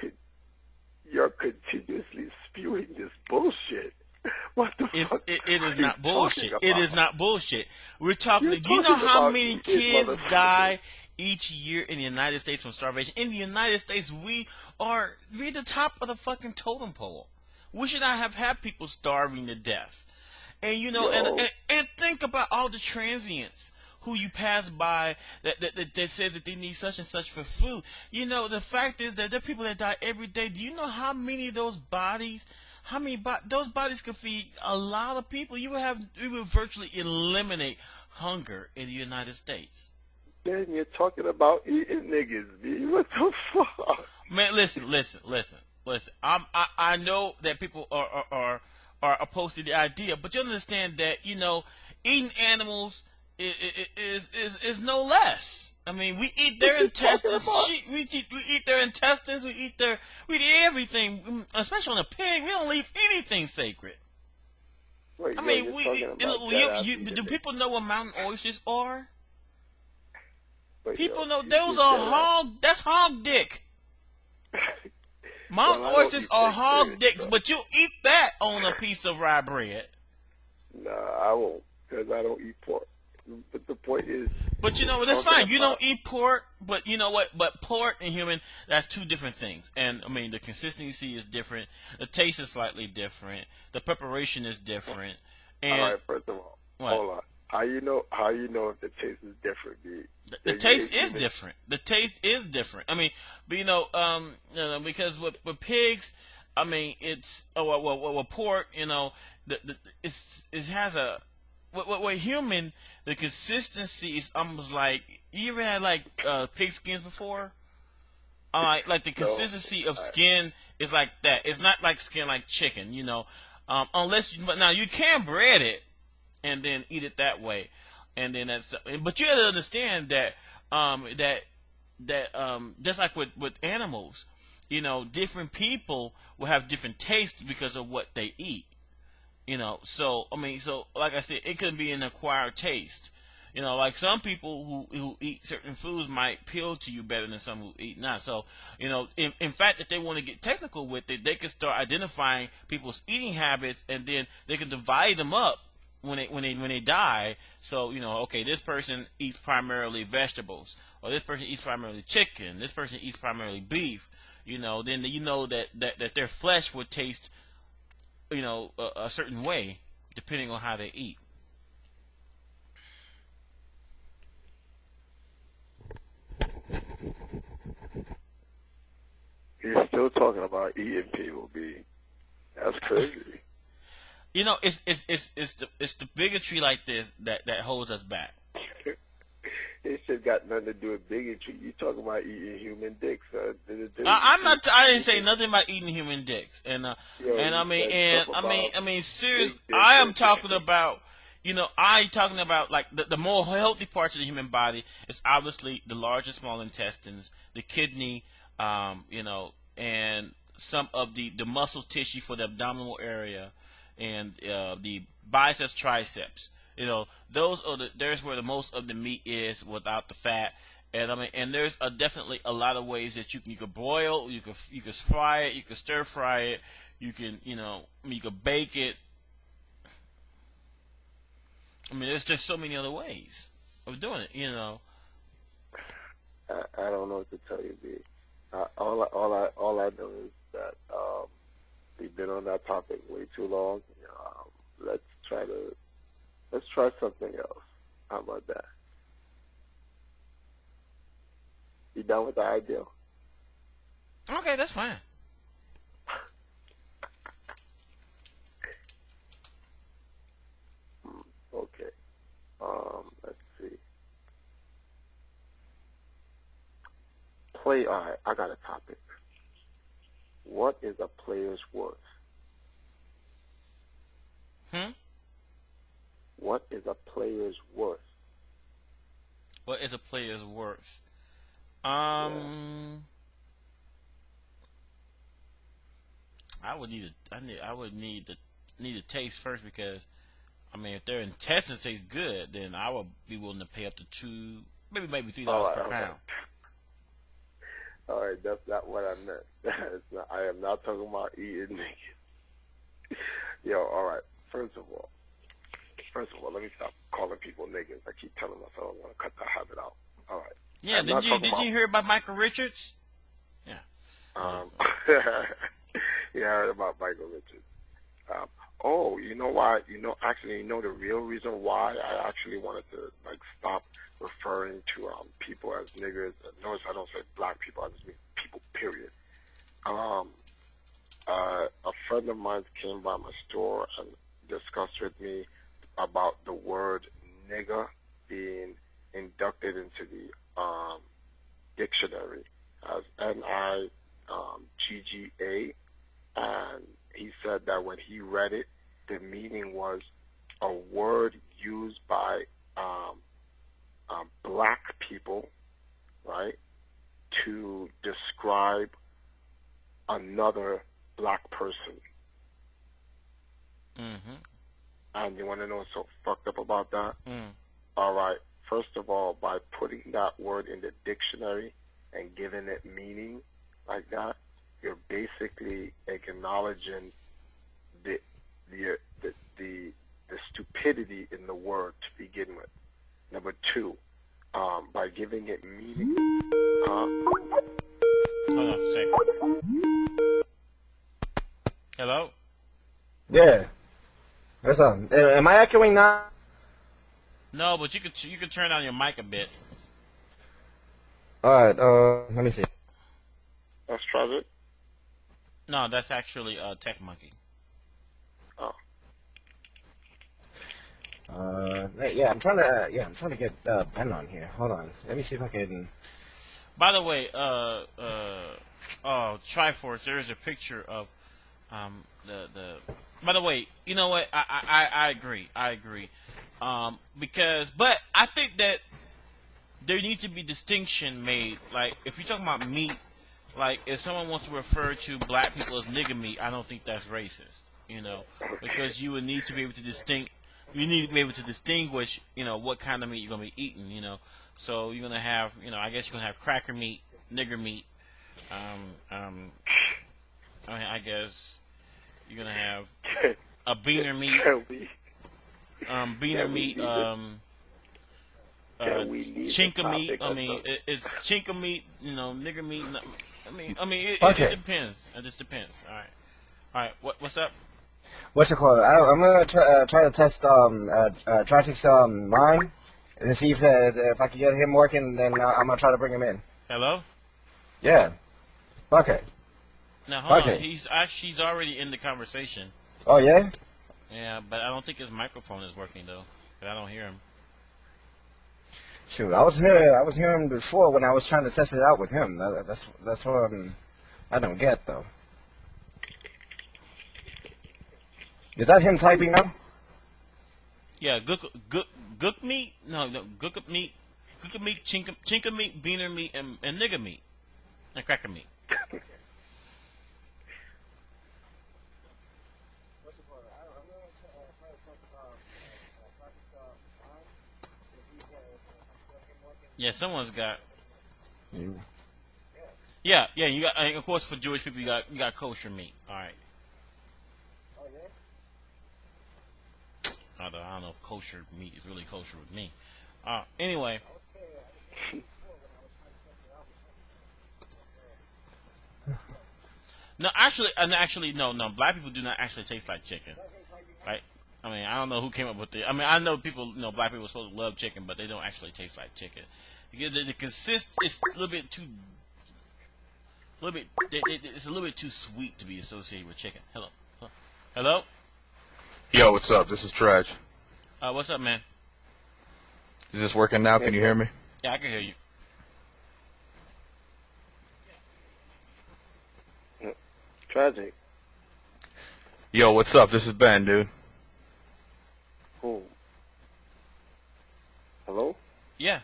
Speaker 6: continuously spewing this bullshit? What the fuck?
Speaker 1: It is not bullshit.
Speaker 6: About?
Speaker 1: It is not bullshit. We're talking.
Speaker 6: Do
Speaker 1: you know how many kids die each year in the United States from starvation? In the United States, we're the top of the fucking totem pole. We should not have had people starving to death. And and think about all the transients who you pass by that says that they need such and such for food. The fact is that there are people that die every day. Do you know how many of those bodies? Those bodies could feed a lot of people. We would virtually eliminate hunger in the United States.
Speaker 6: Then you're talking about eating niggas, B. What the fuck?
Speaker 1: Man, listen. I know that people are opposed to the idea, but you understand that eating animals is no less. I mean, we eat their intestines. We eat their intestines. We eat everything, especially on a pig. We don't leave anything sacred.
Speaker 6: Wait,
Speaker 1: I mean, do people know what mountain oysters are? People know those are hog. That's hog dick. Mountain oysters are hog dicks, but you eat that on a piece of rye bread.
Speaker 6: Nah, I won't, because I don't eat pork. But the point is...
Speaker 1: But that's fine. You don't eat pork, but you know what? But pork and human, that's 2 different things. And, I mean, the consistency is different. The taste is slightly different. The preparation is different. And,
Speaker 6: all right, first of all,
Speaker 1: what?
Speaker 6: hold on. How you know if the taste is different, B?
Speaker 1: The taste is different. The taste is different. I mean, but because with pigs, I mean, it's with pork, it has a with human, the consistency is almost like, you ever had like pig skins before? Like the consistency of skin is like that. It's not like skin like chicken, unless but now you can bread it and then eat it that way, and then but you have to understand that just like with animals, different people will have different tastes because of what they eat. So like I said, it can be an acquired taste. Like some people who eat certain foods might appeal to you better than some who eat not. So, in fact, if they want to get technical with it, they can start identifying people's eating habits, and then they can divide them up when they die. So, okay, this person eats primarily vegetables, or this person eats primarily chicken, this person eats primarily beef. Then that their flesh would taste, a certain way depending on how they eat.
Speaker 6: You're still talking about eating people, B. That's crazy.
Speaker 1: It's the bigotry like this that holds us back.
Speaker 6: This shit got nothing to do with bigotry. You talking about eating human dicks?
Speaker 1: I'm not. I didn't say nothing about eating human dicks, and seriously, I am talking about. I talking about like the more healthy parts of the human body. It's obviously the large and small intestines, the kidney, and some of the muscle tissue for the abdominal area, and the biceps, triceps. There's where the most of the meat is without the fat. And there's definitely a lot of ways that you can broil, you can fry it, you can stir fry it, you can you can bake it. There's just so many other ways of doing it.
Speaker 6: I don't know what to tell you, B. All I know is that we've been on that topic way too long. Let's try something else. How about that? You done with the idea?
Speaker 1: Okay, that's fine.
Speaker 6: Okay. Let's see. Alright, I got a topic. What is a player's worth? What is a player's worth?
Speaker 1: What is a player's worth? I would need the taste first, because if their intestines taste good, then I would be willing to pay up to maybe $3 per pound.
Speaker 6: All right, that's not what I meant. I am not talking about eating niggas. All right. First of all, let me stop calling people niggas. I keep telling myself I want to cut that habit out. All right.
Speaker 1: Yeah, did you hear about Michael Richards? Yeah.
Speaker 6: Yeah, I heard about Michael Richards. You know why? Actually, the real reason why I actually wanted to stop referring to people as niggers. Notice I don't say black people. I just mean people. Period. A friend of mine came by my store and discussed with me about the word nigger being inducted into the dictionary as NIGGA, and he said that when he read it, the meaning was a word used by black people, right, to describe another black person.
Speaker 1: Mm-hmm.
Speaker 6: And you want to know what's so fucked up about that?
Speaker 1: Mm.
Speaker 6: All right. First of all, by putting that word in the dictionary and giving it meaning like that, you're basically acknowledging the stupidity in the word to begin with. Number two, by giving it meaning.
Speaker 1: Hold on a second. Hello?
Speaker 7: Yeah. What's up? Am I echoing now?
Speaker 1: No, but you could turn on your mic a bit.
Speaker 7: Alright, let me see.
Speaker 6: That's tragic.
Speaker 1: No, that's actually Tech Monkey.
Speaker 6: Oh.
Speaker 7: Yeah, I'm trying to get Ben on here. Hold on. Let me see if I can.
Speaker 1: By the way, Triforce, there is a picture of the. By the way, you know what? I agree. But I think that there needs to be distinction made. Like, if you're talking about meat, like if someone wants to refer to black people as nigger meat, I don't think that's racist. Because you would need to be able to You need to be able to distinguish, what kind of meat you're gonna be eating. So you're gonna have, I guess you're gonna have cracker meat, nigger meat. I guess you're gonna have a beaner meat. Beaner meat. Chinka meat. I mean, it's chinka meat. Nigger meat. It depends. It just depends. All right. What's up?
Speaker 7: What's it called? I'm gonna try to test Tragic's line and see if I can get him working. Then I'm gonna try to bring him in.
Speaker 1: Hello.
Speaker 7: Yeah. Okay.
Speaker 1: Now hold on. He's already in the conversation.
Speaker 7: Oh yeah.
Speaker 1: Yeah, but I don't think his microphone is working though. But I don't hear him.
Speaker 7: Shoot, I was hearing him before when I was trying to test it out with him. That's what I don't get though. Is that him typing now?
Speaker 1: Yeah, gook meat. No, gook meat, chinka meat, beaner meat, and nigger meat, and cracker meat. Yeah, someone's got. Yeah. You got, and of course, for Jewish people, you got kosher meat. All right. I don't know if kosher meat is really kosher with me. Anyway. No, actually, no. Black people do not actually taste like chicken, right? I mean, I don't know who came up with it. I mean, I know people, black people are supposed to love chicken, but they don't actually taste like chicken. Because it's a little bit too, it's a little bit too sweet to be associated with chicken. Hello.
Speaker 8: Yo, what's up? This is Traj.
Speaker 1: What's up, man?
Speaker 8: Is this working now? Can you hear me?
Speaker 1: Yeah, I can hear you.
Speaker 6: Tragic.
Speaker 8: Yo, what's up? This is Ben, dude.
Speaker 6: Cool. Hello?
Speaker 1: Yeah.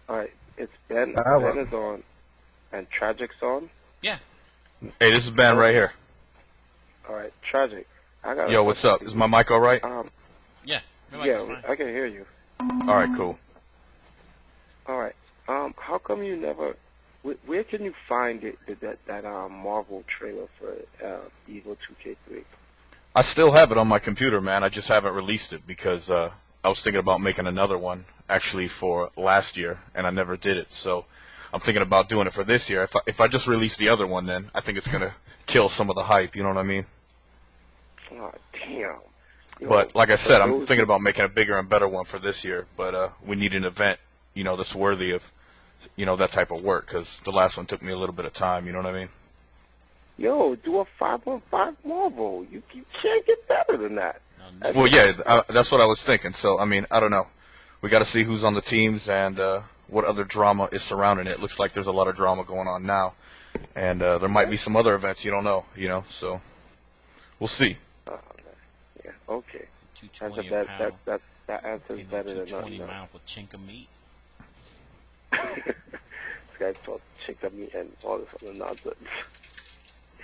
Speaker 6: Alright, it's Ben. Ben is on. And Tragic's on?
Speaker 1: Yeah.
Speaker 8: Hey, this is Ben right here.
Speaker 6: Alright, Tragic.
Speaker 8: Yo, what's up? Is my mic alright?
Speaker 1: Yeah.
Speaker 6: Yeah, I can hear you.
Speaker 8: Alright, cool.
Speaker 6: Alright. How come you never... Where can you find that Marvel trailer for Evil 2K3?
Speaker 8: I still have it on my computer, man. I just haven't released it because I was thinking about making another one, actually, for last year, and I never did it. So I'm thinking about doing it for this year. If I just release the other one, then I think it's going to kill some of the hype, you know what I mean?
Speaker 6: Oh, damn.
Speaker 8: But like I said, I'm thinking about making a bigger and better one for this year, but we need an event, that's worthy of, that type of work, because the last one took me a little bit of time, you know what I mean?
Speaker 6: Yo, do a 5-on-5 Marvel. You can't get better than that.
Speaker 8: Well, yeah, that's what I was thinking. So, I mean, I don't know. We got to see who's on the teams and what other drama is surrounding it. Looks like there's a lot of drama going on now, and there might be some other events you don't know, so we'll see.
Speaker 6: Yeah, okay. That answer's better than nothing.
Speaker 1: 220 miles for chinka meat.
Speaker 6: This guy's talking chinka meat and all this other nonsense.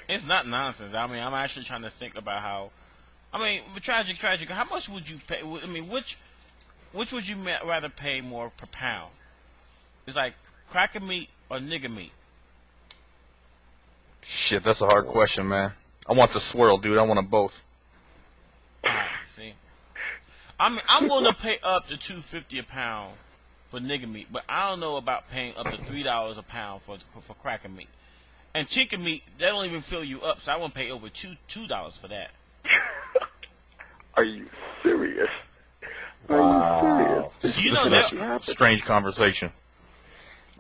Speaker 1: It's not nonsense. I mean, I'm actually trying to think about how. I mean, tragic. How much would you pay? I mean, which would you rather pay more per pound? It's like cracker meat or nigger meat.
Speaker 8: Shit, that's a hard question, man. I want the swirl, dude. I want them both.
Speaker 1: See, I'm going to pay up to $2.50 a pound for nigger meat, but I don't know about paying up to $3 a pound for cracker meat. And chicken meat, they don't even fill you up, so I won't pay over $2 for that.
Speaker 6: Are you serious?
Speaker 7: Wow.
Speaker 8: This
Speaker 1: You
Speaker 8: is
Speaker 1: know
Speaker 8: a
Speaker 1: that.
Speaker 8: strange conversation.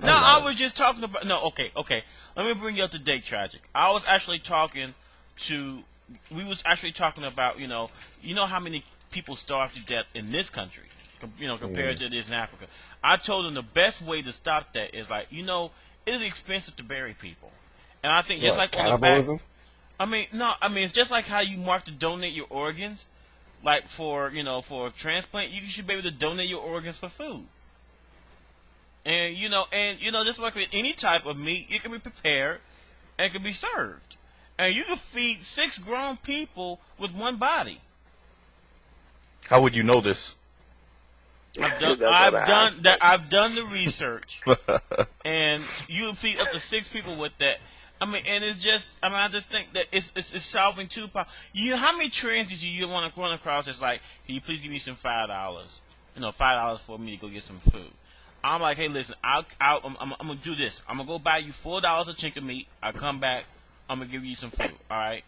Speaker 1: No, I was just talking about. No, okay. Let me bring you up to date, Tragic. I was actually talking to. We was actually talking about you know how many people starve to death in this country, compared to this in Africa. I told them the best way to stop that is like it's expensive to bury people, and I think just
Speaker 7: What,
Speaker 1: like on the back.
Speaker 7: cannibalism?
Speaker 1: I mean, no, I mean it's just like how you mark to donate your organs, like for a transplant, you should be able to donate your organs for food. And just like with any type of meat, it can be prepared and can be served. And you can feed 6 grown people with one body.
Speaker 8: How would you know this?
Speaker 1: I've done the research, and you can feed up to 6 people with that. I mean, and it's just, I just think that it's solving 2 problems. You know, how many transients do you want to run across? It's like, can you please give me some $5? $5 for me to go get some food. I'm like, hey, listen, I'm gonna do this. I'm gonna go buy you $4 a chink of meat. I come back, I'm gonna give you some food. All right?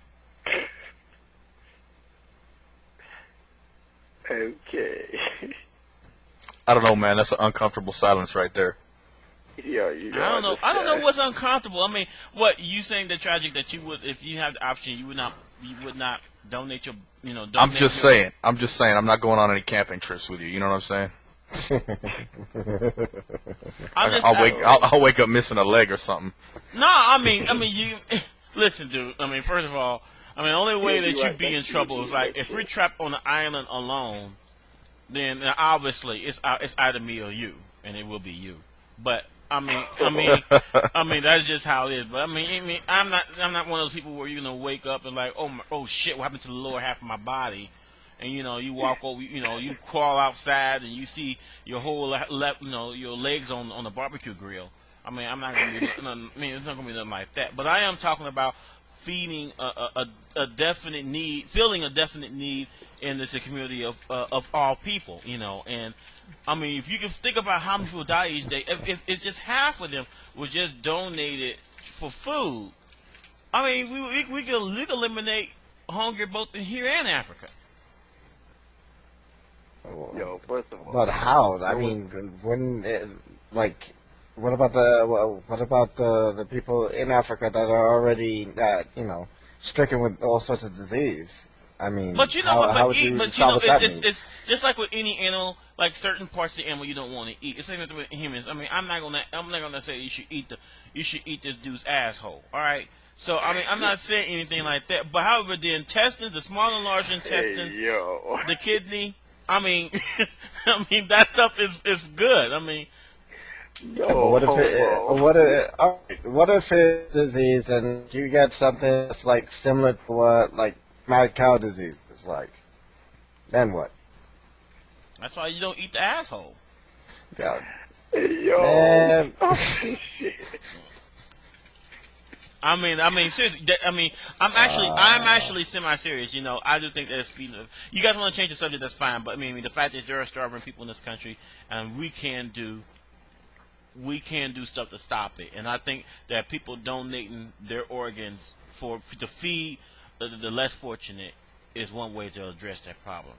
Speaker 6: Okay.
Speaker 8: I don't know, man. That's an uncomfortable silence right there.
Speaker 6: Yeah, you know.
Speaker 1: I don't know what's uncomfortable. I mean, what you saying that Tragic that you would, if you had the option, you would not donate your, donate.
Speaker 8: I'm just saying. I'm not going on any camping trips with you. You know what I'm saying? I'll wake up missing a leg or something.
Speaker 1: No, I mean, you listen, dude. I mean, first of all, the only way that you'd be in trouble is like if we're trapped on the island alone, then obviously it's either me or you, and it will be you. But I mean, that's just how it is. But I mean, I'm not one of those people where wake up and like, oh shit, what happened to the lower half of my body? And you walk over, you crawl outside and you see your whole your legs on the barbecue grill. I mean, I'm not gonna be, it's not gonna be nothing like that. But I am talking about feeding a definite need, filling a definite need in this community of all people, And I mean, if you can think about how many people die each day, if just half of them were just donated for food, I mean, we could eliminate hunger both in here and Africa.
Speaker 6: Yo, first of all.
Speaker 7: But how? I mean, what about the people in Africa that are already stricken with all sorts of disease? I mean,
Speaker 1: but
Speaker 7: how would you solve that?
Speaker 1: It's just like with any animal. Like certain parts of the animal you don't want to eat. It's same with humans. I mean, I'm not gonna say you should eat this dude's asshole. All right. So I mean, I'm not saying anything like that. But however, the intestines, the small and large intestines, the kidney. I mean, that stuff is good. I mean,
Speaker 7: what if it's disease and you get something that's like similar to what like mad cow disease is like? Then what?
Speaker 1: That's why you don't eat the asshole.
Speaker 7: Yeah.
Speaker 6: Yo.
Speaker 7: Man.
Speaker 6: Shit.
Speaker 1: I mean, seriously. I'm actually semi-serious. I do think that it's feeding. You guys want to change the subject? That's fine. But I mean, the fact is there are starving people in this country, and we can do stuff to stop it. And I think that people donating their organs to feed the less fortunate is one way to address that problem.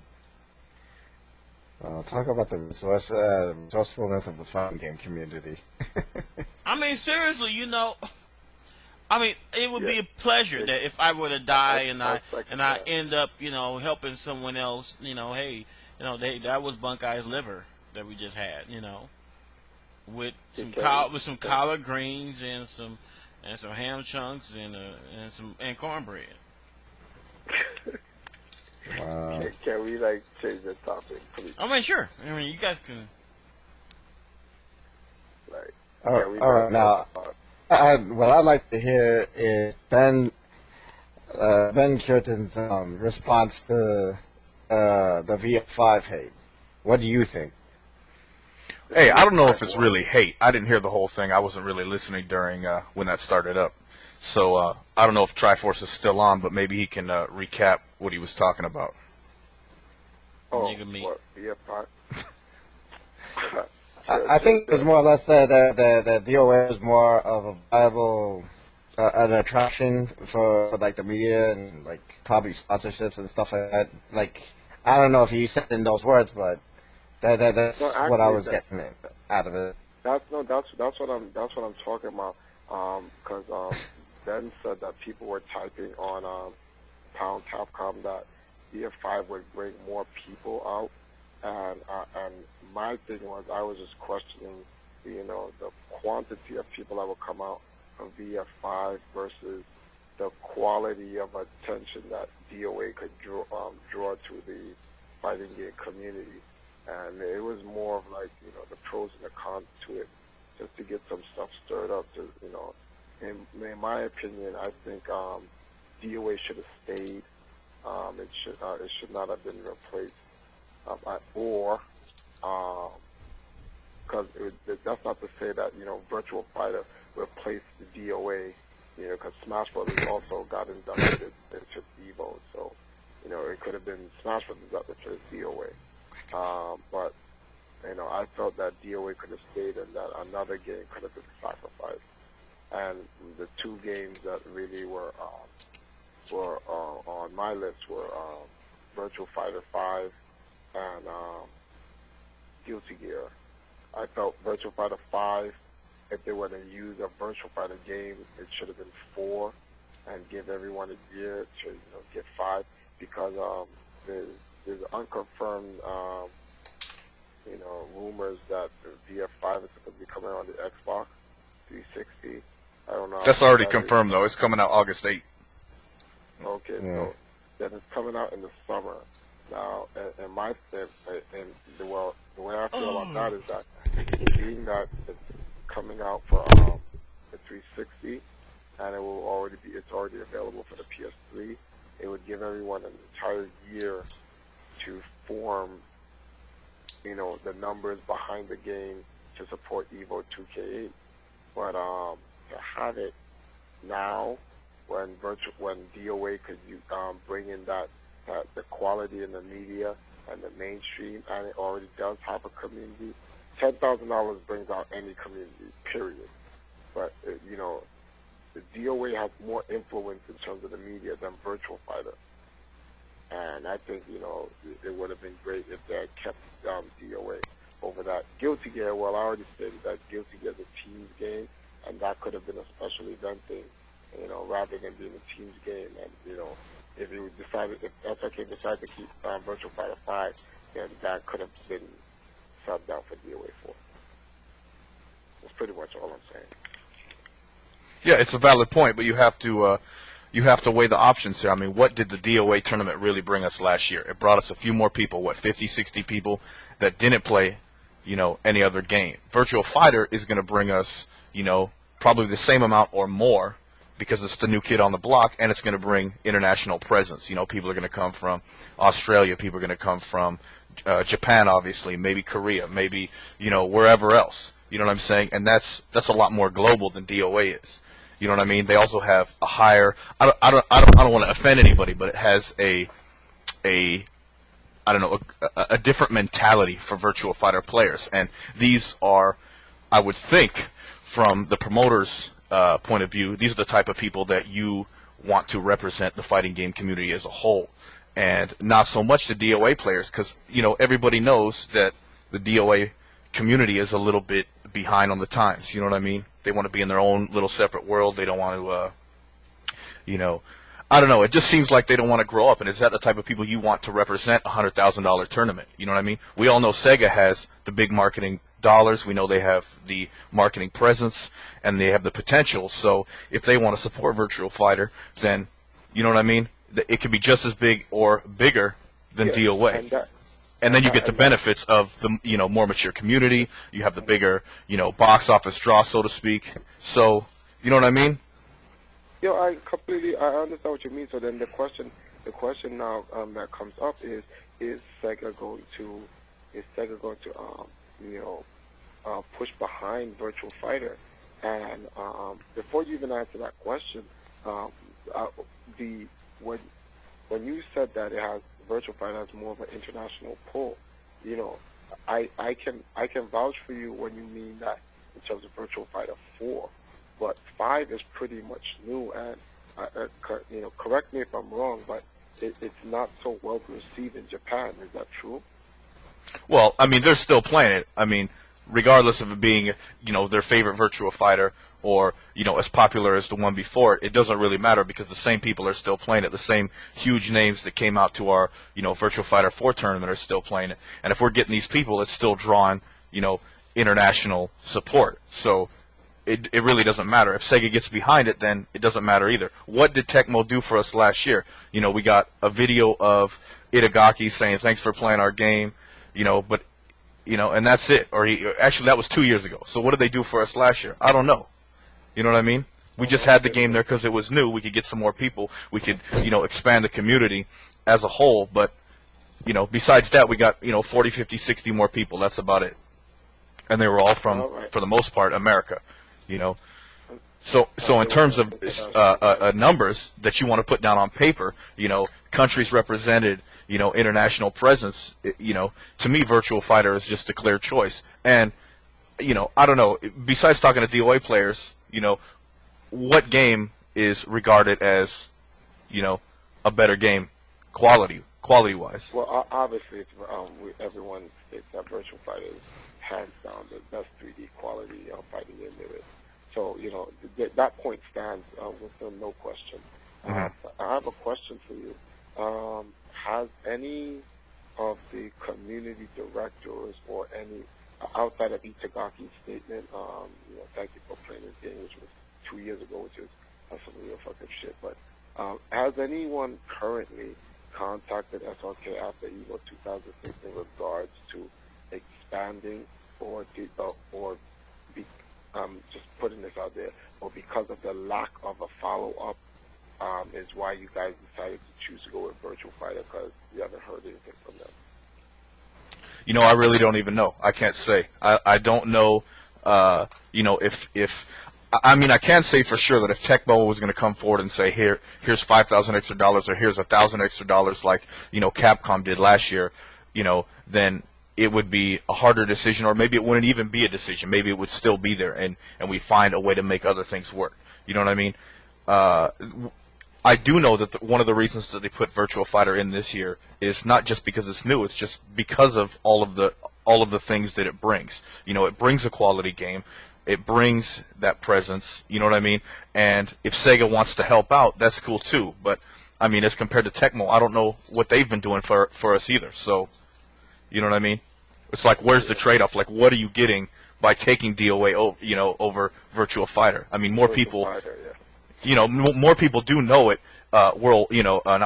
Speaker 7: Talk about the resourcefulness of the fighting game community.
Speaker 1: I mean, seriously, I mean, it would be a pleasure that if I were to die and I end up, helping someone else, hey, that was Buckeye's liver that we just had, with some collard greens and some ham chunks and cornbread.
Speaker 7: Wow.
Speaker 6: Can we change the topic, please?
Speaker 1: I mean, sure. I mean, you guys can.
Speaker 7: All right, now. What I'd like to hear is Ben Curtin's response to the VF5 hate. What do you think?
Speaker 8: Hey, I don't know if it's really hate. I didn't hear the whole thing. I wasn't really listening during when that started up. So I don't know if Triforce is still on, but maybe he can recap what he was talking about.
Speaker 1: Nigga meat.
Speaker 6: What? VF5?
Speaker 7: I think it was more or less the DOA is more of a viable an attraction for like the media and like probably sponsorships and stuff like that. Like I don't know if he said it in those words, but That's
Speaker 6: No,
Speaker 7: what I
Speaker 6: actually,
Speaker 7: was getting out of it.
Speaker 6: that's what I'm talking about. Because Ben said that people were typing on Pound Capcom that BF5 would bring more people out, and my thing was I was just questioning, the quantity of people that would come out from VF5 versus the quality of attention that DOA could draw to the fighting game community. And it was more of like, the pros and the cons to it, just to get some stuff stirred up. In my opinion, I think DOA should have stayed. It should not have been replaced, because that's not to say that Virtual Fighter replaced the DOA. Because Smash Brothers also got inducted into Evo, so it could have been Smash Brothers that replaced DOA. But I felt that DOA could have stayed and that another game could have been sacrificed. And the two games that really were on my list were Virtual Fighter 5 and Guilty Gear. I felt Virtual Fighter 5, if they were to use a Virtual Fighter game, it should have been 4 and give everyone a year to get 5, because there's unconfirmed rumors that the VF5 is supposed to be coming on the Xbox 360. I don't know.
Speaker 8: That's already confirmed, though. It's coming out August 8th.
Speaker 6: Okay,
Speaker 7: Yeah.
Speaker 6: so then it's coming out in the summer. Now, and the way I feel about that is that being that it's coming out for the 360, and it's already available for the PS3, it would give everyone an entire year to form, the numbers behind the game to support Evo 2K8. But to have it now, when DOA could bring in that the quality in the media and the mainstream, and it already does have a community, $10,000 brings out any community, period. But the DOA has more influence in terms of the media than Virtual Fighter. And I think, it would have been great if they had kept DOA over that. Guilty Gear, well, I already stated that Guilty Gear is a team's game, and that could have been a special event thing, rather than being a team's game. And, if SRK decided to keep Virtual Fighter 5, then that could have been subbed out for DOA 4. That's pretty much all I'm saying.
Speaker 8: Yeah, it's a valid point, but you have to weigh the options here. I mean, what did the DOA tournament really bring us last year? It brought us a few more people, 50, 60 people that didn't play, any other game. Virtual Fighter is going to bring us, probably the same amount or more, because it's the new kid on the block, and it's going to bring international presence. People are going to come from Australia, people are going to come from Japan, obviously, maybe Korea, maybe, wherever else. You know what I'm saying? And that's a lot more global than DOA is. You know what I mean? They also have a higher. I don't want to offend anybody, but it has a different mentality for Virtual Fighter players, and these are, I would think, from the promoters' point of view, these are the type of people that you want to represent the fighting game community as a whole, and not so much the DOA players, because everybody knows that the DOA community is a little bit behind on the times. You know what I mean? They want to be in their own little separate world. They don't want to, I don't know. It just seems like they don't want to grow up. And is that the type of people you want to represent a $100,000 tournament? You know what I mean? We all know Sega has the big marketing dollars. We know they have the marketing presence, and they have the potential. So if they want to support Virtual Fighter, then, you know what I mean? It could be just as big or bigger than DOA. And then you get the benefits of the more mature community. You have the bigger box office draw, so to speak. So you know what I mean?
Speaker 6: I understand what you mean. So then the question now that comes up is Sega going to push behind Virtual Fighter? And before you even answer that question, when you said that Virtual Fighter has more of an international pull, I can vouch for you when you mean that in terms of Virtual Fighter 4, but 5 is pretty much new, and correct me if I'm wrong, but it's not so well received in Japan. Is that true?
Speaker 8: Well, I mean, they're still playing it. I mean, regardless of it being, their favorite Virtua Fighter or, as popular as the one before it, it doesn't really matter because the same people are still playing it. The same huge names that came out to our, Virtua Fighter 4 tournament are still playing it. And if we're getting these people, it's still drawing, international support. So it really doesn't matter. If Sega gets behind it, then it doesn't matter either. What did Tecmo do for us last year? We got a video of Itagaki saying, thanks for playing our game, but, and that's it. Actually, that was 2 years ago. So what did they do for us last year? I don't know. You know what I mean? We just had the game there because it was new. We could get some more people. We could, expand the community as a whole. But, besides that, we got, 40, 50, 60 more people. That's about it. And they were all from, for the most part, America. So in terms of numbers that you want to put down on paper, countries represented, international presence, to me, Virtual Fighter is just a clear choice. And, I don't know, besides talking to DOA players, what game is regarded as, a better game quality-wise?
Speaker 6: Well, obviously, everyone thinks that Virtual Fighter is hands down the best 3D quality fighting game there is. So, that point stands with no question. I have a question for you. Has any of the community directors or any, outside of Itagaki's statement, thank you for playing this game, which was 2 years ago, which is some real fucking shit, but has anyone currently contacted SRK after EVO 2006 in regards to expanding or just putting this out there, or because of the lack of a follow-up, is why you guys decided to choose to go with Virtual Fighter, because you haven't heard anything from them?
Speaker 8: I really don't even know. I can't say. I don't know, if I mean, I can say for sure that if Tecmo was going to come forward and say, here's $5,000 extra or here's $1,000 extra like, Capcom did last year, then it would be a harder decision, or maybe it wouldn't even be a decision. Maybe it would still be there, and we find a way to make other things work. You know what I mean? I do know that one of the reasons that they put Virtua Fighter in this year is not just because it's new. It's just because of all of the things that it brings. It brings a quality game. It brings that presence. You know what I mean? And if Sega wants to help out, that's cool too. But I mean, as compared to Tecmo, I don't know what they've been doing for us either. So, you know what I mean? It's like, where's the trade-off? Like, what are you getting by taking DOA, over Virtua Fighter? I mean, more people, more people do know it. Not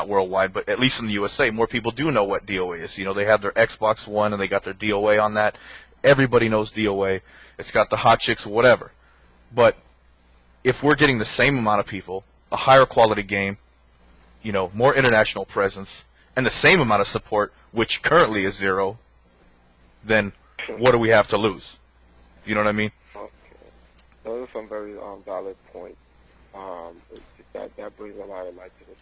Speaker 8: worldwide, but at least in the USA, more people do know what DOA is. They have their Xbox One and they got their DOA on that. Everybody knows DOA. It's got the hot chicks, whatever. But if we're getting the same amount of people, a higher quality game, more international presence, and the same amount of support, which currently is 0, then what do we have to lose? You know what I mean?
Speaker 6: Okay. Those are some very valid points. That brings a lot of light to the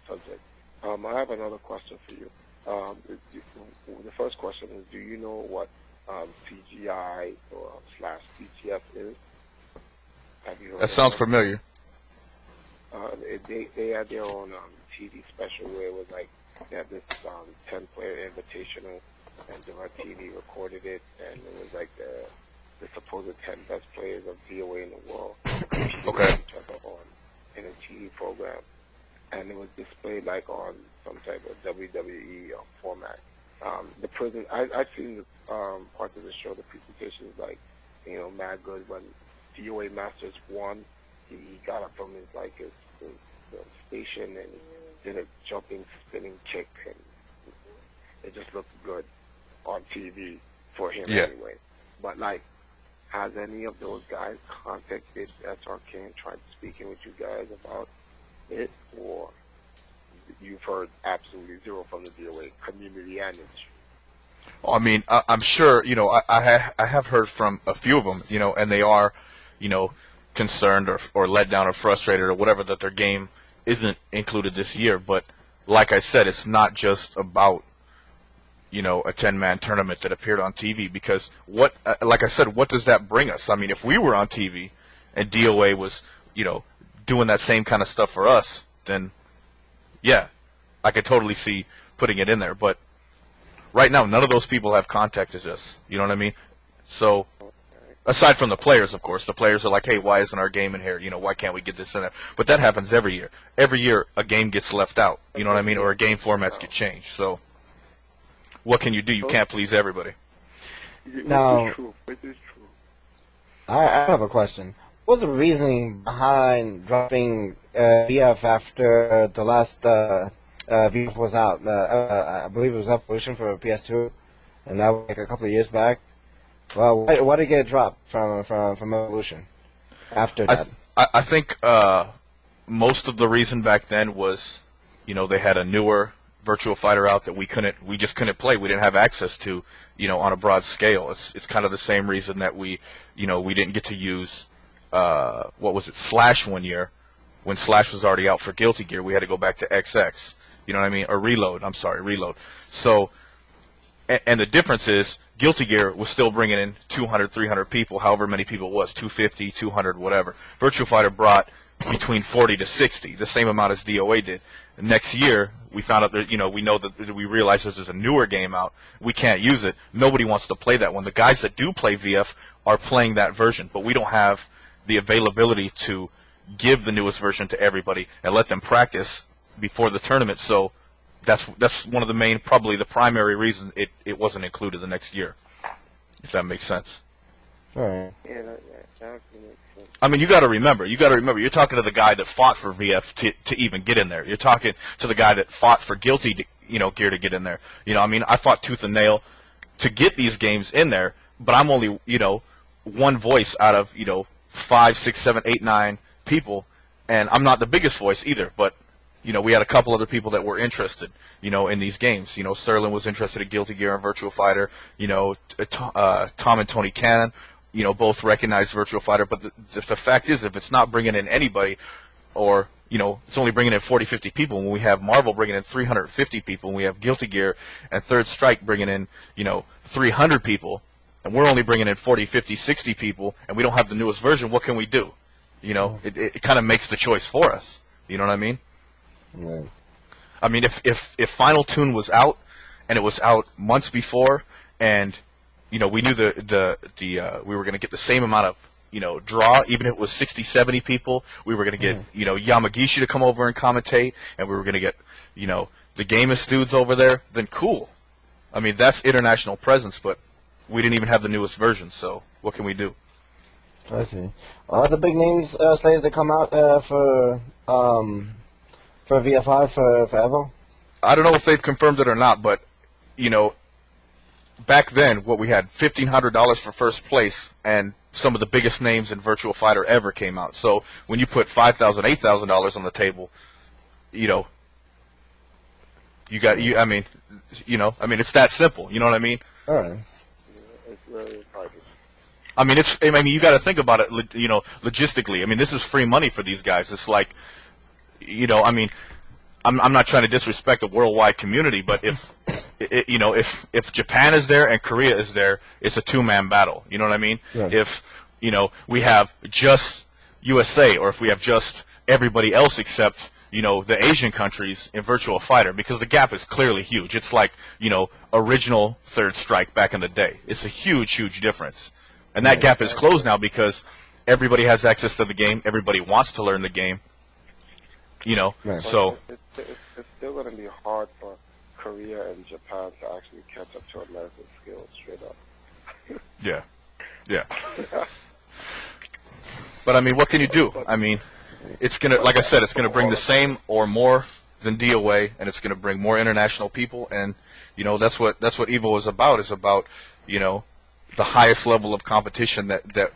Speaker 6: subject. I have another question for you. The first question is, do you know what CGI or /BTF is? Have you heard
Speaker 8: that sounds familiar.
Speaker 6: They had their own TV special where it was like, they had this 10-player invitational, and DirecTV recorded it, and it was like the supposed 10 best players of DOA in the world.
Speaker 8: Okay.
Speaker 6: Each other in a TV program, and it was displayed like on some type of WWE format. The prison, I've seen the parts of the show. The presentation is like, mad good. When DOA Masters won, he got up from his station and did a jumping, spinning kick, and it just looked good on TV for him anyway. But has any of those guys contacted SRK and tried speaking with you guys about it, or you've heard absolutely 0 from the DOA community and industry?
Speaker 8: Well, I mean, I'm sure, I have heard from a few of them, and they are, concerned or let down or frustrated or whatever that their game isn't included this year. But like I said, it's not just about, a 10-man tournament that appeared on TV, because like I said, what does that bring us? I mean, if we were on TV and DOA was, doing that same kind of stuff for us, then yeah, I could totally see putting it in there. But Right now, none of those people have contacted us. You know what I mean? So, aside from the players, of course, the players are like, hey, why isn't our game in here? You know, why can't we get this in there? But that happens every year. Every year, a game gets left out. You know what I mean? Or a game formats get changed. So, what can you do? You can't please everybody.
Speaker 7: Now, I have a question. What's the reasoning behind dropping VF after the last VF was out? I believe it was Evolution for PS2, and that was like a couple of years back. Well, why did it get dropped from Evolution after that?
Speaker 8: I think most of the reason back then was, you know, they had a newer Virtua Fighter out that we just couldn't play. We didn't have access to, you know, on a broad scale. It's kind of the same reason that we didn't get to use what was it, Slash one year, when Slash was already out for Guilty Gear. We had to go back to XX. You know what I mean? Or Reload. I'm sorry, Reload. So, and the difference is, Guilty Gear was still bringing in 200, 300 people, however many people it was, 250, 200, whatever. Virtua Fighter brought between 40 to 60, the same amount as DOA did. Next year, we found out that, you know, we realized this is a newer game out. We can't use it. Nobody wants to play that one. The guys that do play VF are playing that version, but we don't have the availability to give the newest version to everybody and let them practice before the tournament. So that's one of the main, probably the primary reason it wasn't included the next year, if that makes sense.
Speaker 7: All right.
Speaker 6: Yeah, that actually makes sense.
Speaker 8: I mean, you got to remember, you're talking to the guy that fought for VF to even get in there. You're talking to the guy that fought for Guilty, Gear to get in there. You know, I mean, I fought tooth and nail to get these games in there, but I'm only, one voice out of, 5, 6, 7, 8, 9 people, and I'm not the biggest voice either, but we had a couple other people that were interested, in these games. Sterling was interested in Guilty Gear and Virtua Fighter. Tom and Tony Cannon, both recognized Virtua Fighter. But the fact is, if it's not bringing in anybody, or it's only bringing in 40, 50 people, when we have Marvel bringing in 350 people, and we have Guilty Gear and Third Strike bringing in 300 people, and we're only bringing in 40, 50, 60 people, and we don't have the newest version, what can we do? It kind of makes the choice for us. You know what I mean?
Speaker 7: Yeah.
Speaker 8: I mean, if Final Tune was out, and it was out months before, and we knew we were going to get the same amount of draw, even if it was 60, 70 people, we were going to get Yamagishi to come over and commentate, and we were going to get the Gamist dudes over there. Then cool. I mean, that's international presence, but we didn't even have the newest version. So what can we do?
Speaker 7: I see. Are the big names slated to come out for VFI for Evo?
Speaker 8: I don't know if they've confirmed it or not, but back then, what we had, $1,500 for first place, and some of the biggest names in Virtua Fighter ever came out. So when you put $5,000, $8,000 on the table, it's that simple. You know what I mean?
Speaker 7: All right.
Speaker 6: It's really hard.
Speaker 8: I mean, you got to think about it, logistically. I mean, this is free money for these guys. It's like, I'm not trying to disrespect the worldwide community, but if Japan is there and Korea is there, it's a two-man battle. You know what I mean?
Speaker 7: Yeah.
Speaker 8: If we have just USA, or if we have just everybody else except the Asian countries in Virtua Fighter, because the gap is clearly huge. It's like original Third Strike back in the day. It's a huge, huge difference, and that gap is closed now because everybody has access to the game. Everybody wants to learn the game.
Speaker 7: Right.
Speaker 8: So
Speaker 6: it's still going to be hard for Korea and Japan to actually catch up to American skills, straight up.
Speaker 8: yeah. But I mean, what can you do? I mean, it's gonna, like I said, it's gonna bring the same or more than DOA, and it's gonna bring more international people, and that's what Evo is about. Is about the highest level of competition that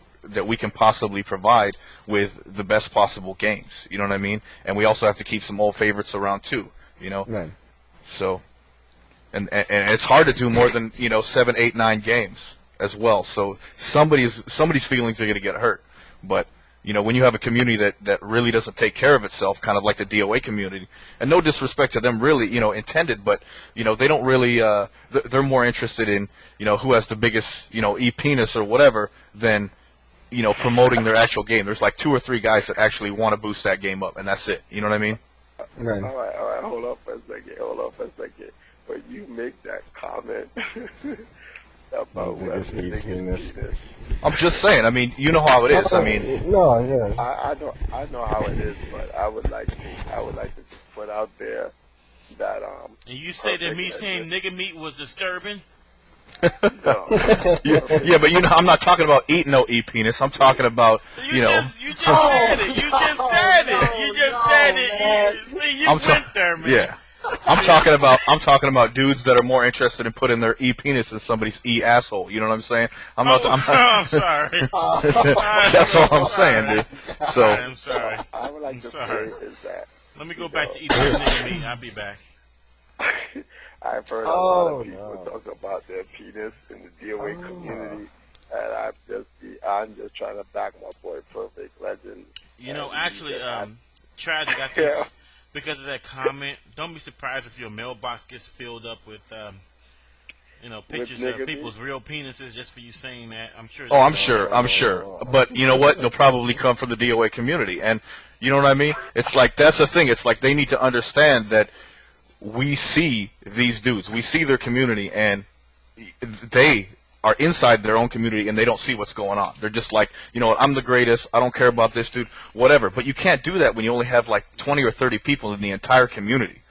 Speaker 8: we can possibly provide with the best possible games. You know what I mean? And we also have to keep some old favorites around too.
Speaker 7: Right.
Speaker 8: So, and it's hard to do more than 7, 8, 9 games as well. So somebody's feelings are going to get hurt. But when you have a community that really doesn't take care of itself, kind of like the DOA community, and no disrespect to them, really intended, but they don't really they're more interested in who has the biggest e-penis or whatever than promoting their actual game. There's like 2 or 3 guys that actually want to boost that game up, and that's it. You know what I mean?
Speaker 7: Right.
Speaker 6: All right. Hold up for a second. but you make that comment about whether
Speaker 7: biggest
Speaker 6: the nigga's
Speaker 7: penis.
Speaker 8: I'm just saying. I mean, you know how it is. I mean,
Speaker 7: No, yeah.
Speaker 6: I know how it is, but I would like to put out there that
Speaker 1: And you say that me saying nigga meat was disturbing?
Speaker 6: no.
Speaker 8: yeah, but you know, I'm not talking about eating no penis. I'm talking about
Speaker 1: You just said it. You just said it. You just said it. See, you went there, man.
Speaker 8: Yeah. I'm talking about dudes that are more interested in putting their penis in somebody's asshole. You know what I'm saying?
Speaker 1: I'm sorry.
Speaker 8: That's all I'm saying, dude. So
Speaker 1: I'm sorry.
Speaker 6: I would like to say is that.
Speaker 1: Let me go back to eating nigga meat. I'll be back.
Speaker 6: I've heard a lot of people talk about their penis in the DOA community, and I'm just trying to back my boy Perfect Legend.
Speaker 1: You know, actually, tragic. I think because of that comment, don't be surprised if your mailbox gets filled up with, pictures of people's real penises just for you saying that. I'm sure.
Speaker 8: Oh, I'm sure. But you know what? They'll probably come from the DOA community, and you know what I mean? It's like that's the thing. It's like they need to understand that we see these dudes, we see their community, and they are inside their own community, and they don't see what's going on. They're just like, you know what, I'm the greatest, I don't care about this dude, whatever. But you can't do that when you only have like 20 or 30 people in the entire community.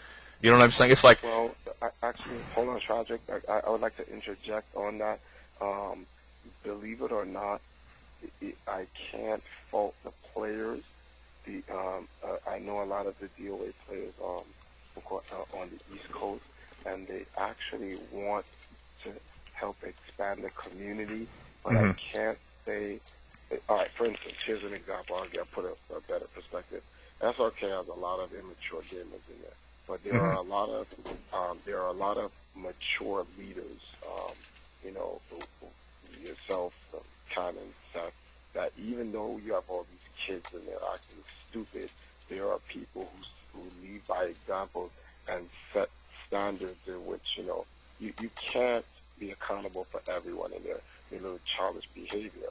Speaker 8: You know what I'm saying? It's like...
Speaker 6: Well, actually, hold on, Tragic. I would like to interject on that. Believe it or not, I can't fault the players. I know a lot of the DOA players on the East Coast, and they actually want to help expand the community, but I can't say. All right, for instance, here's an example. I'll put a better perspective. SRK has a lot of immature gamers in there, but there are a lot of mature leaders. Yourself, Cannon, Seth, that even though you have all these kids and they're acting stupid, there are people who lead by example and set standards in which, you can't be accountable for everyone in their little childish behavior.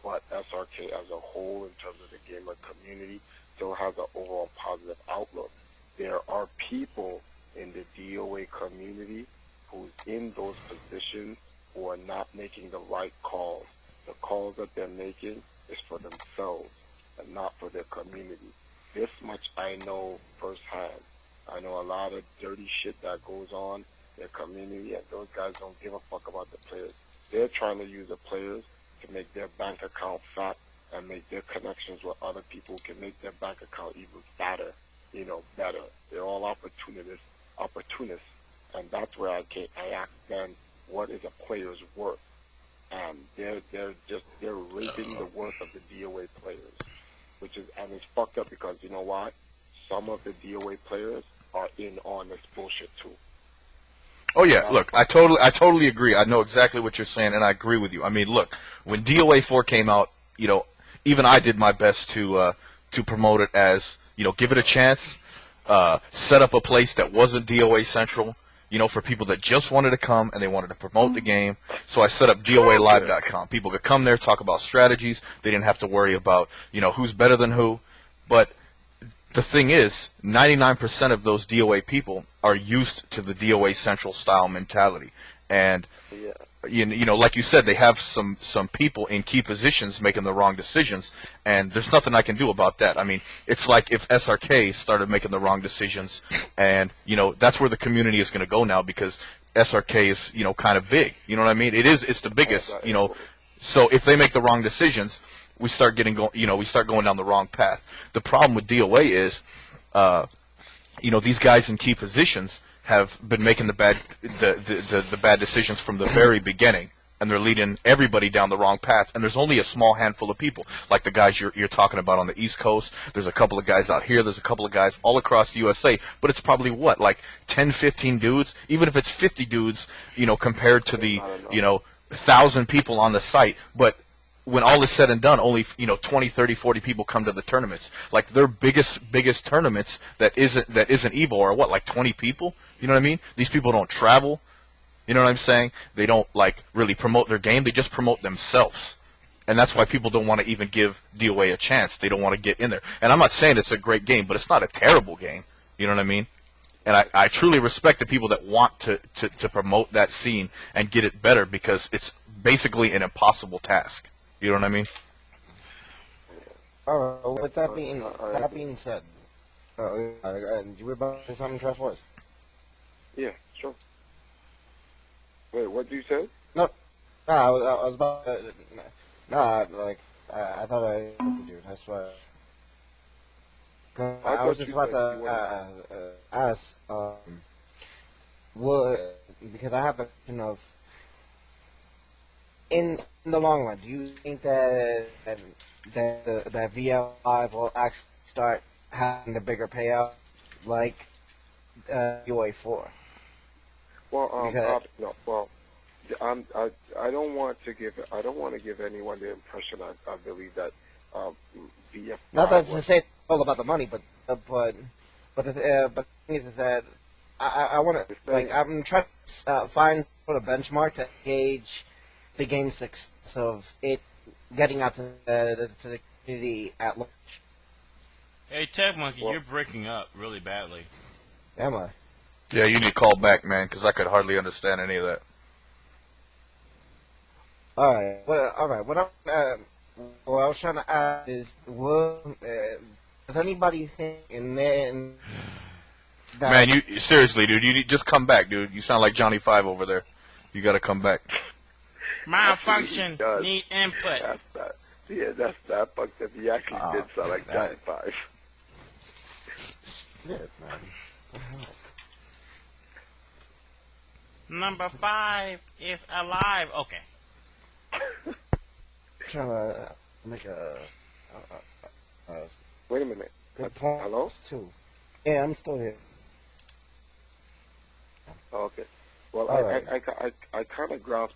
Speaker 6: But SRK as a whole, in terms of the gamer community, still has an overall positive outlook. There are people in the DOA community who's in those positions who are not making the right calls. The calls that they're making is for themselves and not for their community. This much I know firsthand. I know a lot of dirty shit that goes on in their community, and those guys don't give a fuck about the players. They're trying to use the players to make their bank account fat and make their connections with other people can make their bank account even fatter, better. They're all opportunists, and that's where I ask them, what is a player's worth? And they're raping the worth of the DOA players, and it's fucked up because you know what? Some of the DOA players are in on this bullshit too.
Speaker 8: Oh yeah, look, I totally agree. I know exactly what you're saying, and I agree with you. I mean, look, when DOA 4 came out, even I did my best to promote it as, give it a chance, set up a place that wasn't DOA Central, for people that just wanted to come and they wanted to promote the game. So I set up DOALive.com. People could come there, talk about strategies. They didn't have to worry about, who's better than who. But the thing is, 99% of those DOA people are used to the DOA Central style mentality. And, like you said, they have some people in key positions making the wrong decisions, and there's nothing I can do about that. I mean, it's like if SRK started making the wrong decisions, and, that's where the community is going to go now because SRK is, kind of big. You know what I mean? It's the biggest, So if they make the wrong decisions, we start going down the wrong path. The problem with DOA is, these guys in key positions have been making the bad decisions from the very beginning, and they're leading everybody down the wrong path. And there's only a small handful of people, like the guys you're talking about on the East Coast. There's a couple of guys out here. There's a couple of guys all across the USA. But it's probably like 10, 15 dudes. Even if it's 50 dudes, compared to the 1,000 people on the site. But when all is said and done, only 20, 30, 40 people come to the tournaments. Like their biggest tournaments that isn't Evo are like 20 people. You know what I mean? These people don't travel. You know what I'm saying? They don't really promote their game. They just promote themselves, and that's why people don't want to even give DOA a chance. They don't want to get in there. And I'm not saying it's a great game, but it's not a terrible game. You know what I mean? And I truly respect the people that want to promote that scene and get it better, because it's basically an impossible task. You know what I mean?
Speaker 7: Alright, with that being said, you were about to say something, Triforce?
Speaker 6: Yeah, sure. Wait, what did you say?
Speaker 7: No, I was about to, I thought I interrupted you, that's why. I was just about to ask, because I have the question of, in the long run, do you think that VL5 will actually start having the bigger payouts like UA4?
Speaker 6: Well, no, well, I don't want to give anyone the impression I believe that VF5.
Speaker 7: Not that to say it's all about the money, but the thing is that I want to, like, I'm trying to find sort of benchmark to gauge the game's success of it getting out to the community at large.
Speaker 1: Hey, Tech Monkey, you're breaking up really badly.
Speaker 7: Am I?
Speaker 8: Yeah, you need to call back, man, because I could hardly understand any of that.
Speaker 7: All right. What I was trying to ask is, does anybody think that...
Speaker 8: Man, you seriously, dude, you need, just come back, dude. You sound like Johnny Five over there. You got to come back.
Speaker 1: Malfunction, need input.
Speaker 6: That's that fucked up. He actually did sound like Johnny Five.
Speaker 7: Shit, man.
Speaker 1: Number 5 is alive. Okay.
Speaker 7: I'm trying to make a
Speaker 6: Wait a minute.
Speaker 7: good point.
Speaker 6: Hello?
Speaker 7: Too. Yeah, I'm still here.
Speaker 6: Okay. Well,
Speaker 7: All
Speaker 6: I kind of grasp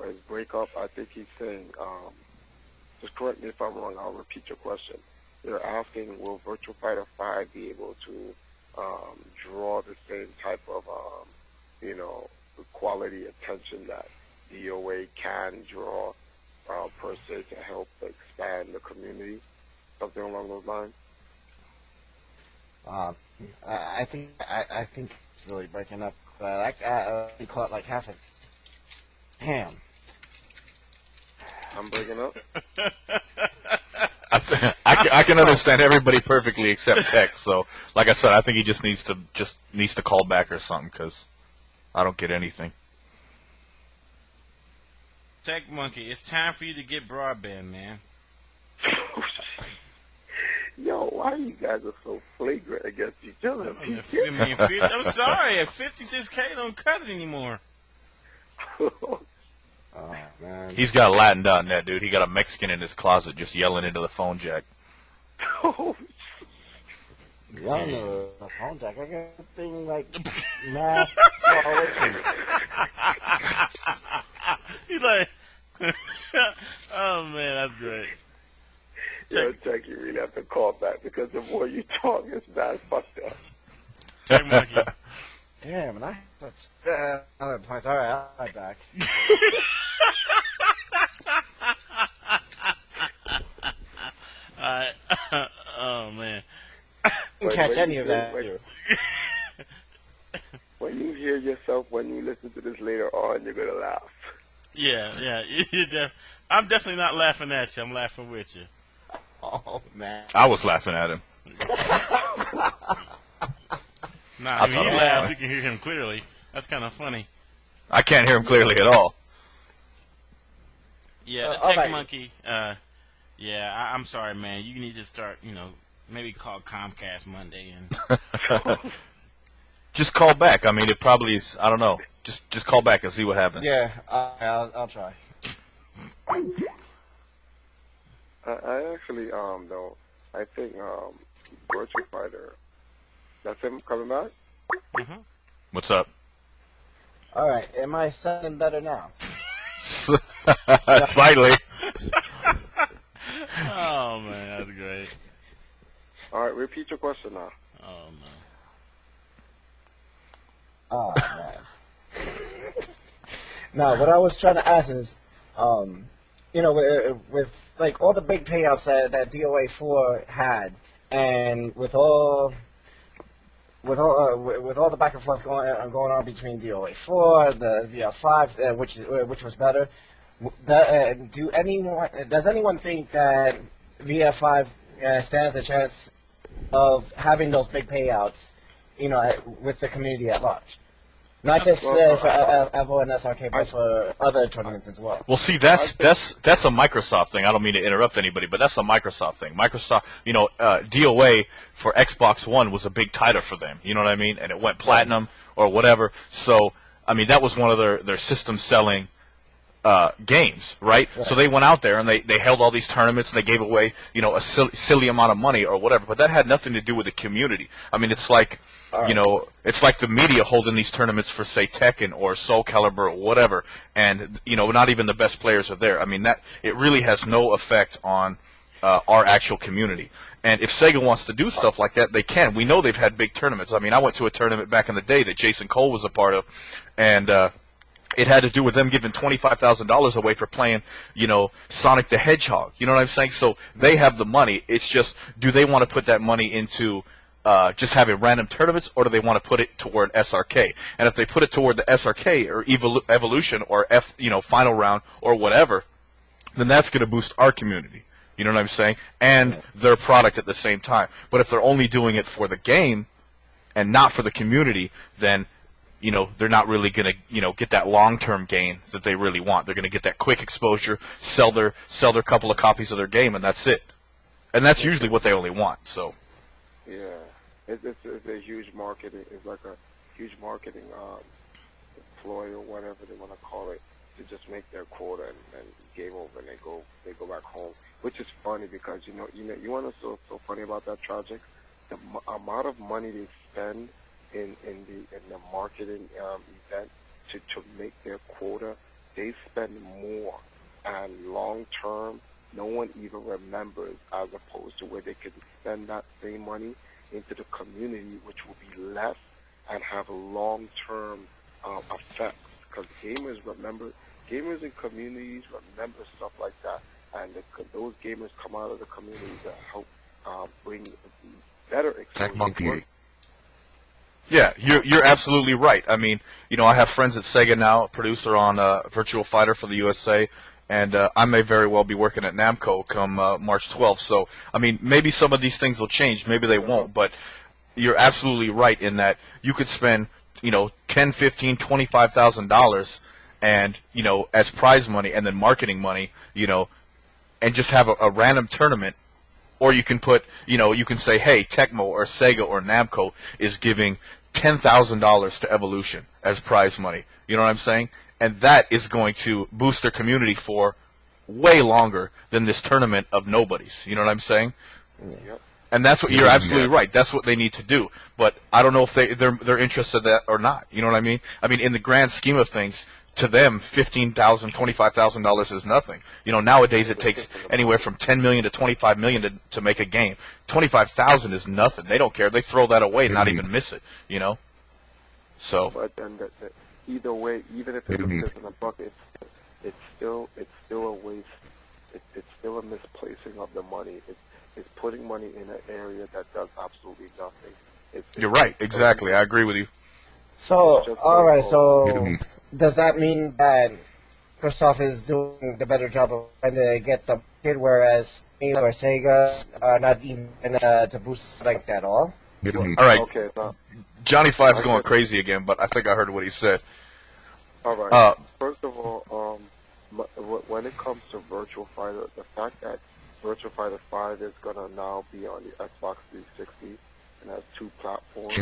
Speaker 6: his breakup. I think he's saying, just correct me if I'm wrong, I'll repeat your question. They're asking, will Virtua Fighter 5 be able to draw the same type of, quality attention that DOA can draw, per se, to help expand the community? Something along those lines?
Speaker 7: I think it's really breaking up. I caught like half it. Damn.
Speaker 6: I'm breaking up?
Speaker 8: I can understand everybody perfectly except Tech. So, like I said, I think he just needs to call back or something, because I don't get anything.
Speaker 1: Tech Monkey, it's time for you to get broadband, man.
Speaker 6: Yo, why you guys are so flagrant against each other?
Speaker 1: I'm sorry, 56K don't cut it anymore.
Speaker 7: Oh man.
Speaker 8: He's got Latin.net, dude. He got a Mexican in his closet just yelling into the phone jack.
Speaker 7: Y'all know the phone jack. I got a thing like mass far away from me.
Speaker 1: He's like, oh man, that's great.
Speaker 6: Yo, Tech, you really have to call back, because the more you talk, it's bad fucked up.
Speaker 1: Tech Monkey.
Speaker 7: Damn, and that's another place. All right, I'll be back.
Speaker 1: Oh man.
Speaker 7: Didn't catch any of that.
Speaker 6: When you hear yourself, when you listen to this later on, you're gonna laugh.
Speaker 1: Yeah. I'm definitely not laughing at you. I'm laughing with you.
Speaker 7: Oh man.
Speaker 8: I was laughing at him.
Speaker 1: Nah, when he laughs, we can hear him clearly. That's kind of funny.
Speaker 8: I can't hear him clearly at all.
Speaker 1: Yeah, Tech Monkey. I'm sorry, man. You need to start, maybe call Comcast Monday and.
Speaker 8: Just call back. I mean, it probably is. I don't know. Just call back and see what happens.
Speaker 7: Yeah, I'll try.
Speaker 6: I actually, though, I think, Virtua Fighter, that's him coming back?
Speaker 1: Mm-hmm.
Speaker 8: What's up?
Speaker 7: Alright, am I sounding better now?
Speaker 8: Slightly.
Speaker 1: Oh, man, that's great.
Speaker 6: Alright, repeat your question now.
Speaker 1: Oh, no.
Speaker 7: Oh, man. Now, what I was trying to ask is, with like all the big payouts that DOA 4 had, and with all with all the back and forth going on between DOA 4, the VR5, which was better, does anyone think that VR5 stands a chance of having those big payouts, with the community at large? Not just for Evo and SRK, but for other tournaments as well.
Speaker 8: Well, see, that's a Microsoft thing. I don't mean to interrupt anybody, but that's a Microsoft thing. Microsoft, DOA for Xbox One was a big title for them. You know what I mean? And it went platinum or whatever. So, I mean, that was one of their system selling games, right? So they went out there and they held all these tournaments and they gave away, a silly amount of money or whatever. But that had nothing to do with the community. I mean, it's like, it's like the media holding these tournaments for, say, Tekken or Soul Calibur or whatever, and, not even the best players are there. I mean, it really has no effect on our actual community. And if Sega wants to do stuff like that, they can. We know they've had big tournaments. I mean, I went to a tournament back in the day that Jason Cole was a part of, and it had to do with them giving $25,000 away for playing, Sonic the Hedgehog. You know what I'm saying? So they have the money. It's just, do they want to put that money into just having random tournaments, or do they want to put it toward SRK? And if they put it toward the SRK or Evolution or Final Round or whatever, then that's going to boost our community. You know what I'm saying? And their product at the same time. But if they're only doing it for the game and not for the community, then they're not really going to, get that long-term gain that they really want. They're going to get that quick exposure, sell their couple of copies of their game, and that's it. And that's usually what they only want. So.
Speaker 6: Yeah, it's a huge marketing. It's like a huge marketing ploy or whatever they want to call it, to just make their quota and game over, and they go back home. Which is funny because you want to so funny about that project, the amount of money they spend in the marketing event to make their quota, they spend more, and long term, no one even remembers, as opposed to where they could spend that same money into the community, which will be less and have long term effects. Because gamers in communities remember stuff like that, and those gamers come out of the communities that help bring better exposure.
Speaker 8: Yeah, you're absolutely right. I mean, I have friends at Sega now, a producer on Virtual Fighter for the USA, and I may very well be working at Namco come March 12th. So, I mean, maybe some of these things will change, maybe they won't, but you're absolutely right in that you could spend, $10, $15, $25,000 and, as prize money and then marketing money, and just have a random tournament. Or you can put, you can say, hey, Tecmo or Sega or Namco is giving $10,000 to Evolution as prize money. You know what I'm saying? And that is going to boost their community for way longer than this tournament of nobodies. You know what I'm saying?
Speaker 6: Yep.
Speaker 8: And that's what you're absolutely right. That's what they need to do. But I don't know if they're interested in that or not. You know what I mean? I mean, in the grand scheme of things, to them, $15,000, $25,000 is nothing. Nowadays it takes anywhere from $10 million to $25 million to make a game. $25,000 is nothing. They don't care. They throw that away, not even miss it. So.
Speaker 6: But then either way, even if it's a fifth in a bucket, it's still a waste. It's still a misplacing of the money. It's putting money in an area that does absolutely nothing.
Speaker 8: You're right. Exactly. I agree with you.
Speaker 7: So, all right. So. Does that mean that Microsoft is doing the better job of trying to get the market, whereas Nintendo or Sega are not even to boost like that at all?
Speaker 8: All right.
Speaker 6: Okay.
Speaker 8: Johnny Five's going crazy again, but I think I heard what he said.
Speaker 6: All right. First of all, when it comes to Virtual Fighter, the fact that Virtual Fighter 5 is going to now be on the Xbox 360 and has two platforms,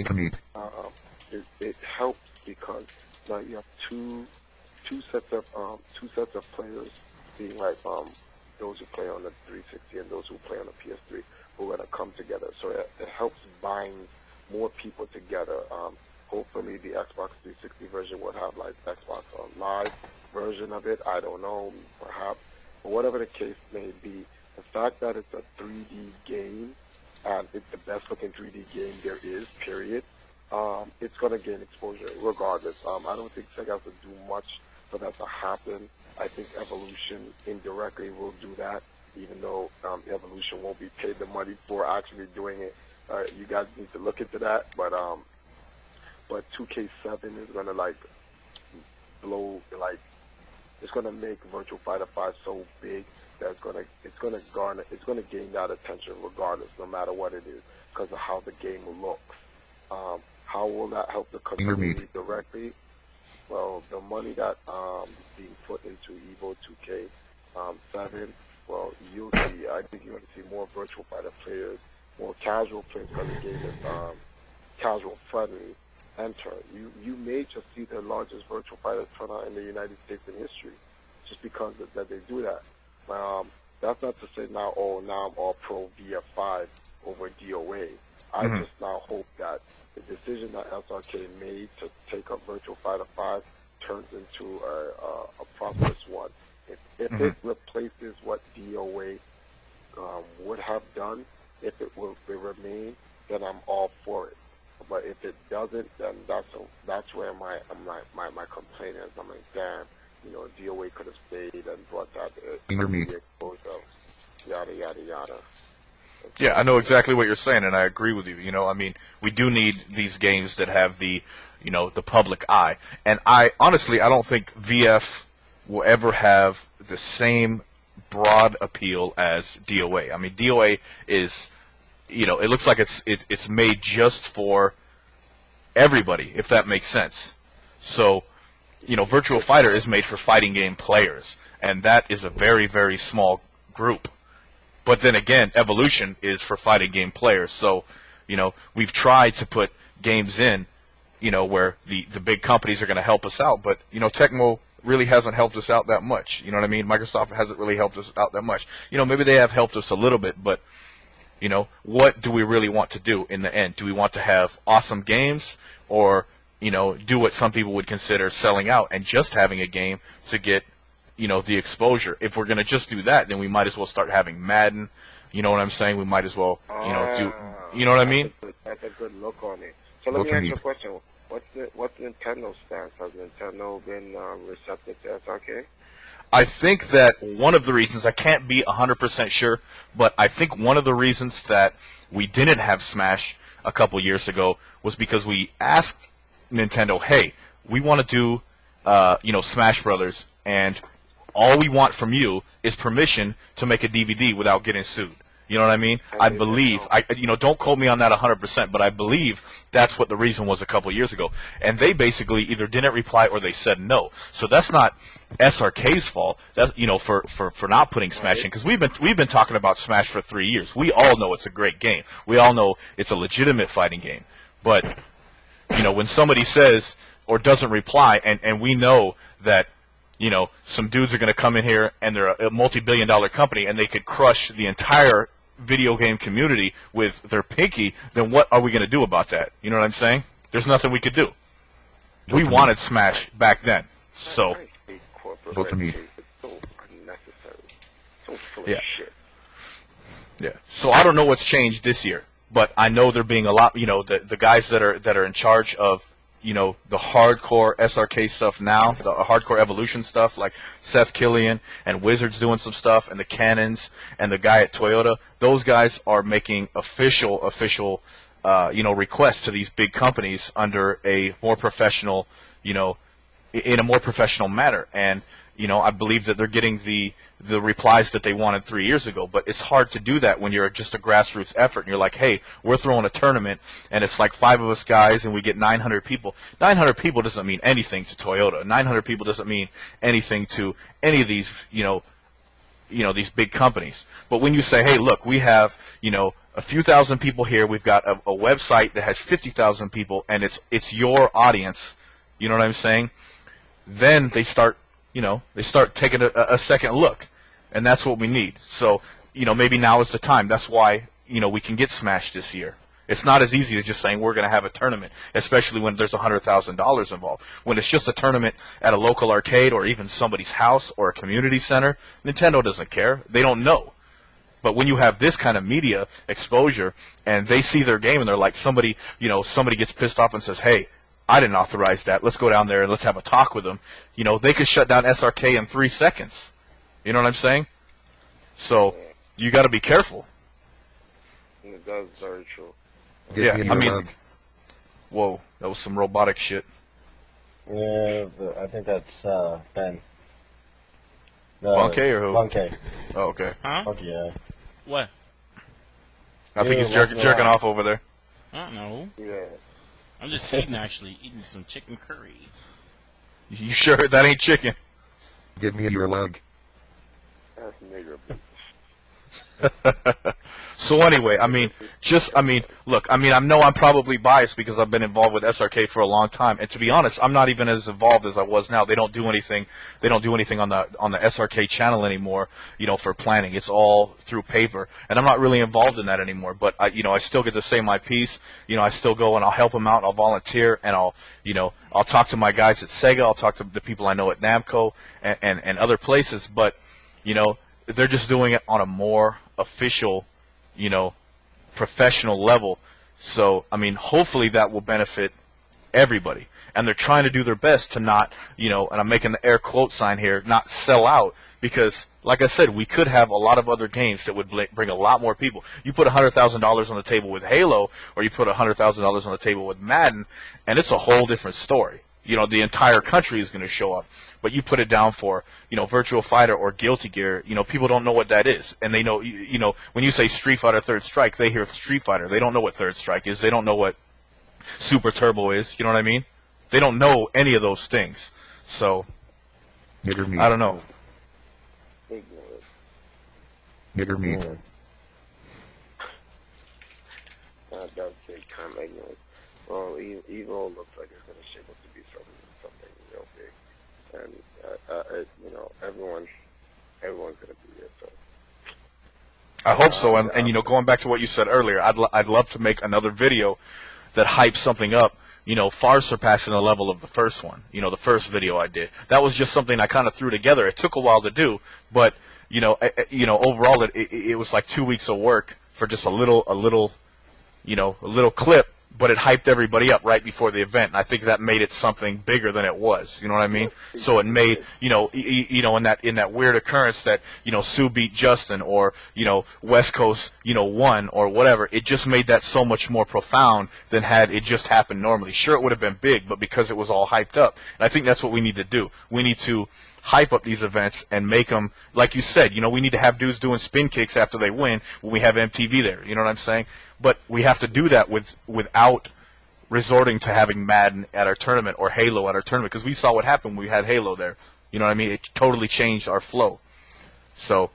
Speaker 6: it helps because now you have two sets of players, being like those who play on the 360 and those who play on the PS3, who are going to come together. So it helps bind more people together. Hopefully the Xbox 360 version would have like Xbox Live version of it. I don't know, perhaps. But whatever the case may be, the fact that it's a 3D game, and it's the best looking 3D game there is, period, it's going to gain exposure regardless. I don't think Sega has to do much for that to happen. I think Evolution indirectly will do that, even though Evolution won't be paid the money for actually doing it. You guys need to look into that. But 2K7 is gonna like blow, like it's gonna make Virtual Fighter 5 so big that it's gonna gain that attention regardless, no matter what it is, because of how the game looks. How will that help the community directly? Well, the money that is being put into Evo 2K7, well, you'll see. I think you're going to see more Virtual Fighter players, more casual players, because the game is casual friendly. Enter. You may just see the largest Virtual Fighter turnout in the United States in history, just because that they do that. That's not to say now, I'm all pro VF5 over DOA. I just now hope that the decision that SRK made to take up Virtual Fighter 5 turns into a prosperous one. If it replaces what DOA would have done, if it will remain, then I'm all for it. But if it doesn't, then that's where my complaint is. I'm like, damn, DOA could have stayed and brought that exposure, yada yada yada.
Speaker 8: Yeah, I know exactly what you're saying, and I agree with you. I mean, we do need these games that have the public eye. And I don't think VF will ever have the same broad appeal as DOA. I mean, DOA is, it looks like it's made just for everybody, if that makes sense. So, Virtual Fighter is made for fighting game players, and that is a very, very small group. But then again, Evolution is for fighting game players. So, we've tried to put games in, where the big companies are going to help us out. But, Tecmo really hasn't helped us out that much. You know what I mean? Microsoft hasn't really helped us out that much. Maybe they have helped us a little bit, but, what do we really want to do in the end? Do we want to have awesome games, or, do what some people would consider selling out and just having a game to get the exposure? If we're going to just do that, then we might as well start having Madden. You know what I'm saying? We might as well, do, you know what I mean?
Speaker 6: That's a good look on it. So let me ask you a question. What's Nintendo's stance? Has Nintendo been receptive to SRK?
Speaker 8: I think that one of the reasons, I can't be 100% sure, but I think one of the reasons that we didn't have Smash a couple years ago was because we asked Nintendo, hey, we want to do, Smash Brothers, and all we want from you is permission to make a DVD without getting sued. You know what I mean? I believe, don't quote me on that 100%, but I believe that's what the reason was a couple years ago. And they basically either didn't reply or they said no. So that's not SRK's fault. That's, for not putting Smash in, because we've been talking about Smash for 3 years. We all know it's a great game. We all know it's a legitimate fighting game. But, when somebody says or doesn't reply, and we know that some dudes are going to come in here and they're a multi-billion-dollar company and they could crush the entire video game community with their pinky, then what are we going to do about that? You know what I'm saying? There's nothing we could do. We wanted Smash back then, so.
Speaker 6: Vote to me. It's so unnecessary. So full of shit.
Speaker 8: Yeah. So I don't know what's changed this year, but I know there being a lot. The guys that are in charge of the hardcore SRK stuff now, the hardcore Evolution stuff, like Seth Killian and Wizards doing some stuff, and the Cannons and the guy at Toyota, those guys are making official, requests to these big companies under a more professional, in a more professional manner. And, I believe that they're getting the replies that they wanted 3 years ago, but it's hard to do that when you're just a grassroots effort and you're like, hey, we're throwing a tournament and it's like 5 of us guys and we get 900 people. 900 people doesn't mean anything to Toyota. 900 people doesn't mean anything to any of these, these big companies. But when you say, hey, look, we have, a few thousand people here, we've got a website that has 50,000 people and it's your audience, you know what I'm saying? Then they start taking a second look, and that's what we need. So, maybe now is the time. That's why, we can get Smash this year. It's not as easy as just saying we're going to have a tournament, especially when there's $100,000 involved. When it's just a tournament at a local arcade or even somebody's house or a community center, Nintendo doesn't care. They don't know. But when you have this kind of media exposure and they see their game and they're like, somebody gets pissed off and says, hey, I didn't authorize that. Let's go down there and let's have a talk with them. They could shut down SRK in 3 seconds. You know what I'm saying? So you got to be careful.
Speaker 6: That's very true.
Speaker 8: Yeah, I mean, whoa, that was some robotic shit.
Speaker 7: Yeah, I think that's Ben.
Speaker 8: Wong K or who?
Speaker 7: Wong K.
Speaker 8: Oh, okay.
Speaker 1: Huh?
Speaker 7: Okay, yeah.
Speaker 1: What?
Speaker 8: I think he's jerking off over there.
Speaker 1: I don't know.
Speaker 6: Yeah.
Speaker 1: I'm just eating some chicken curry.
Speaker 8: You sure that ain't chicken?
Speaker 9: Give me your leg.
Speaker 6: That's nigger.
Speaker 8: So anyway, look, I know I'm probably biased because I've been involved with SRK for a long time, and to be honest, I'm not even as involved as I was now. They don't do anything on the SRK channel anymore, for planning. It's all through paper, and I'm not really involved in that anymore. But I still get to say my piece. I still go and I'll help them out, and I'll volunteer, and I'll talk to my guys at Sega. I'll talk to the people I know at Namco and other places. But they're just doing it on a more official, professional level. So, hopefully that will benefit everybody. And they're trying to do their best to not, and I'm making the air quote sign here, not sell out. Because, like I said, we could have a lot of other games that would bring a lot more people. You put $100,000 on the table with Halo, or you put $100,000 on the table with Madden, and it's a whole different story. The entire country is going to show up. But you put it down for, Virtua Fighter or Guilty Gear, people don't know what that is. And they know, when you say Street Fighter Third Strike, they hear Street Fighter. They don't know what Third Strike is. They don't know what Super Turbo is. You know what I mean? They don't know any of those things. So, I don't know.
Speaker 9: Nigger meat.
Speaker 6: That does say kind of ignorant. Well, Evo looks like it's going to shape up to be something real big. And, everyone's going to be there, so.
Speaker 8: I hope so, and going back to what you said earlier, I'd love to make another video that hypes something up, far surpassing the level of the first one, the first video I did. That was just something I kind of threw together. It took a while to do, but overall it was like 2 weeks of work for just a little clip. But it hyped everybody up right before the event, and I think that made it something bigger than it was. You know what I mean? So it made, in that weird occurrence that, Sue beat Justin, or, West Coast, won, or whatever, it just made that so much more profound than had it just happened normally. Sure, it would have been big, but because it was all hyped up. And I think that's what we need to do. We need to hype up these events and make them, like you said, we need to have dudes doing spin kicks after they win when we have MTV there. You know what I'm saying? But we have to do that without resorting to having Madden at our tournament or Halo at our tournament, because we saw what happened when we had Halo there. You know what I mean? It totally changed our flow. So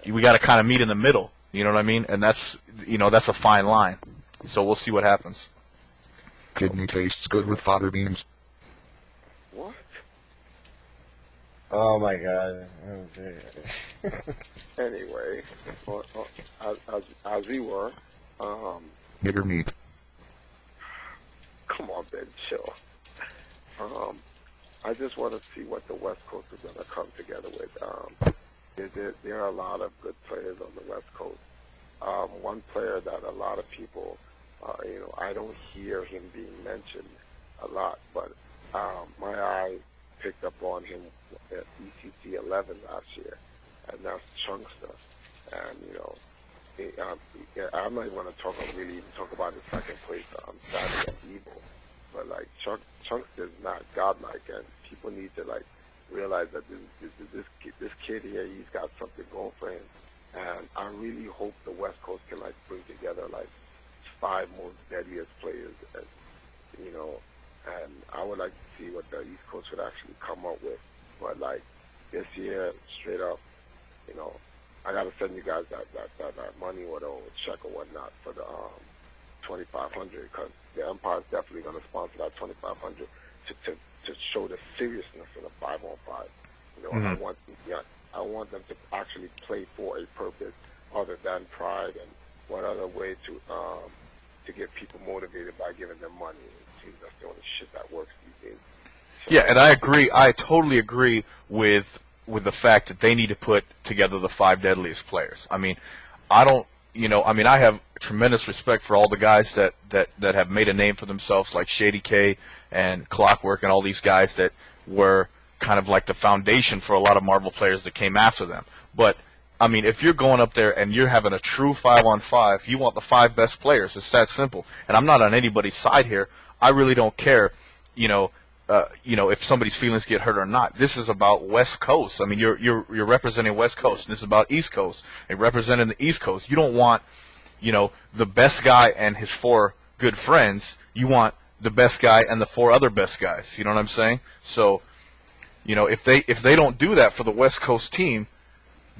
Speaker 8: we got to kind of meet in the middle. You know what I mean? And that's a fine line. So we'll see what happens.
Speaker 9: Kidney tastes good with fava beans.
Speaker 6: What?
Speaker 7: Oh my god.
Speaker 6: Anyway, as we were,
Speaker 9: Nigger meat.
Speaker 6: come on, Ben, chill. I just want to see what the West Coast is going to come together with. There are a lot of good players on the West Coast. One player that a lot of people, I don't hear him being mentioned a lot, but my eye picked up on him at ECC 11 last year, and that's Chunkster. And, I'm not even going to really even talk about his second place Saturday at Evil, but Chunkster is not godlike, and people need to realize that this kid here, he's got something going for him, and I really hope the West Coast can bring together 5 most deadliest players, and I would like to see what the East Coast would actually come up with, but this year, straight up, I gotta send you guys that money or the check or whatnot for the 2,500, because the Empire's definitely gonna sponsor that 2,500 to show the seriousness in a 5-on-5. I want them to actually play for a purpose other than pride, and what other way to get people motivated by giving them money. It seems that's the only shit that works these days. So,
Speaker 8: yeah, and I agree. I totally agree with the fact that they need to put together the 5 deadliest players. I have tremendous respect for all the guys that have made a name for themselves, like Shady K and Clockwork and all these guys that were kind of like the foundation for a lot of Marvel players that came after them. But I mean, if you're going up there and you're having a true 5-on-5, you want the 5 best players. It's that simple. And I'm not on anybody's side here. I really don't care, if somebody's feelings get hurt or not. This is about West Coast. I mean, you're representing West Coast. And this is about East Coast. And representing the East Coast. You don't want, the best guy and his 4 good friends. You want the best guy and the 4 other best guys. You know what I'm saying? So, if they don't do that for the West Coast team,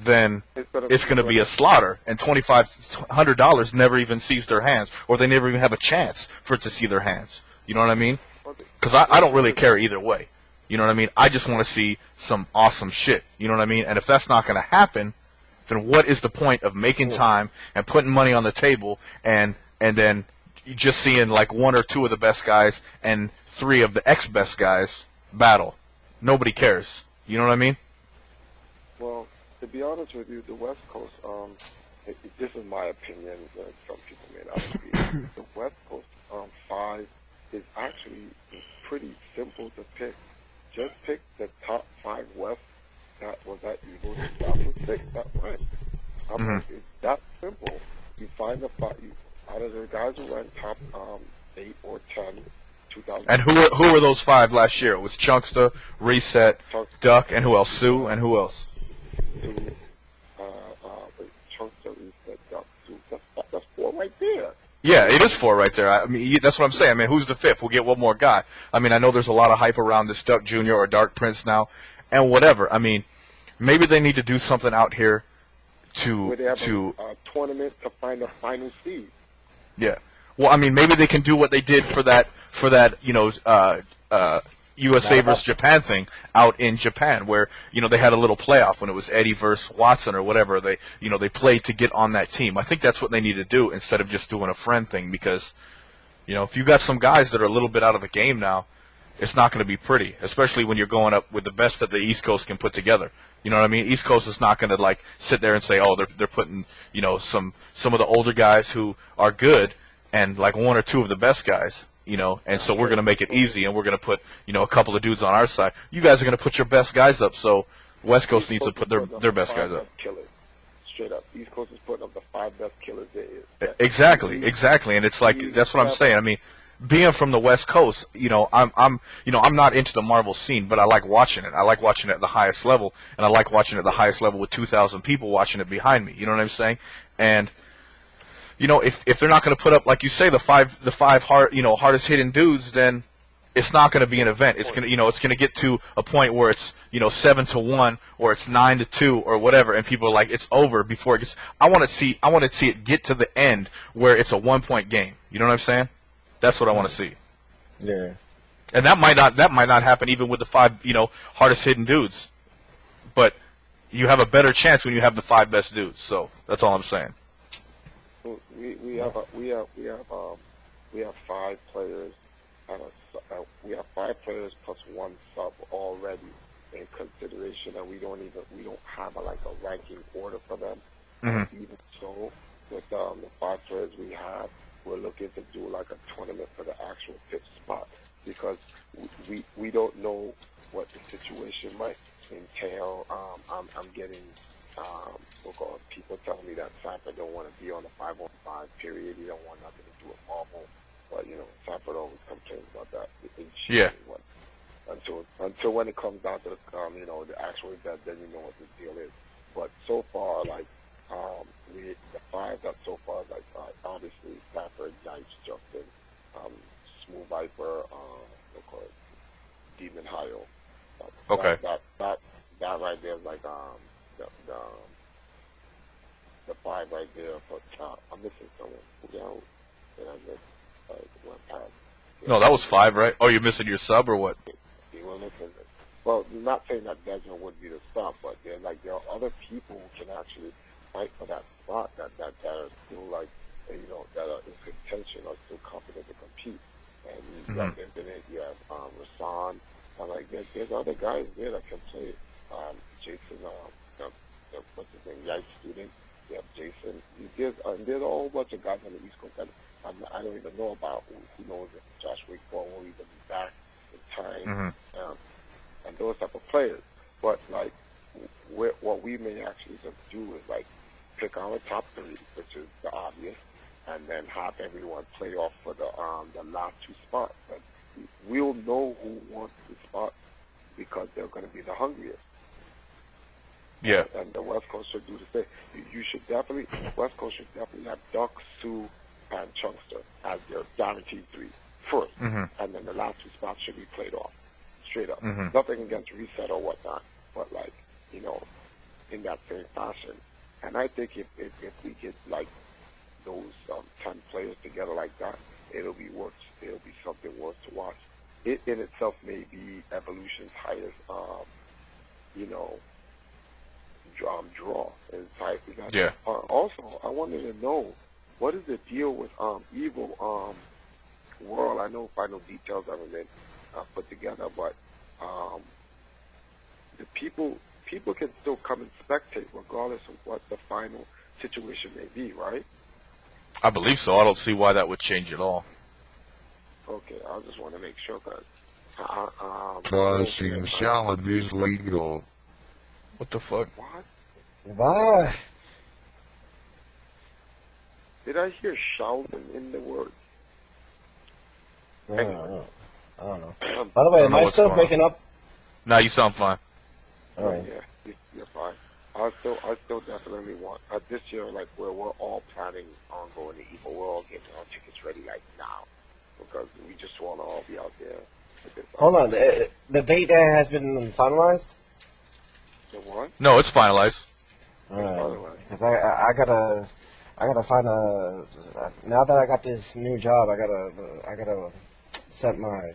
Speaker 8: then it's going to be a slaughter, and $2,500 never even sees their hands, or they never even have a chance for it to see their hands. You know what I mean? Because I don't really care either way. You know what I mean? I just want to see some awesome shit. You know what I mean? And if that's not going to happen, then what is the point of making time and putting money on the table and then just seeing like 1 or 2 of the best guys and 3 of the ex-best guys battle? Nobody cares. You know what I mean?
Speaker 6: Well, to be honest with you, the West Coast, this is my opinion, some people may not agree. The West Coast 5 is actually pretty simple to pick. Just pick the top 5 West that was at Eagles 2006. That's right. It's that simple. You find the 5, out of the guys who went top 8 or 10, 2000.
Speaker 8: And who were those 5 last year? It was Chunksta, Reset, Duck, and who else? Sue, and who else?
Speaker 6: Chunksta, Reset, Duck, Sue. That's 4 right there.
Speaker 8: Yeah, it is 4 right there. I mean, that's what I'm saying. I mean, who's the 5th? We'll get one more guy. I mean, I know there's a lot of hype around this Duck Jr. or Dark Prince now, and whatever. I mean, maybe they need to do something out here
Speaker 6: where they have a tournament to find a final seed.
Speaker 8: Yeah. Well, I mean, maybe they can do what they did for that USA versus Japan thing out in Japan, where they had a little playoff when it was Eddie versus Watson or whatever. They played to get on that team. I think that's what they need to do instead of just doing a friend thing, because if you got some guys that are a little bit out of the game now, it's not going to be pretty, especially when you're going up with the best that the East Coast can put together. You know what I mean? East Coast is not going to sit there and say, oh, they're putting some of the older guys who are good and 1 or 2 of the best guys. And so we're going to make it easy, and we're going to put, a couple of dudes on our side. You guys are going to put your best guys up, so West Coast needs to put their best guys up.
Speaker 6: Killers. Straight up. East Coast is putting up the 5 best killers there is.
Speaker 8: Exactly. And it's that's what I'm saying. I mean, being from the West Coast, I'm not into the Marvel scene, but I like watching it. I like watching it at the highest level, and I like watching it at the highest level with 2,000 people watching it behind me. You know what I'm saying? And if they're not going to put up, like you say, the five hardest hitting dudes, then it's not going to be an event. It's going to, it's going to get to a point where it's, 7-1 or it's 9-2 or whatever, and people are like, it's over before it gets. I want to see it get to the end where it's a 1-point game. You know what I'm saying? That's what I want to see.
Speaker 7: Yeah.
Speaker 8: And that might not happen even with the 5, hardest hitting dudes, but you have a better chance when you have the 5 best dudes. So that's all I'm saying.
Speaker 6: We have 5 players, and we have 5 players plus 1 sub already in consideration, and we don't have a ranking order for them.
Speaker 8: Mm-hmm.
Speaker 6: Even so, with the 5 players we have, we're looking to do a tournament for the actual 5th spot, because we don't know what the situation might entail. I'm getting people telling me that Sanford don't want to be on the 5-on-5 period. He don't want nothing to do with Marvel. But Sanford always complains about that.
Speaker 8: Yeah.
Speaker 6: Until when it comes down to the actual event, then you know what the deal is. But so far, the 5 that so far, obviously Sanford, Yipes, Justin, Smooth Viper, Demon Hayo.
Speaker 8: Okay.
Speaker 6: That right there is the 5 right there for top. I'm missing someone. One past.
Speaker 8: No, that was 5, right? Oh, you're missing your sub or what?
Speaker 6: Well, not saying that Desmond would be the sub, but there are other people who can actually fight for that spot that are still that are in contention or still confident to compete. And you have Rasan. There's other guys there that can play. Jason, what's his name? Yipes student. You have Jason. There's a whole bunch of guys on the East Coast that I don't even know about. Who knows if Josh Wickball will even be back in time, and those type of players. But what we may actually just do is like pick our top three, which is the obvious, and then have everyone play off for the last two spots. And we'll know who wants the spot because they're going to be the hungriest.
Speaker 8: Yeah.
Speaker 6: And the West Coast should do the same. You should definitely, West Coast should definitely have Duck, Sue, and Chunkster as their guaranteed three first, and then the last two spots should be played off straight up. Nothing against reset or whatnot, but like, you know, in that same fashion. And I think if we get like those 10 players together like that, it'll be something worth to watch. It in itself may be Evolution's highest, you know, draw in type.
Speaker 8: Yeah.
Speaker 6: Also, I wanted to know, what is the deal with Evil World? I know final details haven't been put together, but the people can still come and spectate regardless of what the final situation may be, right?
Speaker 8: I believe so. I don't see why that would change at all.
Speaker 6: Okay, I just want to make sure because
Speaker 9: Tossing salad is legal.
Speaker 8: What the fuck?
Speaker 6: What?
Speaker 7: Why?
Speaker 6: Did I hear shouting in the word?
Speaker 7: I don't know. By the way, am I still breaking up?
Speaker 8: No, you sound fine.
Speaker 7: All right.
Speaker 6: Yeah, you're fine. I still definitely want this year. Like we're all planning on going to Evil World, getting our tickets ready like now, because we just want to all be out there.
Speaker 7: Hold on, the date there has been finalized.
Speaker 6: The what?
Speaker 8: No, it's finalized.
Speaker 7: Because I gotta find a. Now that I got this new job, I gotta set my.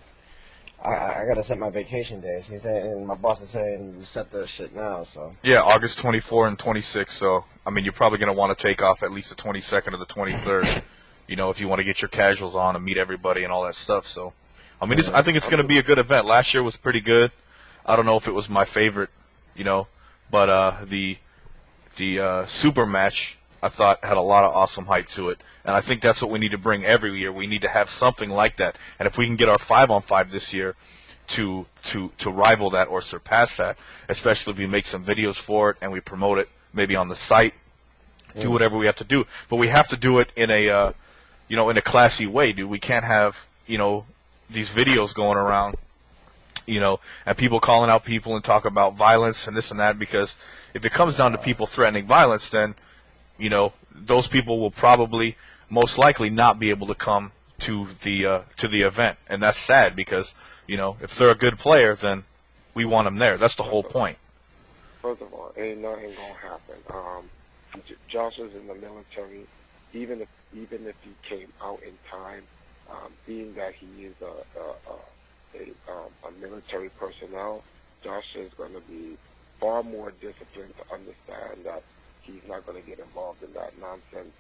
Speaker 7: I gotta set my vacation days. He said, and my boss is saying set the shit now. So
Speaker 8: yeah, August 24 and 26. So I mean, you're probably gonna want to take off at least the 22nd or the 23rd. You know, if you want to get your casuals on and meet everybody and all that stuff. So I mean, I think it's gonna be a good event. Last year was pretty good. I don't know if it was my favorite, you know, but the super match I thought had a lot of awesome hype to it, and I think that's what we need to bring every year. We need to have something like that, and if we can get our 5-on-5 this year to rival that or surpass that, especially if we make some videos for it and we promote it maybe on the site, do whatever we have to do, but we have to do it in a you know, in a classy way, dude. We can't have, you know, these videos going around, you know, and people calling out people and talk about violence and this and that, because if it comes down to people threatening violence, then, you know, those people will probably, most likely, not be able to come to the event, and that's sad because, you know, if they're a good player, then we want them there. That's the whole point.
Speaker 6: First of all, ain't nothing gonna happen. Josh is in the military. Even if he came out in time, being that he is a military personnel, Josh is going to be far more disciplined to understand that he's not going to get involved in that nonsense.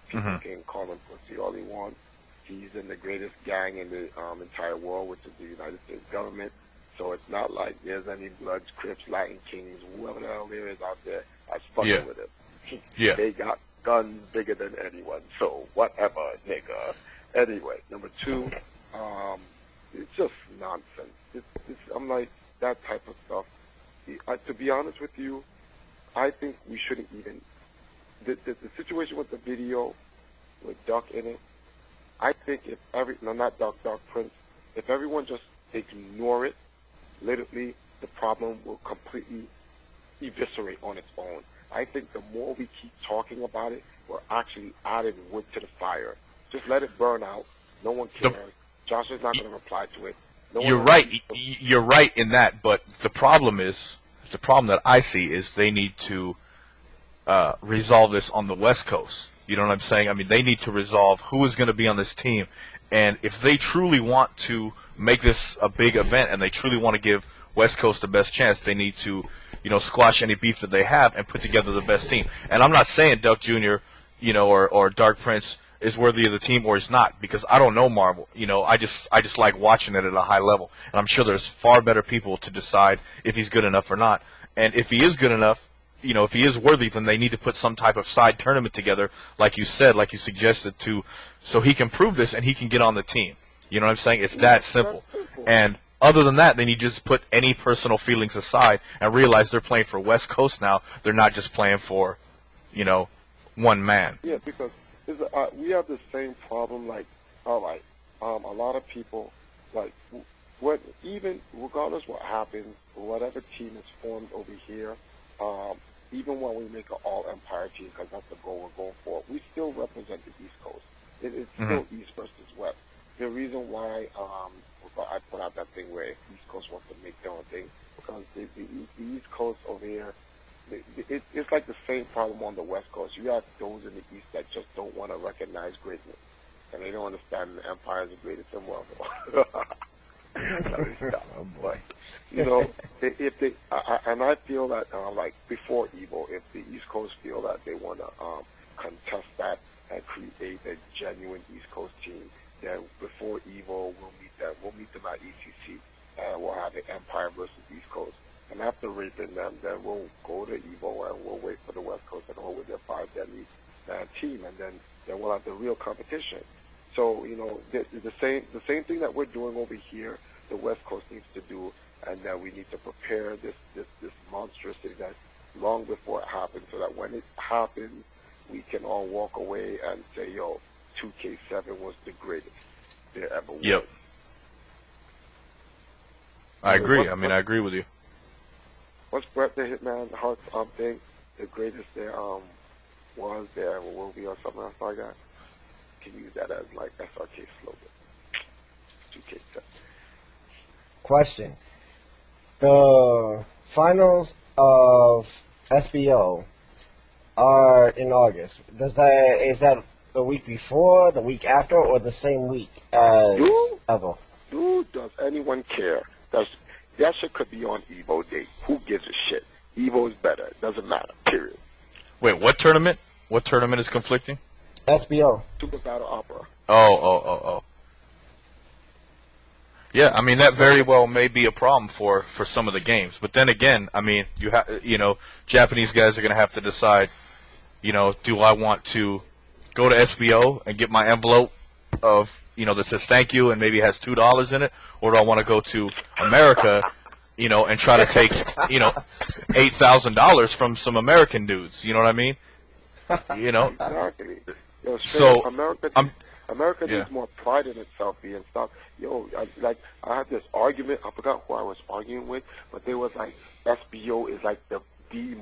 Speaker 6: People can call him pussy all he wants. He's in the greatest gang in the entire world, which is the United States government. So it's not like there's any Bloods, Crips, Latin Kings, whoever the hell there is out there that's fucking with him. They got guns bigger than anyone, so whatever, nigga. Anyway, number two, it's just nonsense. I'm like, that type of stuff. To be honest with you, I think we shouldn't even. The situation with the video with Duck in it, I think if not Duck Prince, if everyone just ignore it, literally, the problem will completely eviscerate on its own. I think the more we keep talking about it, we're actually adding wood to the fire. Just let it burn out. No one cares. Josh is not going to reply to it.
Speaker 8: You're right. You're right in that, but the problem that I see is they need to resolve this on the West Coast. You know what I'm saying? I mean, they need to resolve who is going to be on this team, and if they truly want to make this a big event and they truly want to give West Coast the best chance, they need to, you know, squash any beef that they have and put together the best team. And I'm not saying Duck Jr., you know, or Dark Prince is worthy of the team or is not, because I don't know Marvel. You know, I just like watching it at a high level, and I'm sure there's far better people to decide if he's good enough or not. And if he is good enough, you know, if he is worthy, then they need to put some type of side tournament together, like you said, like you suggested, so he can prove this and he can get on the team. You know what I'm saying? It's that simple. And other than that, then you just put any personal feelings aside and realize they're playing for West Coast now. They're not just playing for, one man.
Speaker 10: Yeah, because we have the same problem. Like, all right, a lot of people, like, even regardless what happens, whatever team is formed over here, even when we make an all-empire team, because that's the goal we're going for, we still represent the East Coast. It's still East versus West. The reason why I put out that thing where East Coast wants to make their own thing, because the East Coast over here, it's like the same problem on the West Coast. You have those in the East that just don't want to recognize greatness, and they don't understand the empire is the greatest in the world. But if they, and I feel that like before Evo, if the East Coast feel that they want to contest that and create a genuine East Coast team, then before Evo we'll meet them at ECC, and we'll have the Empire versus East Coast. And after raping them, then we'll go to Evo and we'll wait for the West Coast and hold with their 5 deadly team, and then we'll have the real competition. So the same thing that we're doing over here, the West Coast needs to do, and that we need to prepare this monstrous event long before it happens, so that when it happens, we can all walk away and say, "Yo, 2K7 was the greatest there ever was."
Speaker 8: Yep. I agree. I agree with you.
Speaker 10: What's Bret the Hitman Hart's thing? The greatest there was, there will be, or something else like that. You can use that as like SRK slogan. 2K7.
Speaker 7: Question. The finals of SBO are in August. Is that the week before, the week after, or the same week as Evo?
Speaker 10: Dude, does anyone care? That shit could be on Evo Day. Who gives a shit? Evo is better. It doesn't matter. Period.
Speaker 8: Wait, what tournament? What tournament is conflicting?
Speaker 7: SBO.
Speaker 10: Super Battle Opera.
Speaker 8: Oh. Yeah, that very well may be a problem for some of the games. But then again, Japanese guys are going to have to decide, do I want to go to SBO and get my envelope of, that says thank you and maybe has $2 in it, or do I want to go to America, and try to take, $8,000 from some American dudes? You know what I mean?
Speaker 10: Exactly.
Speaker 8: So
Speaker 10: America needs more pride in itself being stuff. I had this argument. I forgot who I was arguing with, but they was like, SBO is like the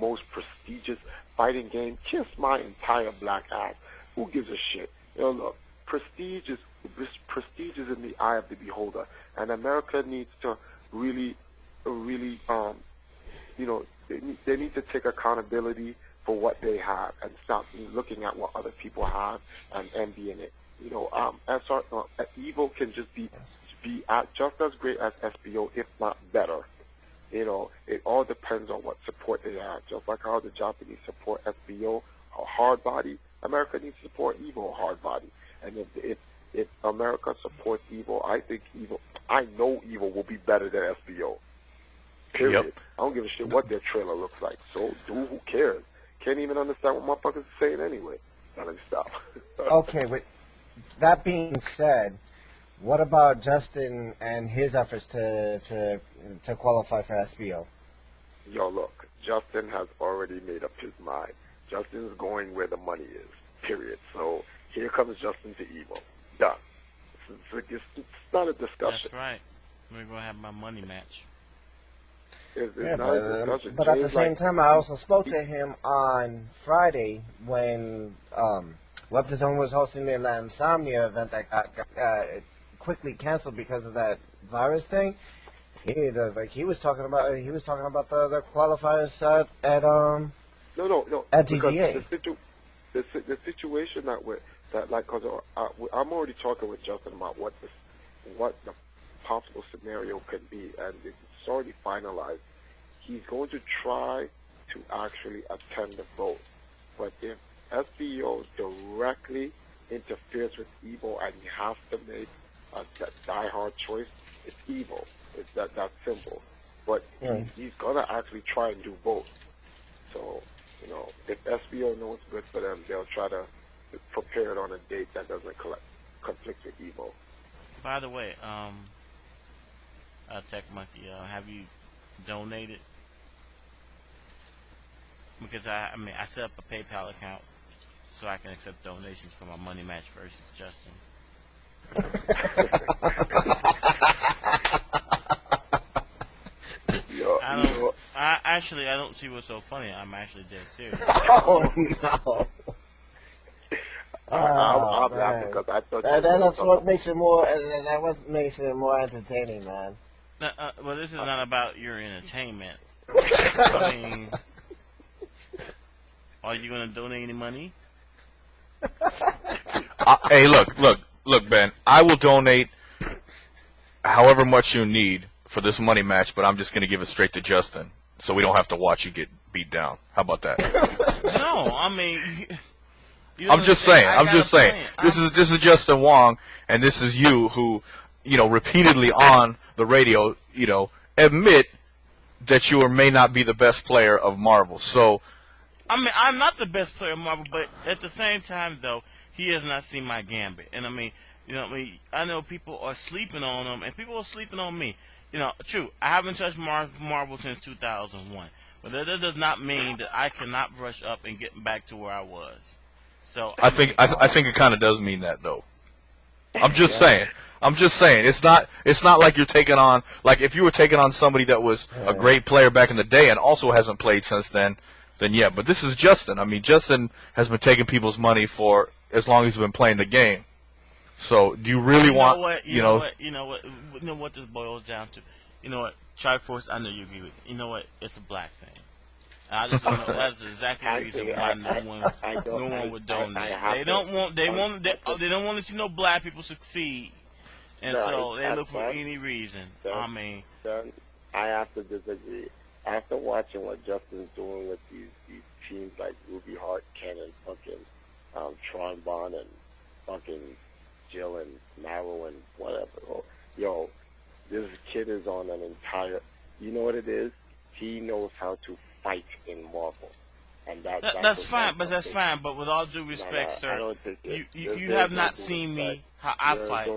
Speaker 10: most prestigious fighting game. Kiss my entire black ass. Who gives a shit? Look, prestige is in the eye of the beholder, and America needs to really, they need to take accountability for what they have and stop looking at what other people have and envying it. Evo can just be just as great as SBO, if not better. It all depends on what support they have. Just like how the Japanese support SBO, a hard body, America needs to support Evo, a hard body. And if America supports Evo, I know Evo will be better than SBO. Period. Yep. I don't give a shit what their trailer looks like. So, dude, who cares? Can't even understand what motherfuckers are saying anyway. Let me stop.
Speaker 7: Okay, with that being said, what about Justin and his efforts to qualify for SBO?
Speaker 10: Yo, look, Justin has already made up his mind. Justin's going where the money is, period. So here comes Justin to Evo. Done. It's not a discussion.
Speaker 1: That's right. We're going to have my money match.
Speaker 7: But at the same time, I also spoke to him on Friday when Web Design was hosting the Insomnia event that got quickly canceled because of that virus thing. He was talking about the qualifiers at at TGA.
Speaker 10: The situation because I'm already talking with Justin about what the possible scenario could be, and it's already finalized. He's going to try to actually attend the vote, but if SBO directly interferes with Evo and he has to make that die-hard choice, it's Evo. It's that simple. But he's gonna actually try and do both. So, if SBO knows what's good for them, they'll try to prepare it on a date that doesn't conflict with Evo.
Speaker 1: By the way, Tech Monkey, have you donated? Because I mean, I set up a PayPal account so I can accept donations for my money match versus Justin. I don't see what's so funny. I'm actually dead serious.
Speaker 7: Oh no!
Speaker 10: I'm laughing because I thought
Speaker 7: that's what makes it more. That what makes it more entertaining, man.
Speaker 1: Well, this is not about your entertainment. I mean, are you going to donate any money?
Speaker 8: Hey, look, Ben. I will donate however much you need for this money match, but I'm just going to give it straight to Justin, so we don't have to watch you get beat down. How about that?
Speaker 1: No, I mean,
Speaker 8: I'm just saying. This is Justin Wong, and this is you who, repeatedly on the radio, admit that you may not be the best player of Marvel. So,
Speaker 1: I mean, I'm not the best player of Marvel, but at the same time, though, he has not seen my gambit. And I mean, I know people are sleeping on him, and people are sleeping on me. True, I haven't touched Marvel since 2001, but that does not mean that I cannot brush up and get back to where I was. So
Speaker 8: I think it kind of does mean that, though. I'm just saying. It's not like you're taking on, like if you were taking on somebody that was a great player back in the day and also hasn't played since then yeah. But this is Justin. I mean, Justin has been taking people's money for as long as he's been playing the game. So, do you really want,
Speaker 1: You know what this boils down to? You know what, Triforce, I know you agree with me. You know what, it's a black thing. I just don't know. That's exactly the reason why no one would donate. They don't want to see no black people succeed, and so they look for any reason. I mean,
Speaker 10: I have to disagree. After watching what Justin's doing with these teams like Ruby Hart, Ken, and fucking Tron Bond, and fucking Jill and Marrow and whatever. Yo, this kid is on an entire. You know what it is? He knows how to fight in Marvel, and that's
Speaker 1: fine. But that's fine. But with all due respect, sir, you have not seen me how I fight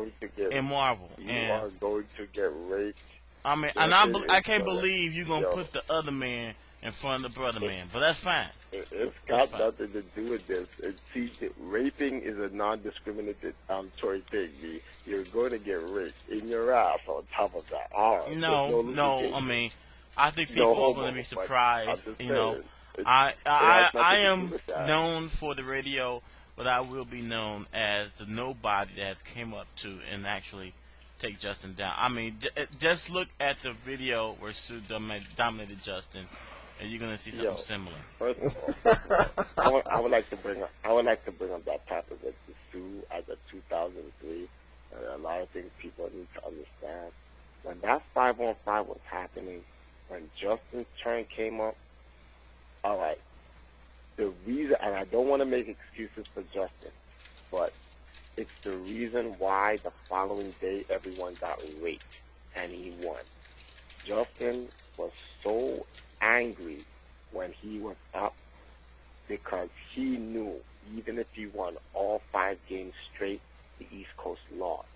Speaker 1: in Marvel.
Speaker 10: You are going to get raped.
Speaker 1: I mean, and I can't believe you're gonna put the other man in front of the brother man. But that's fine.
Speaker 10: It's got nothing to do with this. See, raping is a non-discriminatory thing. You're going to get raped in your ass on top of that.
Speaker 1: No. I mean, I think people are going to be surprised. I am known for the radio, but I will be known as the nobody that came up to and actually take Justin down. I mean, just look at the video where Sue dominated Justin, and you're gonna see something similar.
Speaker 10: First of all, I would like to bring up that topic with Sue as a 2003. A lot of things people need to understand. When that 5-on-5 was happening, when Justin's turn came up, all right. The reason, and I don't want to make excuses for Justin, but it's the reason why the following day everyone got raped and he won. Justin was so angry when he was up because he knew even if he won all 5 games straight, the East Coast lost.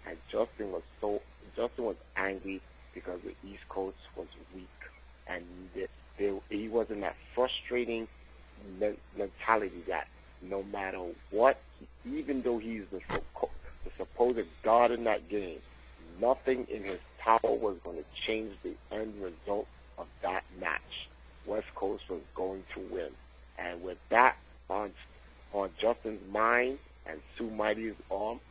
Speaker 10: And Justin was angry because the East Coast was weak, and he was in that frustrating mentality that no matter what, even though he's the supposed god in that game, nothing in his power was going to change the end result of that match. West Coast was going to win. And with that on Justin's mind and Sue Mighty's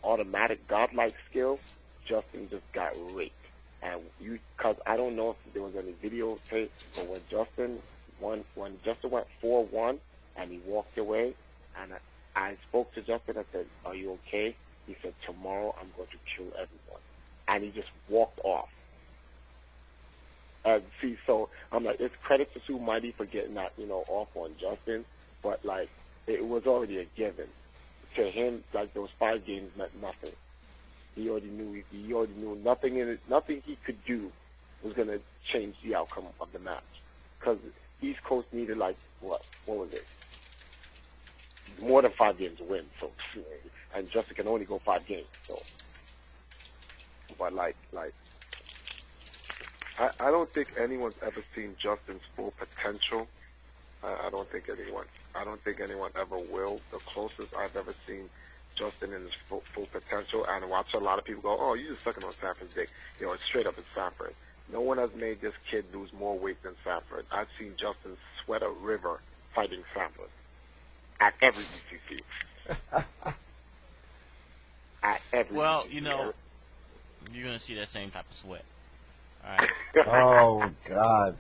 Speaker 10: automatic godlike skill, Justin just got raped. And because I don't know if there was any videotape, but when Justin went 4-1 and he walked away, and I spoke to Justin and said, "Are you okay?" He said, "Tomorrow I'm going to kill everyone," and he just walked off. And see, so I'm like, it's credit to Sue Mighty for getting that, off on Justin, but like it was already a given to him. Like those 5 games meant nothing. He already knew. He already knew nothing in it. Nothing he could do was going to change the outcome of the match, because East Coast needed like what was it? More than 5 games to win. So, and Justin can only go 5 games. So, but like I don't think anyone's ever seen Justin's full potential. I don't think anyone ever will. The closest I've ever seen Justin in his full potential, and watch a lot of people go, "Oh, you just sucking on Sanford's dick." You know, it's straight up in Sanford. No one has made this kid lose more weight than Sanford. I've seen Justin sweat a river fighting Sanford at every BCC. At every
Speaker 1: Well,
Speaker 10: BCC.
Speaker 1: you know, you're gonna see that same type of sweat. All right.
Speaker 7: Oh God.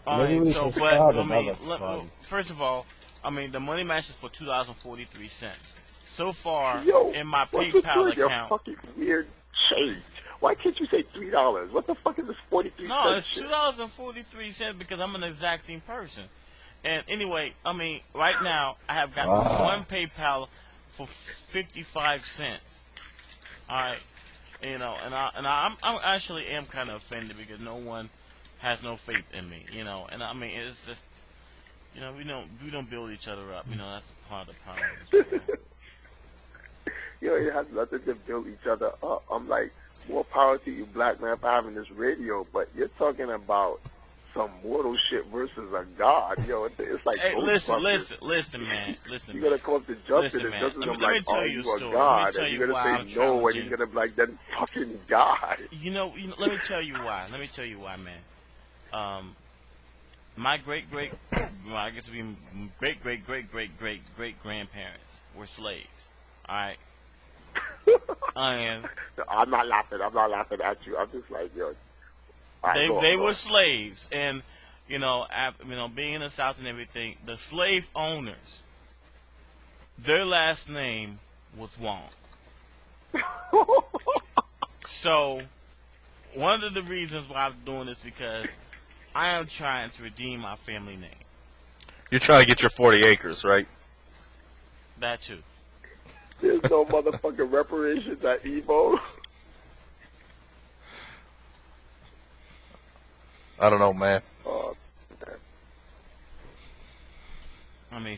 Speaker 7: Maybe we should start another fund.
Speaker 1: first of all, I mean, the money match is for $2.43. So far,
Speaker 10: Yo,
Speaker 1: in my
Speaker 10: what's with
Speaker 1: PayPal
Speaker 10: your
Speaker 1: account,
Speaker 10: fucking weird change? Why can't you say $3? What the fuck is this 43
Speaker 1: no,
Speaker 10: cents
Speaker 1: it's
Speaker 10: shit?
Speaker 1: $2.43 because I'm an exacting person. And anyway, I mean, right now I have got one PayPal for 55 cents. All right, you know, and I'm actually am kind of offended because no one has no faith in me, you know. And I mean, it's just, you know, we don't build each other up. You know, that's part of the problem.
Speaker 10: Yo, it has nothing to build each other up. I'm like, more power to you, black man, for having this radio, but you're talking about some mortal shit versus a god. Yo, it's like,
Speaker 1: Hey, listen, man.
Speaker 10: You're gonna come up to Justin and Justin's gonna be like, oh, you a god, and you're gonna say no, and he's gonna be like, then fucking god.
Speaker 1: You know, let me tell you why. Man. My I guess it'd be great grandparents were slaves. All right. And
Speaker 10: I'm not laughing at you. I'm just like, yo.
Speaker 1: They were slaves, and you know, being in the South and everything, the slave owners, their last name was Wong. So, one of the reasons why I'm doing this because I am trying to redeem my family name.
Speaker 8: You're trying to get your 40 acres, right?
Speaker 1: That too.
Speaker 10: There's no motherfucking reparations at Evo.
Speaker 8: I don't know, man.
Speaker 10: Oh, man.
Speaker 1: I mean,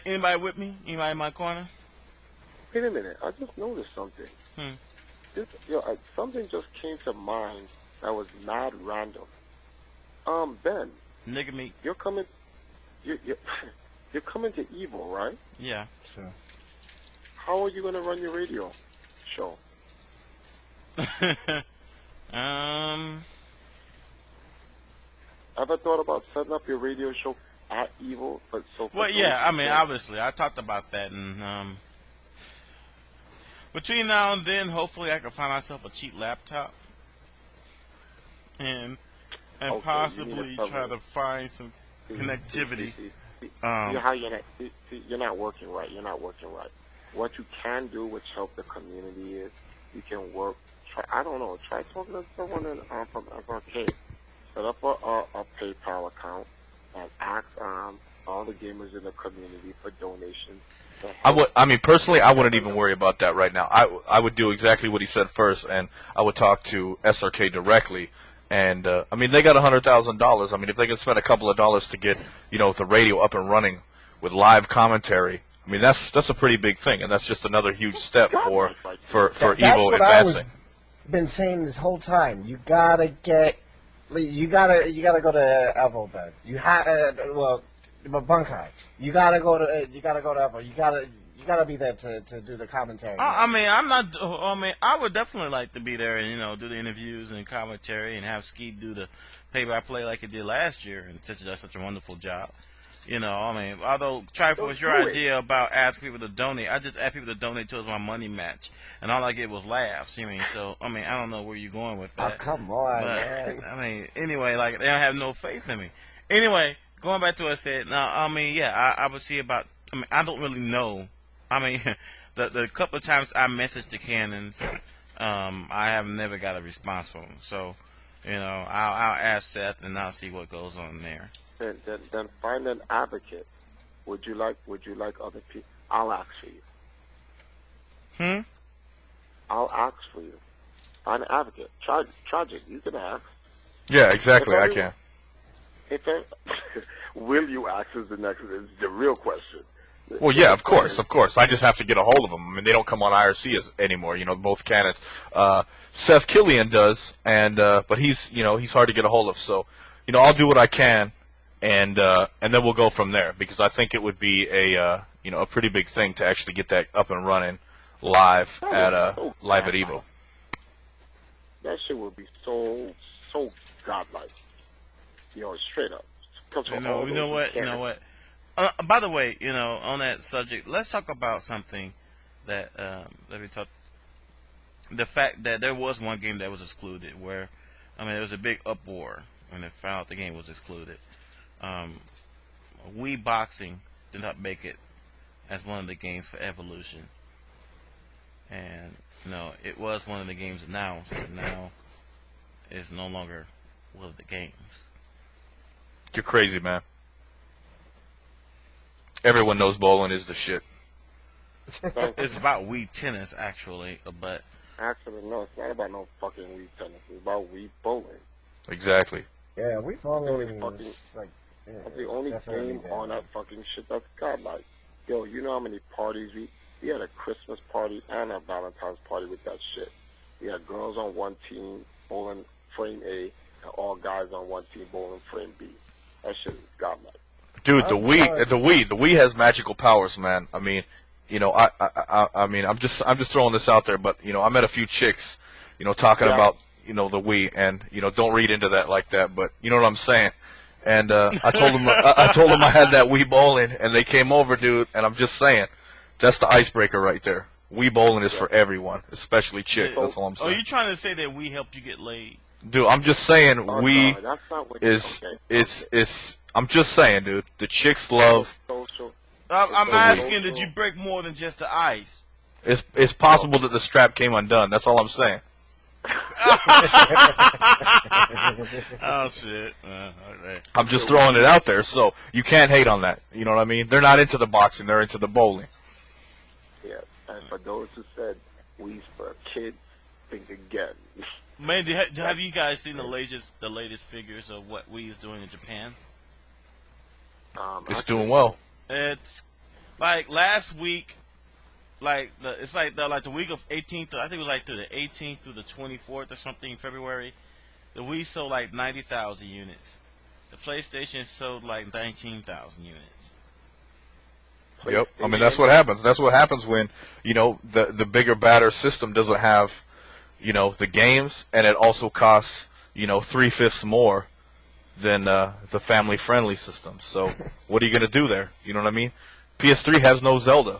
Speaker 1: anybody with me? Anybody in my corner?
Speaker 10: Wait a minute. I just noticed something. Something just came to mind that was mad random. Ben.
Speaker 1: Nigga me.
Speaker 10: You're coming to Evo, right?
Speaker 1: Yeah.
Speaker 7: Sure.
Speaker 10: How are you gonna run your radio show? Ever thought about setting up your radio show at Evo?
Speaker 1: Well, yeah. I mean, obviously, I talked about that, and between now and then, hopefully, I can find myself a cheap laptop, and possibly try to find some connectivity.
Speaker 10: You're not working right. What you can do, which help the community, is you can work. Try talking to someone from FRK. Set up a PayPal account and ask all the gamers in the community for donations.
Speaker 8: Personally, I wouldn't even worry about that right now. I would do exactly what he said first, and I would talk to SRK directly. And they got $100,000. I mean, if they can spend a couple of dollars to get, the radio up and running with live commentary, I mean, that's a pretty big thing, and that's just another huge step for Evo advancing.
Speaker 7: I've been saying this whole time. You gotta go to Evo, Ben. Bunkai. You gotta go to Evo. You gotta be there to do the commentary.
Speaker 1: I would definitely like to be there and do the interviews and commentary and have Ski do the play-by-play like he did last year, and does such a wonderful job. Although Triforce, your idea about asking people to donate, I just asked people to donate towards my money match, and all I get was laughs. I don't know where you're going with that.
Speaker 7: Oh, come on, man.
Speaker 1: Anyway, like, they don't have no faith in me. Anyway, going back to what I said, now, I would see about, I don't really know. The couple of times I messaged the Cannons, I have never got a response from them. So, I'll ask Seth, and I'll see what goes on there.
Speaker 10: Then find an advocate. Would you like other people? I'll ask for you. I'll ask for you. Find an advocate. Tragic. You can ask.
Speaker 8: Yeah, exactly. I can.
Speaker 10: Will you ask is the real question.
Speaker 8: Well, yeah, of course. I just have to get a hold of them. I mean, they don't come on IRC anymore. Both candidates. Seth Killian does, but he's hard to get a hold of. So, I'll do what I can, and then we'll go from there, because I think it would be a pretty big thing to actually get that up and running live at Evo.
Speaker 10: That shit would be so godlike. Straight up.
Speaker 1: You know what? By the way, on that subject, let's talk about something that we talked. The fact that there was one game that was excluded, where, there was a big uproar when they found out the game was excluded. Wii Boxing did not make it as one of the games for Evolution, and it was one of the games announced, and now it's no longer one of the games.
Speaker 8: You're crazy, man. Everyone knows bowling is the shit.
Speaker 1: It's about Wii Tennis, actually, but...
Speaker 10: Actually, no, it's not about no fucking Wii Tennis. It's about Wii bowling.
Speaker 8: Exactly.
Speaker 7: Yeah, Wii bowling
Speaker 10: is the only game on that fucking shit that's godlike. Yo, you know how many parties we had a Christmas party and a Valentine's party with that shit. We had girls on one team bowling frame A, and all guys on one team bowling frame B. That shit is godlike.
Speaker 8: Dude, the Wii has magical powers, man. I mean, I'm just throwing this out there, but I met a few chicks, talking about the Wii, and don't read into that like that, but you know what I'm saying. And I told them I had that Wii bowling, and they came over, dude. And I'm just saying, that's the icebreaker right there. Wii bowling is for everyone, especially chicks. That's all I'm saying.
Speaker 1: Are you trying to say that Wii helped you get laid?
Speaker 8: Dude, I'm just saying Wii
Speaker 10: no, that's not what
Speaker 8: is. I'm just saying, dude. The chicks love.
Speaker 1: I'm asking, did you break more than just the ice?
Speaker 8: It's possible that the strap came undone. That's all I'm saying.
Speaker 1: Oh shit! Okay.
Speaker 8: I'm just throwing it out there, so you can't hate on that. You know what I mean? They're not into the boxing; they're into the bowling.
Speaker 10: Yeah, and for those who said Wii's for kids, think again.
Speaker 1: Man, have you guys seen the latest figures of what Wii is doing in Japan?
Speaker 8: It's doing well.
Speaker 1: It's like last week, the week of 18th. I think it was like through the 18th through the 24th or something in February. The Wii sold like 90,000 units. The PlayStation sold like 19,000 units.
Speaker 8: Yep. I mean, that's what happens. That's what happens when the bigger, badder system doesn't have the games, and it also costs 3/5 more than the family-friendly system. So what are you going to do there? You know what I mean? PS3 has no Zelda.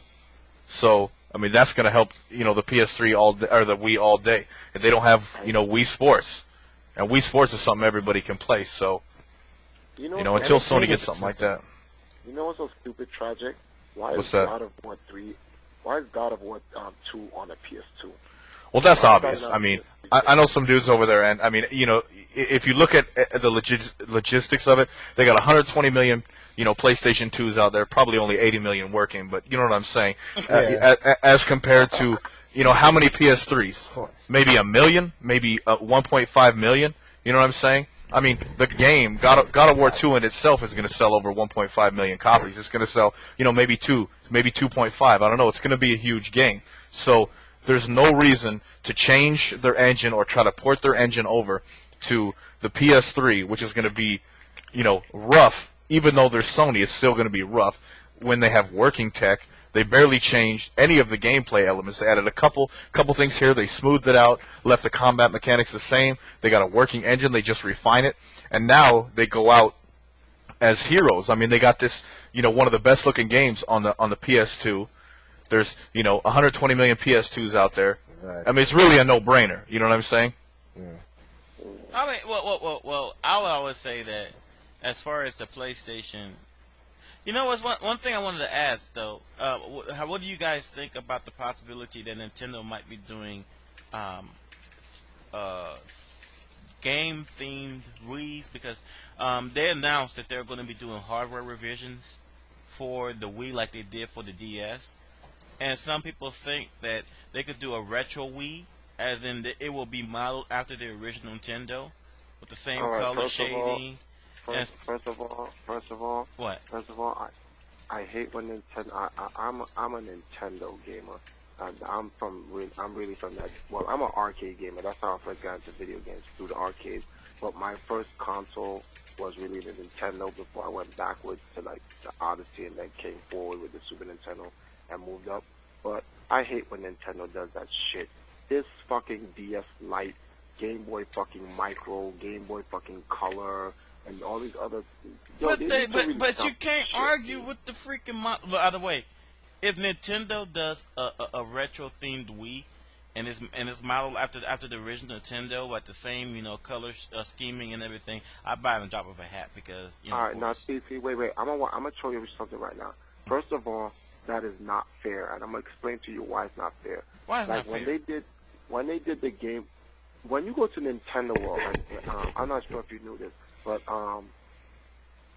Speaker 8: So, I mean, that's going to help, the PS3 all day, or the Wii all day. If they don't have, Wii Sports. And Wii Sports is something everybody can play. So, until Sony gets something like that.
Speaker 10: You know what's so stupid tragic?
Speaker 8: What's that?
Speaker 10: Why is God of War 2 on a PS2?
Speaker 8: Well, that's obvious. I mean, I know some dudes over there, and I mean, if you look at the logistics of it, they got 120 million, PlayStation 2s out there, probably only 80 million working, but you know what I'm saying? As compared to, how many PS3s? Maybe a million, maybe 1.5 million. You know what I'm saying? I mean, the game God of War 2 in itself is going to sell over 1.5 million copies. It's going to sell, maybe 2.5. I don't know. It's going to be a huge game. So there's no reason to change their engine or try to port their engine over to the PS3, which is going to be, rough. Even though they're Sony, it's still going to be rough. When they have working tech, they barely changed any of the gameplay elements. They added a couple things here. They smoothed it out, left the combat mechanics the same. They got a working engine. They just refine it, and now they go out as heroes. I mean, they got this, one of the best looking games on the PS2. There's, 120 million PS2s out there. Exactly. I mean, it's really a no-brainer. You know what I'm saying?
Speaker 7: Yeah.
Speaker 1: I mean, well, I would always say that as far as the PlayStation, what's one thing I wanted to ask, though. What do you guys think about the possibility that Nintendo might be doing game-themed Wii's? Because they announced that they're going to be doing hardware revisions for the Wii like they did for the DS. And some people think that they could do a retro Wii, as in it will be modeled after the original Nintendo, with the same color shading.
Speaker 10: First of all,
Speaker 1: what?
Speaker 10: First of all, I hate when Nintendo. I'm a Nintendo gamer. I'm really from that. Well, I'm an arcade gamer. That's how I first got into video games, through the arcade. But my first console was really the Nintendo before I went backwards to like the Odyssey and then came forward with the Super Nintendo and moved up. But I hate when Nintendo does that shit. This fucking DS Lite, Game Boy fucking Micro, Game Boy fucking Color, and all these other. Yo,
Speaker 1: but you can't argue with the freaking model. By the way, if Nintendo does a retro themed Wii and it's modeled after the original Nintendo, like the same color scheming and everything, I buy it in a drop of a hat because
Speaker 10: All right, now see, wait. I'm gonna show you something right now. First of all, that is not fair, and I'm gonna explain to you why it's not fair.
Speaker 1: Why is
Speaker 10: like
Speaker 1: not fair?
Speaker 10: When they did the game, when you go to Nintendo World, I'm not sure if you knew this, but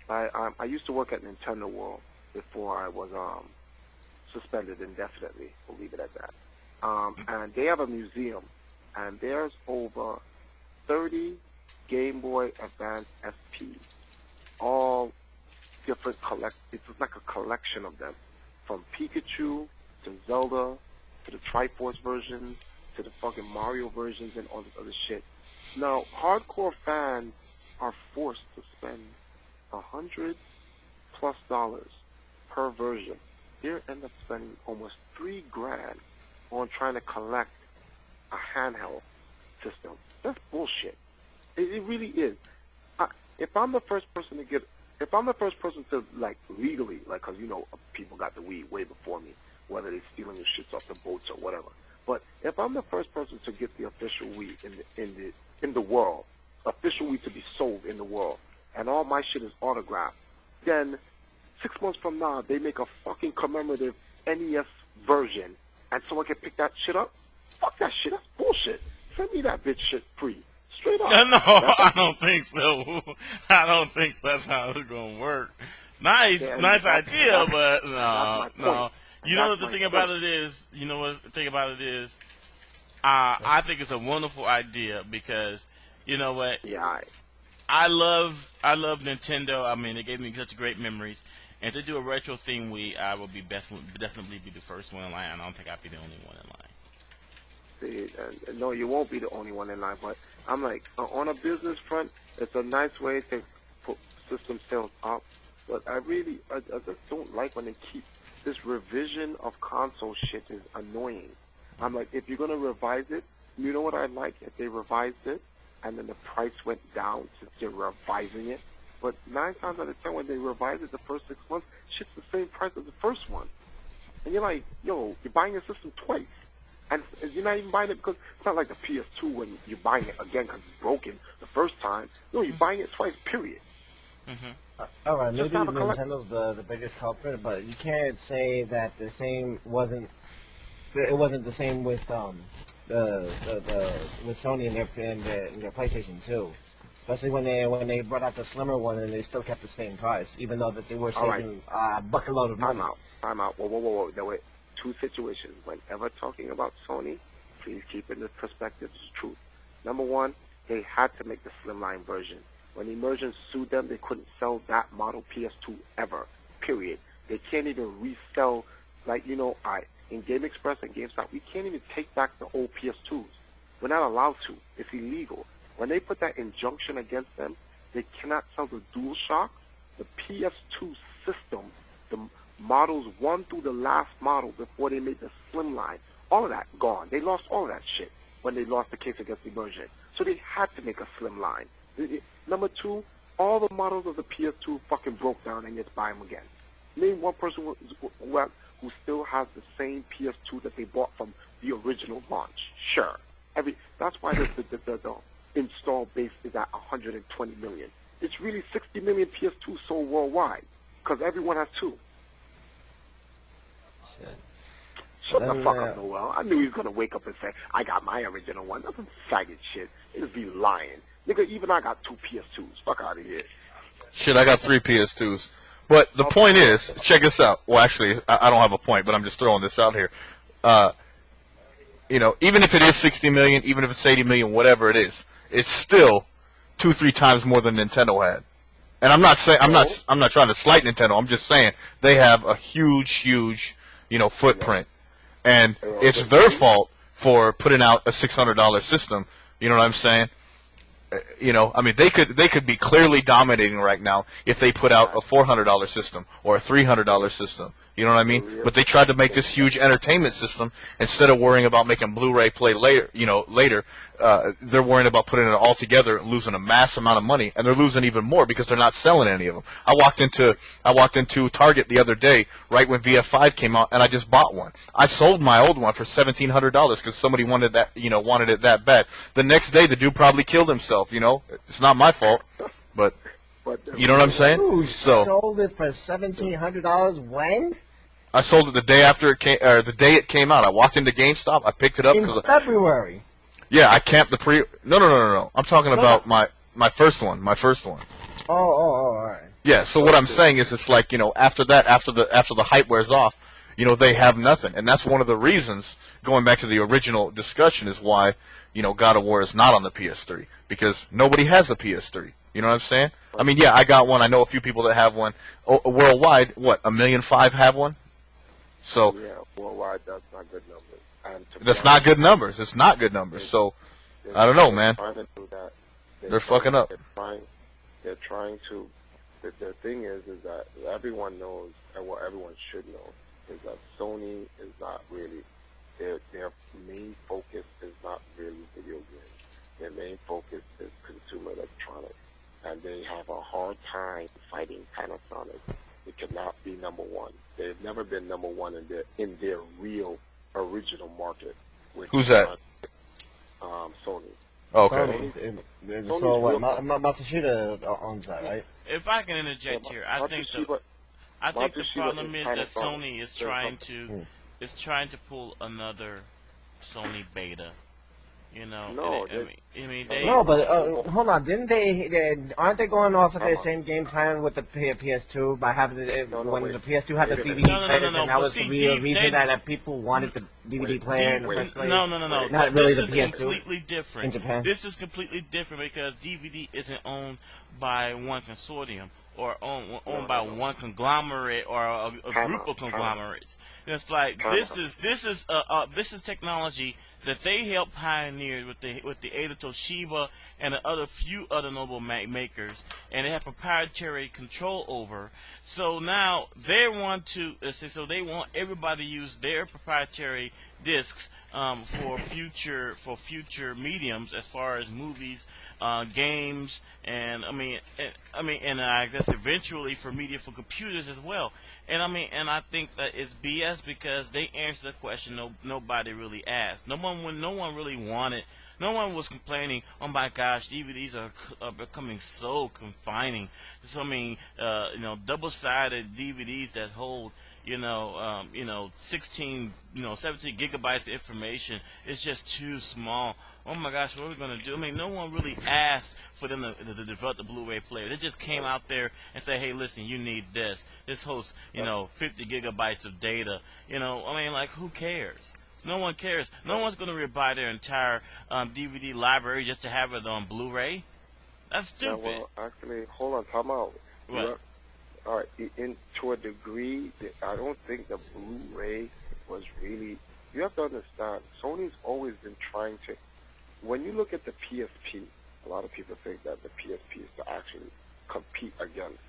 Speaker 10: I used to work at Nintendo World before I was suspended indefinitely. We'll leave it at that. And they have a museum, and there's over 30 Game Boy Advance SP, all different It's like a collection of them, from Pikachu to Zelda to the Triforce versions to the fucking Mario versions and all this other shit. Now, hardcore fans are forced to spend $100+ per version. They end up spending almost $3,000 on trying to collect a handheld system. That's bullshit. It really is. If I'm the first person to like legally, like, cause people got the Wii way before me, whether they're stealing your shits off the boats or whatever. But if I'm the first person to get the official Wii in the world, official Wii to be sold in the world, and all my shit is autographed, then 6 months from now they make a fucking commemorative NES version, and someone can pick that shit up. Fuck that shit. That's bullshit. Send me that bitch shit free. Straight up.
Speaker 1: No, I don't think so. I don't think that's how it's gonna work. Nice idea, but no. You know what the thing about it is? I think it's a wonderful idea because you know what?
Speaker 10: Yeah.
Speaker 1: I love Nintendo. I mean, they gave me such great memories. And to do a retro theme Wii, I will definitely be the first one in line. I don't think I'll be the only one in line.
Speaker 10: See, no, you won't be the only one in line. But I'm like, on a business front, it's a nice way to put system sales up. But I just don't like when they keep this revision of console shit is annoying. I'm like, if you're gonna revise it, you know what I'd like if they revised it, and then the price went down since they're revising it. But 9 times out of 10, when they revise it the first 6 months, shit's the same price as the first one. And you're like, yo, you're buying a system twice. And you're not even buying it because it's not like the PS2 when you're buying it again because it's broken the first time. No, you're buying it twice, period.
Speaker 7: Mm-hmm. All right, maybe Nintendo's the biggest culprit, but you can't say that it wasn't the same with with Sony and their PlayStation 2. Especially when they brought out the slimmer one and they still kept the same price, even though that they were saving a bucket load of money.
Speaker 10: Time out. Whoa. There were two situations. Whenever talking about Sony, please keep in the perspective the truth. Number one, they had to make the slimline version. When Immersion sued them, they couldn't sell that model PS2 ever. Period. They can't even resell, in Game Express and GameStop, we can't even take back the old PS2s. We're not allowed to. It's illegal. When they put that injunction against them, they cannot sell the DualShock, the PS2 system, the models 1 through the last model before they made the slimline. All of that gone. They lost all of that shit when they lost the case against Immersion. So they had to make a slimline. Number two, all the models of the PS2 fucking broke down and just buy them again. Name one person who still has the same PS2 that they bought from the original launch. Sure. That's why the install base is at 120 million. It's really 60 million PS2 sold worldwide because everyone has two. Shut the fuck up, Noel. I knew he was going to wake up and say, I got my original one. That's some faggot shit. He just be lying. Nigga, even I got 2 PS2s. Fuck out of here.
Speaker 8: Shit, I got 3 PS2s. But the point is, check this out. Well, actually, I don't have a point, but I'm just throwing this out here. Even if it is 60 million, even if it's 80 million, whatever it is, it's still 2-3 times more than Nintendo had. And I'm not saying I'm not trying to slight Nintendo. I'm just saying they have a huge, footprint, and it's their fault for putting out a $600 system. You know what I'm saying? I mean, they could be clearly dominating right now if they put out a $400 system or a $300 system. You know what I mean? But they tried to make this huge entertainment system instead of worrying about making Blu-ray play later. They're worrying about putting it all together and losing a mass amount of money, and they're losing even more because they're not selling any of them. I walked into Target the other day right when VF5 came out, and I just bought one. I sold my old one for $1,700 because somebody wanted it that bad. The next day, the dude probably killed himself. It's not my fault, but you know what I'm saying?
Speaker 7: You sold it for $1,700 when?
Speaker 8: I sold it the day after it came, or the day it came out. I walked into GameStop. I picked it up
Speaker 7: in February.
Speaker 8: Yeah, I camped the pre. No. I'm talking about my first one. My first one.
Speaker 7: Oh, all right.
Speaker 8: Yeah. So what I'm saying is, it's like after that, after the hype wears off, they have nothing, and that's one of the reasons. Going back to the original discussion, is why God of War is not on the PS3 because nobody has a PS3. You know what I'm saying? I mean, yeah, I got one. I know a few people that have one. Worldwide, what, 1.5 million have one? So
Speaker 10: yeah, worldwide, that's not good numbers.
Speaker 8: That's not good numbers. It's not good numbers. So I don't know, man.
Speaker 10: Trying to do that.
Speaker 8: They're fucking up.
Speaker 10: They're trying to. The thing is that everyone knows, and what everyone should know, is that Sony is not really their main focus is not really video games. Their main focus is consumer electronics, and they have a hard time fighting Panasonic. It cannot be number one. They've never been number one in their real original market.
Speaker 8: Who's that?
Speaker 10: Sony.
Speaker 8: Oh, okay.
Speaker 7: Sony's so what? Matsushita owns that, right?
Speaker 1: If I can interject here, I think the problem is that Sony is trying to pull another Sony beta.
Speaker 10: No,
Speaker 7: no, but hold on. Aren't they going off of their same game plan with the PS2 by having when the PS2 had the DVD players, and that was the real reason that people wanted the DVD player in the first place?
Speaker 1: No.
Speaker 7: Not really the
Speaker 1: PS2.
Speaker 7: PS2.
Speaker 1: This is completely different.
Speaker 7: In Japan?
Speaker 1: This is completely different because DVD isn't owned by one consortium or owned by one conglomerate or a group of conglomerates. It's like this is technology that they helped pioneer with the aid of Toshiba and the few other noble makers, and they have proprietary control over. So now they want everybody to use their proprietary discs for future mediums as far as movies, games, and I guess eventually for media for computers as well. And I think that it's BS because they answered the question nobody really asked. No one really wanted. No one was complaining, oh my gosh, DVDs are becoming so confining. So double-sided DVDs that hold 16, 17 gigabytes of information is just too small. Oh my gosh, what are we going to do? No one really asked for them to develop the Blu-ray player. They just came out there and said, hey, listen, you need this. This hosts, 50 gigabytes of data. Who cares? No one cares. No one's going to buy their entire DVD library just to have it on Blu-ray. That's stupid.
Speaker 10: Yeah, well, actually, hold on, time out.
Speaker 1: What?
Speaker 10: All right, to a degree, I don't think the Blu-ray was really. You have to understand, Sony's always been trying to. When you look at the PSP, a lot of people think that the PSP is to actually compete against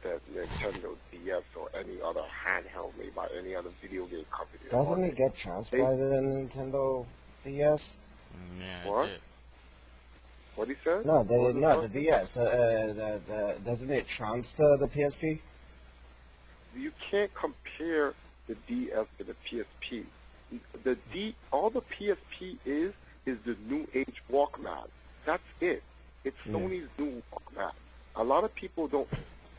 Speaker 10: the Nintendo DS or any other handheld made by any other video game company.
Speaker 7: Doesn't it get transplanted in Nintendo DS?
Speaker 1: Yeah,
Speaker 10: what? What he said?
Speaker 7: No, the DS. Doesn't it transfer the PSP?
Speaker 10: You can't compare the DS to the PSP. All the PSP is the new age Walkman. That's it. It's Sony's new Walkman. A lot of people don't.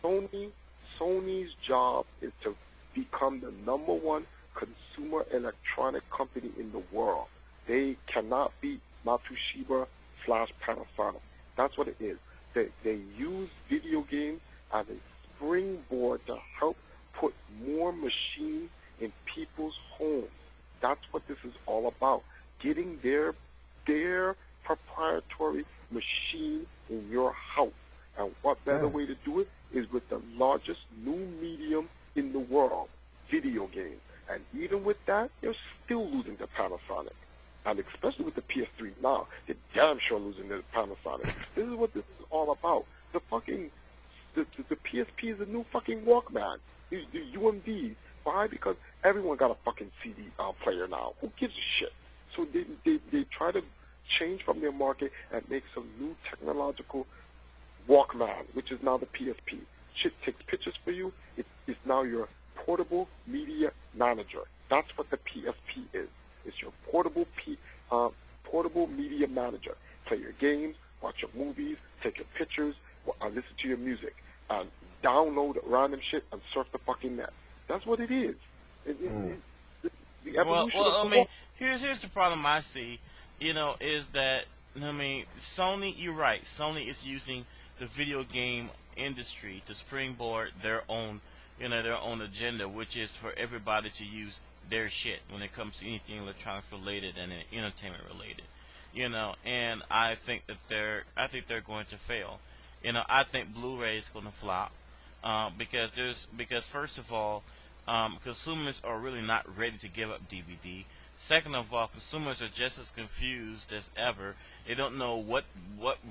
Speaker 10: Sony's job is to become the number one consumer electronic company in the world. They cannot beat Matsushita / Panasonic. That's what it is. They use video games as a springboard to help put more machines in people's homes. That's what this is all about. Getting their proprietary machine in your house. And what better way to do it is with the largest new medium in the world, video games. And even with that, they're still losing to Panasonic. And especially with the PS3 now, they're damn sure losing to Panasonic. This is what this is all about. The PSP is a new fucking Walkman. The UMDs. Why? Because everyone got a fucking CD player now. Who gives a shit? So they try to change from their market and make some new technological Walkman, which is now the PSP. Shit takes pictures for you. It's now your portable media manager. That's what the PSP is. It's your portable media manager. Play your games, watch your movies, take your pictures, listen to your music, and download random shit and surf the fucking net. That's what it is. The evolution
Speaker 1: well,
Speaker 10: of
Speaker 1: I mean, here's the problem I see, is that, Sony, you're right. Sony is using the video game industry to springboard their own agenda, which is for everybody to use their shit when it comes to anything electronics related and entertainment related. And I think they're going to fail. I think Blu-ray is going to flop, because first of all, consumers are really not ready to give up DVD. Second of all, consumers are just as confused as ever. They don't know what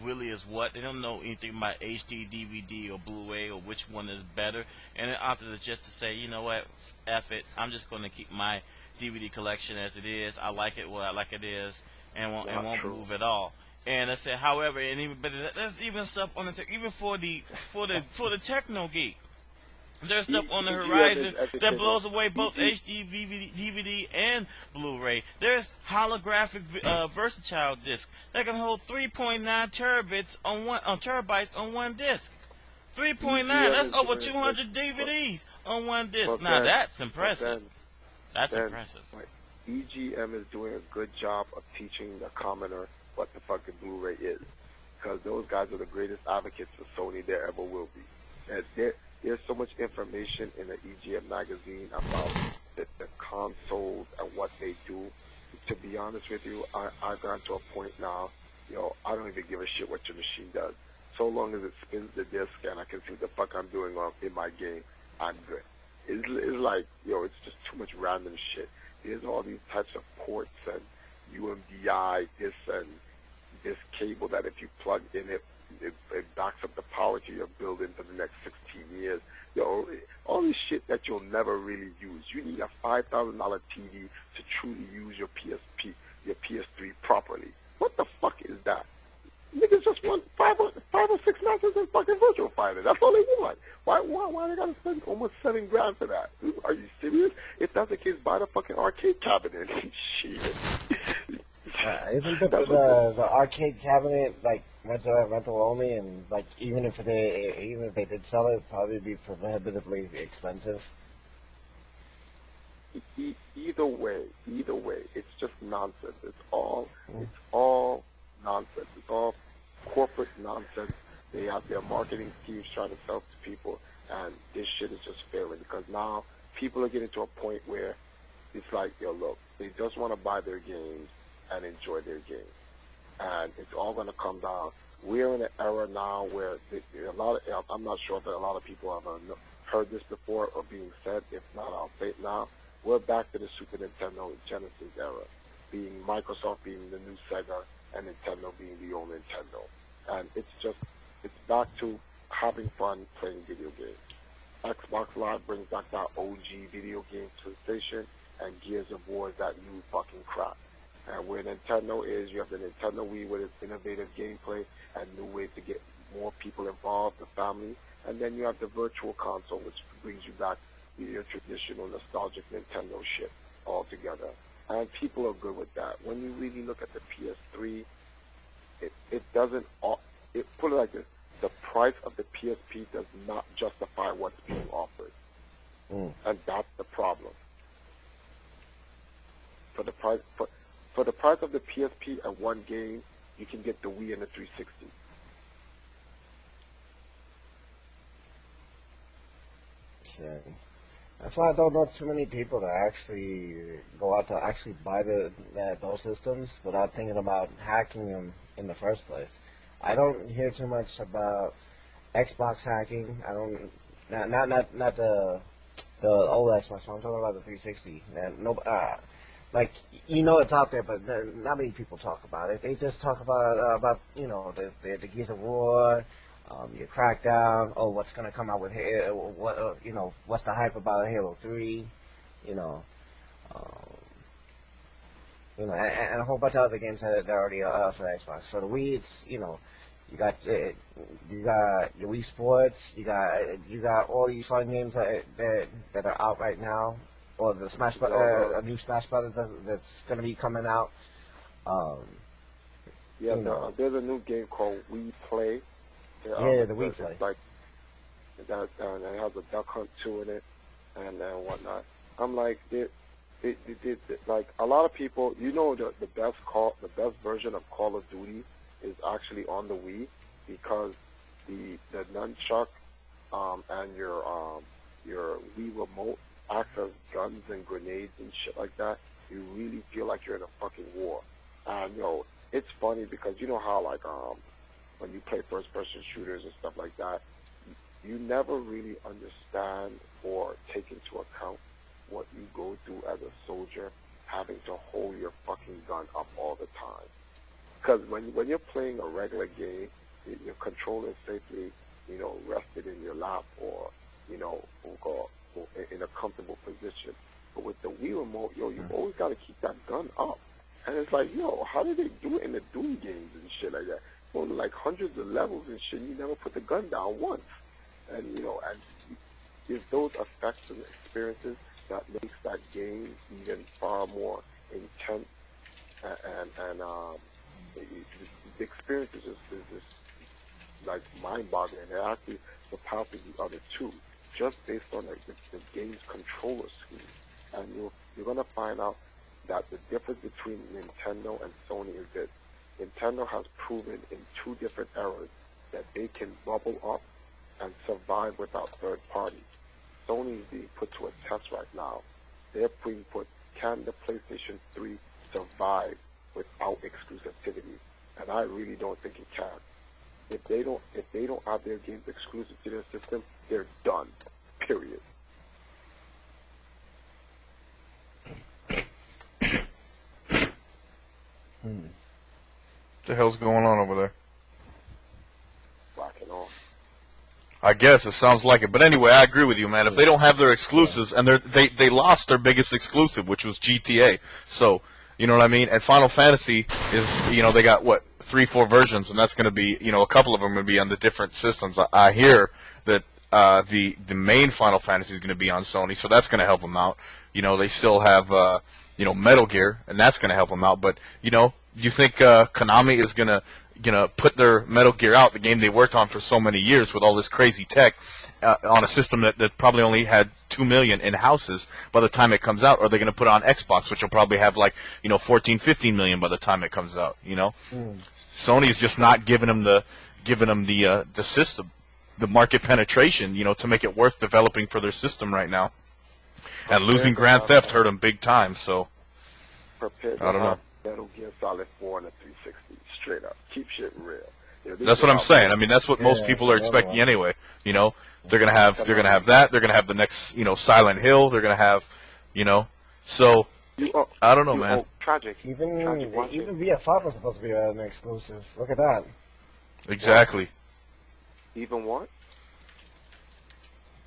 Speaker 1: really is what. They don't know anything about HD, DVD, or Blu-ray, or which one is better. And they're opted just to say, you know what, F it. I'm just going to keep my DVD collection as it is. I like it what I like it is, and won't move at all. And I said, however, but there's even stuff on even for the techno geek. There's stuff on the horizon that blows away both HD, DVD, and Blu-ray. There's holographic versatile disc that can hold 3.9 terabytes on one disc. 3.9. That's over 200 DVDs on one disc. Now that's impressive. That's impressive.
Speaker 10: EGM is doing a good job of teaching the commoner what the fucking Blu-ray is, because those guys are the greatest advocates for Sony there ever will be. And there's so much information in the EGM magazine about the consoles and what they do. To be honest with you, I've gotten to a point now, I don't even give a shit what your machine does. So long as it spins the disc and I can see what the fuck I'm doing in my game, I'm good. It's like, it's just too much random shit. There's all these types of ports and UMDI, this cable that if you plug in it backs up the power to your building for the next 16 years. All this shit that you'll never really use. You need a $5,000 TV to truly use your PSP, your PS3 properly. What the fuck is that? Niggas just want five or six matches in fucking Virtual Fighter. That's all they want. Why they gotta spend almost $7,000 for that? Are you serious? If that's the case, buy the fucking arcade cabinet. Shit.
Speaker 7: Isn't the arcade cabinet like rental only, and like even if they did sell it, it'd probably be prohibitively expensive?
Speaker 10: Either way, it's just nonsense. It's all nonsense. It's all corporate nonsense. They have their marketing teams trying to sell to people, and this shit is just failing because now people are getting to a point where it's like, look, they just want to buy their games and enjoy their games. And it's all going to come down. We're in an era now where I'm not sure if a lot of people have heard this before or being said. If not, I'll say it now. We're back to the Super Nintendo Genesis era, being Microsoft being the new Sega and Nintendo being the old Nintendo. And it's back to having fun playing video games. Xbox Live brings back that OG video game sensation, and Gears of War is that new fucking crap. And where Nintendo is, you have the Nintendo Wii with its innovative gameplay and new ways to get more people involved, the family. And then you have the Virtual Console, which brings you back to your traditional nostalgic Nintendo shit altogether. And people are good with that. When you really look at the PS3, it doesn't, put it like this, the price of the PSP does not justify what's being offered. And that's the problem. For the price of the PSP and one game, you can get the Wii and the 360.
Speaker 7: Okay. That's why I don't know too many people that actually go out to actually buy those systems without thinking about hacking them in the first place. I don't hear too much about Xbox hacking. I don't not the old Xbox. I'm talking about the 360. And no, like it's out there, but not many people talk about it. They just talk about the Gears of War, your Crackdown. Oh, what's gonna come out with Halo? What what's the hype about Halo 3? Um, and a whole bunch of other games that are already for the Xbox. For the Wii, it's you got your Wii Sports, you got all these fun games that are out right now, or the a new Smash Brothers that's going to be coming out.
Speaker 10: There's a new game called Wii Play.
Speaker 7: The Wii Play.
Speaker 10: Like that, and it has a Duck Hunt 2 in it, and whatnot. I'm like, like a lot of people, the best version of Call of Duty is actually on the Wii, because the nunchuck and your Wii remote acts as guns and grenades and shit like that. You really feel like you're in a fucking war. And it's funny because you know how like when you play first person shooters and stuff like that, you never really understand or take into account what you go through as a soldier, having to hold your fucking gun up all the time. Because when you're playing a regular game, your controller is safely, rested in your lap or in a comfortable position. But with the Wii remote, you've always got to keep that gun up. And it's like, how do they do it in the Doom games and shit like that? Only like hundreds of levels and shit, you never put the gun down once. And, and it's those effects and experiences that makes that game even far more intense, and the experience is just like mind-boggling. It actually surpasses the other two, just based on the game's controller scheme. And you're gonna find out that the difference between Nintendo and Sony is that Nintendo has proven in two different eras that they can bubble up and survive without third parties. Sony is being put to a test right now. They're being put, can the PlayStation 3 survive without exclusivity? And I really don't think it can. If they don't have their games exclusive to their system, they're done. Period.
Speaker 8: What the hell's going on over there?
Speaker 10: Rocking on.
Speaker 8: I guess it sounds like it, but anyway, I agree with you, man. If they don't have their exclusives, and they lost their biggest exclusive, which was GTA, so you know what I mean. And Final Fantasy is, they got what 3-4 versions, and that's going to be, a couple of them going to be on the different systems. I hear that the main Final Fantasy is going to be on Sony, so that's going to help them out. They still have Metal Gear, and that's going to help them out. But you think Konami is going to put their Metal Gear out, the game they worked on for so many years with all this crazy tech, on a system that probably only had 2 million in houses by the time it comes out, or are they going to put it on Xbox, which will probably have 14, 15 million by the time it comes out, Sony is just not giving them the system, the market penetration, to make it worth developing for their system right now. And losing Grand Theft hurt them big time, so I don't know.
Speaker 10: Metal Gear Solid 4 and a 360, straight up. Keep shit real.
Speaker 8: That's what I'm saying. I mean, that's what most people are expecting anyway. They're gonna have that. They're gonna have the next, Silent Hill. They're gonna have, So I don't know, man.
Speaker 10: Tragic.
Speaker 7: Even VF5 was supposed to be an exclusive. Look at that.
Speaker 8: Exactly.
Speaker 10: Even what?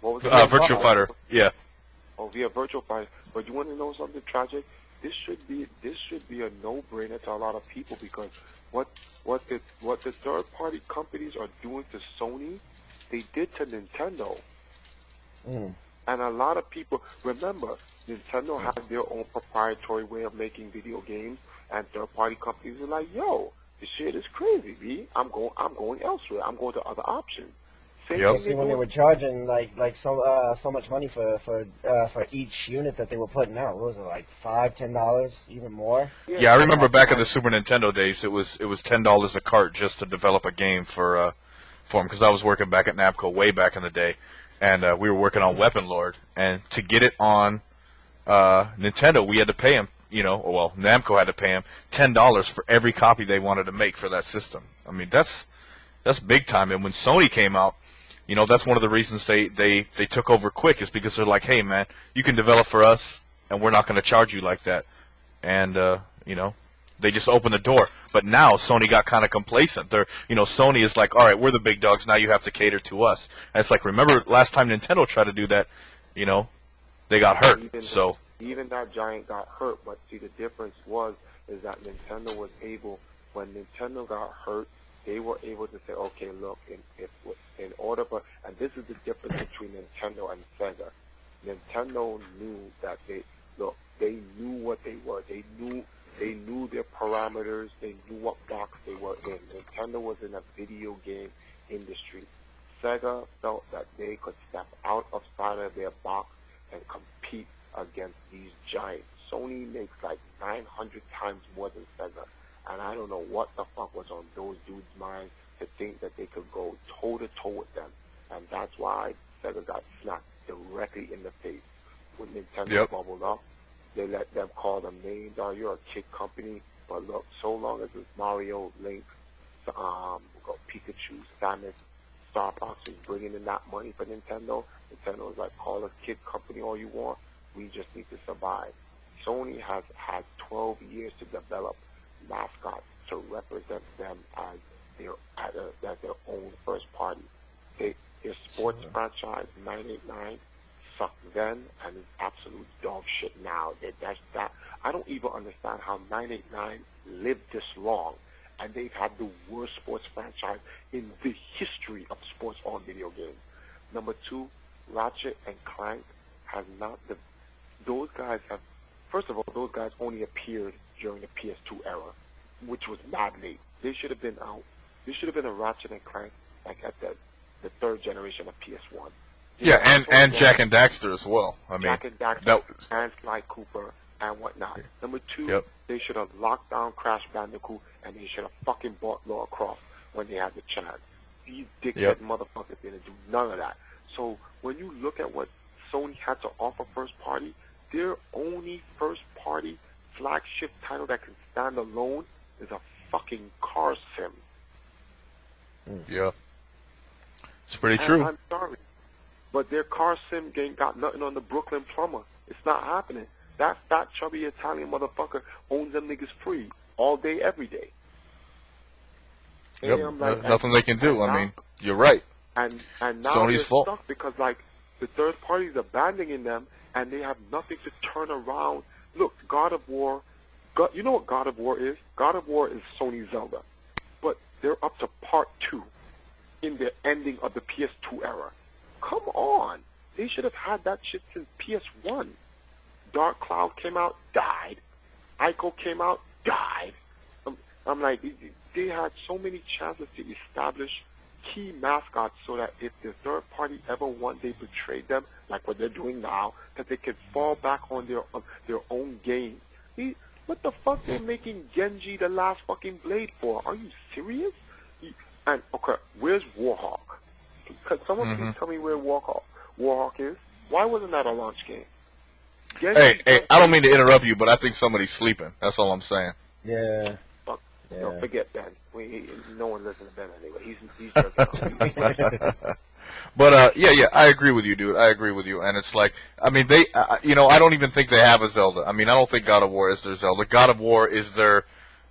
Speaker 10: What was it?
Speaker 8: Virtua Fighter. Yeah.
Speaker 10: Oh, via Virtua Fighter. But you want to know something tragic? This should be a no-brainer to a lot of people, because what the third-party companies are doing to Sony, they did to Nintendo. And a lot of people, remember, Nintendo has their own proprietary way of making video games, and third-party companies are like, yo, this shit is crazy, B. I'm going elsewhere. I'm going to other options.
Speaker 7: See, when they were charging so much money for each unit that they were putting out, what was it, like $5-10, even more?
Speaker 8: Yeah, I remember back in the Super Nintendo days, it was $10 a cart just to develop a game for them, because I was working back at Namco way back in the day, and we were working on Weapon Lord, and to get it on Nintendo, we had to pay them, Namco had to pay them $10 for every copy they wanted to make for that system. I mean, that's big time. And when Sony came out, you know, that's one of the reasons they took over quick, is because they're like, hey man, you can develop for us and we're not going to charge you like that. And you know, they just opened the door. But now Sony got kind of complacent. They're, you know, Sony is like, all right, we're the big dogs, now you have to cater to us. And it's like, remember last time Nintendo tried to do that, you know, they got hurt.
Speaker 10: Even that giant got hurt, but see, the difference is that Nintendo was able, when Nintendo got hurt, they were able to say, okay, look, in order for, and this is the difference between Nintendo and Sega. Nintendo knew that they knew what they were. They knew their parameters. They knew what box they were in. Nintendo was in a video game industry. Sega felt that they could step outside of their box and compete against these giants. Sony makes like 900 times more than Sega, and I don't know what the fuck was on those dudes' minds to think that they could go toe-to-toe with them, and that's why Sega got smacked directly in the face. When Nintendo bubbled up, they let them call them names. Oh, you're a kid company, but look, so long as it's Mario, Link, Pikachu, Samus, Star Fox is bringing in that money for Nintendo, Nintendo is like, call us kid company all you want, we just need to survive. Sony has had 12 years to develop mascots to represent them as their own first party. Their sports franchise, 989, sucked then and is absolute dog shit now. I don't even understand how 989 lived this long, and they've had the worst sports franchise in the history of sports on video games. Number two, Ratchet and Clank has not. Those guys have. First of all, those guys only appeared during the PS2 era, which was mad late. They should have been out. They should have been a Ratchet and Clank like at the third generation of PS1.
Speaker 8: And Jack and Daxter as well. I mean,
Speaker 10: Jack and Daxter and Sly Cooper and whatnot. Number two, they should have locked down Crash Bandicoot, and they should have fucking bought Lara Croft when they had the chance. These dickhead motherfuckers didn't do none of that. So when you look at what Sony had to offer first party, their only first party flagship title that can stand alone is a fucking car sim.
Speaker 8: Yeah. It's pretty true.
Speaker 10: I'm sorry, but their car sim game got nothing on the Brooklyn Plumber. It's not happening. That fat, chubby Italian motherfucker owns them niggas free all day, every day.
Speaker 8: Yep. Nothing they can do. I mean, you're right.
Speaker 10: And now
Speaker 8: Sony's
Speaker 10: they're
Speaker 8: fault.
Speaker 10: stuck because like the third parties are abandoning them, and they have nothing to turn around. Look, God of War. You know what God of War is? God of War is Sony Zelda, but they're up to part 2 in the ending of the PS2 era. Come on, they should have had that shit since PS1. Dark Cloud came out, died. Ico came out, died. I'm like, they had so many chances to establish key mascots so that if the third party ever one day betrayed them, like what they're doing now, that they could fall back on their own game. What the fuck they're making Genji the last fucking blade for? Are you serious? And okay, where's Warhawk? Can someone please tell me where Warhawk is? Why wasn't that a launch game?
Speaker 8: Hey, I don't mean to interrupt you, but I think somebody's sleeping. That's all I'm saying.
Speaker 7: Yeah.
Speaker 10: Fuck. Yeah. No, forget Ben. No one listens to Ben anyway. He's jerking off.
Speaker 8: But yeah, I agree with you, dude. I agree with you. And it's like, I mean, I don't even think they have a Zelda. I mean, I don't think God of War is their Zelda. God of War is their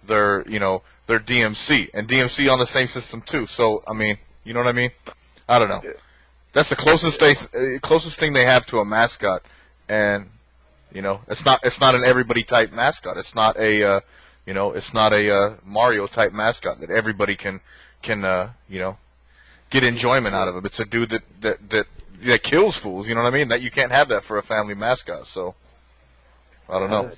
Speaker 8: DMC, and DMC on the same system too. So I mean, you know what I mean? I don't know. That's the closest thing they have to a mascot, and you know, it's not an everybody type mascot. It's not a it's not a Mario type mascot that everybody can get enjoyment out of it. It's a dude that kills fools. You know what I mean? That you can't have that for a family mascot. So I don't know.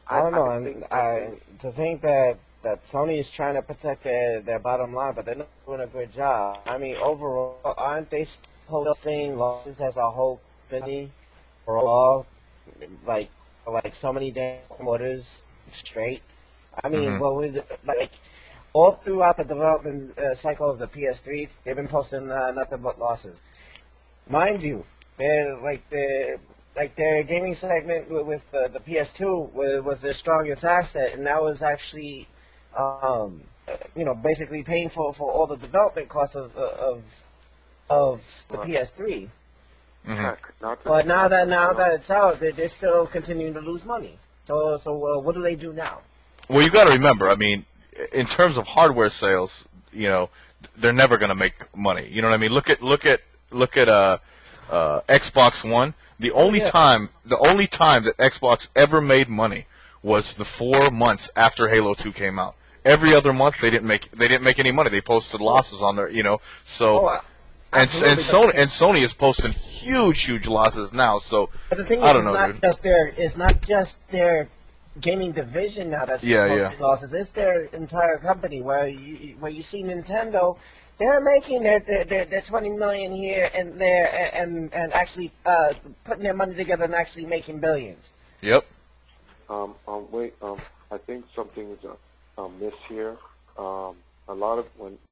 Speaker 7: I don't know. To think that Sony is trying to protect their bottom line, but they're not doing a good job. I mean, overall, aren't they posting losses as a whole company overall, like so many damn quarters straight? I mean, all throughout the development cycle of the PS3, they've been posting nothing but losses. Mind you, their gaming segment with the PS2 was their strongest asset, and that was actually, basically paying for all the development costs of of the PS3.
Speaker 8: Mm-hmm.
Speaker 7: But now that it's out, they're still continuing to lose money. So what do they do now?
Speaker 8: Well, you got to remember, I mean, in terms of hardware sales, you know, they're never going to make money. You know what I mean? Look at Xbox One. The only time that Xbox ever made money was the 4 months after Halo 2 came out. Every other month they didn't make any money. They posted losses on their, you know. So and Sony is posting huge losses now. So
Speaker 7: but the thing is,
Speaker 8: I don't know,
Speaker 7: it's not just their gaming division now that's posting losses. It's their entire company. Where you see Nintendo, they're making their 20 million here and there, and actually putting their money together and actually making billions.
Speaker 8: Yep.
Speaker 10: Wait. I think something is amiss here. A lot of when